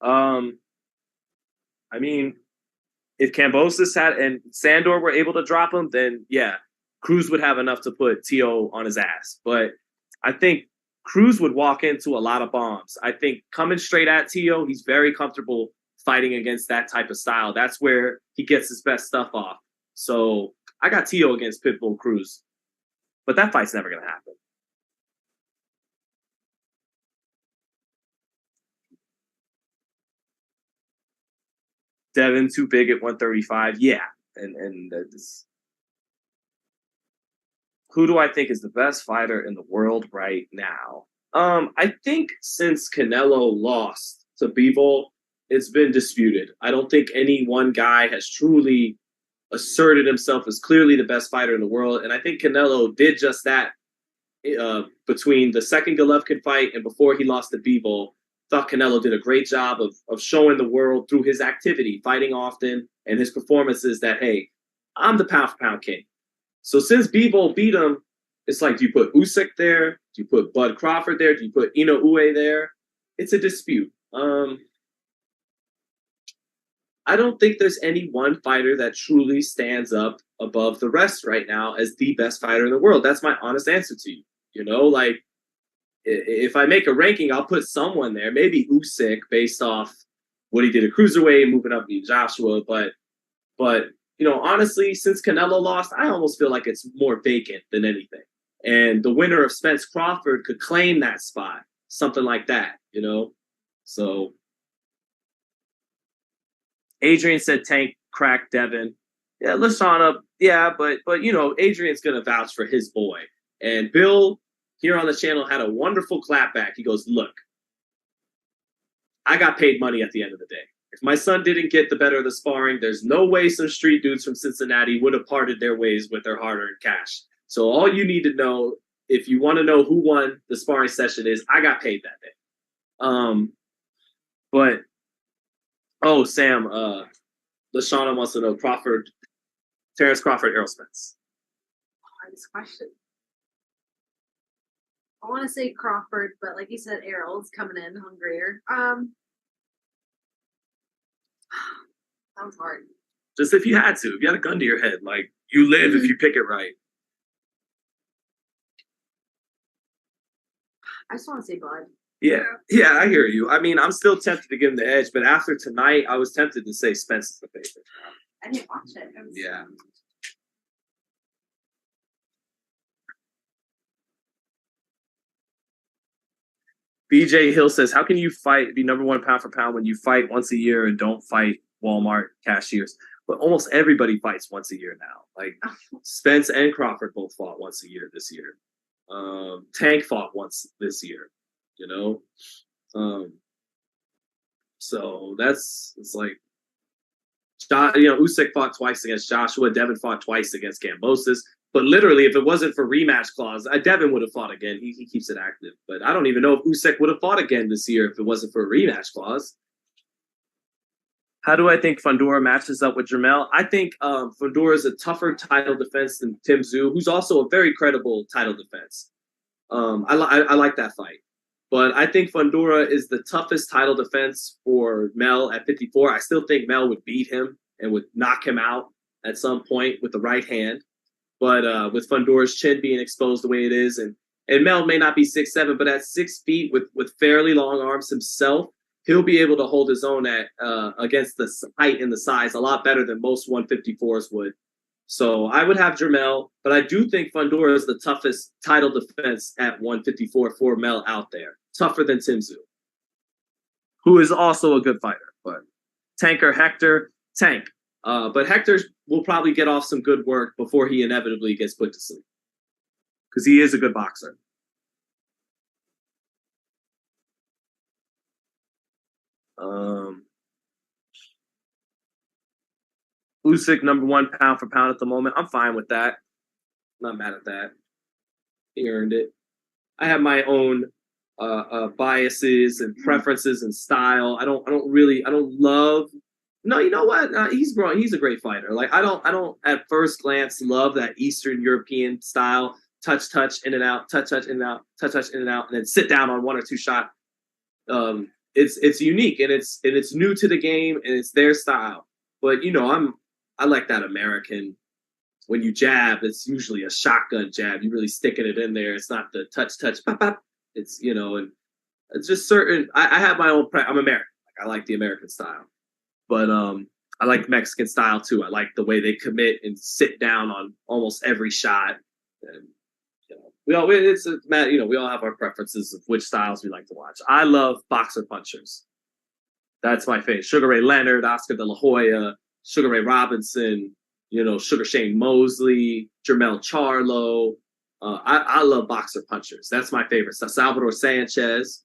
I mean, if Kambosos had and Sandor were able to drop him, then yeah, Cruz would have enough to put Tio on his ass. But I think Cruz would walk into a lot of bombs. I think coming straight at Tio, he's very comfortable fighting against that type of style. That's where he gets his best stuff off. So I got Tio against Pitbull Cruz. But that fight's never going to happen. Devin too big at 135. Yeah. And that's... Who do I think is the best fighter in the world right now? I think since Canelo lost to Bivol, it's been disputed. I don't think any one guy has truly asserted himself as clearly the best fighter in the world. And I think Canelo did just that between the second Golovkin fight and before he lost to Bivol. Thought Canelo did a great job of showing the world through his activity, fighting often, and his performances that, hey, I'm the pound-for-pound king. So since Bivol beat him, it's like, do you put Usyk there? Do you put Bud Crawford there? Do you put Inoue there? It's a dispute. I don't think there's any one fighter that truly stands up above the rest right now as the best fighter in the world. That's my honest answer to you. You know, like, if I make a ranking, I'll put someone there. Maybe Usyk based off what he did at cruiserweight, moving up to Joshua. But you know, honestly, since Canelo lost, I almost feel like it's more vacant than anything. And the winner of Spence Crawford could claim that spot, something like that, you know? So Adrian said Tank cracked Devin. Yeah, Lashana, yeah, but you know, Adrian's gonna vouch for his boy. And Bill here on the channel had a wonderful clapback. He goes, look, I got paid money at the end of the day. If my son didn't get the better of the sparring, there's no way some street dudes from Cincinnati would have parted their ways with their hard-earned cash. So all you need to know, if you want to know who won the sparring session, is I got paid that day. But Sam, Lashana wants to know Terence Crawford, Errol Spence. Hardest question. I want to say Crawford, but like you said, Errol's coming in hungrier. That was hard. Just if you had to, if you had a gun to your head, like you live if you pick it right. I just want to say Bud. Yeah, I hear you. I mean, I'm still tempted to give him the edge, but after tonight, I was tempted to say Spence is the favorite. I didn't watch it. Yeah. BJ Hill says, how can you be number one pound for pound when you fight once a year and don't fight Walmart cashiers? But almost everybody fights once a year now. Like Spence and Crawford both fought once a year this year. Tank fought once this year, you know? So it's like, you know, Usyk fought twice against Joshua. Devin fought twice against Kambosos. But literally, if it wasn't for rematch clause, Devin would have fought again. He keeps it active. But I don't even know if Usyk would have fought again this year if it wasn't for a rematch clause. How do I think Fundora matches up with Jermell? I think Fundora is a tougher title defense than Tim Tszyu, who's also a very credible title defense. I like that fight. But I think Fundora is the toughest title defense for Mel at 54. I still think Mel would beat him and would knock him out at some point with the right hand. But with Fundora's chin being exposed the way it is, and Mel may not be 6'7", but at 6 feet with fairly long arms himself, he'll be able to hold his own at against the height and the size a lot better than most 154s would. So I would have Jermell, but I do think Fundora is the toughest title defense at 154 for Mel out there. Tougher than Tim Tszyu, who is also a good fighter. But Tanker Hector, Tank. But Hector will probably get off some good work before he inevitably gets put to sleep. Because he is a good boxer. Usyk #1 pound for pound at the moment. I'm fine with that. I'm not mad at that. He earned it. I have my own biases and preferences and style. I don't love. No, you know what? He's a great fighter. Like I don't at first glance love that Eastern European style. Touch, in and out, touch, in and out, touch, in and out, and then sit down on 1 or 2 shot. It's unique and it's new to the game and it's their style. But I like that American. When you jab, it's usually a shotgun jab. You're really sticking it in there. It's not the touch, pop, pop. It's and it's just certain. I have my own. I'm American. Like, I like the American style, but I like Mexican style too. I like the way they commit and sit down on almost every shot. And we all have our preferences of which styles we like to watch. I love boxer punchers. That's my favorite. Sugar Ray Leonard, Oscar De La Hoya, Sugar Ray Robinson, Sugar Shane Mosley, Jermell Charlo. I love boxer punchers. That's my favorite. Salvador Sanchez.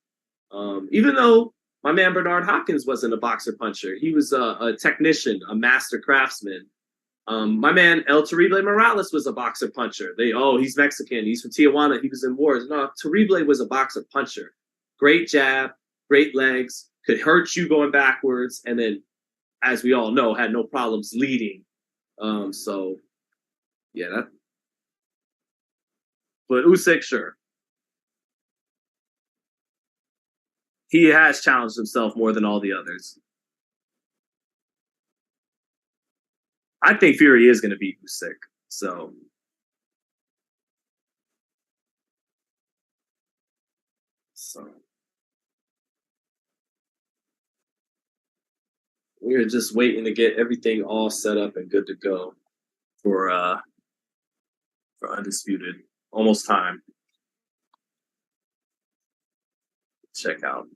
Even though my man Bernard Hopkins wasn't a boxer puncher, he was a technician, a master craftsman. My man El Terrible Morales was a boxer puncher. He's Mexican. He's from Tijuana. He was in wars. No, Terrible was a boxer puncher. Great jab, great legs, could hurt you going backwards, and then, as we all know, had no problems leading. But Usyk, sure. He has challenged himself more than all the others. I think Fury is going to beat Usyk. So we're just waiting to get everything all set up and good to go for Undisputed. Almost time. Check out.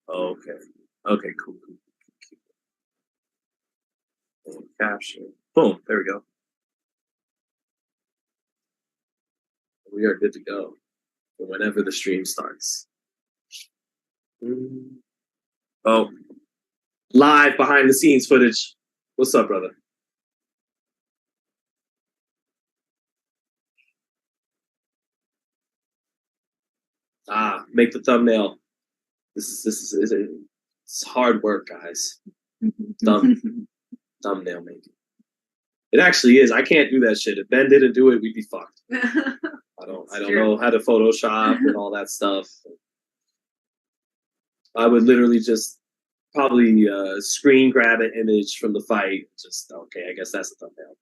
Okay. Okay, cool. Capture. Boom. There we go. We are good to go for whenever the stream starts. Oh, live behind the scenes footage. What's up, brother? Make the thumbnail. This is it's hard work, guys. Thumbnail making. It actually is. I can't do that shit. If Ben didn't do it, we'd be fucked. I don't know how to Photoshop and all that stuff. I would literally just probably screen grab an image from the fight. Just okay, I guess that's a thumbnail.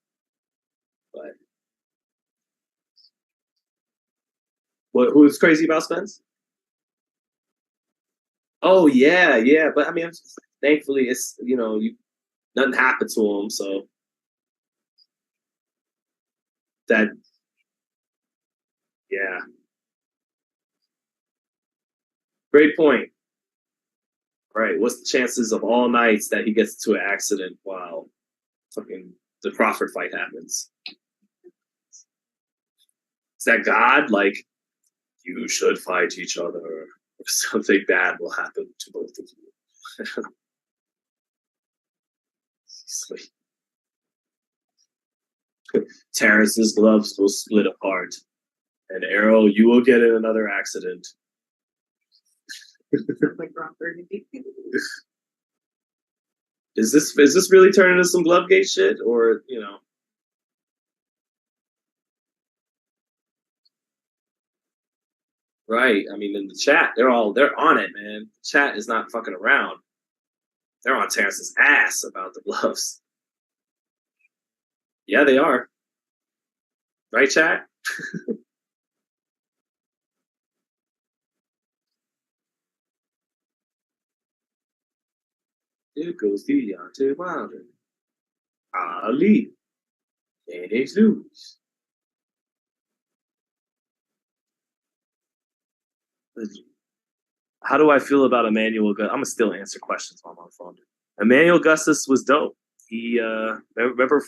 But who's crazy about Spence? Oh yeah, but I mean, thankfully it's nothing happened to him, so that great point. Right, what's the chances of all nights that he gets into an accident while fucking the Crawford fight happens? Is that God? Like, you should fight each other, or something bad will happen to both of you. Sweet. Terrence's gloves will split apart. And Arrow, you will get in another accident. Like Ron Burgundy. Is this really turning into some Glovegate shit, or Right. I mean, in the chat, they're on it, man. The chat is not fucking around. They're on Terrence's ass about the gloves. Yeah, they are. Right, chat? Here goes Deontay Wilder. Ali. And Jesus. How do I feel about Emmanuel Augustus? I'm going to still answer questions while I'm on the phone. Emmanuel Augustus was dope. He remember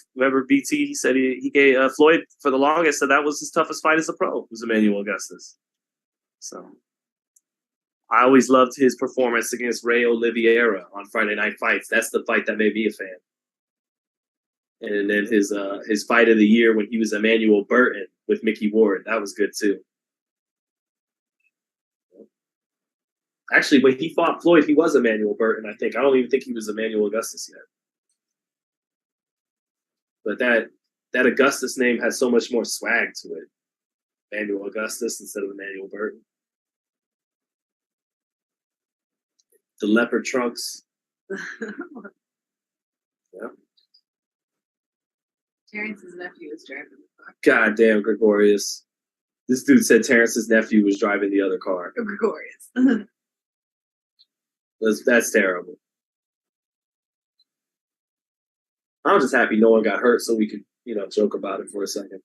BT. He said he gave Floyd for the longest, so that was his toughest fight as a pro. Was Emmanuel Augustus. So I always loved his performance against Ray Oliveira on Friday Night Fights. That's the fight that made me a fan. And then his fight of the year when he was Emmanuel Burton with Mickey Ward, that was good too. Actually, when he fought Floyd, he was Emmanuel Burton, I think. I don't even think he was Emmanuel Augustus yet. But that Augustus name has so much more swag to it. Emmanuel Augustus instead of Emmanuel Burton. The leopard trunks. Yeah. Terence's nephew was driving the car. Goddamn, Gregorius. This dude said Terrence's nephew was driving the other car. Gregorius. That's terrible. I'm just happy no one got hurt so we could, joke about it for a second.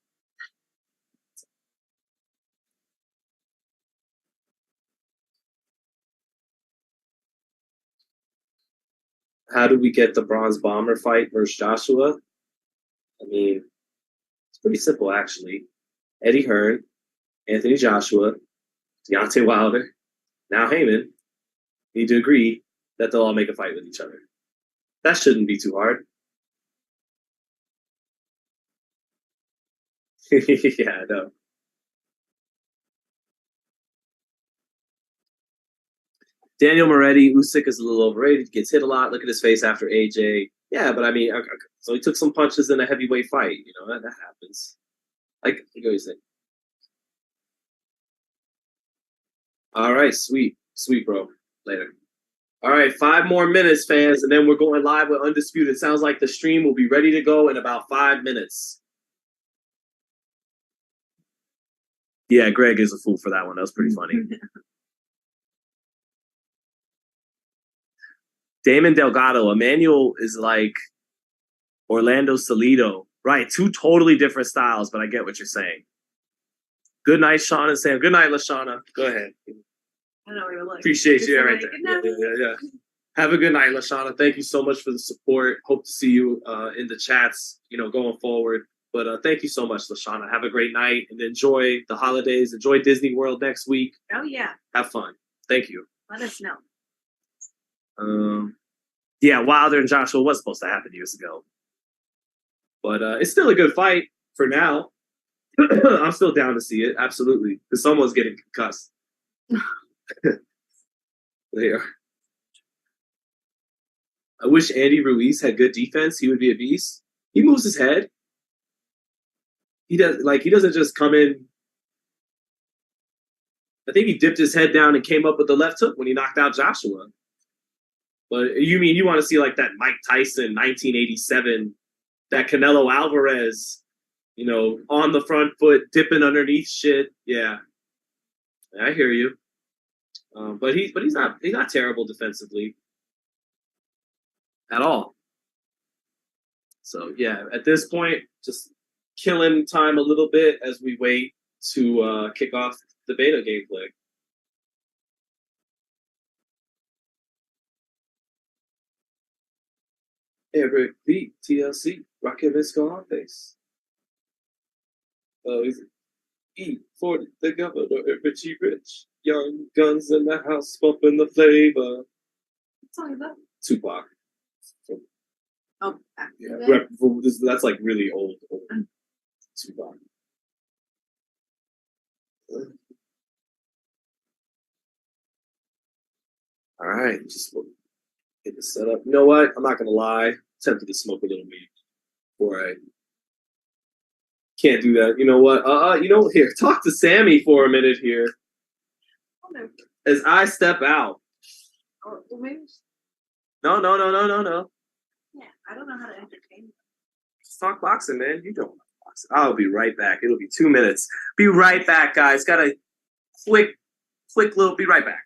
How did we get the Bronze Bomber fight versus Joshua? I mean, it's pretty simple, actually. Eddie Hearn, Anthony Joshua, Deontay Wilder, now Heyman need to agree that they'll all make a fight with each other. That shouldn't be too hard. Yeah, I know. Daniel Moretti, Usyk is a little overrated, gets hit a lot. Look at his face after AJ. Yeah, but I mean, so he took some punches in a heavyweight fight. That happens. Like, what you saying? All right, sweet, bro. Later. All right, 5 more minutes, fans, and then we're going live with Undisputed. Sounds like the stream will be ready to go in about 5 minutes. Yeah, Greg is a fool for that one. That was pretty funny. Damon Delgado, Emmanuel is like Orlando Salido. Right, 2 totally different styles, but I get what you're saying. Good night, Shauna and Sam. Good night, LaShauna. Go ahead. I know we were looking. Appreciate you right there. Yeah. Have a good night, LaShauna. Thank you so much for the support. Hope to see you in the chats, going forward. But thank you so much, LaShauna. Have a great night and enjoy the holidays. Enjoy Disney World next week. Oh, yeah. Have fun. Thank you. Let us know. Yeah, Wilder and Joshua was supposed to happen years ago. But it's still a good fight for now. I'm still down to see it. Absolutely. Because someone's getting concussed. They are. I wish Andy Ruiz had good defense. He would be a beast. He moves his head. He doesn't just come in. I think he dipped his head down and came up with the left hook when he knocked out Joshua. But you want to see like that Mike Tyson 1987, that Canelo Alvarez, on the front foot, dipping underneath shit. Yeah, I hear you. But he's not terrible defensively at all. So yeah, at this point, just killing time a little bit as we wait to kick off the beta gameplay. Every beat TLC, rockin' this on face. He's E40, the governor, Richie Rich. Young guns in the house, bumping the flavor. What song is that? Tupac. Oh, yeah. That's like really old Tupac. All right, just get the setup. You know what? I'm not gonna lie. I'm tempted to smoke a little weed before I can't do that. You know what? Here, talk to Sammy for a minute here. As I step out. Oh, well, maybe. No. Yeah, I don't know how to entertain. Just talk boxing, man. You don't like boxing. I'll be right back. It'll be 2 minutes. Be right back, guys. Got a quick little. Be right back.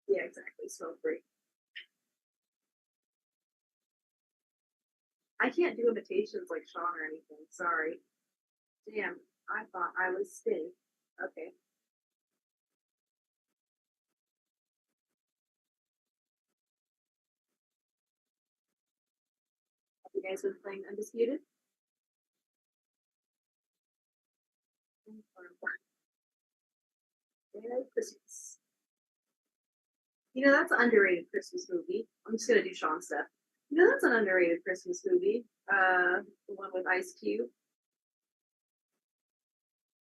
Yeah, exactly. Smoke free. I can't do imitations like Sean or anything. Sorry. Damn, I thought I was Sting. Okay. Have you guys been playing Undisputed? Merry Christmas. You know, that's an underrated Christmas movie. I'm just gonna do Sean stuff. You know, that's an underrated Christmas movie. The one with Ice Cube.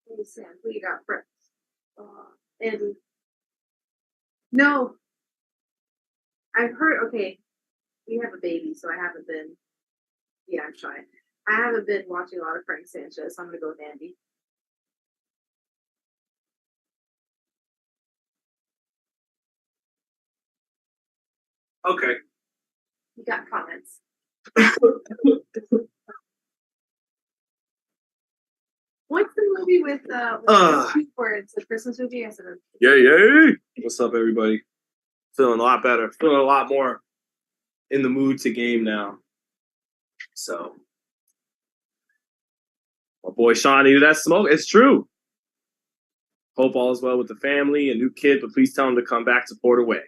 Hey Sam, who you got first? Andy. No, I've heard. Okay, we have a baby, so I haven't been. Yeah, I'm shy. I haven't been watching a lot of Frank Sanchez, so I'm gonna go with Andy. Okay. You got comments. What's the movie with where it's a Christmas movie? Yeah. What's up, everybody? Feeling a lot better. Feeling a lot more in the mood to game now. So, my boy Sean needed that smoke. It's true. Hope all is well with the family, a new kid, but please tell him to come back, support away.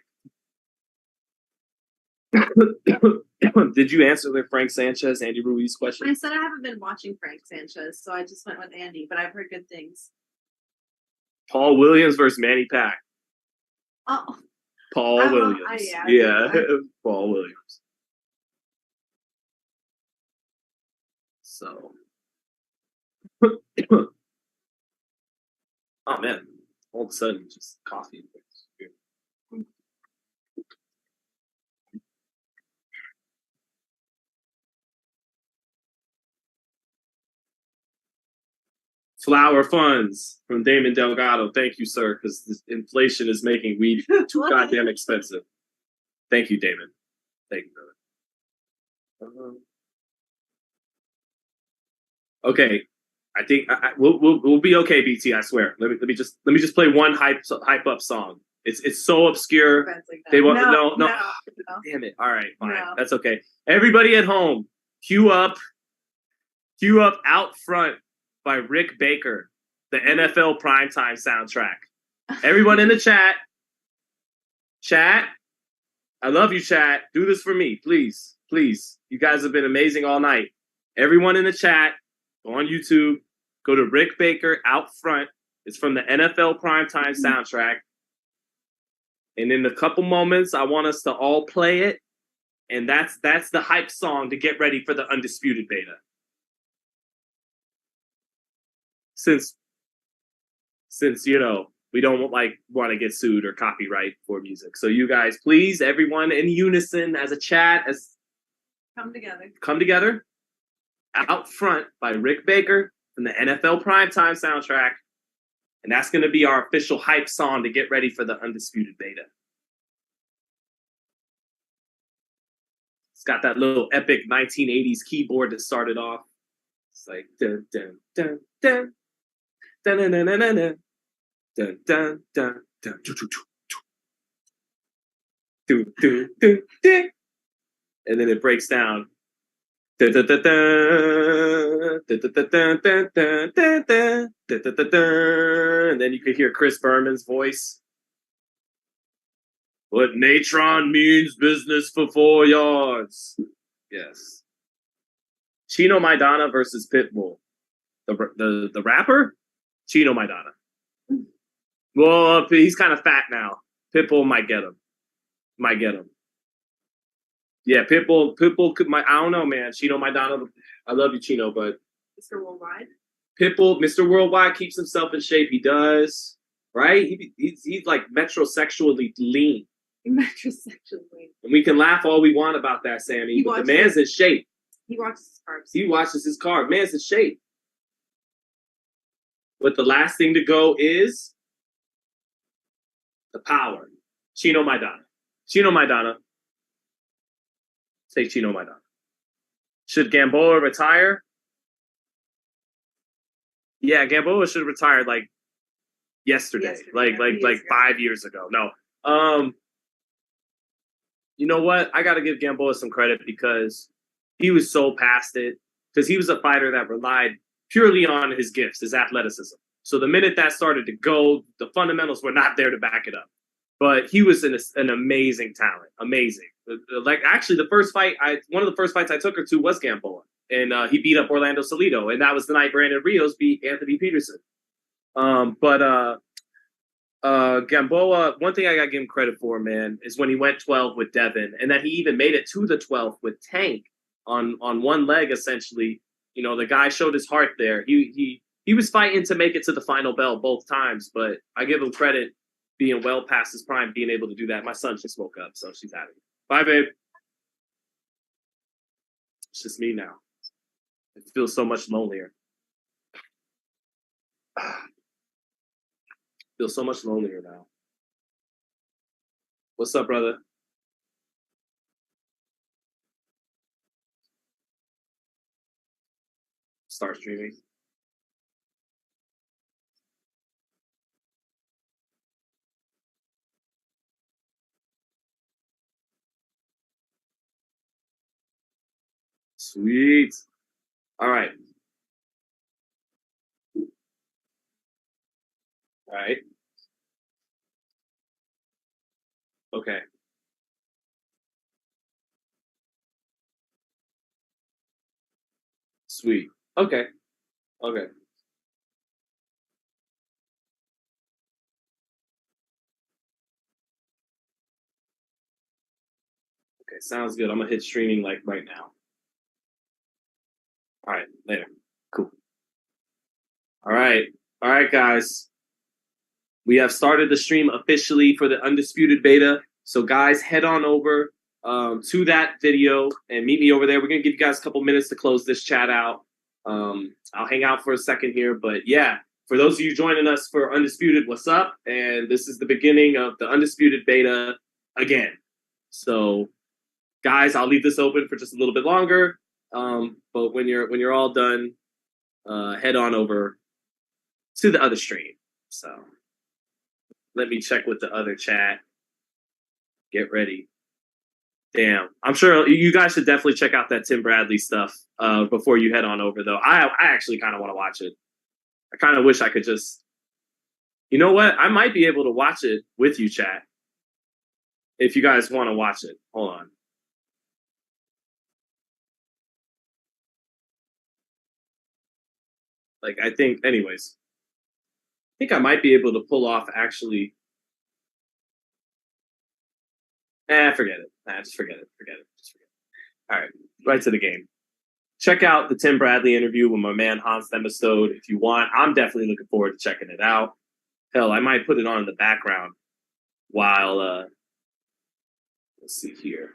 Did you answer the Frank Sanchez, Andy Ruiz question? I said I haven't been watching Frank Sanchez, so I just went with Andy, but I've heard good things. Paul Williams versus Manny Pac. Oh. Paul Williams. Yeah. Paul Williams. So. Oh, man. All of a sudden, just coffee. Flower funds from Damon Delgado. Thank you, sir, because inflation is making weed too goddamn expensive. Thank you, Damon. Thank you, brother. Okay, I think we'll be okay, BT. I swear. Let me just play one hype up song. It's so obscure. They want no. Damn it. All right, fine. No. That's okay. Everybody at home, cue up Out Front by Rick Baker, the NFL primetime soundtrack. Everyone in the chat, I love you, chat. Do this for me, please. You guys have been amazing all night. Everyone in the chat, go on YouTube, go to Rick Baker Out Front. It's from the NFL primetime soundtrack. And in a couple moments, I want us to all play it. And that's the hype song to get ready for the Undisputed Beta. Since you know we don't want to get sued or copyright for music, so you guys, please, everyone in unison as a chat, come together. Out Front by Rick Baker from the NFL primetime soundtrack, and that's going to be our official hype song to get ready for the Undisputed Beta. It's got that little epic 1980s keyboard that started off. It's like dun dun dun dun. Dun, dun, dun, dun, dun, dun, dun, dun, dun, dun, dun, dun, dun, dun. And then it breaks down. Dun, dun, dun, dun, dun, dun, dun, dun, dun, dun, dun, dun, dun, dun. And then you could hear Chris Berman's voice. But Natron means business for 4 yards. Yes. Chino Maidana versus Pitbull. The rapper? Chino Maidana. Well, he's kind of fat now. Pitbull might get him. Yeah, Pitbull could. I don't know, man. Chino Maidana. I love you, Chino, but Mr. Worldwide. Pitbull, Mr. Worldwide keeps himself in shape. He does, right? He's like metrosexually lean. Metrosexually lean. And we can laugh all we want about that, Sammy. But the man's in shape. He watches his carbs. He watches his carbs. Man's in shape. But the last thing to go is the power. Chino Maidana. Take Chino Maidana. Should Gamboa retire? Yeah, Gamboa should have retired like yesterday. Like 5 years ago. No. You know what? I got to give Gamboa some credit because he was so past it. Because he was a fighter that relied purely on his gifts, his athleticism. So the minute that started to go, the fundamentals were not there to back it up. But he was an amazing talent. Amazing. Like, actually, one of the first fights I took her to was Gamboa. And he beat up Orlando Salido. And that was the night Brandon Rios beat Anthony Peterson. Gamboa, one thing I got to give him credit for, man, is when he went 12 with Devin, and that he even made it to the 12th with Tank on one leg, essentially. You know, the guy showed his heart there. He was fighting to make it to the final bell both times, but I give him credit being well past his prime, being able to do that. My son just woke up, so she's happy. Bye, babe. It's just me now. It feels so much lonelier. Feel so much lonelier now. What's up, brother? Start streaming. Sweet. All right. All right. Okay. Sweet. Okay. Okay. Okay. Sounds good. I'm gonna hit streaming like right now. All right. Later. Cool. All right. All right, guys. We have started the stream officially for the Undisputed Beta. So, guys, head on over to that video and meet me over there. We're going to give you guys a couple minutes to close this chat out. I'll hang out for a second here. But, yeah, for those of you joining us for Undisputed, what's up? And this is the beginning of the Undisputed Beta again. So, guys, I'll leave this open for just a little bit longer. But when you're all done, head on over to the other stream. So let me check with the other chat. Get ready. Damn. I'm sure you guys should definitely check out that Tim Bradley stuff before you head on over, though. I actually kind of want to watch it. I kind of wish I could just... You know what? I might be able to watch it with you, chat. If you guys want to watch it. Hold on. Like, I think... Anyways. I think I might be able to pull off actually... forget it. Just forget it. Forget it. Just forget it. All right. Right to the game. Check out the Tim Bradley interview with my man Hans Demestode if you want. I'm definitely looking forward to checking it out. Hell, I might put it on in the background while let's see here.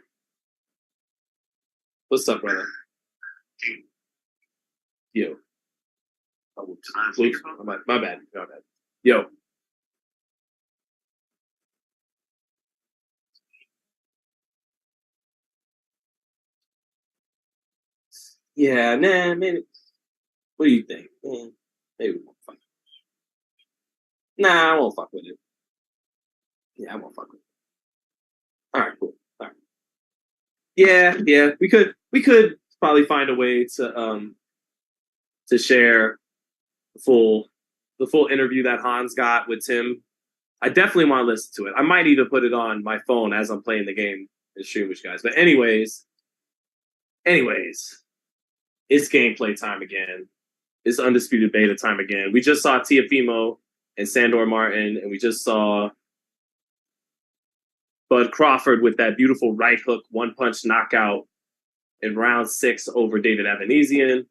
What's up, brother? Yo. Oh, whoops. My bad. My bad. Yo. Yeah, nah, maybe. What do you think? Maybe we won't fuck with it. Nah, I won't fuck with it. Yeah, I won't fuck with it. All right, cool. All right. Yeah. We could probably find a way to share the full interview that Hans got with Tim. I definitely want to listen to it. I might even put it on my phone as I'm playing the game and stream with you guys. But anyways, it's gameplay time again. It's Undisputed Beta time again. We just saw Teofimo and Sandor Martin, and we just saw Bud Crawford with that beautiful right hook, one-punch knockout in round 6 over David Avanesyan.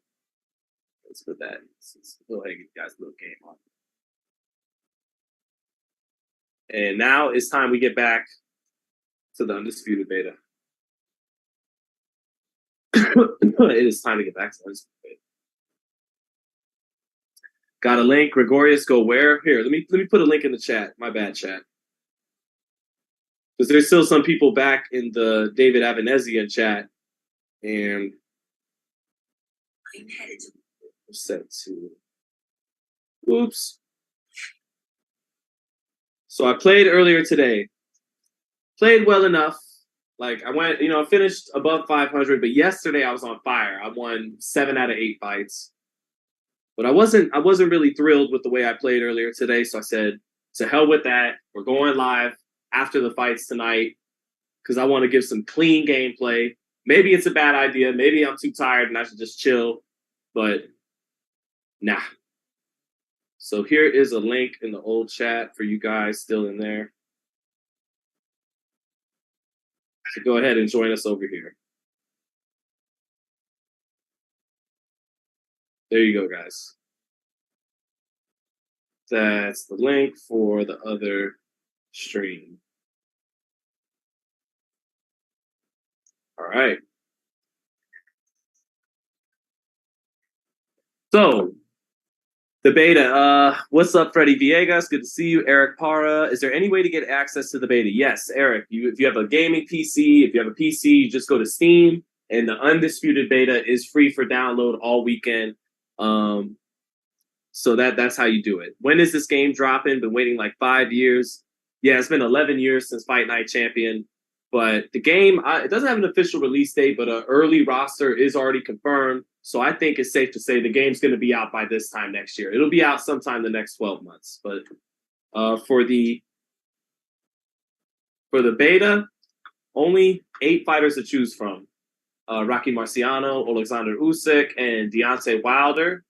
Let's put that. Let's go ahead and give you guys a little game on. And now it's time we get back to the Undisputed Beta. It is time to get back to the Undisputed Beta. Got a link. Gregorius, go where? Here, let me put a link in the chat. My bad, chat. Because there's still some people back in the David Avanesyan chat. And I'm set to... Oops. So I played earlier today. Played well enough. Like, I went, I finished above 500, but yesterday I was on fire. I won 7 out of 8 fights. But I wasn't really thrilled with the way I played earlier today, so I said, to hell with that. We're going live after the fights tonight because I want to give some clean gameplay. Maybe it's a bad idea. Maybe I'm too tired and I should just chill. But nah. So here is a link in the old chat for you guys still in there. Go ahead and join us over here. There you go, guys. That's the link for the other stream. All right. So the beta, what's up, Freddie Villegas? Good to see you. Eric Para. Is there any way to get access to the beta? Yes, Eric. If you have a gaming PC, if you have a PC, you just go to Steam, and the Undisputed beta is free for download all weekend. So that's how you do it. When is this game dropping? Been waiting like 5 years. Yeah, it's been 11 years since Fight Night Champion. But the game, it doesn't have an official release date, but an early roster is already confirmed. So I think it's safe to say the game's going to be out by this time next year. It'll be out sometime the next 12 months. But for the beta, only 8 fighters to choose from. Rocky Marciano, Alexander Usyk, and Deontay Wilder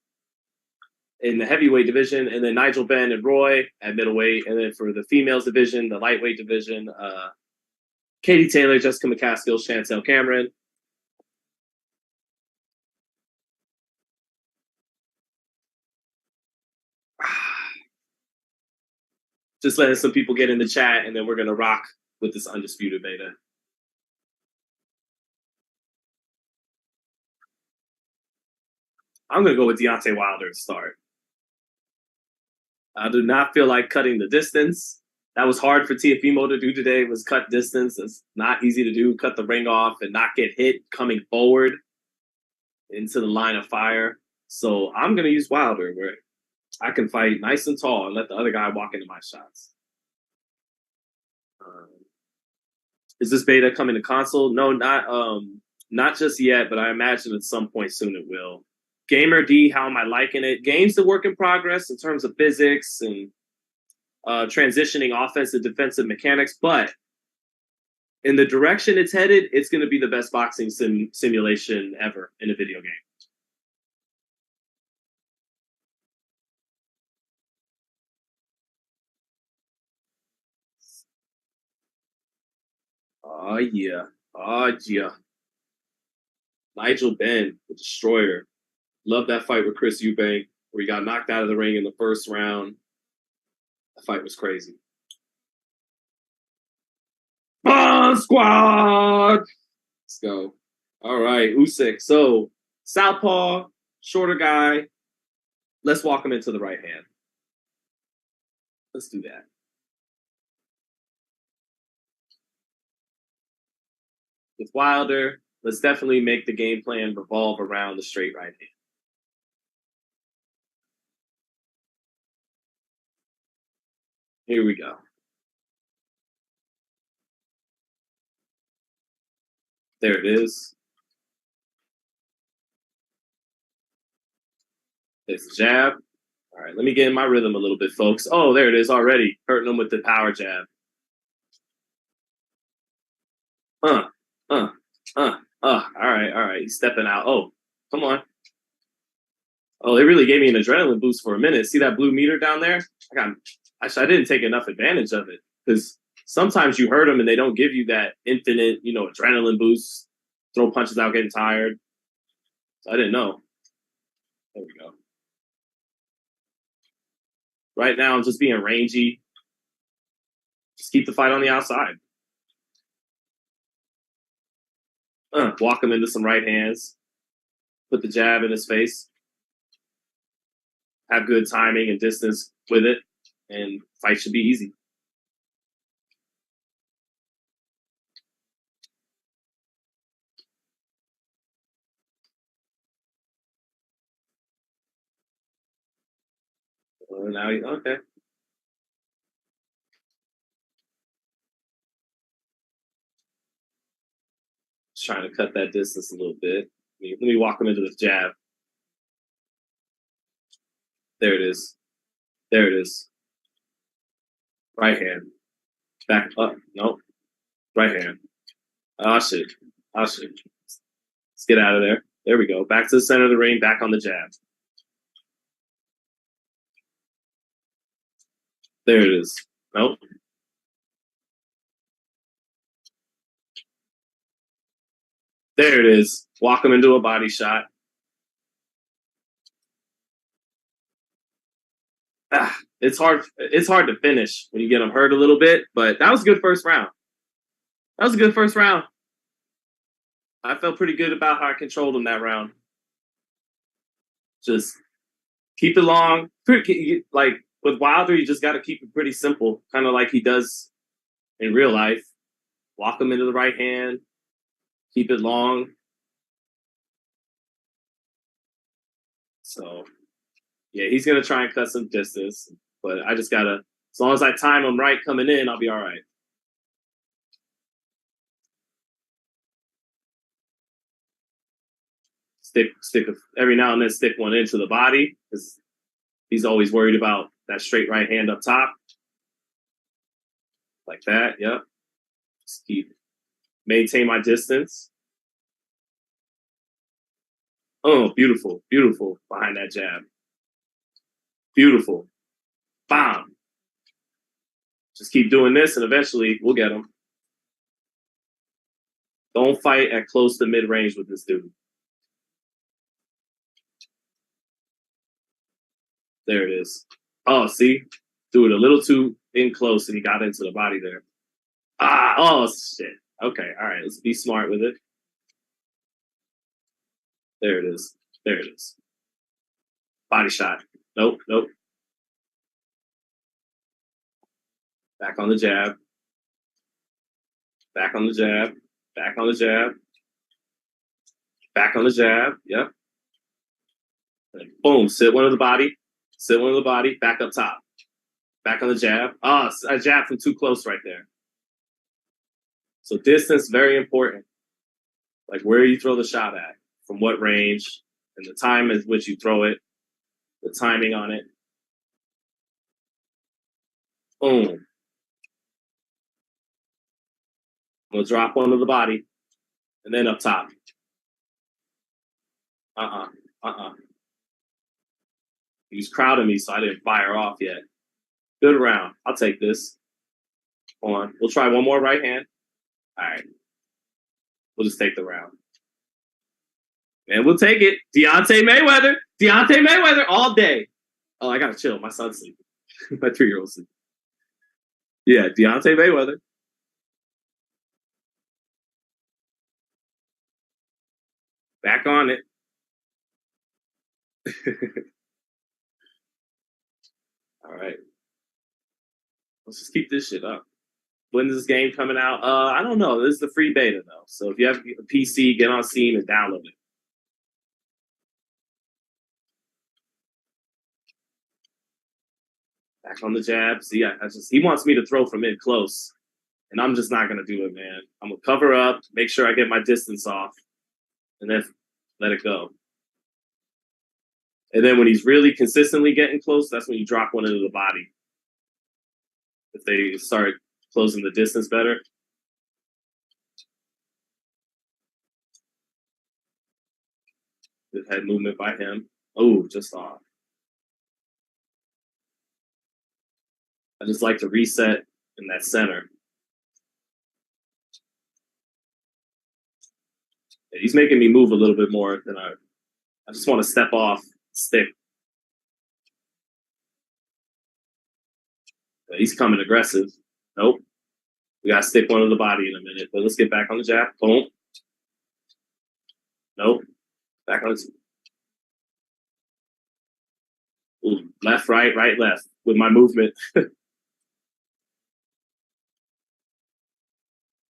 in the heavyweight division, and then Nigel Benn and Roy at middleweight. And then for the females division, the lightweight division, Katie Taylor, Jessica McCaskill, Chantel Cameron. Just letting some people get in the chat, and then we're going to rock with this Undisputed beta. I'm going to go with Deontay Wilder to start. I do not feel like cutting the distance. That was hard for Teofimo to do today, was cut distance. It's not easy to do, cut the ring off and not get hit coming forward into the line of fire. So I'm going to use Wilder, where I can fight nice and tall and let the other guy walk into my shots. Is this beta coming to console? No, not just yet, but I imagine at some point soon it will. Gamer D, how am I liking it? Game's a work in progress in terms of physics and transitioning offensive defensive mechanics, but in the direction it's headed, it's going to be the best boxing simulation ever in a video game. Oh yeah. Nigel Benn, the Destroyer. Love that fight with Chris Eubank, where he got knocked out of the ring in the first round. That fight was crazy. Bomb Squad! Let's go. All right, Usyk. So, southpaw, shorter guy. Let's walk him into the right hand. Let's do that. With Wilder, let's definitely make the game plan revolve around the straight right hand. Here we go. There it is. There's the jab. All right, let me get in my rhythm a little bit, folks. Oh, there it is already. Hurting them with the power jab. All right. He's stepping out. Oh, come on. Oh, it really gave me an adrenaline boost for a minute. See that blue meter down there? I didn't take enough advantage of it, because sometimes you hurt them and they don't give you that infinite, adrenaline boost. Throw punches out getting tired. So I didn't know. There we go. Right now, I'm just being rangy. Just keep the fight on the outside. Walk him into some right hands. Put the jab in his face. Have good timing and distance with it. And fight should be easy. Okay. Just trying to cut that distance a little bit. Let me walk him into the jab. There it is. Right hand. Back up. Nope. Right hand. Oh, shit. Let's get out of there. There we go. Back to the center of the ring. Back on the jab. There it is. Nope. There it is. Walk him into a body shot. It's hard to finish when you get him hurt a little bit, but that was a good first round. That was a good first round. I felt pretty good about how I controlled him that round. Just keep it long. Like with Wilder, you just got to keep it pretty simple, kind of like he does in real life. Walk him into the right hand. Keep it long. So, yeah, he's going to try and cut some distance, but I just got to, as long as I time him right coming in, I'll be all right. Stick every now and then stick one into the body because he's always worried about that straight right hand up top. Like that, yep. Just maintain my distance. Oh, beautiful, beautiful behind that jab. Beautiful. Bam. Just keep doing this and eventually we'll get him. Don't fight at close to mid-range with this dude. There it is. Oh, see? Do it a little too in close and he got into the body there. Oh, shit. Okay, all right. Let's be smart with it. There it is. There it is. Body shot. Nope, nope. Back on the jab. Back on the jab. Back on the jab. Back on the jab. Yep. And boom. Sit one of the body. Sit one of the body. Back up top. Back on the jab. Oh, I jabbed from too close right there. So distance, very important. Like where you throw the shot at, from what range, and the time at which you throw it, the timing on it. Boom. We'll drop one of the body, and then up top. He was crowding me, so I didn't fire off yet. Good round. I'll take this. Hold on. We'll try one more right hand. All right. We'll just take the round. And we'll take it. Deontay Mayweather all day. Oh, I got to chill. My son's sleeping. My 3-year-old's sleeping. Yeah, Deontay Mayweather. Back on it. All right. Let's just keep this shit up. When is this game coming out? I don't know. This is the free beta, though. So if you have a PC, get on Steam and download it. Back on the jab. See, he wants me to throw from in close. And I'm just not going to do it, man. I'm going to cover up, make sure I get my distance off, and then let it go. And then when he's really consistently getting close, that's when you drop one into the body. If they start closing the distance better. Good head movement by him. Oh, just off. I just like to reset in that center. Yeah, he's making me move a little bit more than I just want to step off, stick. Yeah, he's coming aggressive. Nope. We got to stick one of the body in a minute, but let's get back on the jab. Boom. Nope. Back on the... Ooh, left, right, left with my movement. There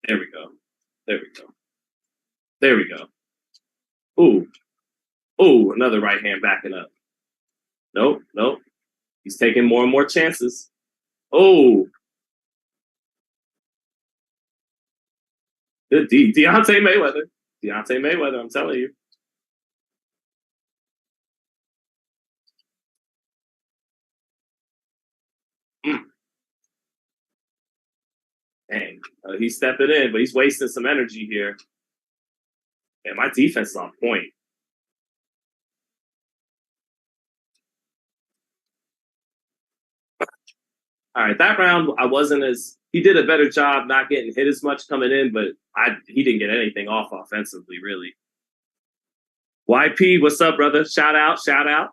we go. There we go. There we go. Ooh. Ooh, another right hand backing up. Nope, nope. He's taking more and more chances. Oh. Deontay Mayweather. Deontay Mayweather, I'm telling you. Dang, he's stepping in, but he's wasting some energy here. And my defense is on point. All right, that round I wasn't as he did a better job not getting hit as much coming in, but he didn't get anything off offensively really. YP, what's up, brother? Shout out, shout out.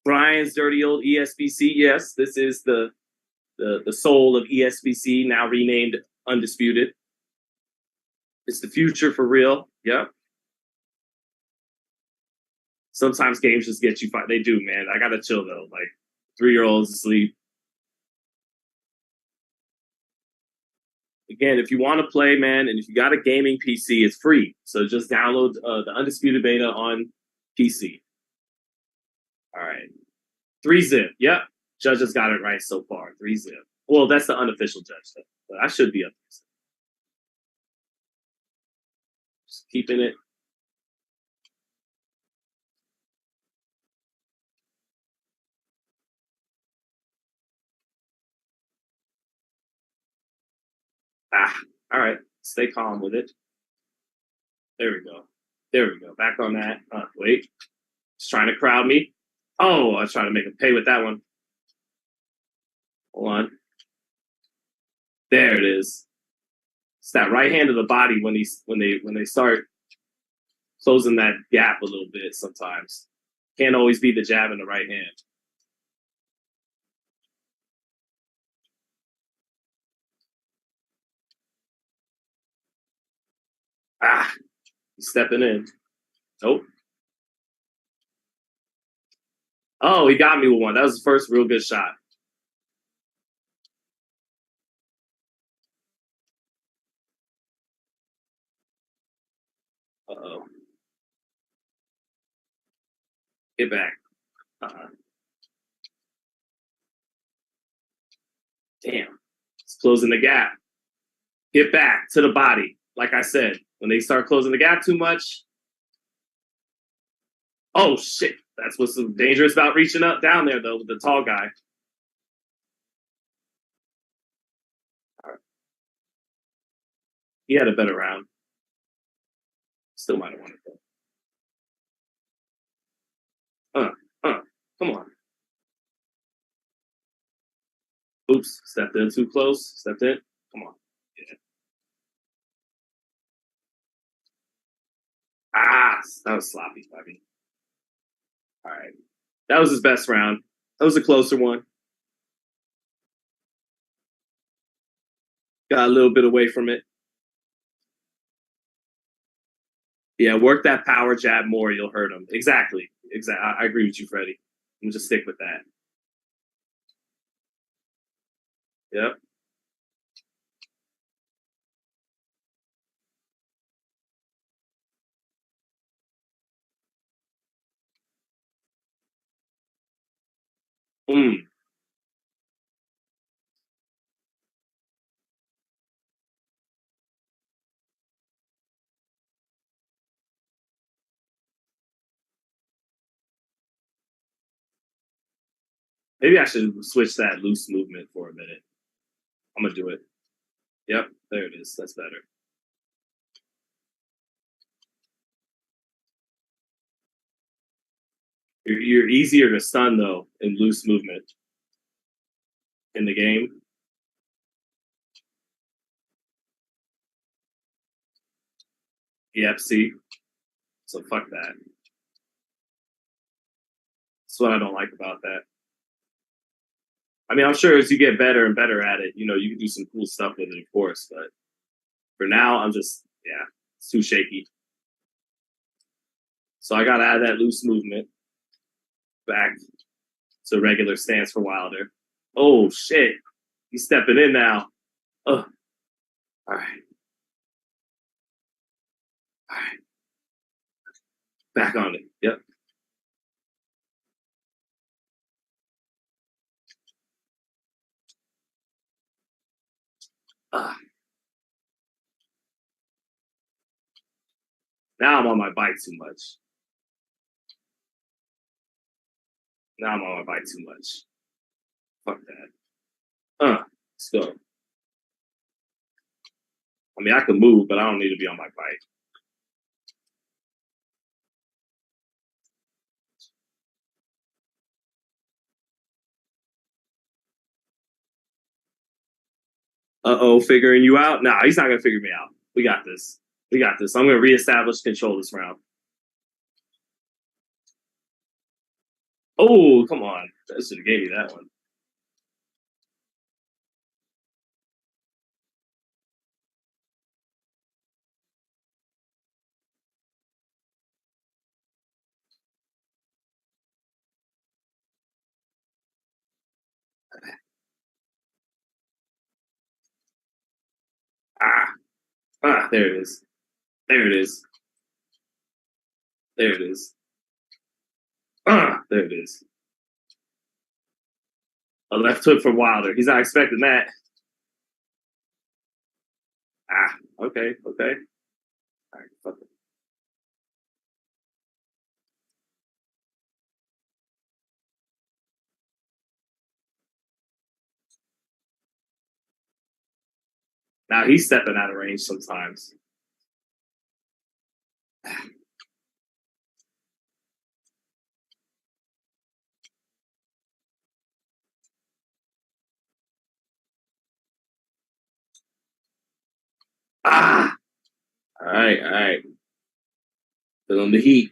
Brian's dirty old ESBC. Yes, this is the soul of ESBC, now renamed Undisputed. It's the future for real. Yep. Sometimes games just get you fired. They do, man. I gotta chill though. Like 3-year-olds asleep. Again, if you want to play, man, and if you got a gaming PC, it's free. So just download the Undisputed Beta on PC. All right. 3-zip. Yep. Judges got it right so far. 3-zip. Well, that's the unofficial judge, though. But I should be up there. Just keeping it. All right. Stay calm with it. There we go. There we go. Back on that. Wait. Just trying to crowd me. Oh, I was trying to make him pay with that one. Hold on. There it is. It's that right hand of the body when they start closing that gap a little bit sometimes. Can't always be the jab in the right hand. He's stepping in. Nope. Oh, he got me with one. That was the first real good shot. Uh-oh. Get back. Damn. It's closing the gap. Get back to the body. Like I said, when they start closing the gap too much. Oh, shit. That's what's so dangerous about reaching up down there, though, with the tall guy. Right. He had a better round. Still might have won it, though. Come on. Oops. Stepped in too close. Stepped in. Come on. Yeah. That was sloppy, Bobby. All right. That was his best round. That was a closer one. Got a little bit away from it. Yeah, work that power jab more. You'll hurt him. Exactly. I agree with you, Freddie. I'm just stick with that. Yep. Maybe I should switch that loose movement for a minute. I'm going to do it. Yep, there it is. That's better. You're easier to stun, though, in loose movement in the game. Yep, see? So fuck that. That's what I don't like about that. I mean, I'm sure as you get better and better at it, you know, you can do some cool stuff with it, of course. But for now, I'm just, yeah, it's too shaky. So I got to add that loose movement back to regular stance for Wilder. Oh, shit. He's stepping in now. Ugh. All right. All right. Back on it. Yep. Now I'm on my bike too much. Now I'm on my bike too much. Fuck that. Let's go. I mean, I can move, but I don't need to be on my bike. Uh-oh, figuring you out? Nah, he's not going to figure me out. We got this. We got this. I'm going to reestablish control this round. Oh, come on. That should have gave me that one. There it is. There it is. There it is. There it is. A left hook for Wilder. He's not expecting that. Okay. All right, fuck it. Now he's stepping out of range sometimes. All right. Feeling the heat.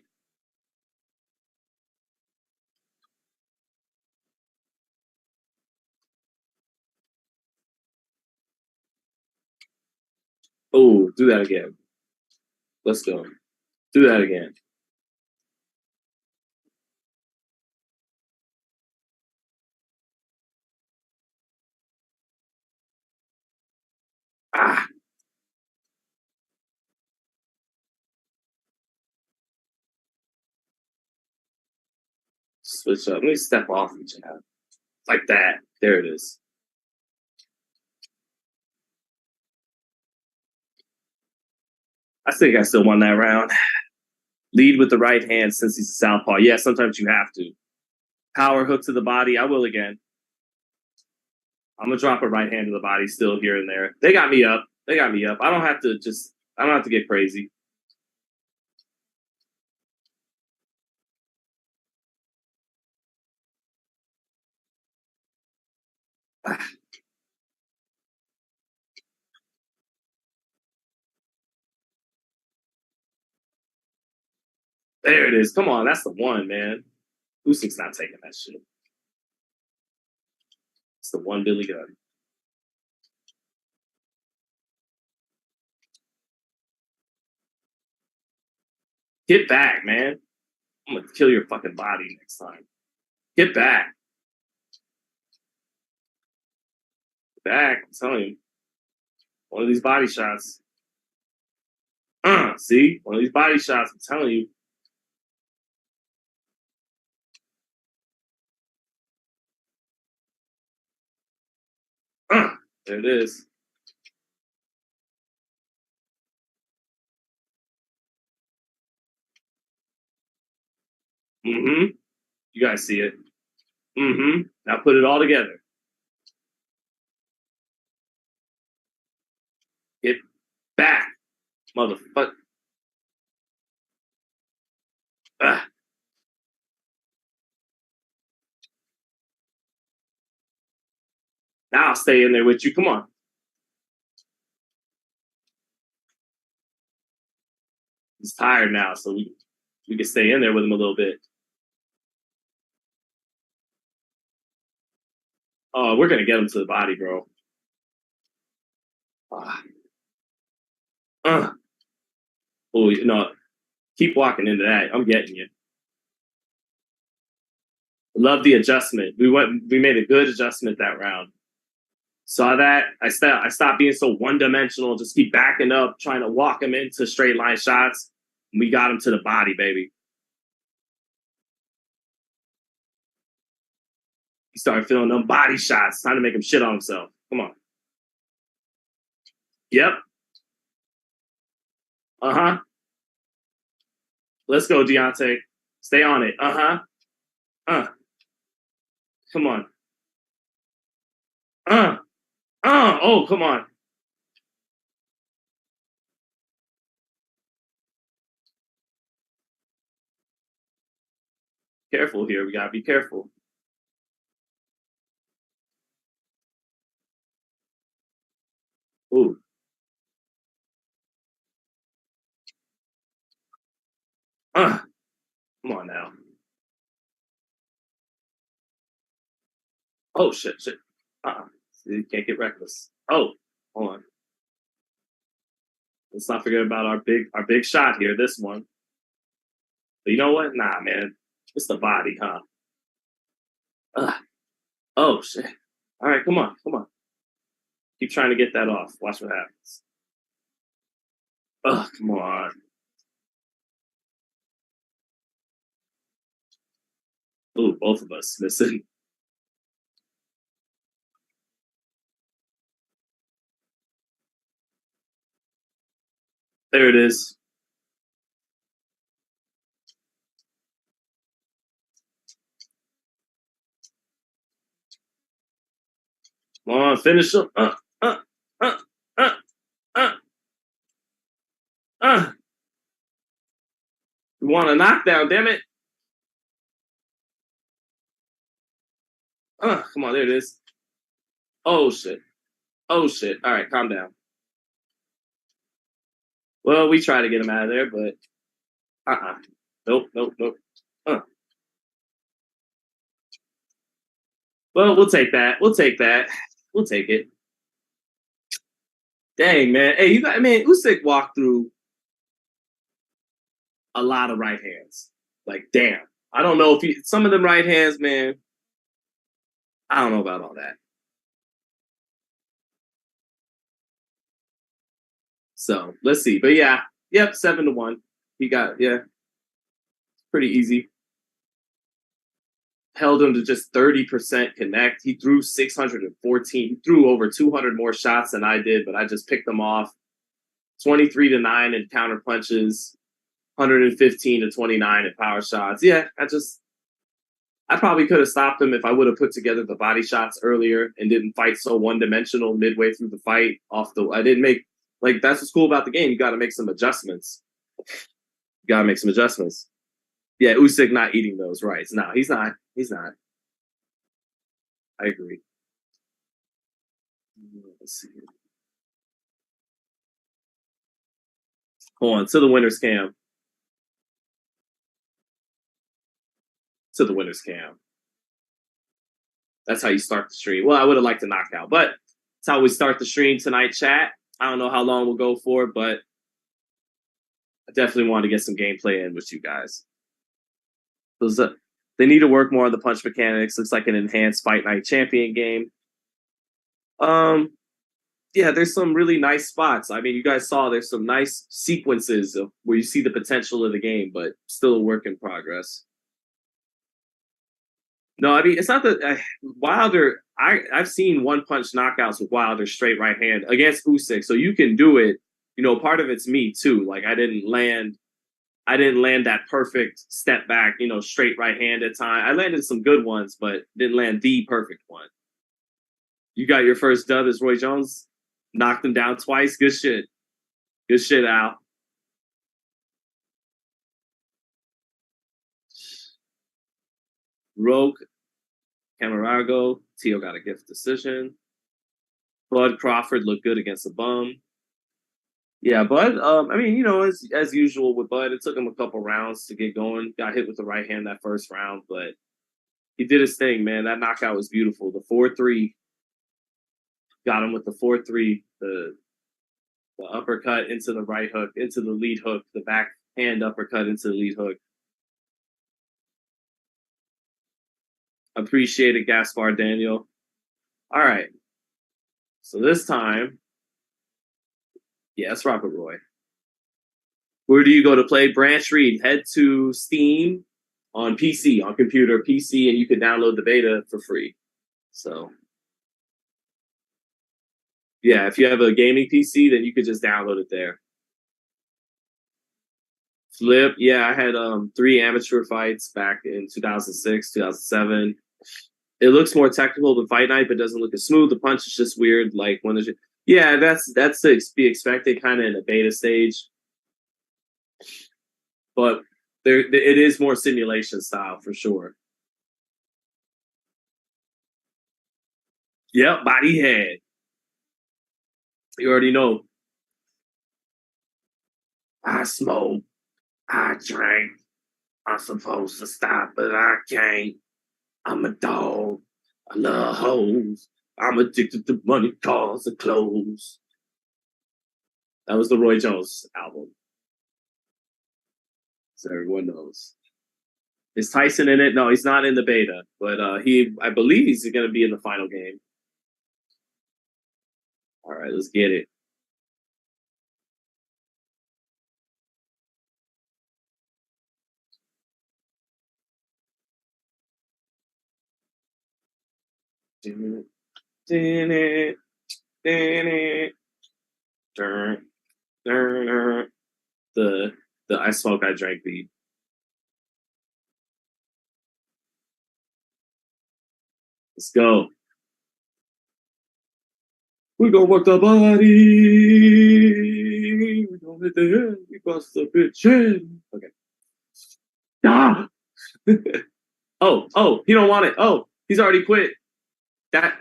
Oh, do that again. Let's go. Do that again. Switch up. Let me step off the jab. Like that. There it is. I think I still won that round. Lead with the right hand since he's a southpaw. Yeah, sometimes you have to. Power hook to the body. I will again. I'm gonna drop a right hand to the body still here and there. They got me up. I don't have to get crazy. There it is. Come on, that's the one, man. Usyk's not taking that shit. It's the one Billy Gunn. Get back, man. I'm gonna kill your fucking body next time. Get back. Get back. I'm telling you. One of these body shots. See? One of these body shots, I'm telling you. There it is. Mm-hmm. You guys see it. Mm-hmm. Now put it all together. Get back, motherfucker. Now I'll stay in there with you. Come on. He's tired now, so we can stay in there with him a little bit. Oh, we're gonna get him to the body, bro. Oh, no. Keep walking into that. I'm getting you. Love the adjustment. We made a good adjustment that round. Saw that. I stopped being so one-dimensional. Just keep backing up, trying to walk him into straight line shots. We got him to the body, baby. He started feeling them body shots. Time to make him shit on himself. Come on. Yep. Uh-huh. Let's go, Deontay. Stay on it. Uh-huh. Come on. Oh, come on. Careful here. We gotta be careful. Ooh. Come on now. Oh, shit. You can't get reckless. Oh, hold on. Let's not forget about our big shot here, this one. But you know what? Nah, man. It's the body, huh? Oh, shit. All right, come on. Keep trying to get that off. Watch what happens. Come on. Ooh, both of us missing. There it is. Come on, finish him. You want a knockdown, damn it. Come on, there it is. Oh, shit. All right, calm down. Well, we try to get him out of there, but Nope. Well, we'll take that. We'll take it. Dang, man. Hey, Usyk walked through a lot of right hands. Like, damn. I don't know if some of them right hands, man. I don't know about all that. So let's see. But yeah, 7-1. He got pretty easy. Held him to just 30% connect. He threw 614. He threw over 200 more shots than I did, but I just picked them off. 23-9 in counter punches, 115-29 in power shots. Yeah, I probably could have stopped him if I would have put together the body shots earlier and didn't fight so one-dimensional midway through the fight. I didn't make, that's what's cool about the game. You got to make some adjustments. Yeah, Usyk not eating those rights. No, he's not. I agree. Let's see. Hold on, to the winner's cam. That's how you start the stream. Well, I would have liked a knockout, but that's how we start the stream tonight, chat. I don't know how long we'll go for, but I definitely want to get some gameplay in with you guys. They need to work more on the punch mechanics. Looks like an enhanced Fight Night Champion game. Yeah, there's some really nice spots. I mean, you guys saw there's some nice sequences where you see the potential of the game, but still a work in progress. No, I mean, it's not that Wilder. I've seen one punch knockouts with Wilder straight right hand against Usyk, so you can do it. Part of it's me too. Like I didn't land that perfect step back, straight right hand at time. I landed some good ones, but didn't land the perfect one. You got your first dub as Roy Jones, knocked him down twice. Good shit, Al. Rogue, Camargo, Teo got a gift decision. Bud Crawford looked good against the bum. Yeah, Bud, as usual with Bud, it took him a couple rounds to get going. Got hit with the right hand that first round, but he did his thing, man. That knockout was beautiful. The 4-3 got him with the 4-3, the uppercut into the right hook, into the lead hook, the backhand uppercut into the lead hook. Appreciate it, Gaspar Daniel. All right. So this time, let's rock with Roy. Where do you go to play? Branch Reed. Head to Steam on PC, on computer, PC, and you can download the beta for free. So, yeah, if you have a gaming PC, then you could just download it there. Flip, yeah, I had 3 amateur fights back in 2006, 2007. It looks more technical than Fight Night, but doesn't look as smooth. The punch is just weird. Like when there's, that's to be expected, kind of in a beta stage. But it is more simulation style for sure. Yep, body head. You already know. I smoke. I drink. I'm supposed to stop, but I can't. I'm a dog. I love hoes. I'm addicted to money, cars, and clothes. That was the Roy Jones album. So everyone knows. Is Tyson in it? No, he's not in the beta, but I believe he's going to be in the final game. All right, let's get it. The I smoke, I drank beat. Let's go. We gonna work the body. We gonna hit the head. We bust the bitch in. Okay. Ah! oh, he don't want it. Oh, he's already quit.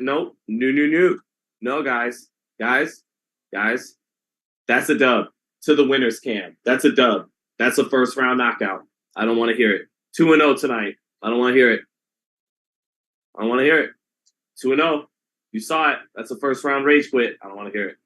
No. No, guys. That's a dub. To the winners camp. That's a dub. That's a first round knockout. I don't want to hear it. 2-0 tonight. I don't want to hear it. 2-0. You saw it. That's a first round rage quit. I don't want to hear it.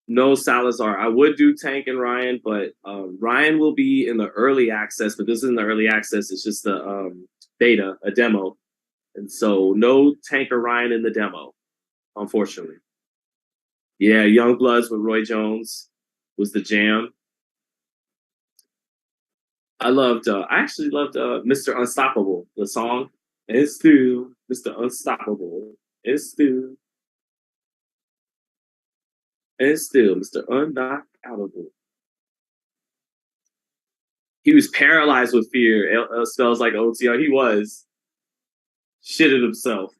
No Salazar. I would do Tank and Ryan, but Ryan will be in the early access, but this isn't the early access. It's just the beta, a demo. And so no Tank or Ryan in the demo, unfortunately. Yeah, Young Bloods with Roy Jones was the jam. I actually loved Mr. Unstoppable, the song. It's still Mr. Unstoppable. It's still Mr. Unknockoutable. He was paralyzed with fear. It smells like OTR. He was shitted himself.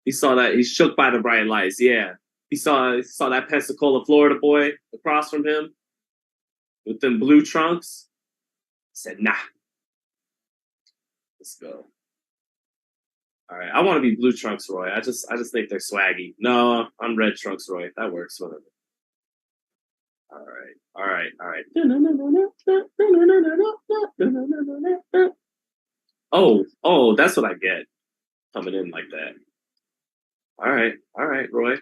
He saw that. He's shook by the bright lights. Yeah. He saw that Pensacola, Florida boy across from him with them blue trunks. Said, nah. Let's go. All right. I want to be blue trunks, Roy. I just think they're swaggy. No, I'm red trunks, Roy. That works. Whatever. All right. Oh, that's what I get coming in like that. All right, Roy.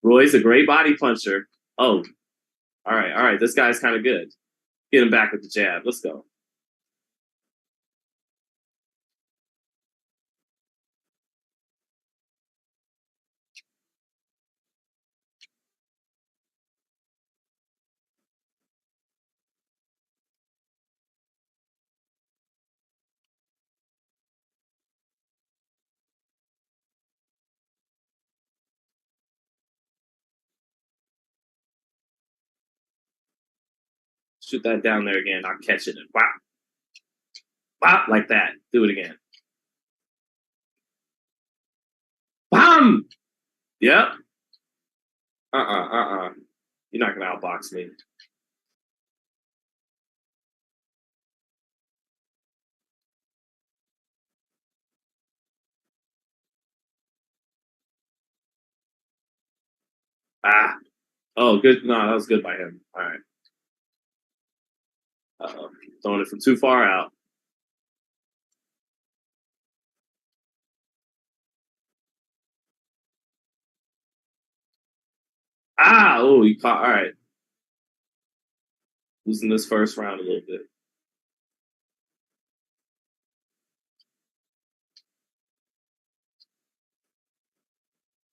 Roy's a great body puncher. Oh, all right. This guy's kind of good. Get him back with the jab. Let's go. Shoot that down there again. I'll catch it and whop. Whop, like that. Do it again. Bam! Yep. You're not going to outbox me. Ah. Oh, good. No, that was good by him. All right. Uh-oh. Throwing it from too far out. Ah, oh, he caught. All right. Losing this first round a little bit.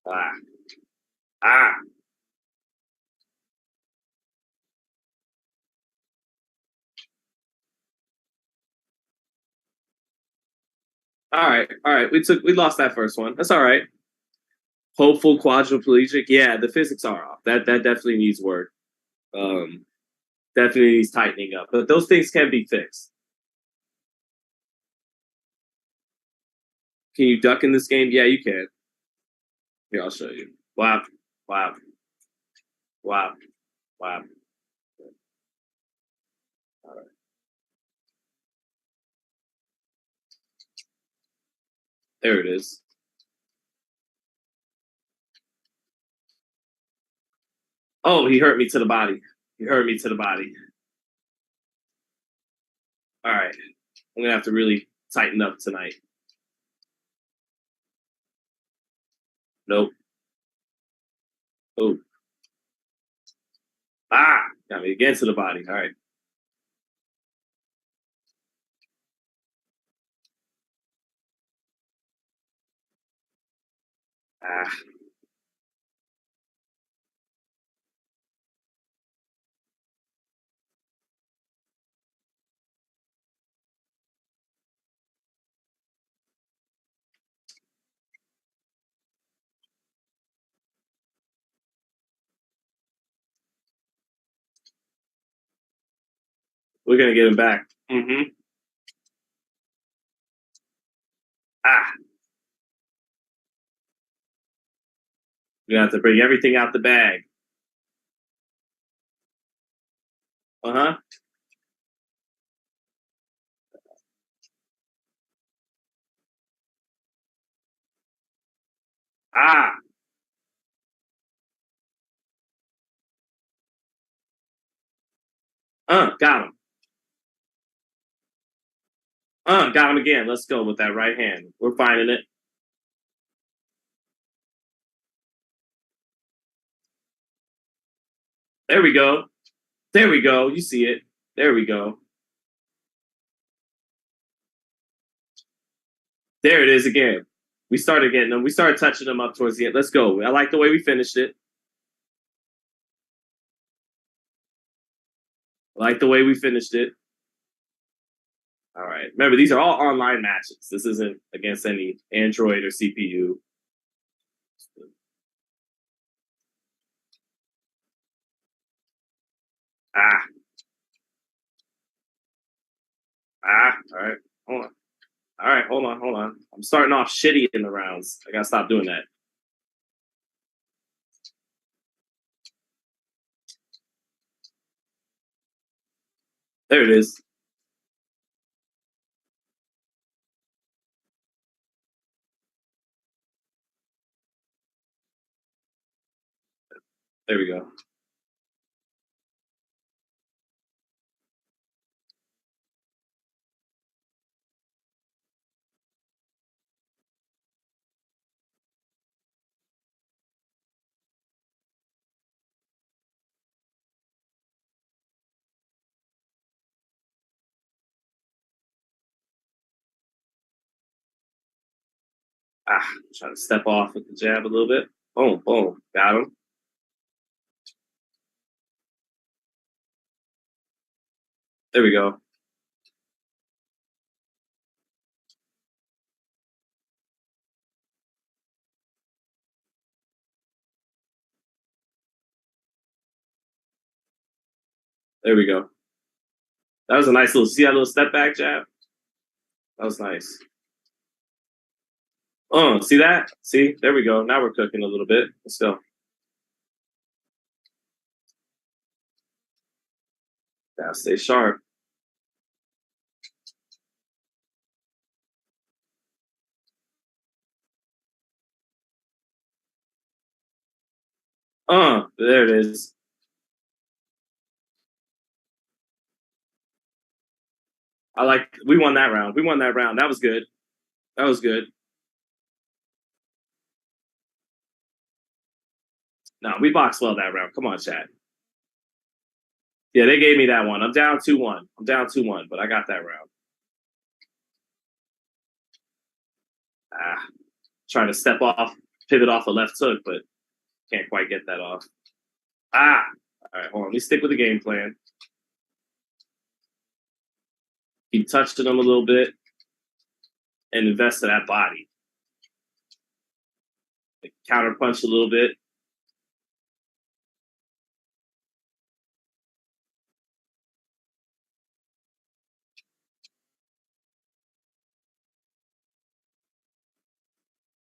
Ah. All right. We lost that first one. That's all right. Hopeful quadriplegic. Yeah, the physics are off. That definitely needs work. Definitely needs tightening up. But those things can be fixed. Can you duck in this game? Yeah, you can. Here, I'll show you. Wow. All right. There it is. Oh, he hurt me to the body. He hurt me to the body. All right. I'm going to have to really tighten up tonight. Nope. Oh. Ah, got me again to the body. All right. Ah. We're going to get him back. Mm-hmm. Ah. We have to bring everything out the bag. Uh-huh. Ah. Got him. Got him again. Let's go with that right hand. We're finding it. There we go. There we go. You see it. There we go. There it is again. We started getting them. We started touching them up towards the end. Let's go. I like the way we finished it. I like the way we finished it. All right. Remember, these are all online matches. This isn't against any Android or CPU. Ah. All right. Hold on. All right. Hold on. I'm starting off shitty in the rounds. I gotta stop doing that. There it is. There we go. Trying to step off with the jab a little bit. Boom, boom. Got him. There we go. There we go. That was a nice little, see that little step back jab? That was nice. See that? See? There we go. Now we're cooking a little bit. Let's go. Now stay sharp. There it is. We won that round. That was good. That was good. No, we boxed well that round. Come on, Chad. Yeah, they gave me that one. I'm down 2-1. But I got that round. Trying to step off, pivot off a left hook, but can't quite get that off. All right, hold on. Let me stick with the game plan. Keep touching them a little bit and invest in that body. Counter punch a little bit.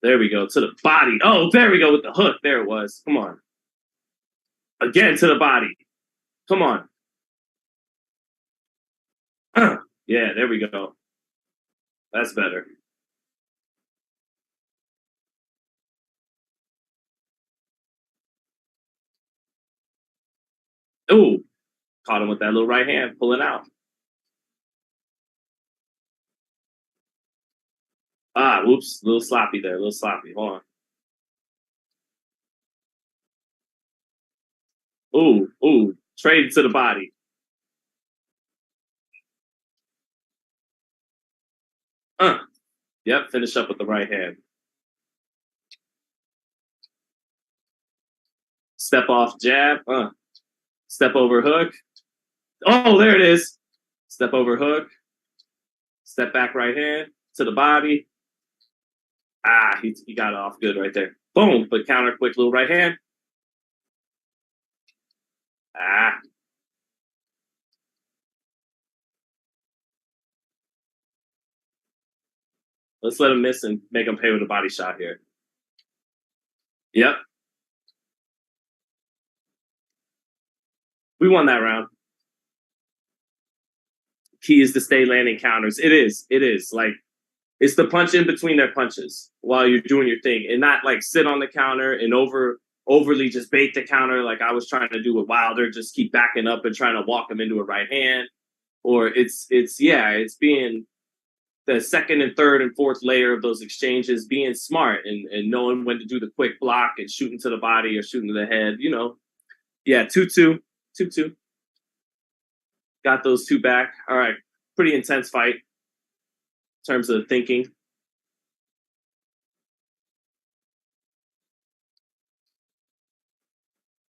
There we go. To the body. Oh, there we go with the hook. There it was. Come on. Again to the body. Come on. Yeah, there we go. That's better. Ooh, caught him with that little right hand, pulling out. Ah, whoops, a little sloppy there, a little sloppy. Hold on. Ooh, trade to the body. Yep, finish up with the right hand. Step off jab. Step over hook. Oh, there it is. Step over hook. Step back right hand to the body. Ah, he got off good right there. Boom, but counter quick little right hand. Ah. Let's let him miss and make him pay with a body shot here. Yep. We won that round. Key is to stay landing counters. It is. Like, it's the punch in between their punches while you're doing your thing and not like sit on the counter and overly just bait the counter like I was trying to do with Wilder, just keep backing up and trying to walk him into a right hand. Or it's being the second and third and fourth layer of those exchanges, being smart and knowing when to do the quick block and shooting to the body or shooting to the head, you know. Yeah, 2-2. Got those two back. All right. Pretty intense fight in terms of thinking.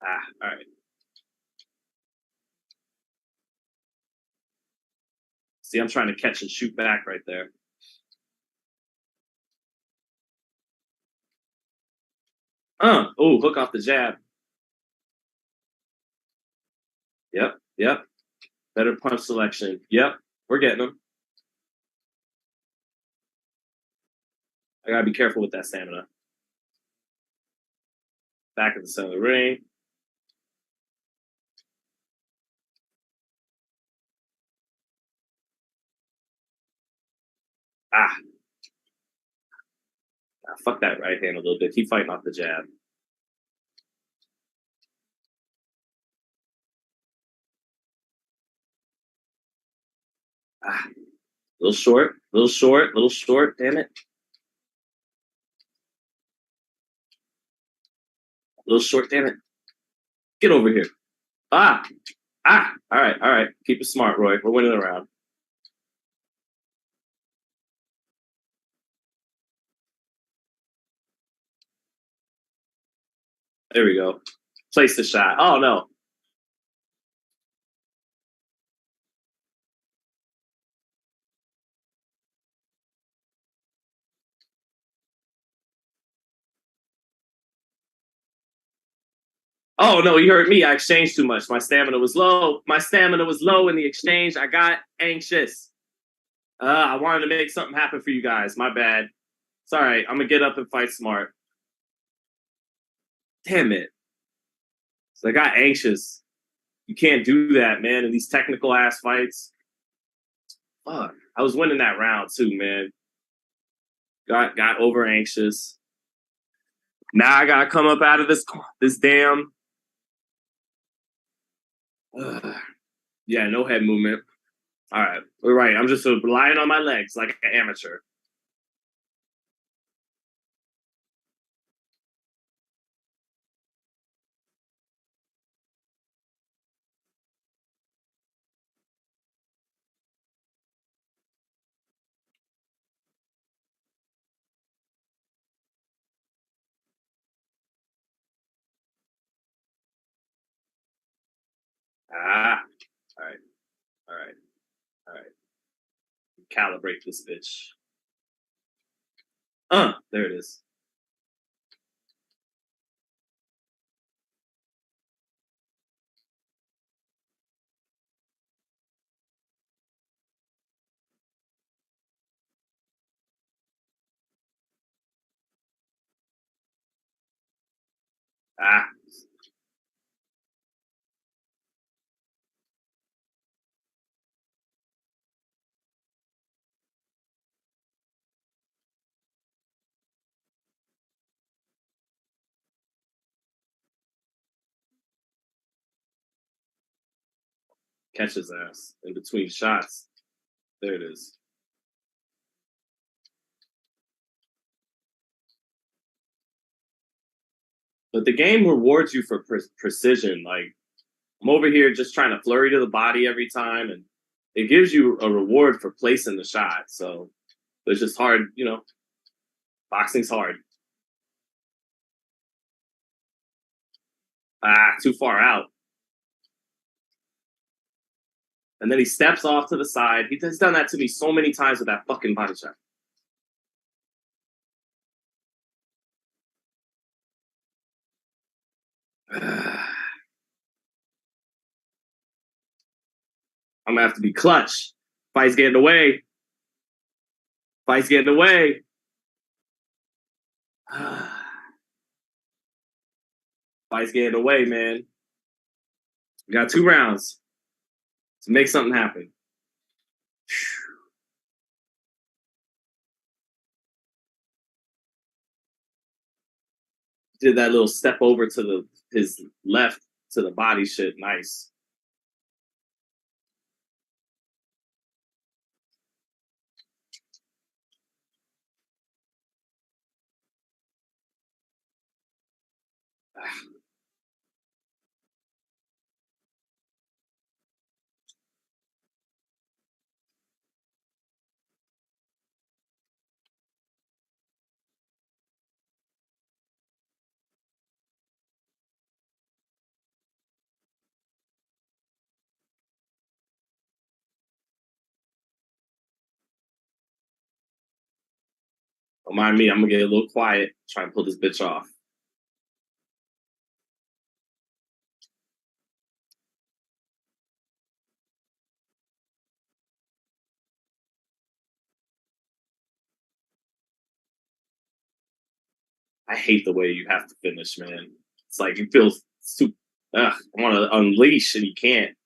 All right. See, I'm trying to catch and shoot back right there. Hook off the jab. Yep. Better punch selection. Yep, we're getting them. I gotta be careful with that stamina. Back at the center of the ring. Fuck that right hand a little bit. Keep fighting off the jab. Little short. Damn it. Little short, damn it. Get over here. All right. Keep it smart, Roy. We're winning the round. There we go. Place the shot. Oh, no. Oh, no, you hurt me. I exchanged too much. My stamina was low in the exchange. I got anxious. I wanted to make something happen for you guys. My bad. It's all right. I'm going to get up and fight smart. Damn it. So I got anxious. You can't do that, man, in these technical ass fights. Fuck. I was winning that round too, man. Got over anxious. Now I gotta come up out of this damn. Yeah, no head movement. All right, we're right. I'm just relying on my legs like an amateur. All right. Calibrate this bitch. There it is. Catch his ass in between shots. There it is. But the game rewards you for precision. Like, I'm over here just trying to flurry to the body every time, and it gives you a reward for placing the shot. So it's just hard, you know. Boxing's hard. Too far out. And then he steps off to the side. He's done that to me so many times with that fucking body shot. I'm gonna have to be clutch. Fight's getting away. Fight's getting away. Fight's getting away, man. We got 2 rounds to make something happen. Did that little step over to his left to the body shit. Nice. Don't mind me, I'm gonna get a little quiet, try and pull this bitch off. I hate the way you have to finish, man. It's like you feel super. I want to unleash and you can't.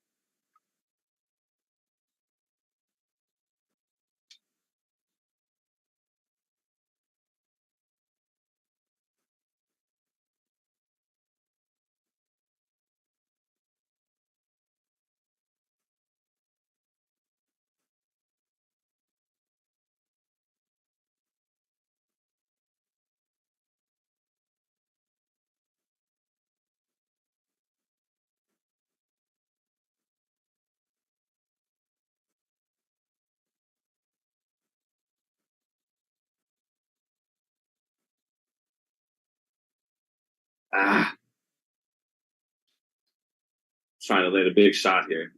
Trying to land a big shot here.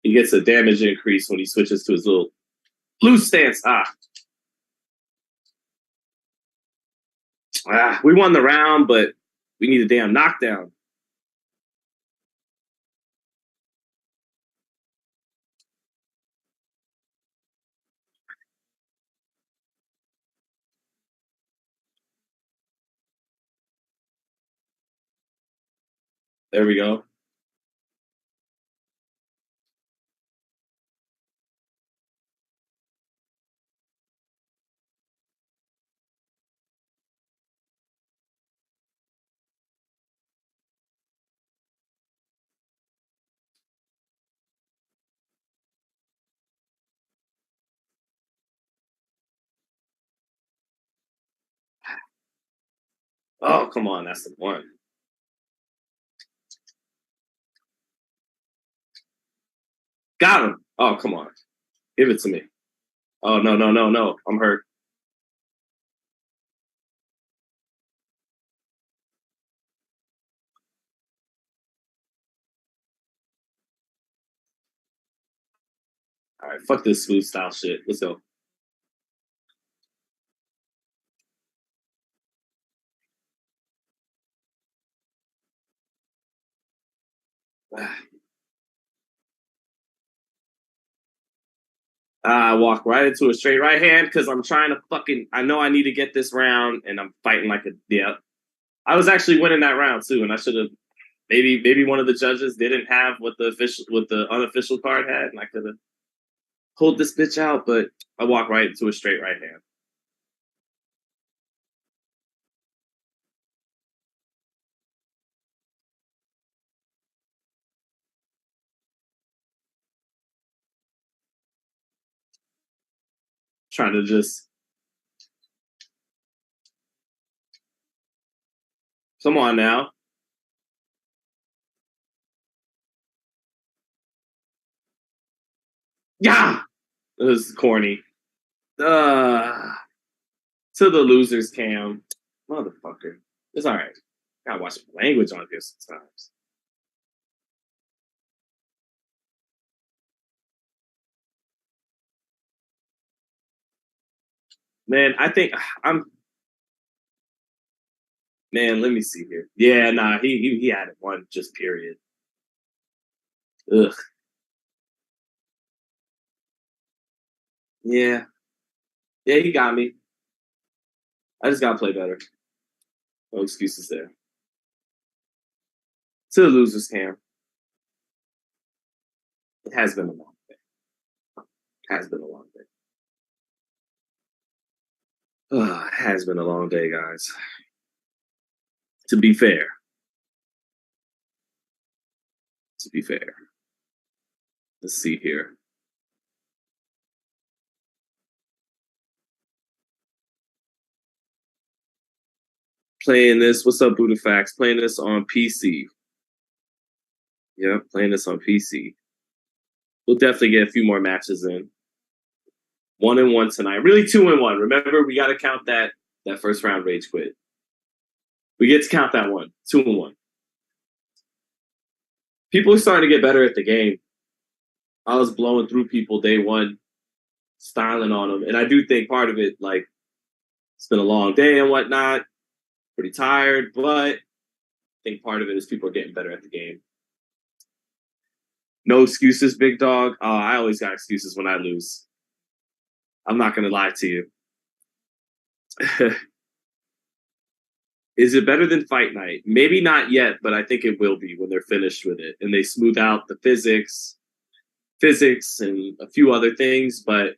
He gets a damage increase when he switches to his little loose stance. We won the round, but we need a damn knockdown. There we go. Oh, come on. That's the one. Got him. Oh, come on. Give it to me. Oh, no, no, no, no. I'm hurt. All right, fuck this smooth style shit. Let's go. I walk right into a straight right hand because I'm trying to fucking. I know I need to get this round, and I'm fighting like a yeah. I was actually winning that round too, and I should have maybe one of the judges didn't have what the unofficial card had, and I could have pulled this bitch out. But I walk right into a straight right hand. Trying to just come on now. Yeah, it was corny. To the losers cam, motherfucker. It's all right. Gotta watch some language on here sometimes. Man, I think I'm. Man, let me see here. Yeah, nah, he had it one just period. Ugh. Yeah, yeah, he got me. I just gotta play better. No excuses there. To the losers cam. It has been a long day. Has been a long day. It has been a long day, guys. To be fair. To be fair. Let's see here. Playing this. What's up, Budafax? Playing this on PC. Yeah, playing this on PC. We'll definitely get a few more matches in. 1-1 tonight. Really 2-1. Remember, we got to count that first round rage quit. We get to count that one. 2-1. People are starting to get better at the game. I was blowing through people day one, styling on them. And I do think part of it, like, it's been a long day and whatnot. Pretty tired, but I think part of it is people are getting better at the game. No excuses, big dog. I always got excuses when I lose. I'm not going to lie to you. Is it better than Fight Night? Maybe not yet, but I think it will be when they're finished with it and they smooth out the physics and a few other things. But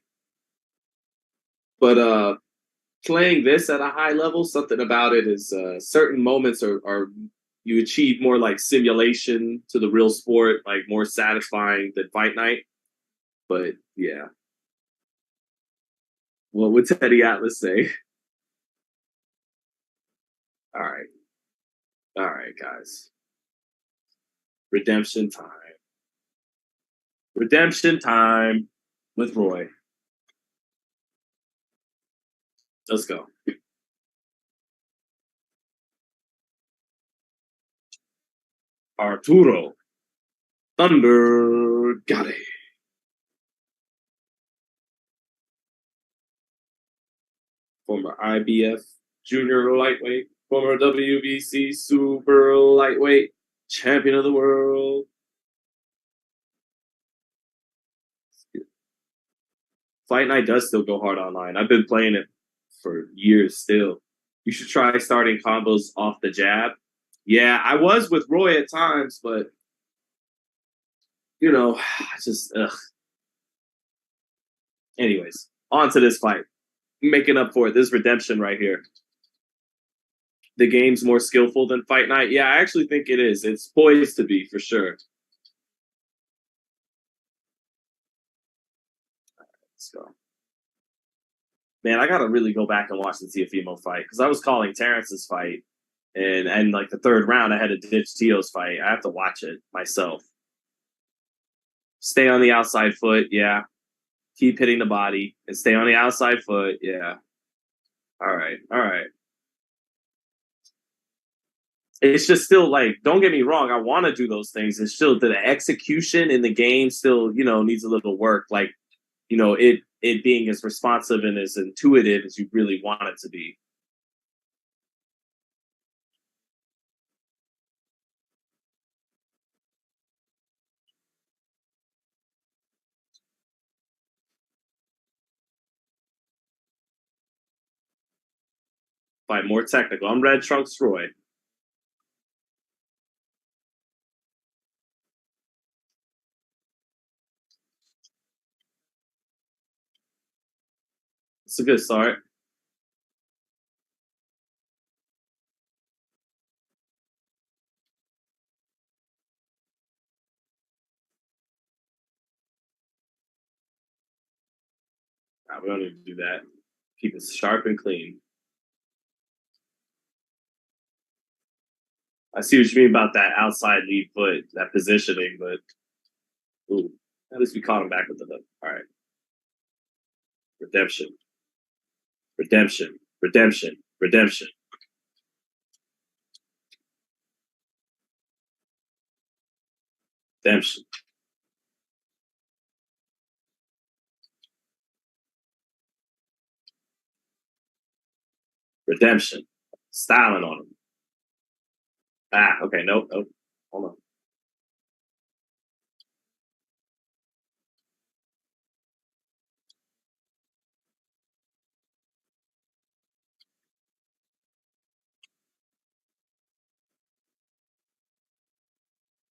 playing this at a high level, something about it is certain moments are you achieve more like simulation to the real sport, like more satisfying than Fight Night. But yeah, what would Teddy Atlas say? All right, guys. Redemption time. Redemption time with Roy. Let's go. Arturo Thunder got it. Former IBF junior lightweight, former WBC super lightweight, champion of the world. Fight Night does still go hard online. I've been playing it for years still. You should try starting combos off the jab. Yeah, I was with Roy at times, but just anyways, on to this fight. Making up for it. This redemption right here. The game's more skillful than Fight Night. Yeah, I actually think it is. It's poised to be for sure. Let's go. Man, I gotta really go back and watch the Teofimo fight because I was calling Terence's fight, and like the third round, I had to ditch Teo's fight. I have to watch it myself. Stay on the outside foot, yeah. Keep hitting the body and stay on the outside foot, yeah. All right. It's just still like, don't get me wrong, I want to do those things. It's still the execution in the game still, needs a little work. Like, it being as responsive and as intuitive as you really want it to be. Fight more technical. I'm Red Trunks Roy. It's a good start. We don't need to do that. Keep it sharp and clean. I see what you mean about that outside lead foot, that positioning, but ooh, at least we caught him back with the hook. All right. Redemption. Redemption. Redemption. Redemption. Redemption. Redemption. Styling on him. Ah, okay. Nope. Nope. Hold on.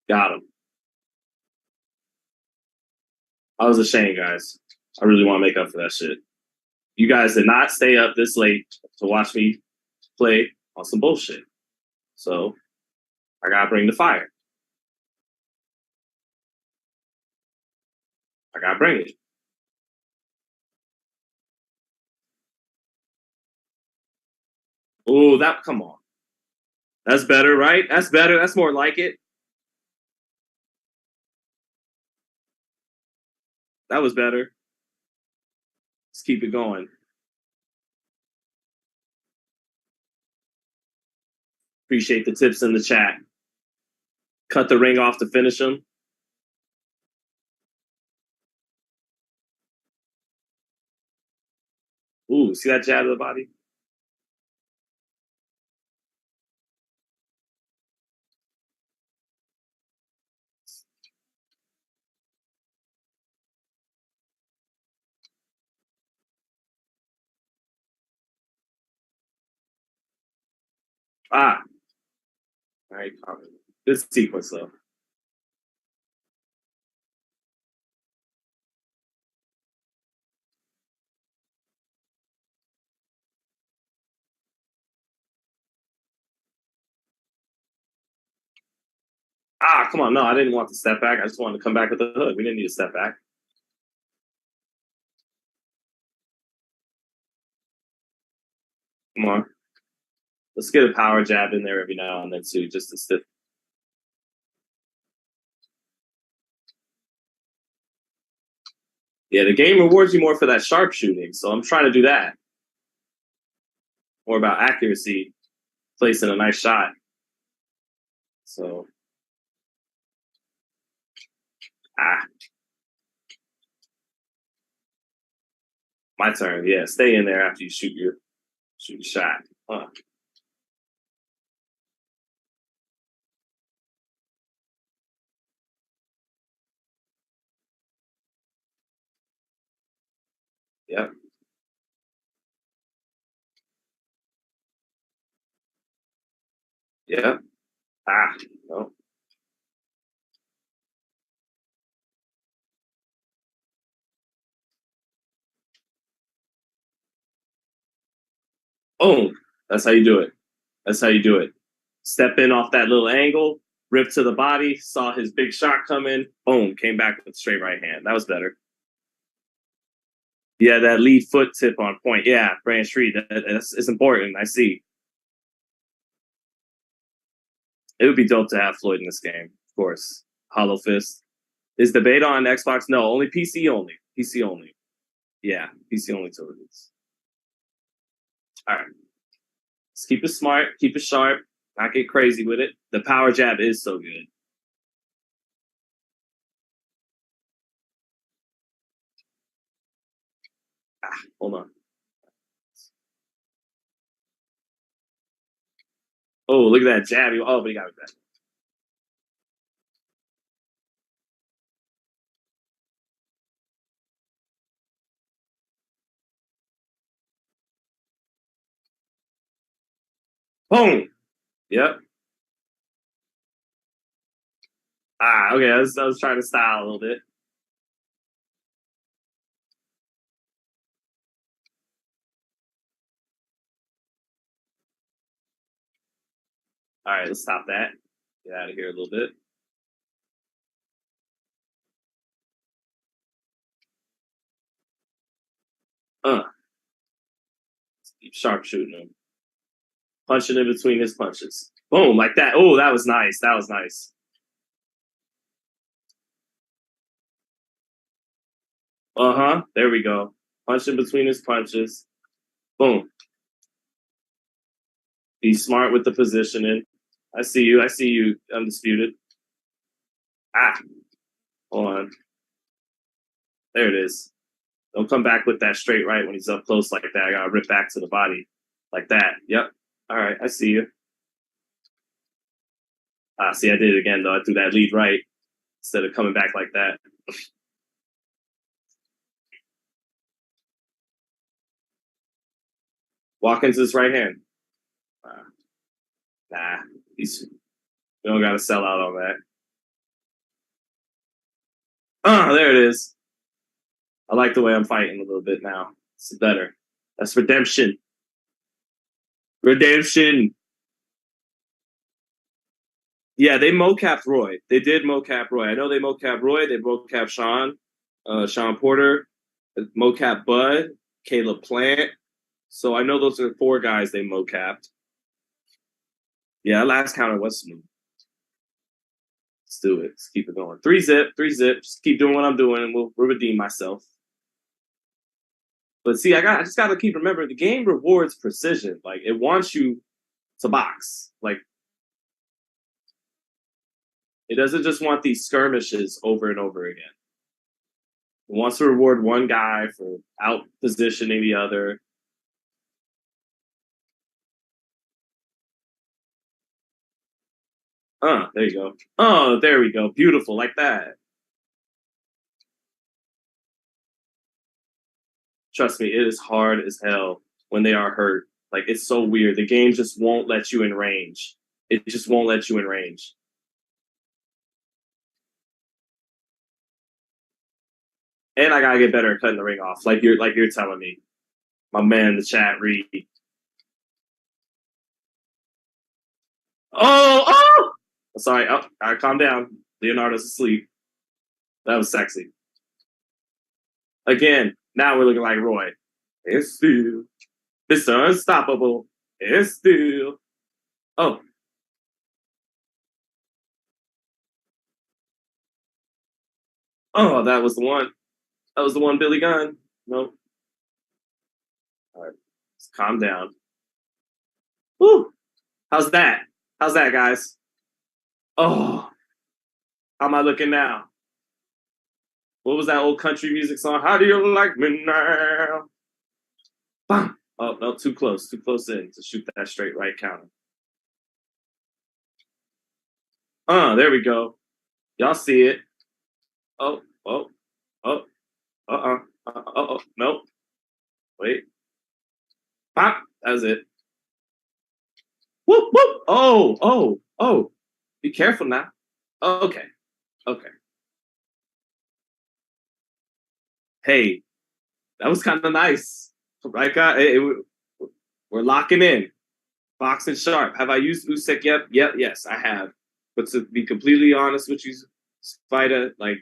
Got him. I was ashamed, guys. I really want to make up for that shit. You guys did not stay up this late to watch me play on some bullshit. So I gotta bring the fire. I gotta bring it. Oh, that come on. That's better, right? That's better. That's more like it. That was better. Let's keep it going. Appreciate the tips in the chat. Cut the ring off to finish him. Ooh, see that jab to the body? Ah. All right, good sequence though. Ah, come on. No, I didn't want to step back. I just wanted to come back with the hook. We didn't need to step back. Come on. Let's get a power jab in there every now and then too, just to stiff. Yeah, the game rewards you more for that sharp shooting, so I'm trying to do that. More about accuracy, placing a nice shot. So, my turn. Yeah, stay in there after you shoot your shot. Yep. Yep. No. Boom. That's how you do it. That's how you do it. Step in off that little angle, rip to the body, saw his big shot come in, boom, came back with a straight right hand. That was better. Yeah, that lead foot tip on point. Yeah, Branch Reed. It's important. I see. It would be dope to have Floyd in this game, of course. Hollow Fist. Is the beta on Xbox? No, only PC only. PC only. Yeah, PC only till release. All right. Let's keep it smart, keep it sharp, not get crazy with it. The power jab is so good. Hold on. Oh, look at that jab. Oh, but he got it back. Boom. Yep. Okay. I was trying to style a little bit. All right, let's stop that. Get out of here a little bit. Keep sharpshooting him. Punching in between his punches. Boom, like that. Oh, that was nice. That was nice. There we go. Punching between his punches. Boom. Be smart with the positioning. I see you. I see you, Undisputed. Hold on. There it is. Don't come back with that straight right when he's up close like that. I gotta rip back to the body. Like that. Yep. All right, I see you. See, I did it again, though. I threw that lead right instead of coming back like that. Walk into his right hand. Nah, we don't got to sell out on that. There it is. I like the way I'm fighting a little bit now. It's better. That's redemption. Redemption. Yeah, they mocapped Roy. They did mocap Roy. I know they mocapped Roy. They mocapped Sean Porter, mocap Bud, Caleb Plant. So I know those are 4 guys they mocapped. Yeah, last counter was smooth. Let's do it. Let's keep it going. 3-zip, 3-zip. Just keep doing what I'm doing, and we'll redeem myself. But see, I just got to keep remembering the game rewards precision. Like it wants you to box. Like it doesn't just want these skirmishes over and over again. It wants to reward one guy for out positioning the other. There you go. Oh, there we go. Beautiful, like that. Trust me, it is hard as hell when they are hurt. Like, it's so weird. The game just won't let you in range. It just won't let you in range. And I gotta get better at cutting the ring off, like you're telling me. My man in the chat, Reed. Oh! Sorry, all right, calm down. Leonardo's asleep. That was sexy. Again, now we're looking like Roy. It's still Mr. Unstoppable. It's still. Oh. Oh, that was the one. That was the one, Billy Gunn. Nope. All right. Let's calm down. Woo. How's that? How's that, guys? Oh. How am I looking now? What was that old country music song? How do you like me now? Bam. Oh, no, too close. Too close in to shoot that straight right counter. There we go. Y'all see it. Oh. Nope. Wait. Pop. That was it. Whoop, whoop. Oh. Be careful now. Okay. Hey, that was kind of nice. Right, guy? We're locking in. Boxing sharp. Have I used Usyk yet? Yes, I have. But to be completely honest with you, Spider, like,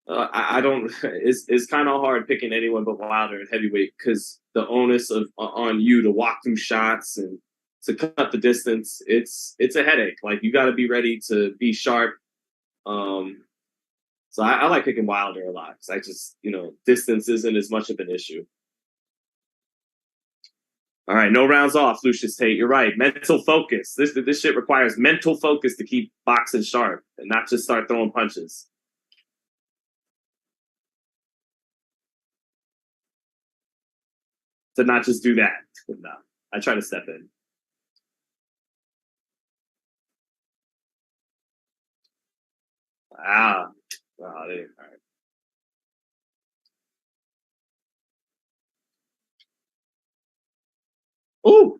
I don't. It's kind of hard picking anyone but Wilder at heavyweight because the onus of on you to walk through shots and to cut the distance. It's a headache. Like you got to be ready to be sharp. So I like picking Wilder a lot because I just distance isn't as much of an issue. All right, no rounds off, Lucius Tate. You're right. Mental focus. This shit requires mental focus to keep boxing sharp and not just start throwing punches. To not just do that. No, I try to step in. All right. Ooh.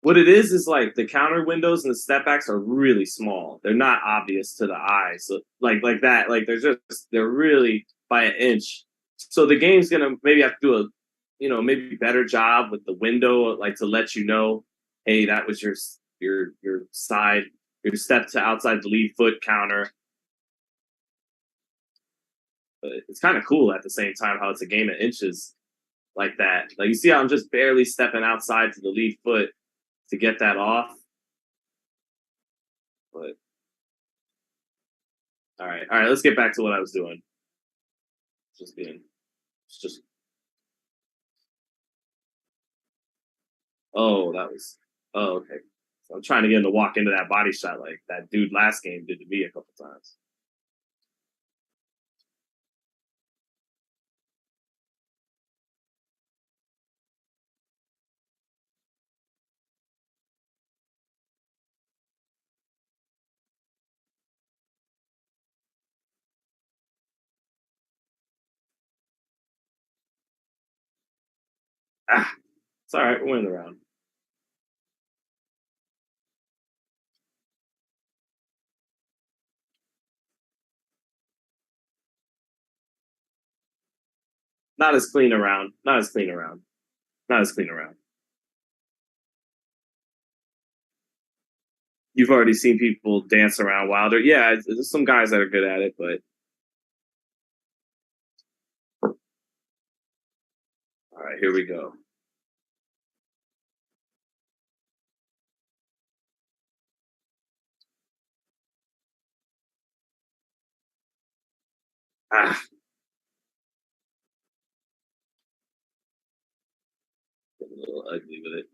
What it is like the counter windows and the step backs are really small. They're not obvious to the eye. So like that, like they're really by an inch. So the game's gonna maybe have to do a maybe better job with the window, like to let you know, hey, that was your side, your step to outside the lead foot counter. But it's kind of cool at the same time how it's a game of inches like that. Like you see how I'm just barely stepping outside to the lead foot to get that off. But all right, let's get back to what I was doing. Just oh, that was okay. So I'm trying to get him to walk into that body shot like that dude last game did to me a couple times. Ah, it's all right. We're winning the round. Not as clean around. Not as clean around. Not as clean around. You've already seen people dance around Wilder. Yeah, there's some guys that are good at it, but all right, here we go. Ah. Getting a little ugly with it.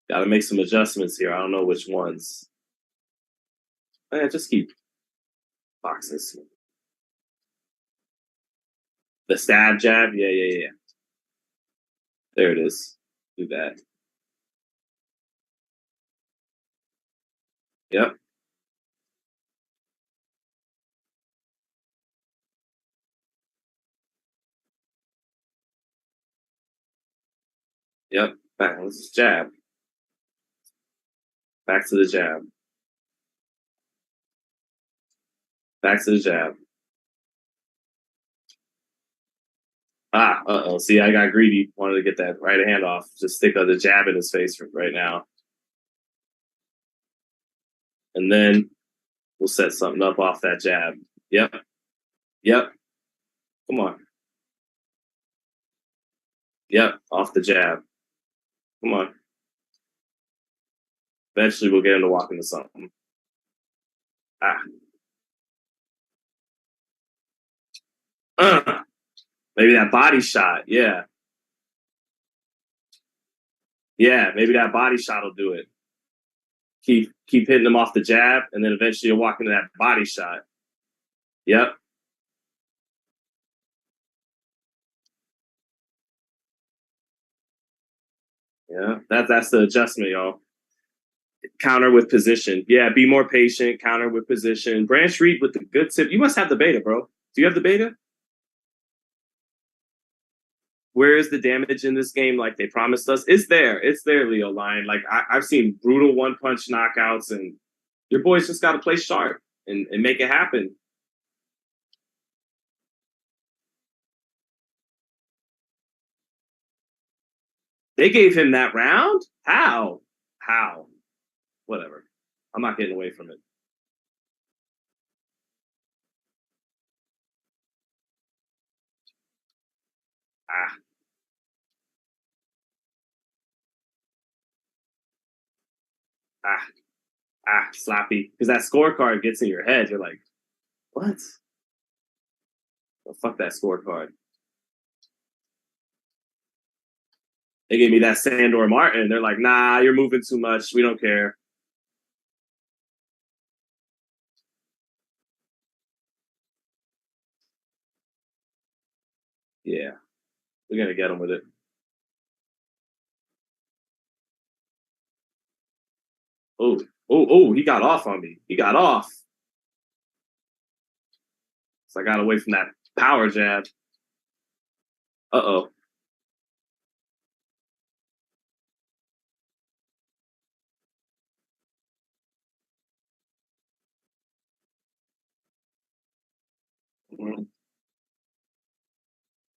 Got to make some adjustments here. I don't know which ones. Just keep boxes. The stab jab. Yeah. There it is. Do that. Yep. Yep. Back. Let's jab. Back to the jab. Back to the jab. Uh-oh. See, I got greedy. Wanted to get that right hand off. Just stick the jab in his face right now. And then we'll set something up off that jab. Yep. Come on. Yep. Off the jab. Come on. Eventually we'll get him to walk into something. Maybe that body shot. Yeah. Yeah, maybe that body shot will do it. Keep hitting him off the jab, and then eventually you'll walk into that body shot. Yep. Yeah, that's the adjustment, y'all. Counter with position. Yeah, be more patient. Counter with position. Branch Reed with the good tip. You must have the beta, bro. Do you have the beta? Where is the damage in this game like they promised us? It's there, Leo Line. Like I've seen brutal one punch knockouts, and your boys just got to play sharp and make it happen. They gave him that round? How? Whatever. I'm not getting away from it. Sloppy. Because that scorecard gets in your head. You're like, what? Well, fuck that scorecard. They gave me that Sandor Martin. They're like, nah, you're moving too much. We don't care. Yeah. We're going to get him with it. Oh, he got off on me. He got off. So I got away from that power jab. Uh-oh.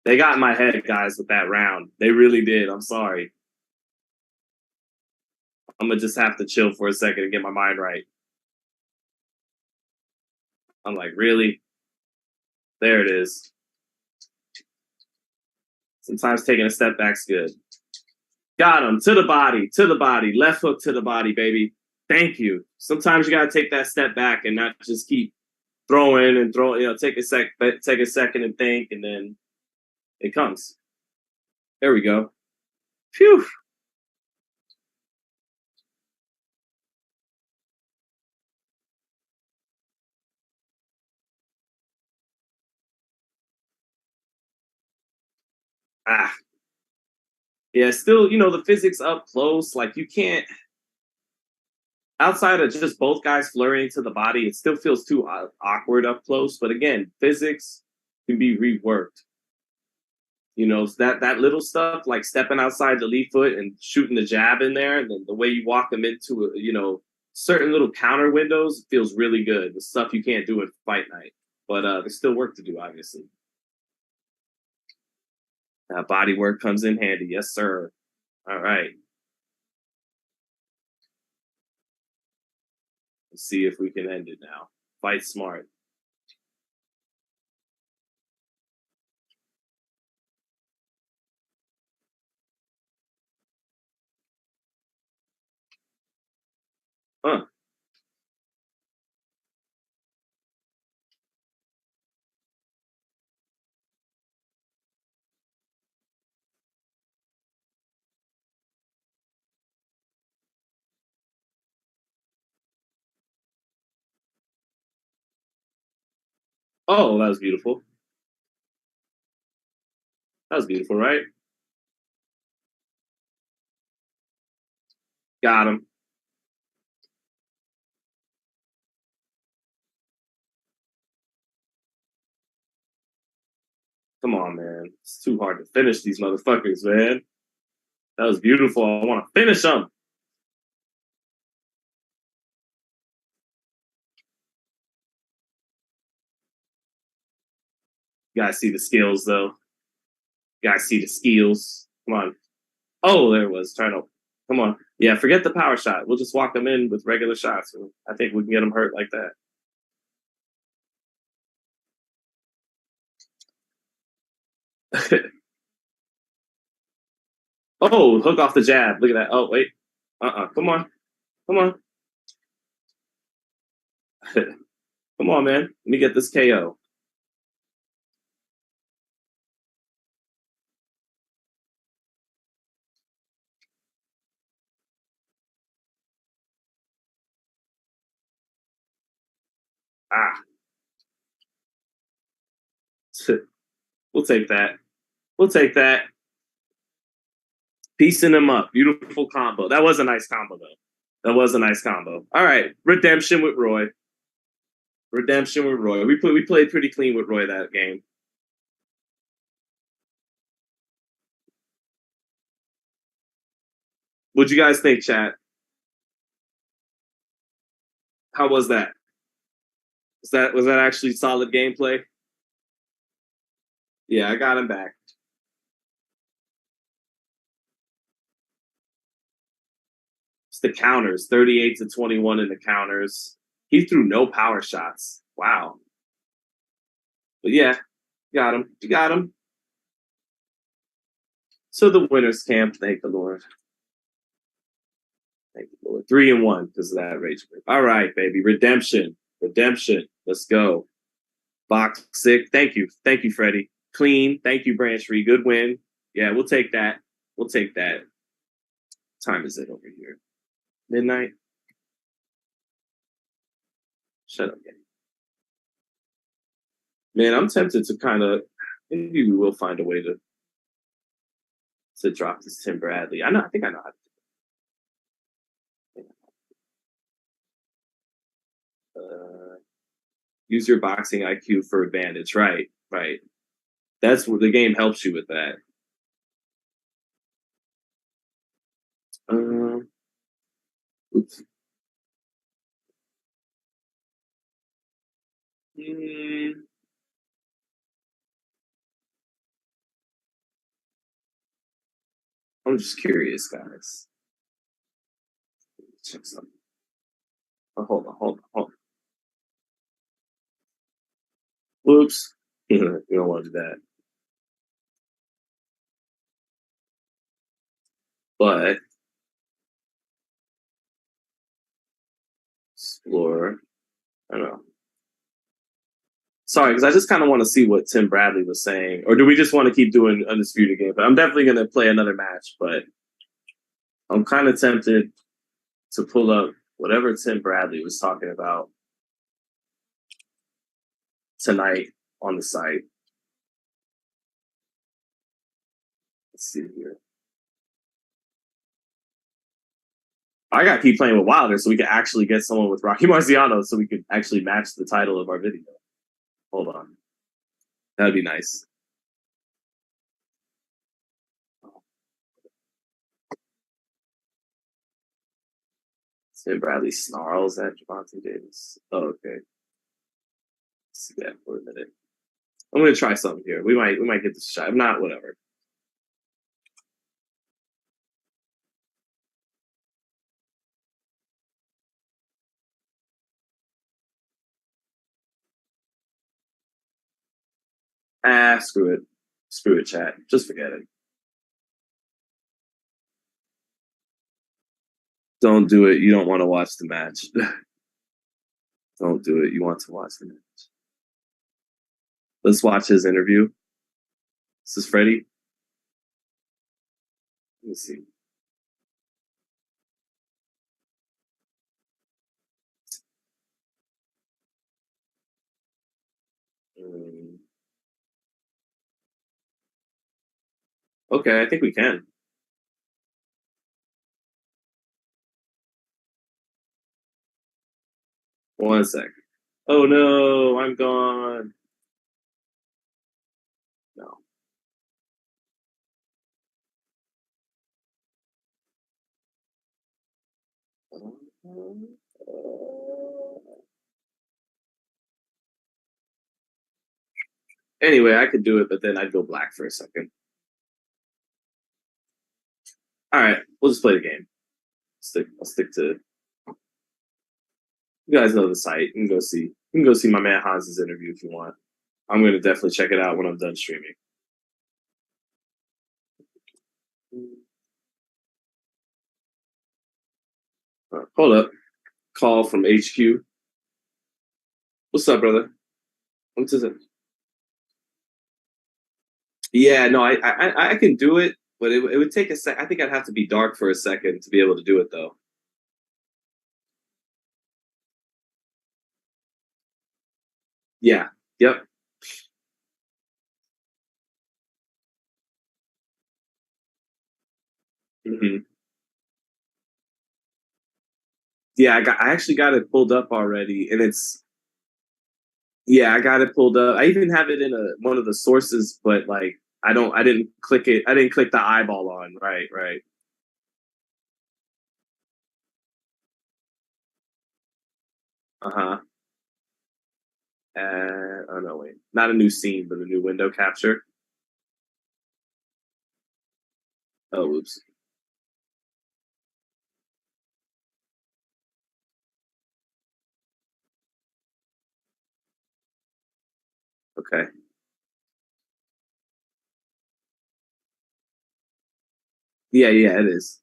They got in my head, guys, with that round. They really did. I'm sorry. I'm going to just have to chill for a second and get my mind right. I'm like, really? There it is. Sometimes taking a step back's good. Got him. To the body. To the body. Left hook to the body, baby. Thank you. Sometimes you got to take that step back and not just keep throwing and throwing. You know, take a second and think, and then it comes. There we go. Phew. Ah. Yeah, still, you know, the physics up close, like you can't, outside of just both guys flurrying to the body, it still feels too awkward up close. But again, physics can be reworked. You know, that little stuff like stepping outside the lead foot and shooting the jab in there, and then the way you walk them into, you know, certain little counter windows feels really good. The stuff you can't do at fight night, but there's still work to do, obviously. That body work comes in handy, yes, sir. All right. Let's see if we can end it now. Fight smart. Huh. Oh, that was beautiful. That was beautiful, right? Got him. Come on, man. It's too hard to finish these motherfuckers, man. That was beautiful. I want to finish them. You guys see the skills, though. You guys see the skills. Come on. Oh, there it was. Trying to. Come on. Yeah, forget the power shot. We'll just walk them in with regular shots. I think we can get them hurt like that. Oh, hook off the jab. Look at that. Oh, wait. Come on. Come on. Come on, man. Let me get this KO. Ah. We'll take that. We'll take that. Piecing them up. Beautiful combo. That was a nice combo, though. That was a nice combo. All right. Redemption with Roy. Redemption with Roy. We played pretty clean with Roy that game. What'd you guys think, chat? How was that? Was that actually solid gameplay? Yeah, I got him back. It's the counters, 38 to 21 in the counters. He threw no power shots. Wow. But yeah, got him. You got him. So the winners camp, thank the Lord. Thank the Lord. 3-1 because of that rage break. All right, baby. Redemption. Redemption. Let's go. Box sick. Thank you. Thank you, Freddie. Clean. Thank you, Branchery. Good win. Yeah, we'll take that. We'll take that. What time is it over here? Midnight? Shut up, man. Man, I'm tempted to kind of, maybe we will find a way to drop this Tim Bradley. I think I know how to do it. Use your boxing IQ for advantage. Right, right. That's what the game helps you with that. Oops. I'm just curious, guys. Check something. Oh, hold on. Whoops. You don't want to do that. But explore. I don't know. Sorry, because I just kind of want to see what Tim Bradley was saying. Or do we just want to keep doing Undisputed Game? But I'm definitely going to play another match, but I'm kind of tempted to pull up whatever Tim Bradley was talking about tonight on the site. Let's see here. I got to keep playing with Wilder so we can actually get someone with Rocky Marciano so we could actually match the title of our video. Hold on. That'd be nice. Tim Bradley snarls at Javante Davis. Oh, okay. Let's see that for a minute. I'm gonna try something here. We might get this shot. If not, whatever. Screw it. Screw it, chat. Just forget it. Don't do it. You don't want to watch the match. Don't do it. You want to watch the match. Let's watch his interview. This is Freddie. Let me see. Okay, I think we can. One sec. Oh no, I'm gone. No. Anyway, I could do it, but then I'd go black for a second. All right, we'll just play the game. I'll stick to. You guys know the site. You can go see my man Hans's interview if you want. I'm gonna definitely check it out when I'm done streaming. Hold up. Call from HQ. What's up, brother? What's it? Yeah, no, I can do it, but it would take a sec. I think I'd have to be dark for a second to be able to do it, though. Yeah. Yep. Mm-hmm. Yeah, I actually got it pulled up already, and it's yeah, I got it pulled up. I even have it in one of the sources, but like I didn't click it. I didn't click the eyeball on. Right. Uh-huh. Oh no, wait. Not a new scene, but a new window capture. Oh, oops. Okay. Yeah, it is.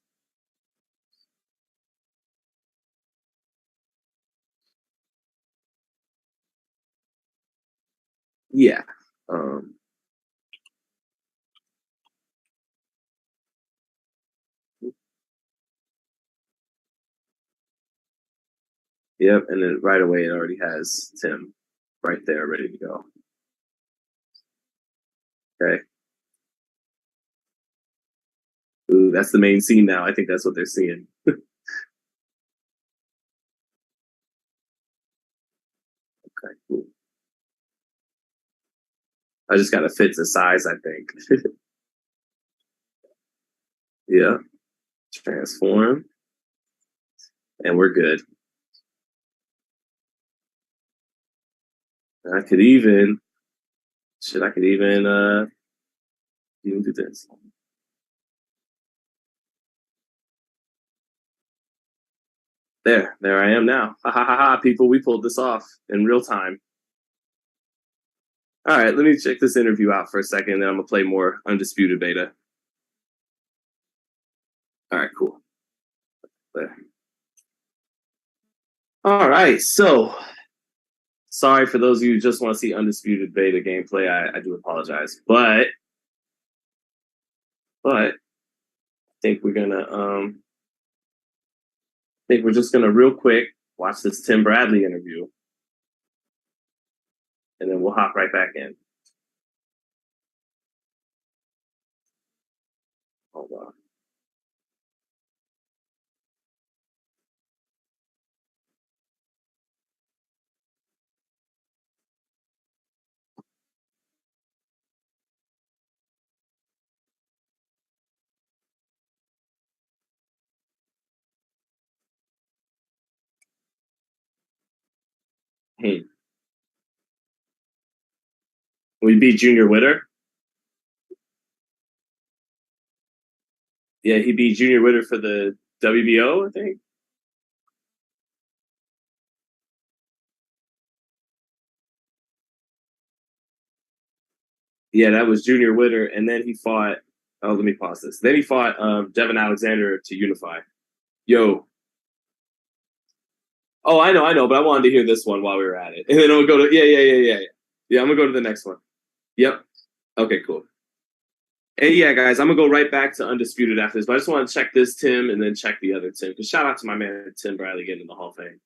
Yeah. Um, yep, and then right away it already has Tim right there ready to go. Okay. Ooh, that's the main scene now. I think that's what they're seeing. Okay, cool. I just gotta fit the size, I think. Yeah. Transform. And we're good. I could even even do this. There I am now. Ha ha ha ha, people, we pulled this off in real time. All right, let me check this interview out for a second, then I'm gonna play more Undisputed Beta. All right, cool. There. All right, so sorry for those of you who just want to see Undisputed Beta gameplay. I do apologize, but I think we're gonna I think we're just gonna real quick watch this Tim Bradley interview, and then we'll hop right back in. Hold on. We beat Junior Witter. Yeah, he beat Junior Witter for the WBO, I think. Yeah, that was Junior Witter, and then he fought. Oh, let me pause this. Then he fought Devin Alexander to unify. Yo. Oh, I know, but I wanted to hear this one while we were at it, and then I'm gonna go to yeah. I'm gonna go to the next one. Yep. Okay, cool. And yeah, guys, I'm gonna go right back to Undisputed after this, but I just want to check this Tim and then check the other Tim. Because shout out to my man Tim Bradley getting in the Hall of Fame.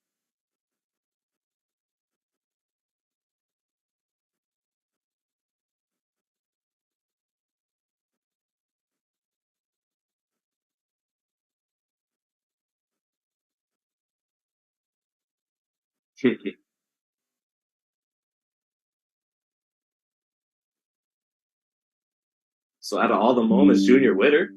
So out of all the moments, Junior Witter.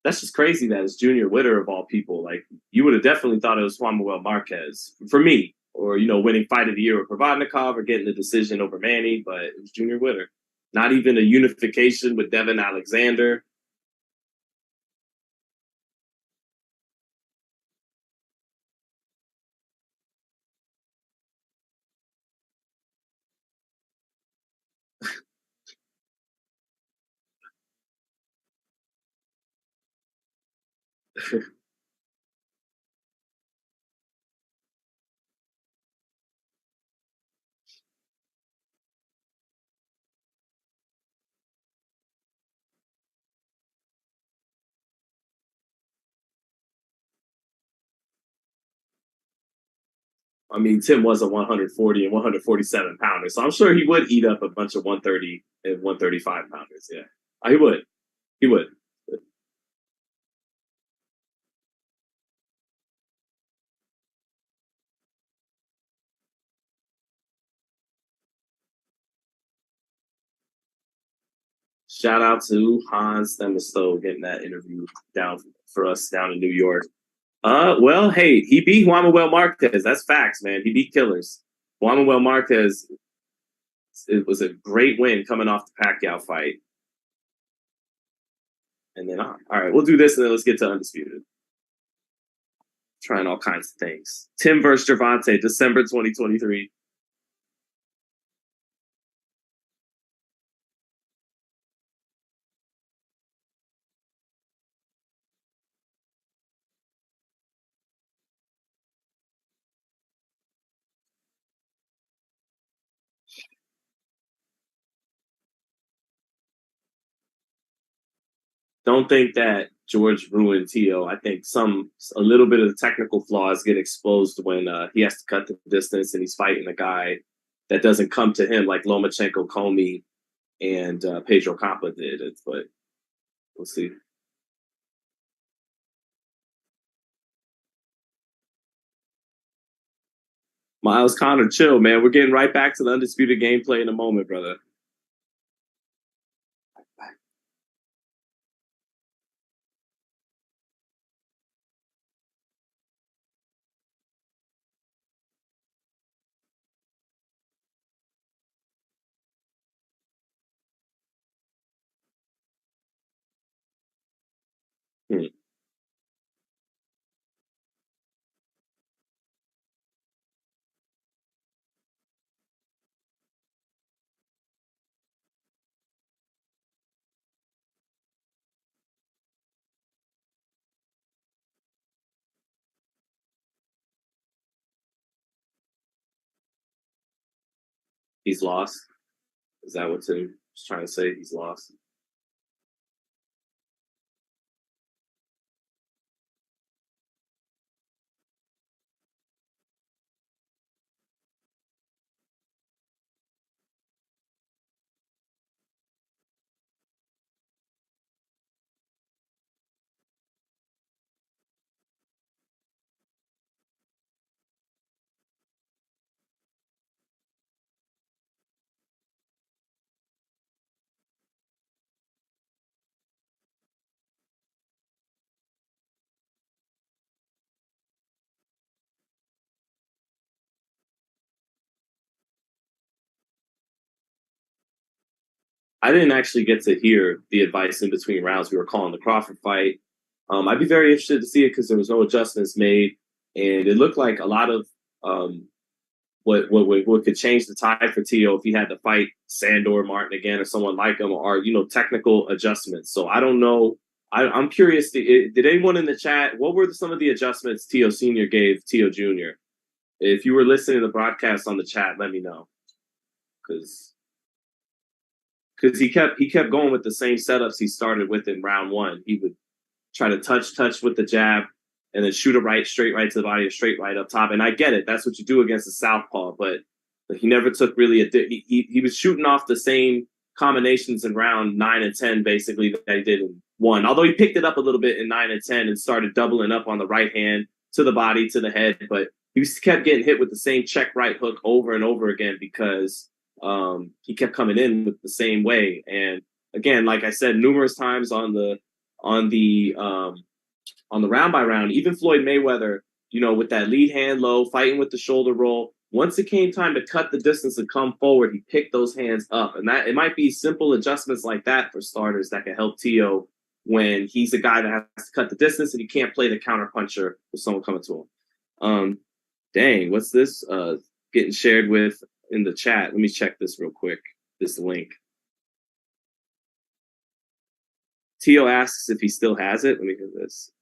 That's just crazy that it's Junior Witter of all people. Like, you would have definitely thought it was Juan Manuel Marquez for me, or winning Fight of the Year with Provodnikov or getting the decision over Manny, but it was Junior Witter. Not even a unification with Devin Alexander. I mean, Tim was a 140 and 147 pounder, so I'm sure he would eat up a bunch of 130 and 135 pounders. Yeah, he would. He would. Shout out to Hans Themistow getting that interview down for us down in New York. Well, hey, he beat Juan Manuel Marquez. That's facts, man. He beat killers. Juan Manuel Marquez, it was a great win coming off the Pacquiao fight. And then, all right, we'll do this and then let's get to Undisputed. Trying all kinds of things. Tim versus Gervonta, December 2023. Don't think that George ruined Tio. I think a little bit of the technical flaws get exposed when he has to cut the distance and he's fighting a guy that doesn't come to him like Lomachenko, Comey, and Pedro Campa did. But we'll see. Miles Connor, chill, man. We're getting right back to the Undisputed gameplay in a moment, brother. He's lost. Is that what Tim was trying to say? He's lost. I didn't actually get to hear the advice in between rounds. We were calling the Crawford fight. I'd be very interested to see it because there was no adjustments made, and it looked like a lot of what could change the tide for Tio if he had to fight Sandor Martin again or someone like him, or technical adjustments. So I don't know. I'm curious. Did anyone in the chat? What were some of the adjustments Tio Senior gave Tio Junior? If you were listening to the broadcast on the chat, let me know because he kept going with the same setups he started with in round one. He would try to touch with the jab, and then shoot a right, straight right to the body, a straight right up top. And I get it. That's what you do against a southpaw, but he never took really he was shooting off the same combinations in round 9 and 10, basically, that he did in one. Although he picked it up a little bit in 9 and 10 and started doubling up on the right hand to the body, to the head, but he kept getting hit with the same check right hook over and over again because he kept coming in with the same way. And again, like I said numerous times on the round by round, even Floyd Mayweather, with that lead hand low, fighting with the shoulder roll. Once it came time to cut the distance and come forward, he picked those hands up. And that it might be simple adjustments like that for starters that can help Tio when he's a guy that has to cut the distance and he can't play the counter puncher with someone coming to him. Dang, what's this getting shared with in the chat? Let me check this real quick. This link. Tio asks if he still has it. Let me hear this.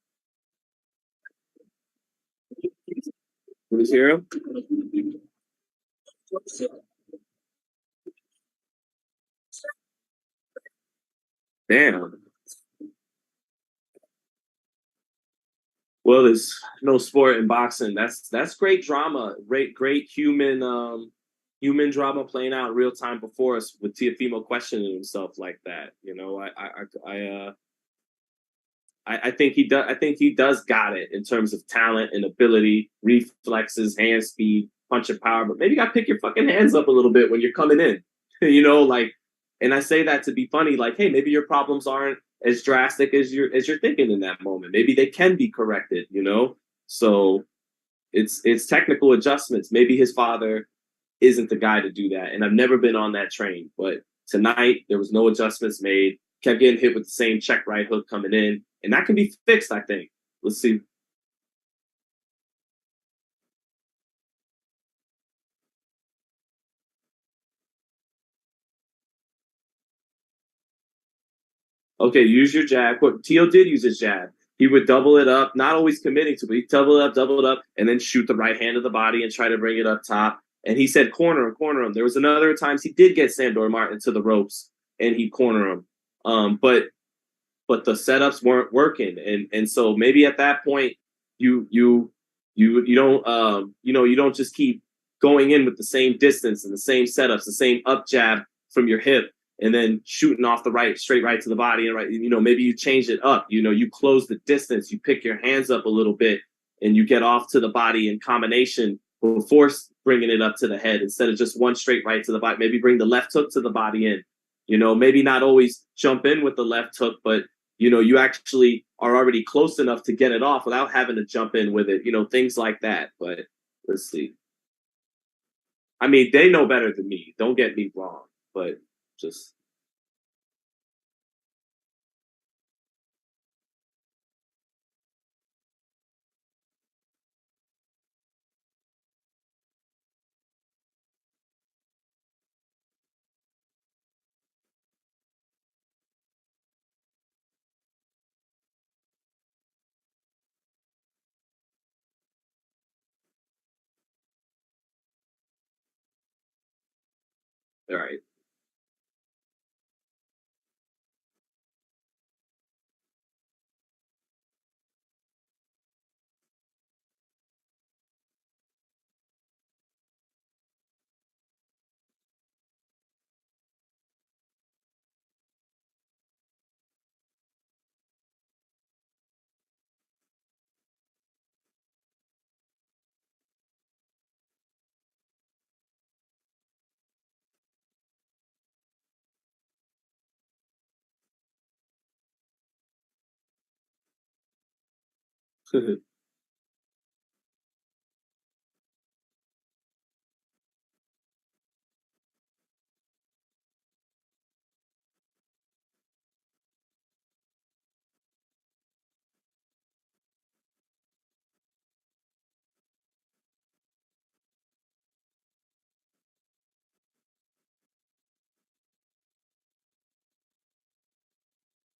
Let me hear him. Damn. Well, there's no sport in boxing. That's great drama, great human drama playing out in real time before us with Teofimo questioning himself like that. I think he does. I think he does got it in terms of talent and ability, reflexes, hand speed, punching power. But maybe you got to pick your fucking hands up a little bit when you're coming in. And I say that to be funny. Like, hey, maybe your problems aren't as drastic as you're thinking in that moment. Maybe they can be corrected. So it's technical adjustments. Maybe his father isn't the guy to do that, and I've never been on that train. But tonight there was no adjustments made. Kept getting hit with the same check right hook coming in, and that can be fixed. I think. Let's see. Okay, use your jab. Tio did use his jab. He would double it up, not always committing to, but he double it up, and then shoot the right hand of the body and try to bring it up top. And he said corner him. There was another times he did get Sandor Martin to the ropes and he'd corner him. But the setups weren't working. And so maybe at that point you don't just keep going in with the same distance and the same setups, the same up jab from your hip and then shooting off the right, straight right to the body. And right, maybe you change it up, you close the distance, you pick your hands up a little bit and you get off to the body in combination before bringing it up to the head instead of just one straight right to the body. Maybe bring the left hook to the body in, maybe not always jump in with the left hook, but you actually are already close enough to get it off without having to jump in with it, things like that. But let's see. I mean, they know better than me. Don't get me wrong, but just All right.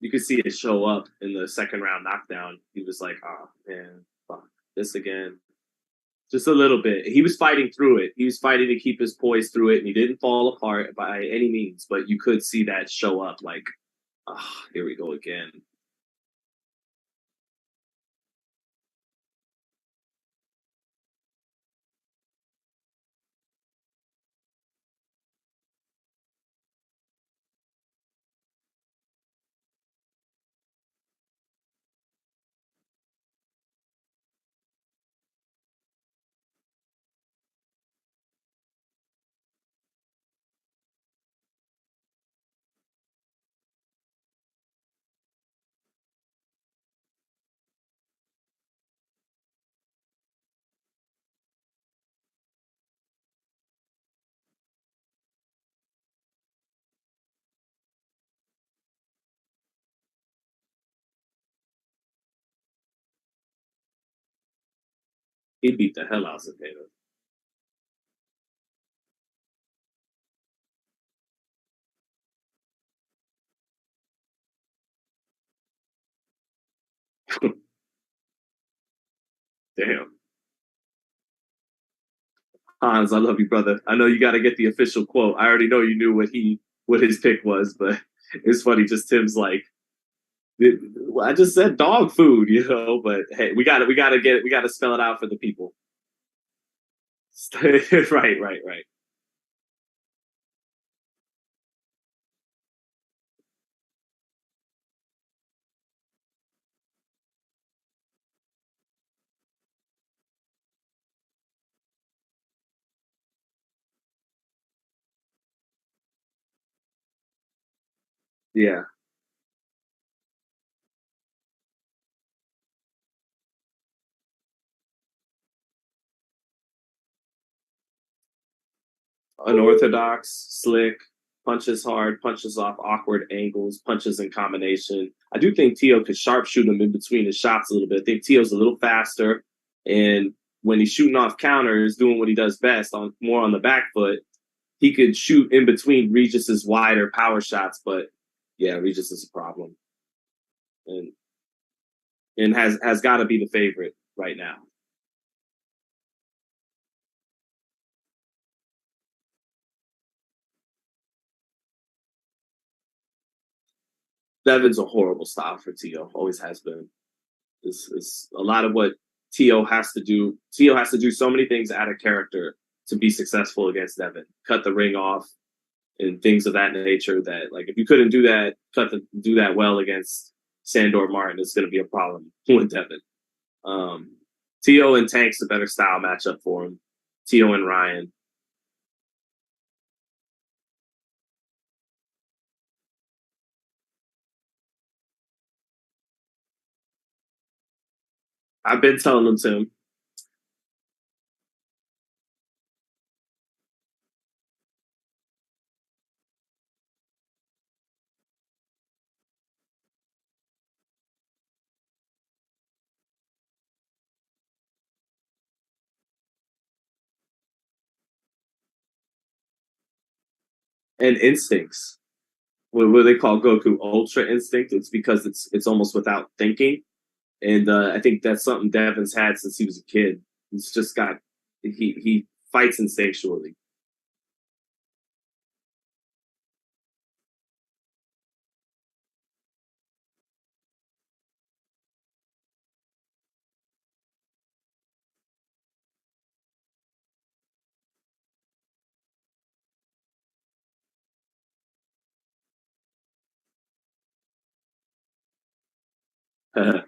You could see it show up in the second round knockdown. He was like, "Oh man, fuck this again." Just a little bit. He was fighting through it. He was fighting to keep his poise through it, and he didn't fall apart by any means. But you could see that show up, like, "Ah, here we go again." He beat the hell out of Zepeda. Damn. Hans, I love you, brother. I know you got to get the official quote. I already know you knew what his pick was, but it's funny. Just Tim's like, well, I just said dog food, But hey, we gotta get it. We gotta spell it out for the people. Right, right, right. Yeah. Unorthodox, slick, punches hard, punches off awkward angles, punches in combination. I do think Teo could sharpshoot him in between his shots a little bit. I think Teo's a little faster, and when he's shooting off counters, doing what he does best on more on the back foot, he could shoot in between Regis's wider power shots. But yeah, Regis is a problem, and has got to be the favorite right now. Devin's a horrible style for Teo. Always has been. Is a lot of what Teo has to do. Teo has to do so many things out of character to be successful against Devin. Cut the ring off and things of that nature. That like if you couldn't do that, do that well against Sandor Martin, it's going to be a problem with Devin. Teo and Tank's a better style matchup for him. Teo and Ryan. I've been telling them to him. And instincts. What they call Goku Ultra Instinct. It's because it's almost without thinking. And I think that's something Devin's had since he was a kid. He's just got he fights instinctually. It's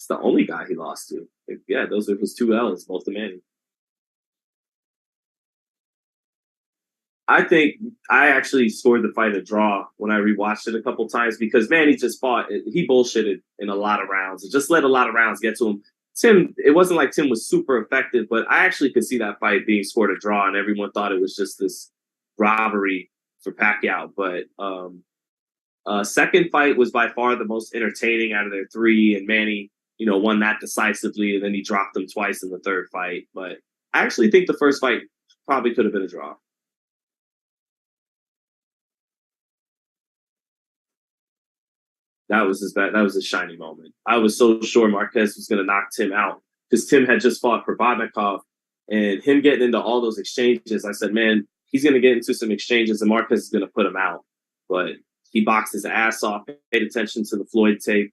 the only guy he lost to. Yeah, those are his 2 L's, both to Manny. I think I actually scored the fight a draw when I rewatched it a couple times because Manny just fought. He bullshitted in a lot of rounds. It just let a lot of rounds get to him. Tim, it wasn't like Tim was super effective, but I actually could see that fight being scored a draw, and everyone thought it was just this robbery for Pacquiao. But second fight was by far the most entertaining out of their three, and Manny, won that decisively, and then he dropped him twice in the third fight. But I actually think the first fight probably could have been a draw. That was his bad. That was a shiny moment. I was so sure Marquez was going to knock Tim out because Tim had just fought Provodnikov, and him getting into all those exchanges. I said, man, he's going to get into some exchanges, and Marquez is going to put him out. But he boxed his ass off, paid attention to the Floyd tape,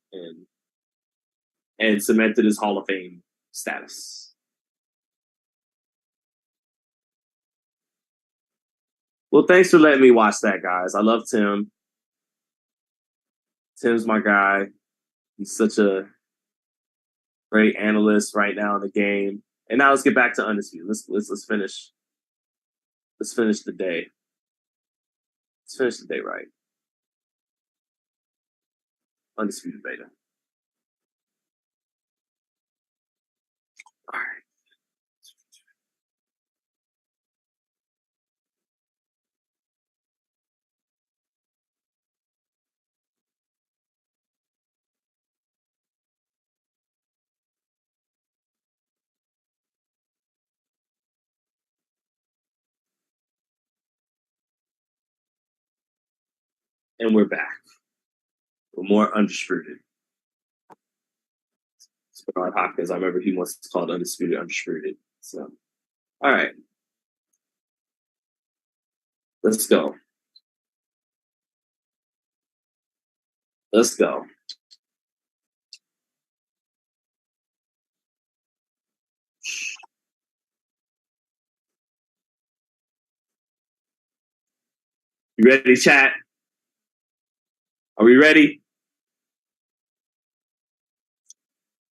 and cemented his Hall of Fame status. Well, thanks for letting me watch that, guys. I love Tim. Tim's my guy. He's such a great analyst right now in the game. And now let's get back to Undisputed. Let's finish. Let's finish the day. Let's finish the day right. Undisputed Beta. All right. And we're back. We're more undisputed. It's Bernard Hopkins. I remember he once called Undisputed Undisputed. So, all right. Let's go. Let's go. You ready, chat? Are we ready?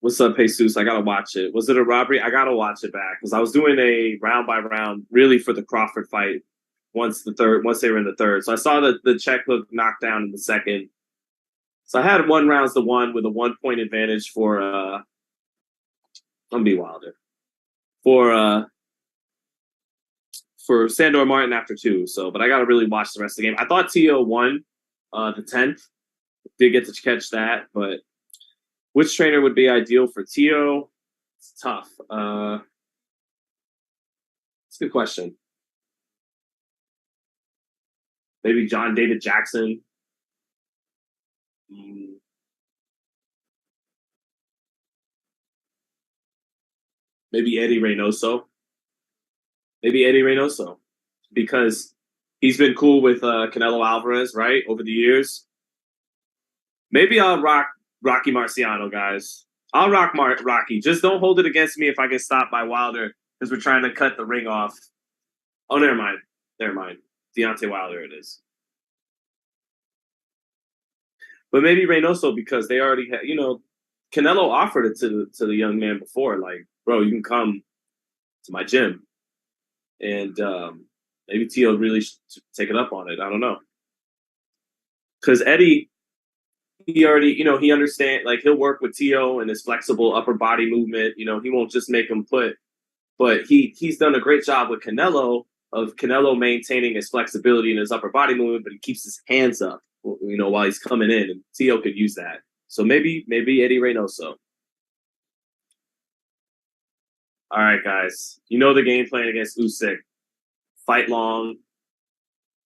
What's up, Jesus? I gotta watch it. Was it a robbery? I gotta watch it back because I was doing a round by round, really for the Crawford fight. Once they were in the third, so I saw the check hook knockdown in the second. So I had 1-1 with a 1-point advantage for B. Wilder for Sandor Martin after 2. So, but I got to really watch the rest of the game. I thought Tio won the 10th. Did get to catch that, but which trainer would be ideal for Tio? It's tough. It's a good question. Maybe John David Jackson. Maybe Eddie Reynoso. Because he's been cool with Canelo Alvarez, right, over the years. Maybe I'll rock Rocky Marciano, guys. I'll rock Rocky. Just don't hold it against me if I get stopped by Wilder because we're trying to cut the ring off. Oh, never mind. Deontay Wilder it is. But maybe Reynoso because they already had, Canelo offered it to the young man before. Like, bro, you can come to my gym. And maybe Tio really should take it up on it. I don't know. Because Eddie, he already, he understands, like, he'll work with Tio and his flexible upper body movement. He won't just make him put, but he's done a great job with Canelo of Canelo maintaining his flexibility in his upper body movement, but he keeps his hands up, while he's coming in, and Tio could use that. So maybe Eddie Reynoso. All right, guys. You know the game plan against Usyk. Fight long,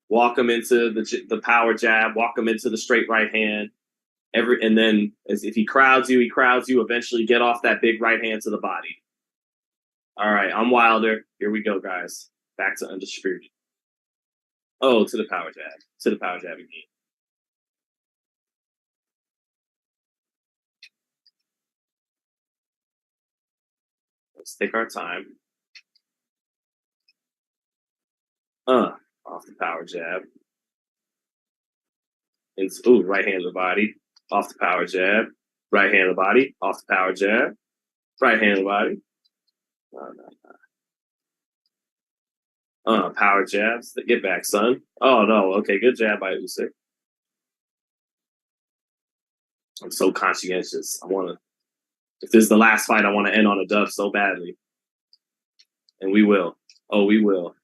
walk him into the power jab, walk him into the straight right hand. And then if he crowds you, eventually get off that big right hand to the body. All right, I'm Wilder. Here we go, guys. Back to Undisputed. Oh, to the power jab again. Let's take our time. Off the power jab. Ooh, right hand to the body. Off the power jab. Right hand to the body. Off the power jab. Right hand to the body. Power jabs. Get back, son. Oh, no. Okay, good jab by Usyk. I'm so conscientious. If this is the last fight, I want to end on a dub so badly. And we will. Oh, we will.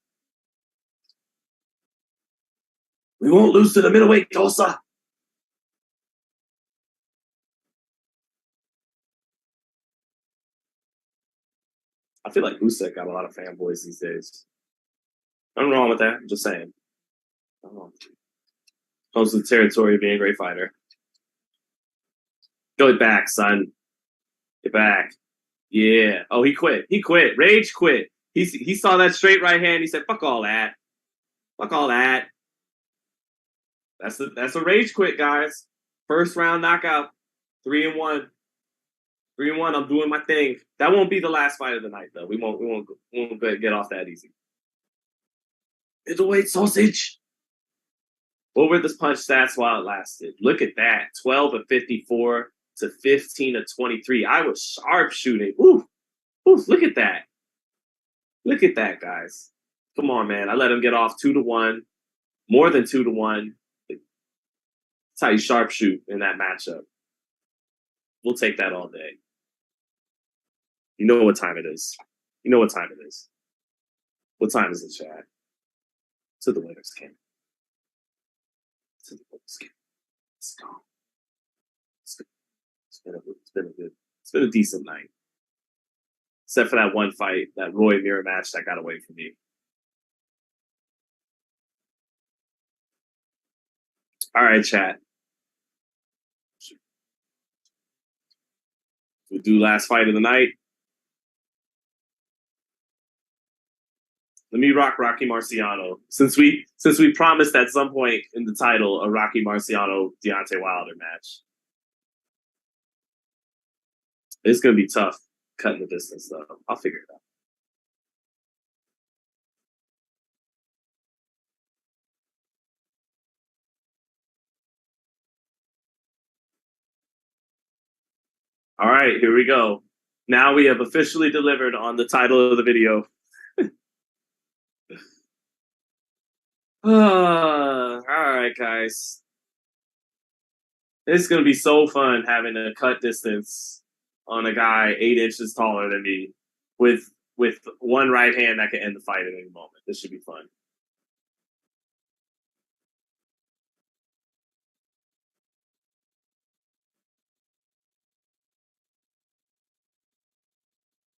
We won't lose to the middleweight, Tulsa. I feel like Usyk got a lot of fanboys these days. Nothing wrong with that. I'm just saying. Comes to the territory of being a great fighter. Go back, son. Get back. Yeah. Oh, he quit. He quit. Rage quit. He saw that straight right hand. He said, "Fuck all that. Fuck all that." That's a rage quit, guys. First round knockout. 3-1. 3-1. I'm doing my thing. That won't be the last fight of the night, though. We won't get off that easy. Middleweight sausage. What were the punch stats while it lasted? Look at that. 12 of 54 to 15 of 23. I was sharp shooting. Ooh. Ooh, look at that. Look at that, guys. Come on, man. I let him get off 2-1. More than 2-1. That's how you sharpshoot in that matchup. We'll take that all day. You know what time it is. You know what time it is. What time is it, Chad? To the winner's camp. To the winner's camp. Let's go. It's been a decent night. Except for that one fight, that Roy mirror match that got away from me. All right, chat. We'll do last fight of the night. Let me rock Rocky Marciano. Since we promised at some point in the title a Rocky Marciano Deontay Wilder match. It's gonna be tough cutting the distance though. I'll figure it out. All right, here we go. Now we have officially delivered on the title of the video. All right, guys. It's going to be so fun having a cut distance on a guy 8 inches taller than me with one right hand that can end the fight at any moment. This should be fun.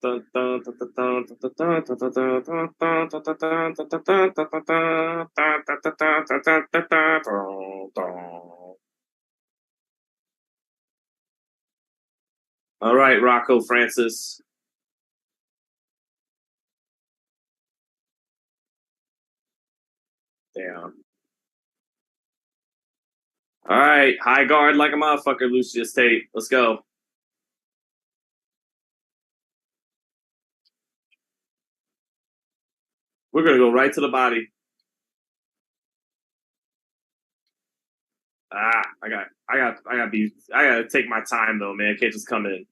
All right, Rocco Francis. Damn. All right, high guard like a motherfucker, Lucius Tate. Let's go. We're gonna go right to the body. I gotta take my time though, man. I can't just come in.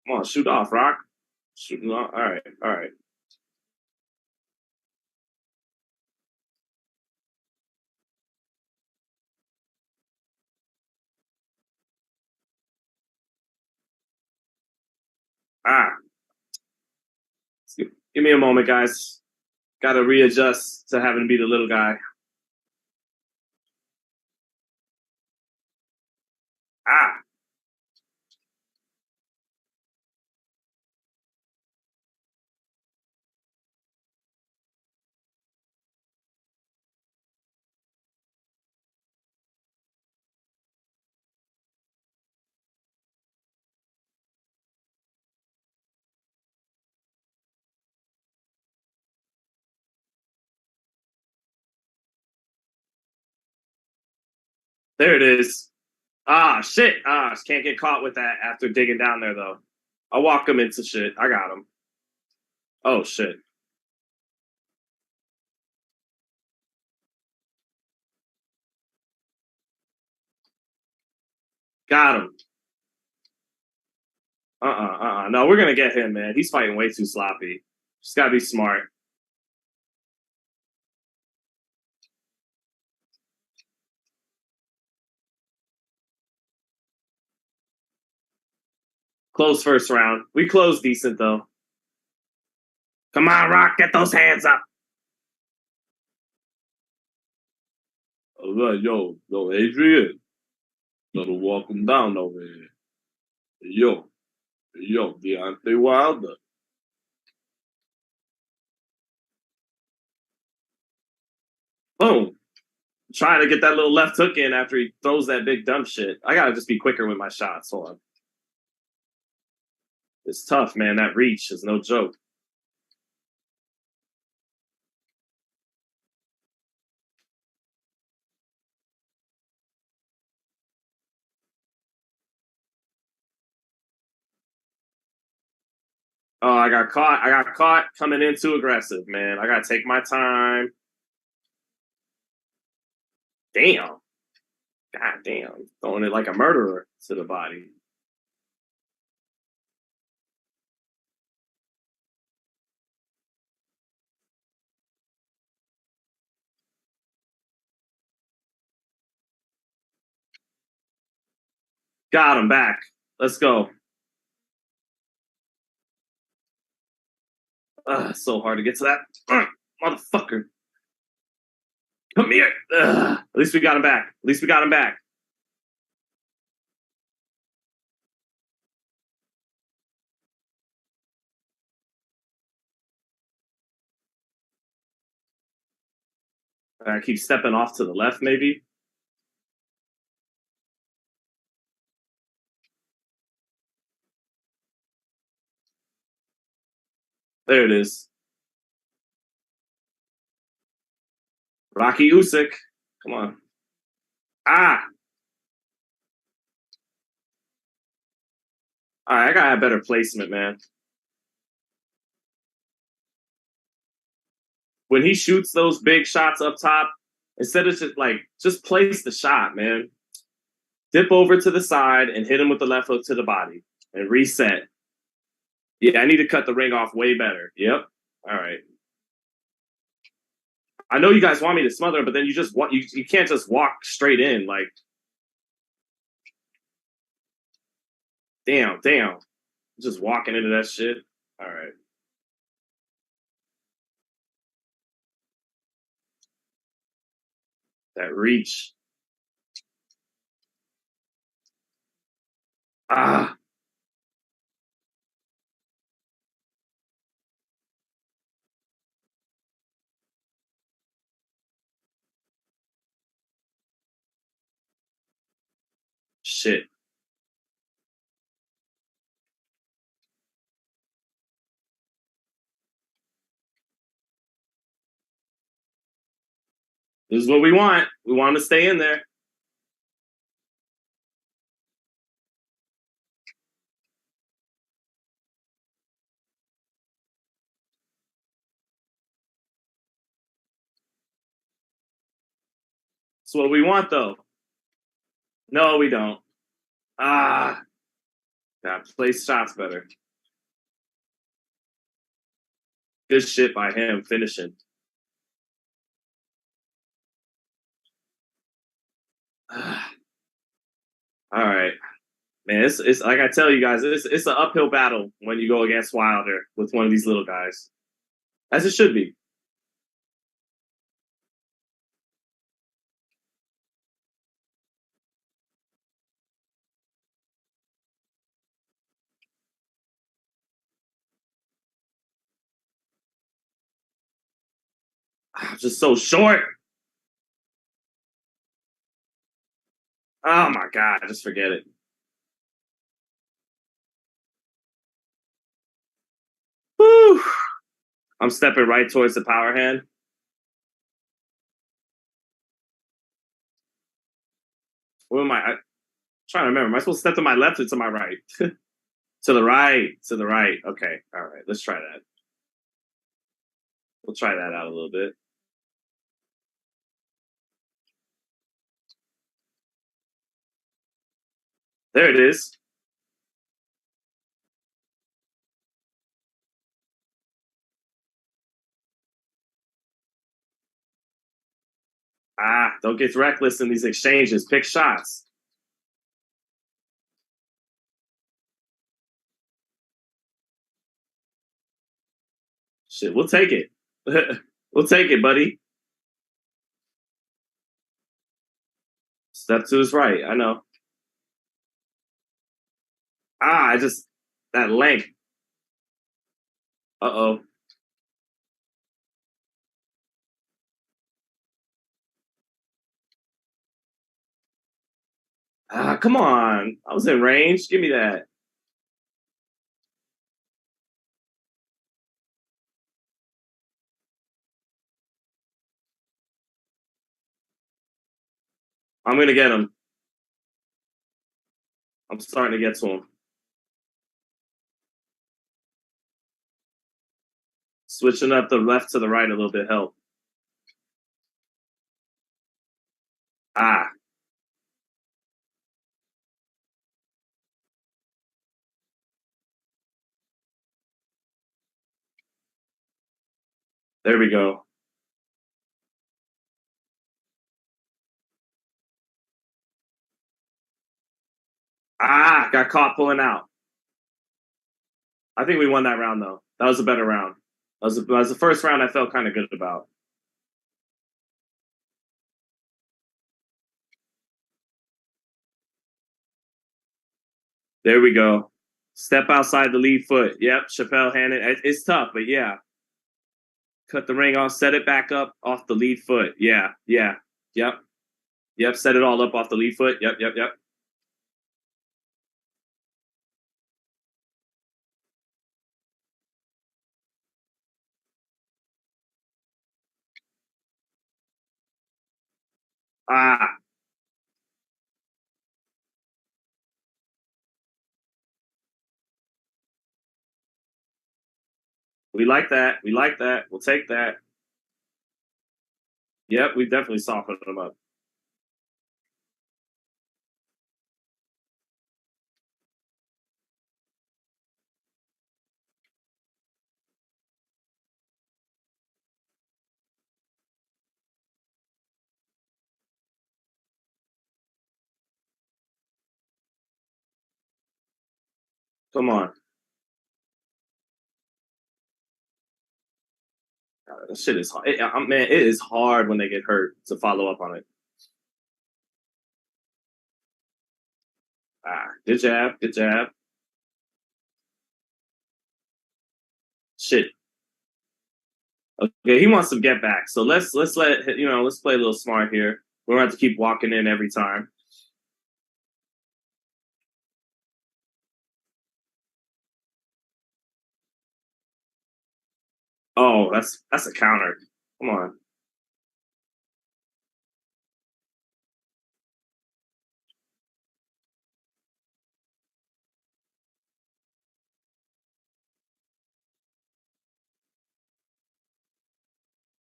Come on, shoot off, Rock. Shooting off. All right, all right. Give me a moment, guys. Got to readjust to having to be the little guy. There it is. Ah, shit. Ah, can't get caught with that after digging down there, though. I'll walk him into shit. I got him. Oh, shit. Got him. No, we're going to get him, man. He's fighting way too sloppy. Just got to be smart. Close first round. We closed decent, though. Come on, Rock. Get those hands up. Yo, Adrian. Gotta walk him down over here. Yo, Deontay Wilder. Boom. Trying to get that little left hook in after he throws that big dumb shit. I gotta just be quicker with my shots. Hold on. It's tough, man. That reach is no joke. Oh, I got caught. I got caught coming in too aggressive, man. I gotta take my time. Damn. God damn. Throwing it like a murderer to the body. Got him back. Let's go. So hard to get to that. Motherfucker. Come here. At least we got him back. At least we got him back. I keep stepping off to the left, maybe. There it is. Rocky Usyk. Come on. Ah. All right, I gotta have better placement, man. When he shoots those big shots up top, instead of just place the shot, man. Dip over to the side and hit him with the left hook to the body and reset. Yeah, I need to cut the ring off way better. Yep. All right. I know you guys want me to smother him, but then you can't just walk straight in. Like, damn. Just walking into that shit. All right. That reach. Ah. Shit. This is what we want. We want to stay in there. That's what we want, though. No, we don't. Ah. Gotta place shots better. Good shit by him finishing. All right, man. It's like I tell you guys, it's an uphill battle when you go against Wilder with one of these little guys, as it should be. Just so short. Oh my god, just forget it. Whew. I'm stepping right towards the power hand. What am I'm trying to remember. Am I supposed to step to my left or to my right? To the right. To the right. Okay. All right. Let's try that. We'll try that out a little bit. There it is. Don't get reckless in these exchanges. Pick shots. Shit, we'll take it. We'll take it, buddy. Step to his right. I know. That length. Uh-oh. Come on. I was in range. Give me that. I'm going to get him. I'm starting to get to him. Switching up the left to the right a little bit help. There we go. Got caught pulling out. I think we won that round, though. That was a better round. That was the first round I felt kind of good about. There we go. Step outside the lead foot. Yep, Chappelle handed. It's tough, but yeah. Cut the ring off, set it back up off the lead foot. Yeah. Yep. Set it all up off the lead foot. Yep. We like that. We'll take that. Yep, we definitely softened them up. Come on. That shit is hard. Man, it is hard when they get hurt to follow up on it. Good jab. Shit. Okay, he wants some get back. So let's play a little smart here. We don't have to keep walking in every time. Oh, that's a counter. Come on.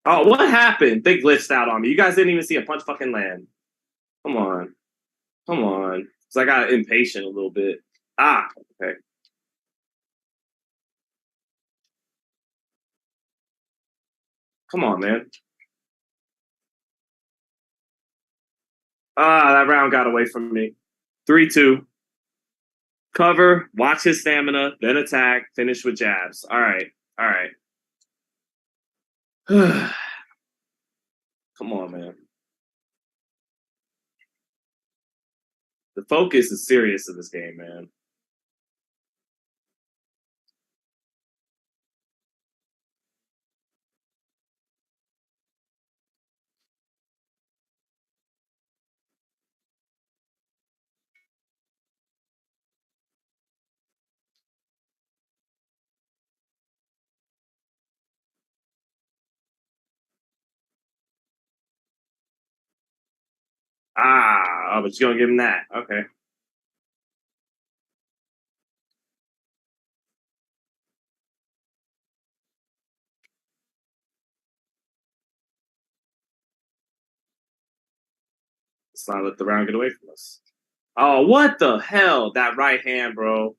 Oh, what happened? They glitched out on me. You guys didn't even see a punch fucking land. Come on. So I got impatient a little bit. Okay. Come on, man. That round got away from me. 3-2. Cover, watch his stamina, then attack, finish with jabs. All right. Come on, man. The focus is serious in this game, man. But you're gonna give him that. Okay. Let's not let the round get away from us. Oh, what the hell? That right hand, bro.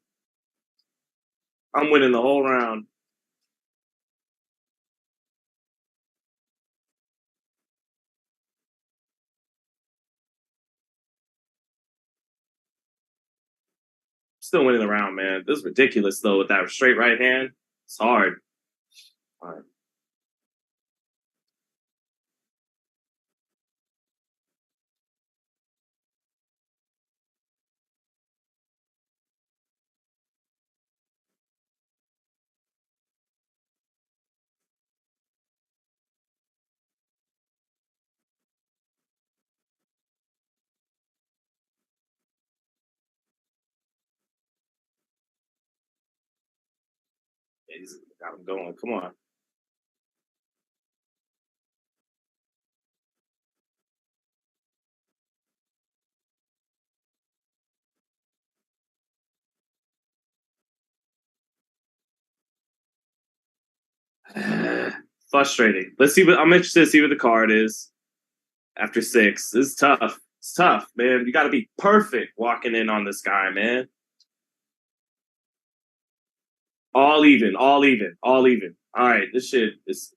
I'm winning the whole round. Still winning the round, man. This is ridiculous, though, with that straight right hand. It's hard. All right. Yeah, he's got him going. Come on. Frustrating. Let's see what I'm interested to see what the card is after 6. This is tough. It's tough, man. You got to be perfect walking in on this guy, man. All even, all even, all even. All right, this shit is.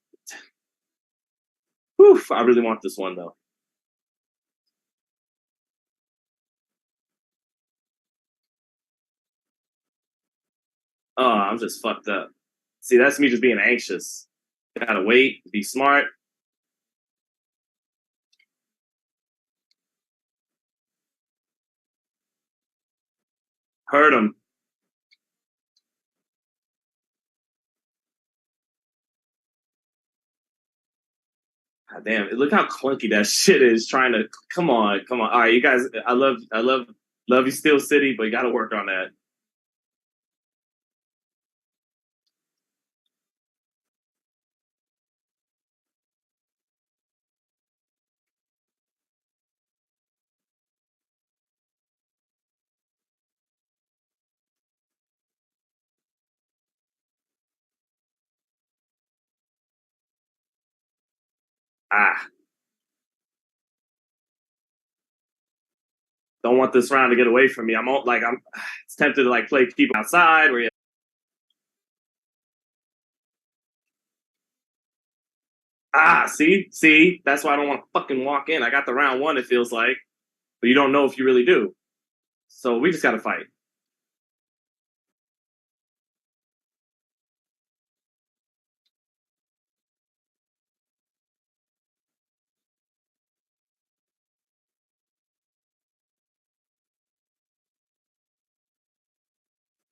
Whew, I really want this one though. Oh, I'm just fucked up. See, that's me just being anxious. Gotta wait, be smart. Hurt him. God damn! Look how clunky that shit is. Trying to come on, come on. All right, you guys. Love you, Steel City, but you got to work on that. Ah, don't want this round to get away from me. I'm it's tempted to like play keep outside where you. See, that's why I don't want to fucking walk in. I got the round one. It feels like, but you don't know if you really do. So we just got to fight.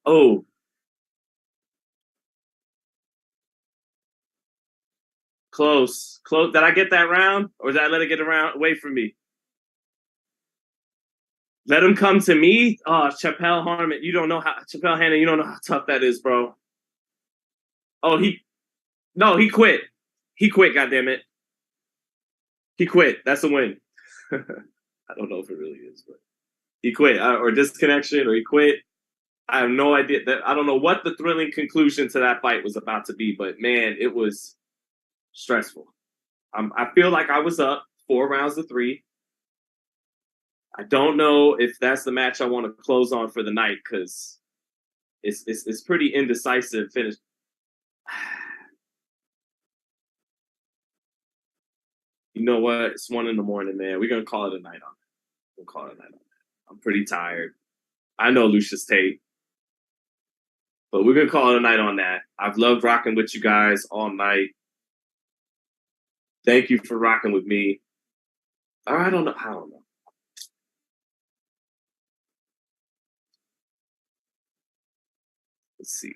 Oh, close. Did I get that round, or did I let it get around away from me? Let him come to me. Oh, Chappelle Harmon, you don't know how Chappelle Hannon. You don't know how tough that is, bro. Oh, he quit. He quit. Goddamn it, he quit. That's a win. I don't know if it really is, but he quit or disconnection or he quit. I have no idea. I don't know what the thrilling conclusion to that fight was about to be, but man, it was stressful. I feel like I was up 4 rounds to 3. I don't know if that's the match I want to close on for the night because it's pretty indecisive finish. You know what? It's 1 a.m, man. We're gonna call it a night on it. We'll call it a night on it. I'm pretty tired. I know Lucius Tate, but we're gonna call it a night on that. I've loved rocking with you guys all night. Thank you for rocking with me. I don't know. I don't know. Let's see.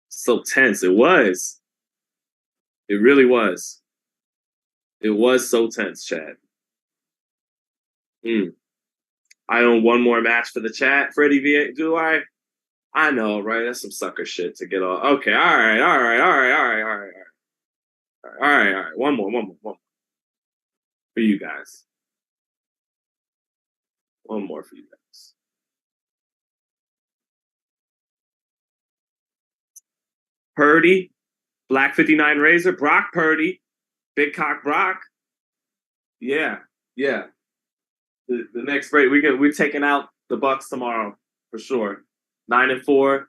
So tense. It was. It really was. It was so tense, Chad. Mm. I own one more match for the chat. Freddie V. Do I? I know, right? That's some sucker shit to get off. Okay, all right, all right, all right, all right, all right, all right, all right, all right. One more for you guys. One more for you guys. Purdy, Black 59 Razor, Brock Purdy, Big Cock Brock. Yeah. The next break, we're taking out the Bucks tomorrow for sure. 9-4.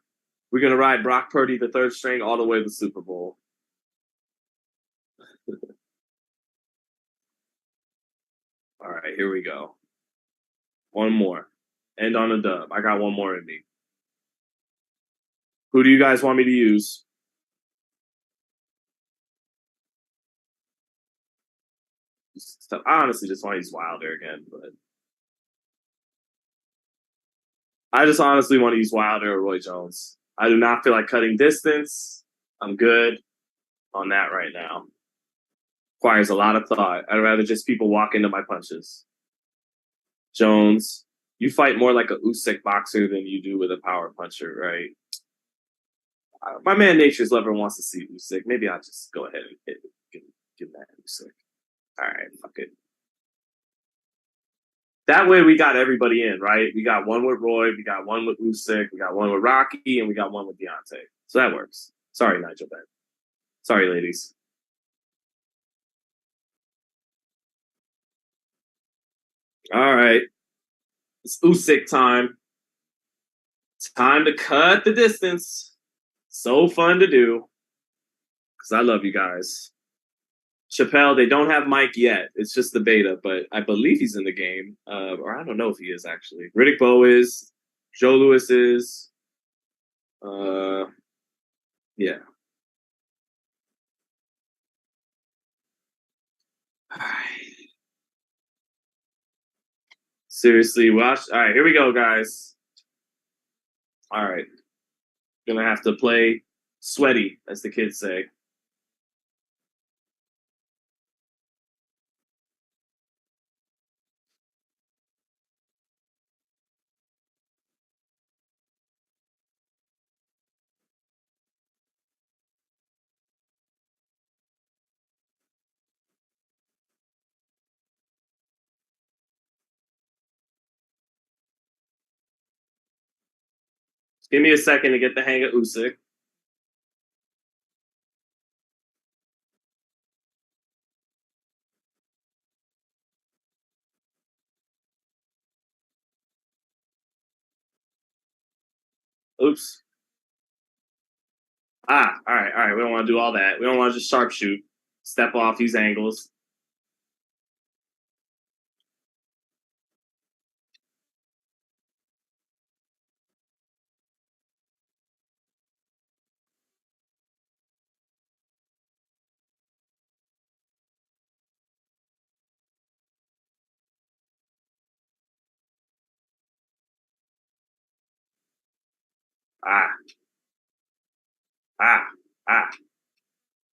We're gonna ride Brock Purdy, the third string, all the way to the Super Bowl. All right, here we go. One more. End on a dub. I got one more in me. Who do you guys want me to use? I honestly just want to use Wilder again, but I just honestly want to use Wilder or Roy Jones. I do not feel like cutting distance. I'm good on that right now. Requires a lot of thought. I'd rather just people walk into my punches. Jones, you fight more like a Usyk boxer than you do with a power puncher, right? My man Nature's Lover wants to see Usyk. Maybe I'll just go ahead and give that Usyk. All right, fuck it. That way we got everybody in, right? We got one with Roy, we got one with Usyk, we got one with Rocky, and we got one with Deontay. So that works. Sorry, Nigel Ben. Sorry, ladies. All right. It's Usyk time. It's time to cut the distance. So fun to do. Because I love you guys. Chappelle, they don't have Mike yet. It's just the beta, but I believe he's in the game. Or I don't know if he is, actually. Riddick Bowe is. Joe Louis is. Yeah. Seriously, watch. All right, here we go, guys. All right. Gonna have to play sweaty, as the kids say. Give me a second to get the hang of Usyk. Oops. All right. We don't want to do all that. We don't want to just sharpshoot, step off these angles.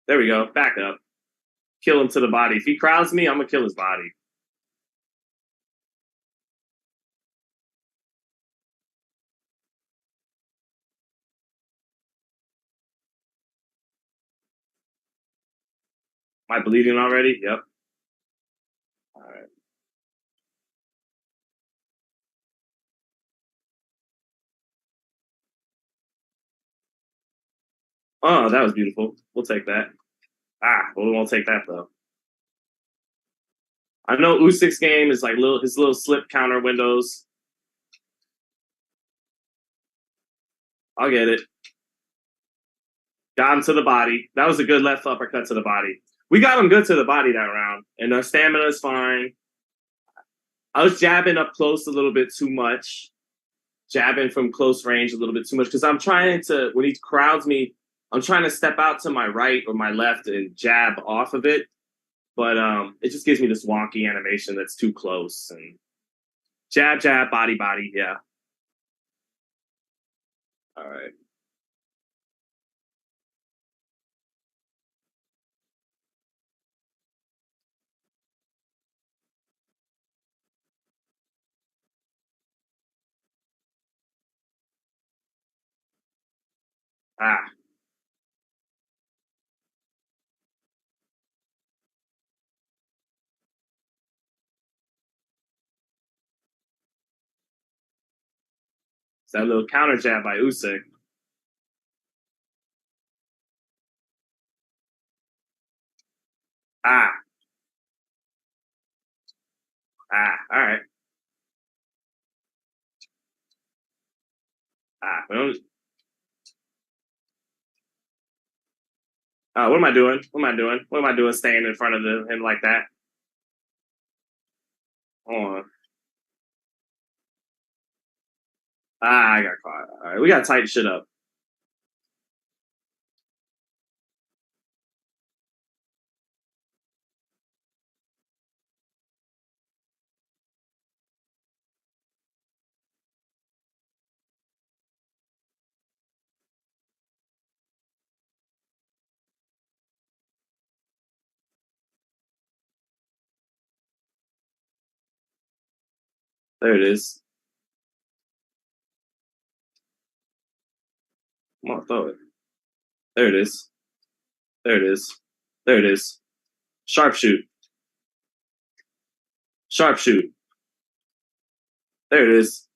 There we go. Back up. Kill him to the body. If he crowds me, I'm going to kill his body. Am I bleeding already? Yep. All right. Oh, that was beautiful. We'll take that. Well, we won't take that, though. I know Usyk's game is like his little slip counter windows. I'll get it. Got him to the body. That was a good left uppercut to the body. We got him good to the body that round, and our stamina is fine. I was jabbing up close a little bit too much, jabbing from close range a little bit too much, because I'm trying to, when he crowds me, I'm trying to step out to my right or my left and jab off of it. But it just gives me this wonky animation that's too close. And jab, body, yeah. All right. It's that little counter jab by Usyk. All right. What am I doing? What am I doing staying in front of him like that? Hold on. I got caught. All right, we got to tighten shit up. There it is. Come on, throw it. There it is. There it is. There it is. Sharpshoot. Sharpshoot. There it is.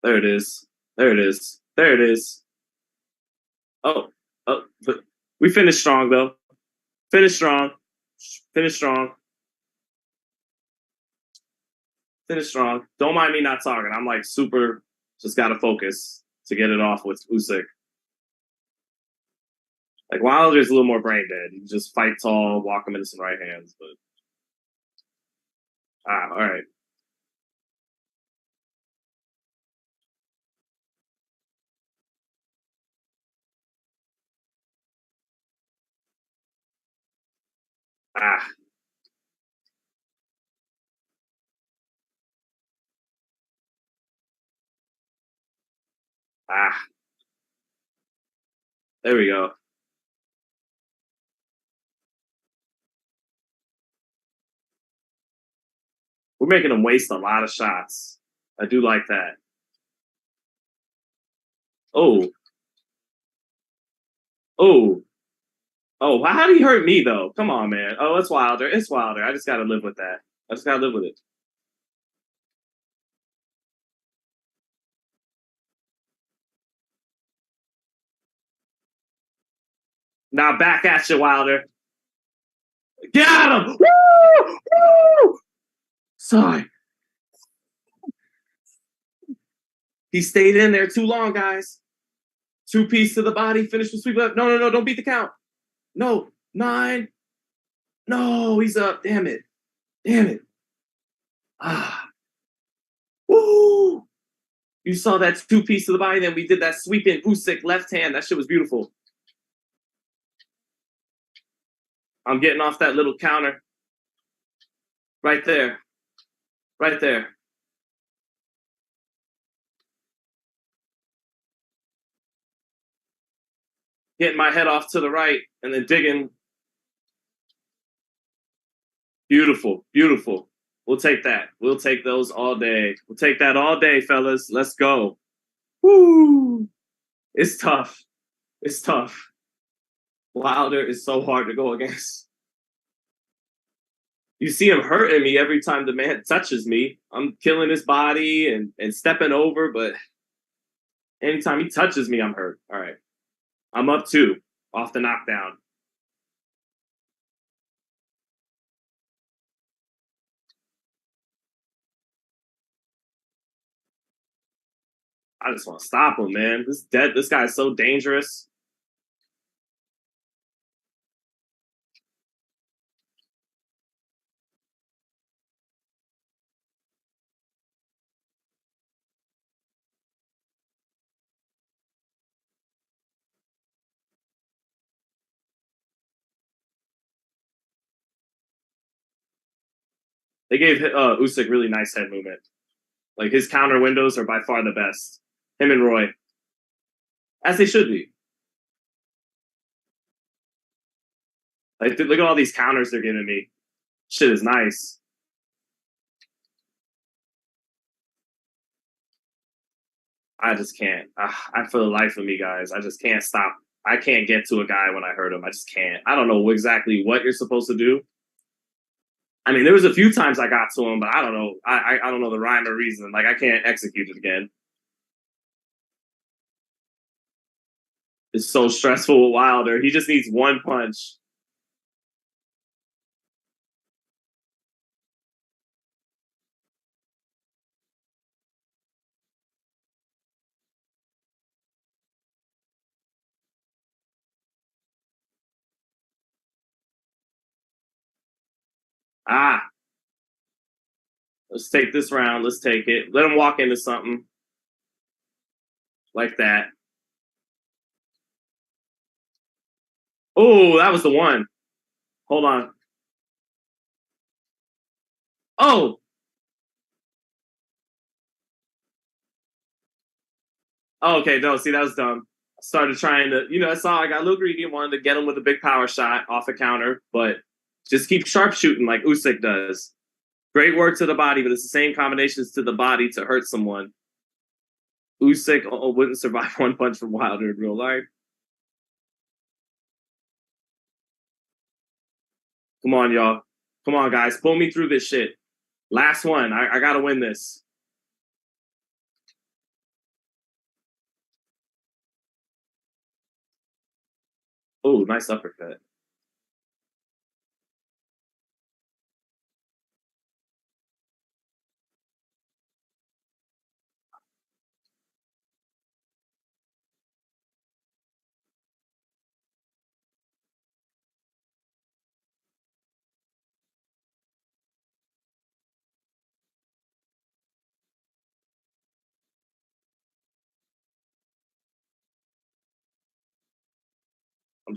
There it is. There it is. There it is. Oh, we finished strong though. Finish strong. Finish strong. Finish strong. Don't mind me not talking. I'm like super. Just gotta focus to get it off with Usyk. Like Wilder's a little more brain dead. You just fight tall, walk him into some right hands. But all right. Ah. There we go. We're making him waste a lot of shots. I do like that. Oh. Oh. Oh, how did he hurt me though? Come on, man. Oh, it's Wilder. It's Wilder. I just gotta live with that. I just gotta live with it. Now back at you, Wilder. Get him! Woo! Woo! Sorry. He stayed in there too long, guys. 2-piece to the body, finish with sweep left. No, don't beat the count. No, 9. No, he's up. Damn it. Woo! You saw that 2-piece to the body, then we did that sweeping Usyk left hand. That shit was beautiful. I'm getting off that little counter. Right there. Right there. Getting my head off to the right and then digging. Beautiful. Beautiful. We'll take that. We'll take those all day. We'll take that all day, fellas. Let's go. Woo! It's tough. It's tough. Wilder is so hard to go against. You see him hurting me every time the man touches me. I'm killing his body and stepping over, but anytime he touches me, I'm hurt. All right. I'm up 2 off the knockdown. I just want to stop him, man. This guy is so dangerous. They gave Usyk really nice head movement. Like his counter windows are by far the best. Him and Roy, as they should be. Like look at all these counters they're giving me. Shit is nice. I just can't. For the life of me, guys, I just can't stop. I can't get to a guy when I hurt him. I just can't. I don't know exactly what you're supposed to do. I mean, there was a few times I got to him, but I don't know. I don't know the rhyme or reason. Like, I can't execute it again. It's so stressful with Wilder. He just needs one punch. Ah, let's take this round. Let's take it. Let him walk into something like that. Oh, that was the one. Hold on. Oh. Oh, okay. No, see, that was dumb. I started trying to, I saw I got a little greedy, wanted to get him with a big power shot off the counter, but just keep sharpshooting like Usyk does. Great work to the body, but it's the same combinations to the body to hurt someone. Usyk wouldn't survive one punch from Wilder in real life. Come on, y'all. Come on, guys. Pull me through this shit. Last one. I got to win this. Oh, nice uppercut.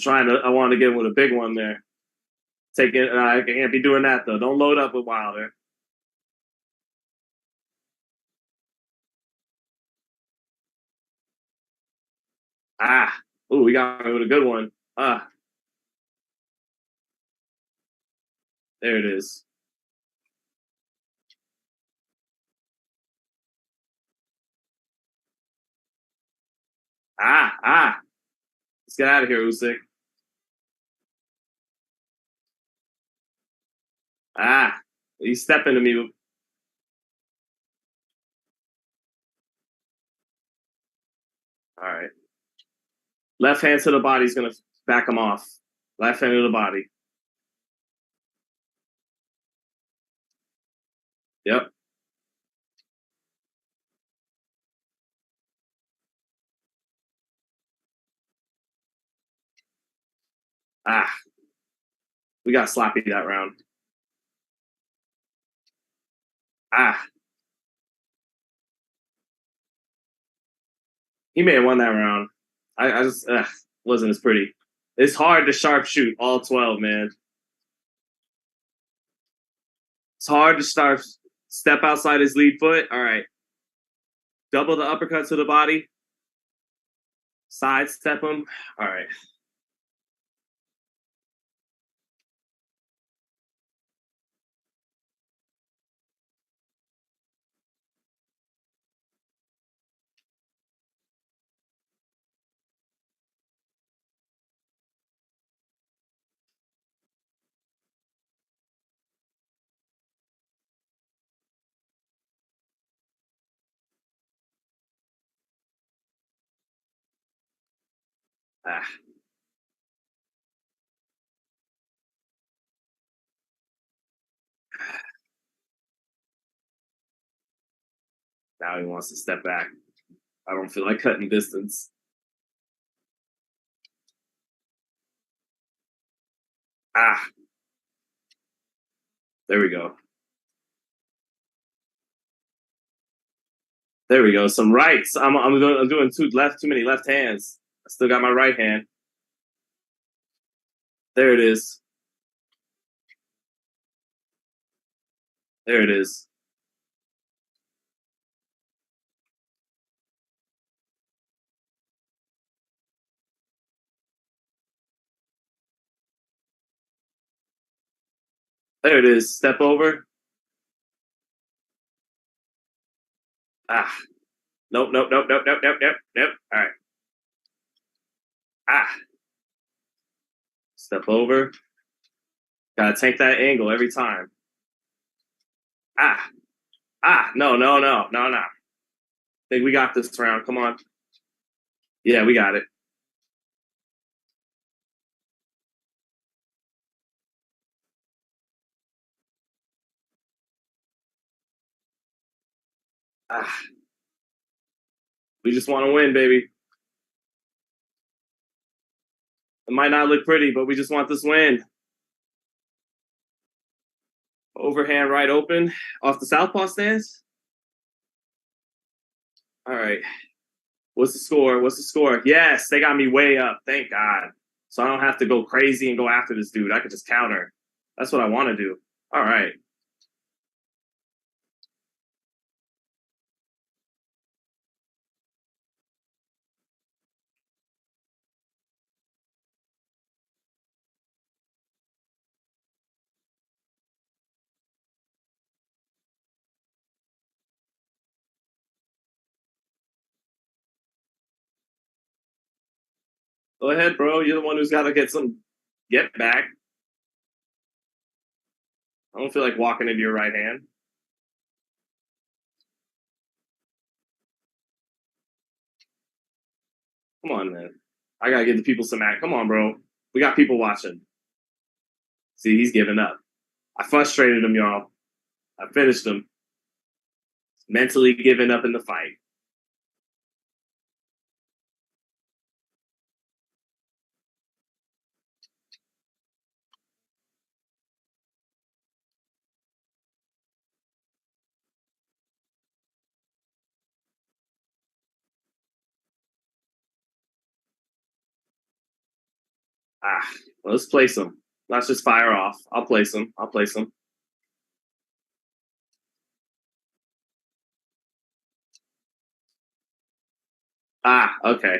I want to get him with a big one there. Take it. I can't be doing that, though. Don't load up with Wilder. Ah. Oh, we got him with a good one. Ah. There it is. Ah. Let's get out of here, Usyk. Ah. He's stepping to me. All right. Left hand to the body is going to back him off. Left hand to the body. Yep. Ah. We got sloppy that round. Ah. He may have won that round. I just wasn't as pretty. It's hard to sharpshoot all 12, man. It's hard to step outside his lead foot. All right. Double the uppercut to the body. Sidestep him. All right. Ah. Now he wants to step back. I don't feel like cutting distance. Ah. There we go. There we go. Some rights. I'm doing too many left hands. I still got my right hand. There it is. There it is. There it is. Step over. Ah. Nope. All right. Ah. Step over. Gotta take that angle every time. Ah. Ah. No. I think we got this round. Come on. Yeah, we got it. Ah. We just want to win, baby. It might not look pretty, but we just want this win. Overhand right open off the southpaw stance. All right. What's the score? Yes, they got me way up. Thank God. So I don't have to go crazy and go after this dude. I could just counter. That's what I want to do. All right. Go ahead, bro. You're the one who's got to get some get back. I don't feel like walking into your right hand. Come on, man. I got to give the people some act. Come on, bro. We got people watching. See, he's giving up. I frustrated him, y'all. I finished him. Mentally giving up in the fight. Ah, let's place him. Let's just fire off. I'll place him. Ah, okay.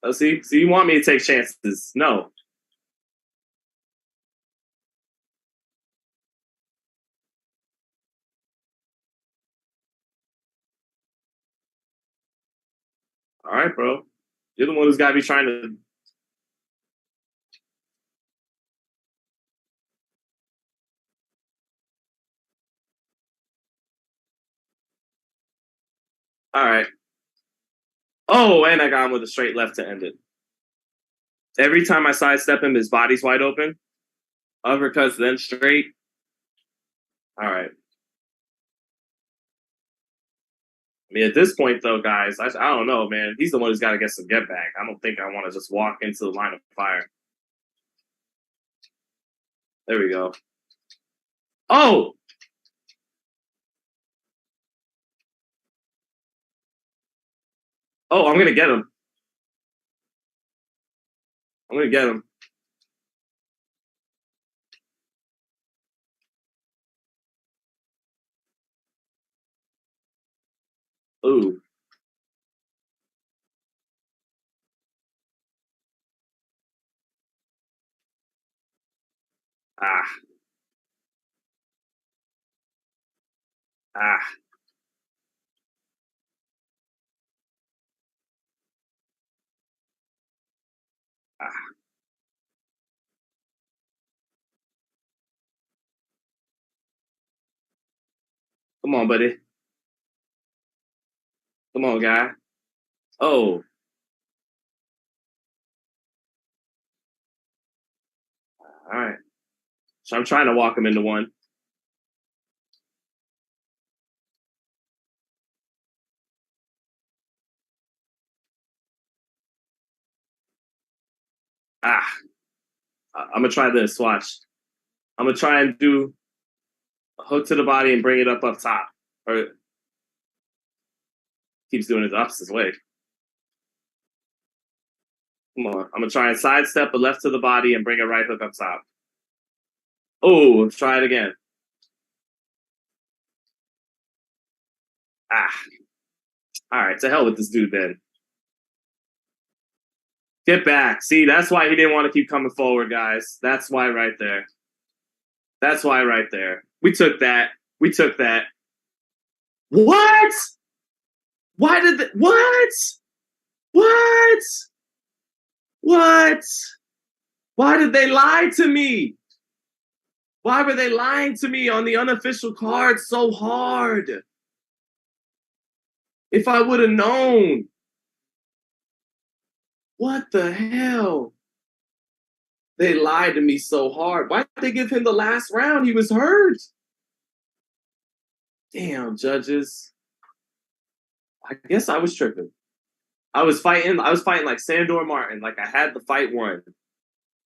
Let's see. So you want me to take chances? No. All right, bro. You're the one who's got to be trying to. All right. Oh, and I got him with a straight left to end it. Every time I sidestep him, his body's wide open. Uppercuts, then straight. All right. I mean, at this point, though, guys, I don't know, man. He's the one who's got to get some get back. I don't think I want to just walk into the line of fire. There we go. Oh! Oh, I'm going to get him. Ooh. Ah. Ah. Ah. Come on, buddy. Come on, guy. Oh. All right. So I'm trying to walk him into one. Ah. I'm going to try this. Watch. I'm going to try and do a hook to the body and bring it up top. Or keeps doing it the opposite way. Come on. I'm going to try and sidestep a left to the body and bring a right hook up top. Oh, let's try it again. Ah. All right. To hell with this dude then. Get back. See, that's why he didn't want to keep coming forward, guys. That's why right there. We took that. What? Why did what? What? Why did they lie to me? Why were they lying to me on the unofficial card so hard? If I would have known. What the hell? They lied to me so hard. Why did they give him the last round? He was hurt. Damn, judges. I guess I was tripping. I was fighting like Sandor Martin. Like I had the fight won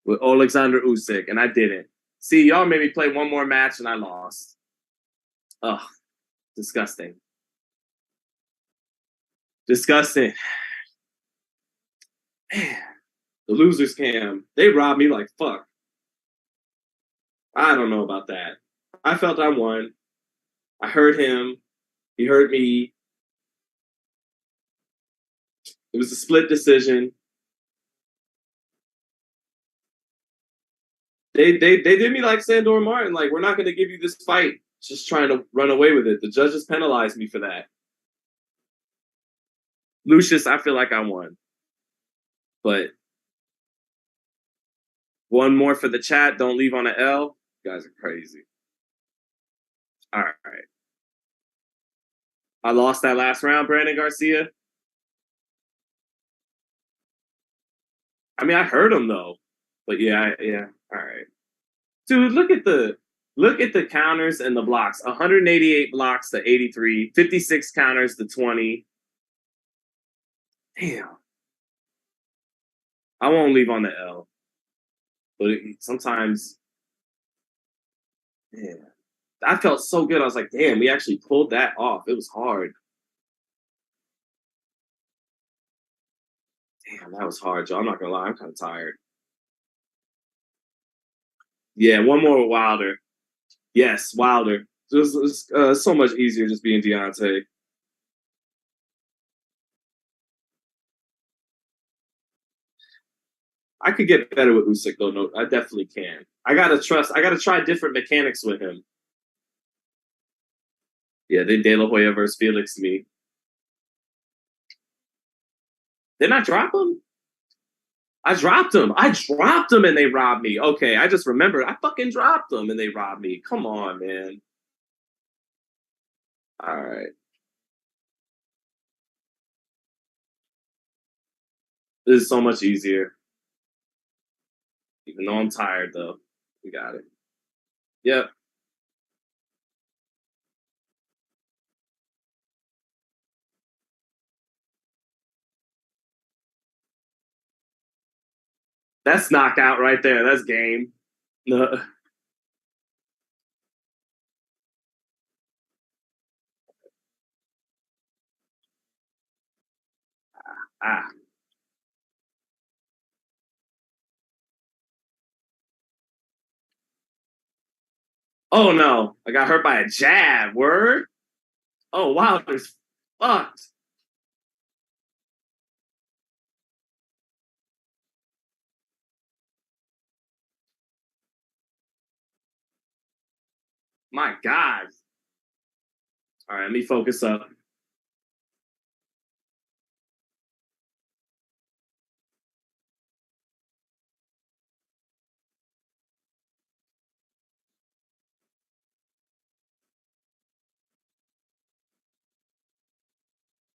with Alexander Usyk, and I didn't. See, y'all made me play one more match, and I lost. Ugh, disgusting. Disgusting. Man, the losers cam. They robbed me like fuck. I don't know about that. I felt I won. I hurt him. He hurt me. It was a split decision. They did me like Sandor Martin. Like, we're not going to give you this fight. Just trying to run away with it. The judges penalized me for that. Lucius, I feel like I won. But one more for the chat. Don't leave on an L. You guys are crazy. All right. I lost that last round, Brandon Garcia. I mean, I heard him though. But yeah. All right. Dude, look at the counters and the blocks. 188 blocks to 83, 56 counters to 20. Damn. I won't leave on the L. But sometimes, yeah. I felt so good. I was like, damn, we actually pulled that off. It was hard. Damn, that was hard, Joe. I'm not gonna lie, I'm kind of tired. Yeah, one more with Wilder. Yes, Wilder. Just so much easier just being Deontay. I could get better with Usyk though. No, I definitely can. I gotta try different mechanics with him. Yeah, they De La Hoya versus Felix me. Didn't I drop him? I dropped him and they robbed me. Okay, I just remembered. I fucking dropped them and they robbed me. Come on, man. All right. This is so much easier. Even though I'm tired, though. We got it. Yep. That's knockout right there. That's game. Ah. Oh no. I got hurt by a jab. Word? Oh wow, there's fucked. My God. All right, let me focus up.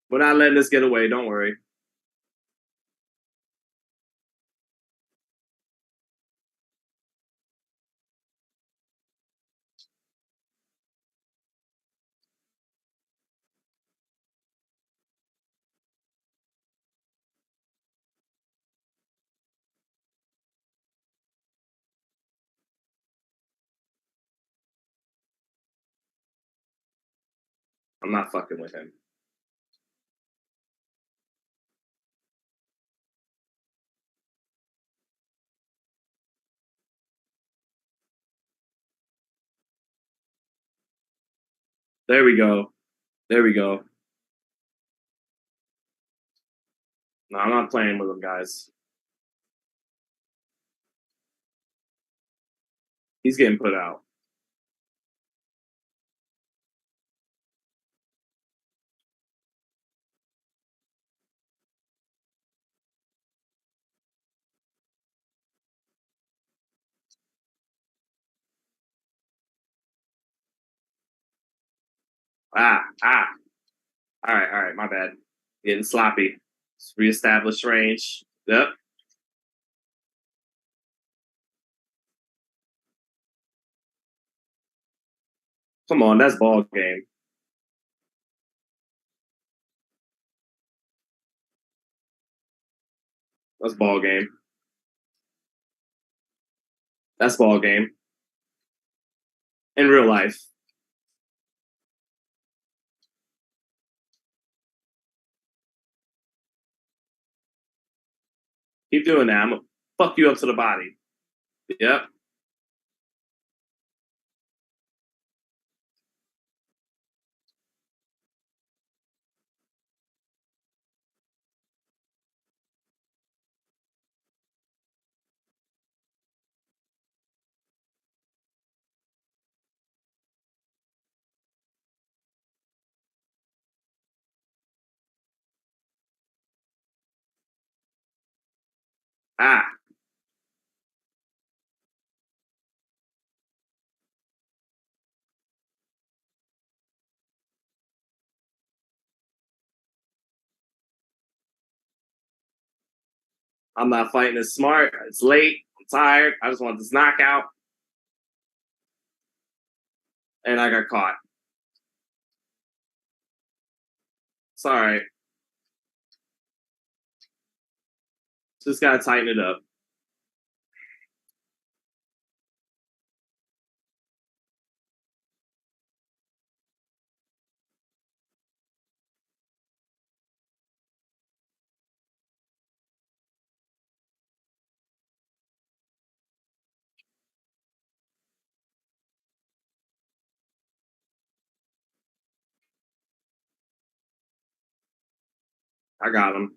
We're not letting this get away. Don't worry. I'm not fucking with him. There we go. There we go. No, I'm not playing with them, guys. He's getting put out. All right, my bad. Getting sloppy. Reestablish range. Yep. Come on, that's ball game. That's ball game. That's ball game. In real life. Keep doing that. I'm gonna fuck you up to the body. Yep. Ah. I'm not fighting as smart. It's late. I'm tired. I just want this knockout. And I got caught. Sorry. Just gotta tighten it up. I got him.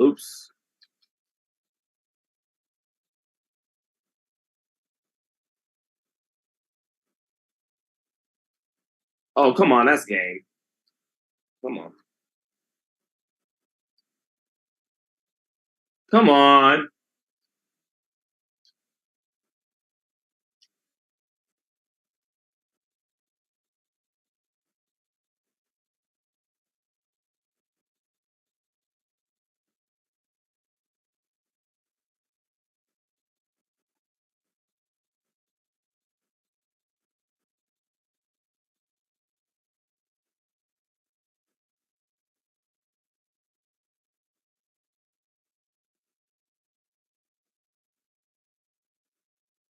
Oops. Oh, come on. That's game. Come on. Come on.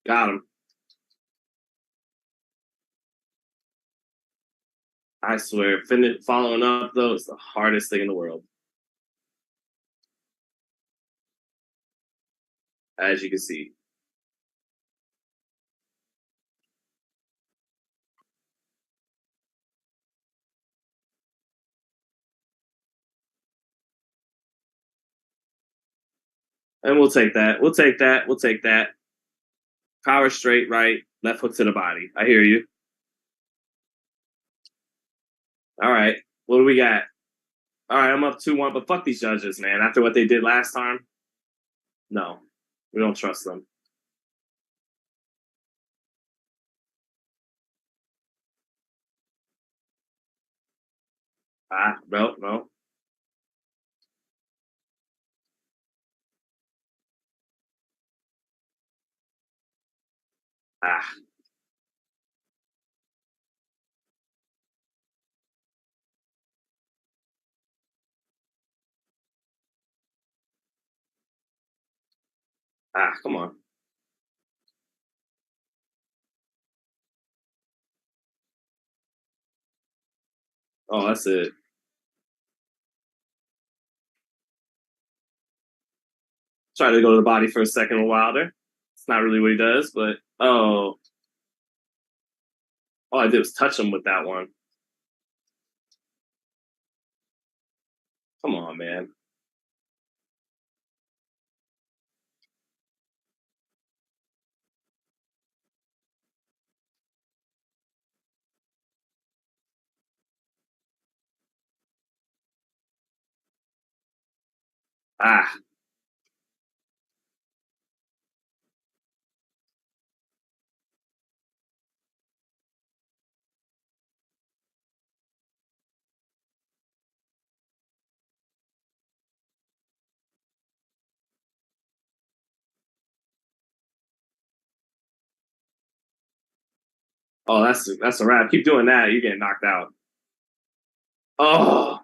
Got him. I swear, following up, though, is the hardest thing in the world. As you can see. And we'll take that. We'll take that. We'll take that. Power straight, right, left hook to the body. I hear you. All right. What do we got? All right, I'm up 2-1, but fuck these judges, man. After what they did last time, no, we don't trust them. No. Ah, come on. Oh, that's it. Try to go to the body for a second with Wilder. It's not really what he does, but all I did was touch him with that one. Come on, man. Ah. Oh, that's a wrap. Keep doing that. You're getting knocked out. Oh,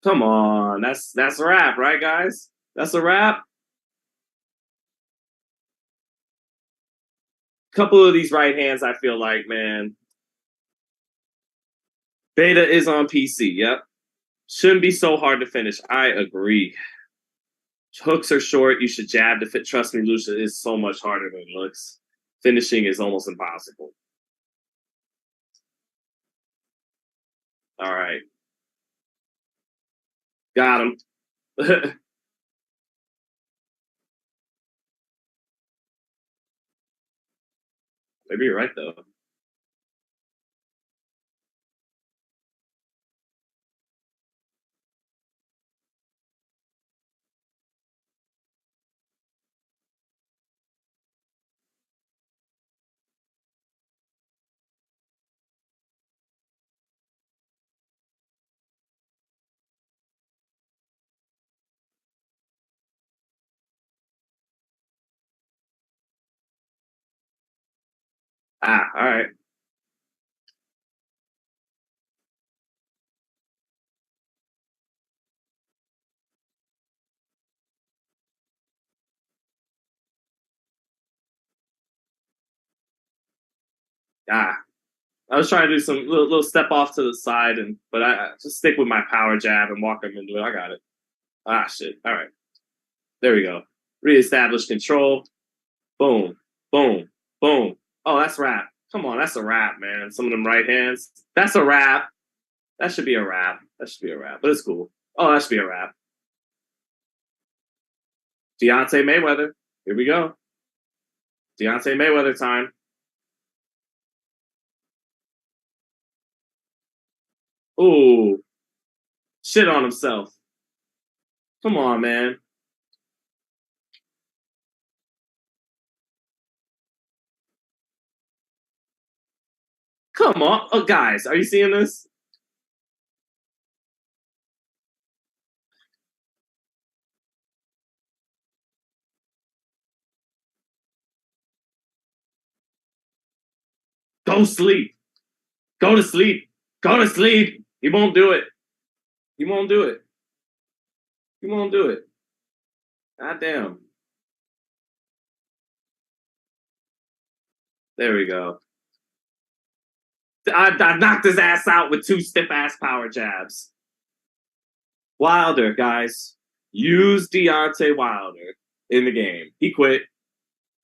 come on. That's a wrap, right, guys? That's a wrap. Couple of these right hands, I feel like, man. Beta is on PC. Yep. Shouldn't be so hard to finish. I agree. Hooks are short. You should jab to fit. Trust me, Lucia is so much harder than it looks. Finishing is almost impossible. All right. Got him. Maybe you're right, though. Ah, all right. Ah, I was trying to do some little step off to the side, but I just stick with my power jab and walk him into it. I got it. Ah, shit. All right. There we go. Reestablish control. Boom, boom, boom. Oh, that's wrap. Come on, that's a wrap, man. Some of them right hands. That's a wrap. That should be a wrap. That should be a wrap, but it's cool. Oh, that should be a wrap. Deontay Mayweather. Here we go. Deontay Mayweather time. Ooh. Shit on himself. Come on, man. Come on. Oh, guys, are you seeing this? Go sleep. Go to sleep. Go to sleep. He won't do it. He won't do it. He won't do it. God damn. There we go. I knocked his ass out with 2 stiff ass power jabs. Wilder, guys. Use Deontay Wilder in the game. He quit.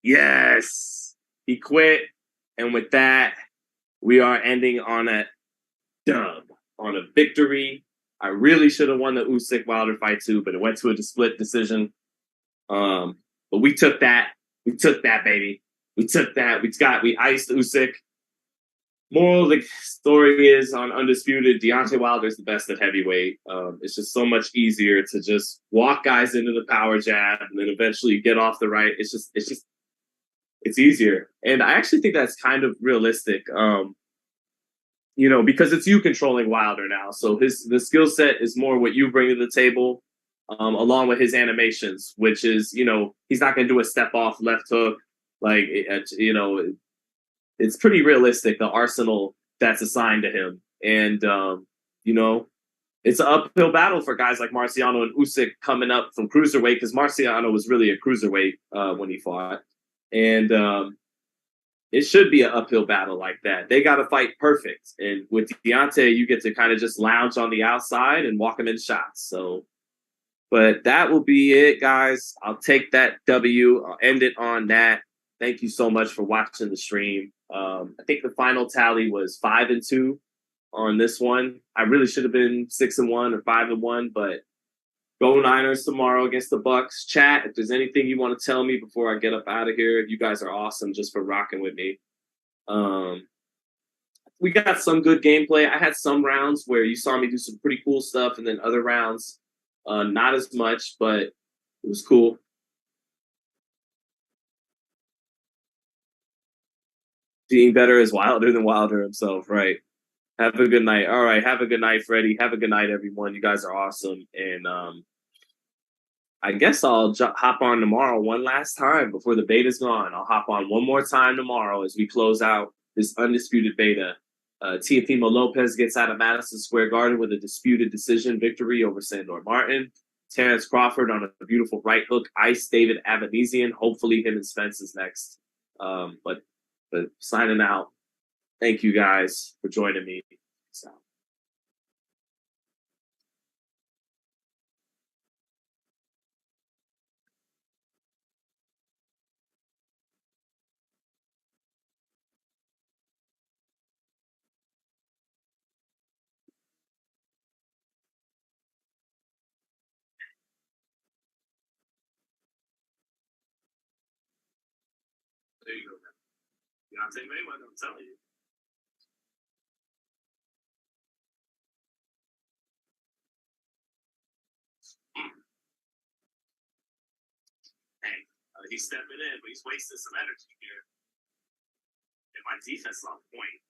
Yes. He quit. And with that, we are ending on a dub, on a victory. I really should have won the Usyk Wilder fight too, but it went to a split decision. But we took that. We took that, baby. We took that. We iced Usyk. Moral of the story is on Undisputed, Deontay Wilder is the best at heavyweight. It's just so much easier to just walk guys into the power jab and then eventually get off the right. It's easier. And I actually think that's kind of realistic. Because it's you controlling Wilder now. So the skill set is more what you bring to the table, along with his animations, which is, he's not going to do a step off left hook. It's pretty realistic, the arsenal that's assigned to him. And, it's an uphill battle for guys like Marciano and Usyk coming up from cruiserweight, because Marciano was really a cruiserweight when he fought. And it should be an uphill battle like that. They got to fight perfect. And with Deontay, you get to kind of just lounge on the outside and walk him in shots. So, but that will be it, guys. I'll take that W. I'll end it on that. Thank you so much for watching the stream. I think the final tally was 5-2 on this one. I really should have been 6-1 or 5-1, but go Niners tomorrow against the Bucks. Chat, if there's anything you want to tell me before I get up out of here, you guys are awesome just for rocking with me. I we got some good gameplay. I had some rounds where you saw me do some pretty cool stuff, and then other rounds, not as much, but it was cool. Being better is Wilder than Wilder himself, right? Have a good night. All right, have a good night, Freddie. Have a good night, everyone. You guys are awesome, and I guess I'll hop on tomorrow one last time before the beta's gone. I'll hop on one more time tomorrow as we close out this undisputed beta. Teofimo Lopez gets out of Madison Square Garden with a disputed decision victory over Sandor Martin. Terence Crawford on a beautiful right hook iced David Avanesyan. Hopefully him and Spence is next. But signing out. Thank you guys for joining me. So. There you go. Deontay Mayweather, I'm telling you. Hey, he's stepping in, but he's wasting some energy here. And my defense is on point.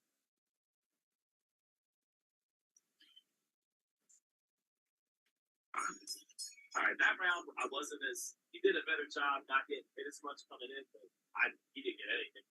All right, that round I wasn't as he did a better job not getting hit as much coming in, but he didn't get anything.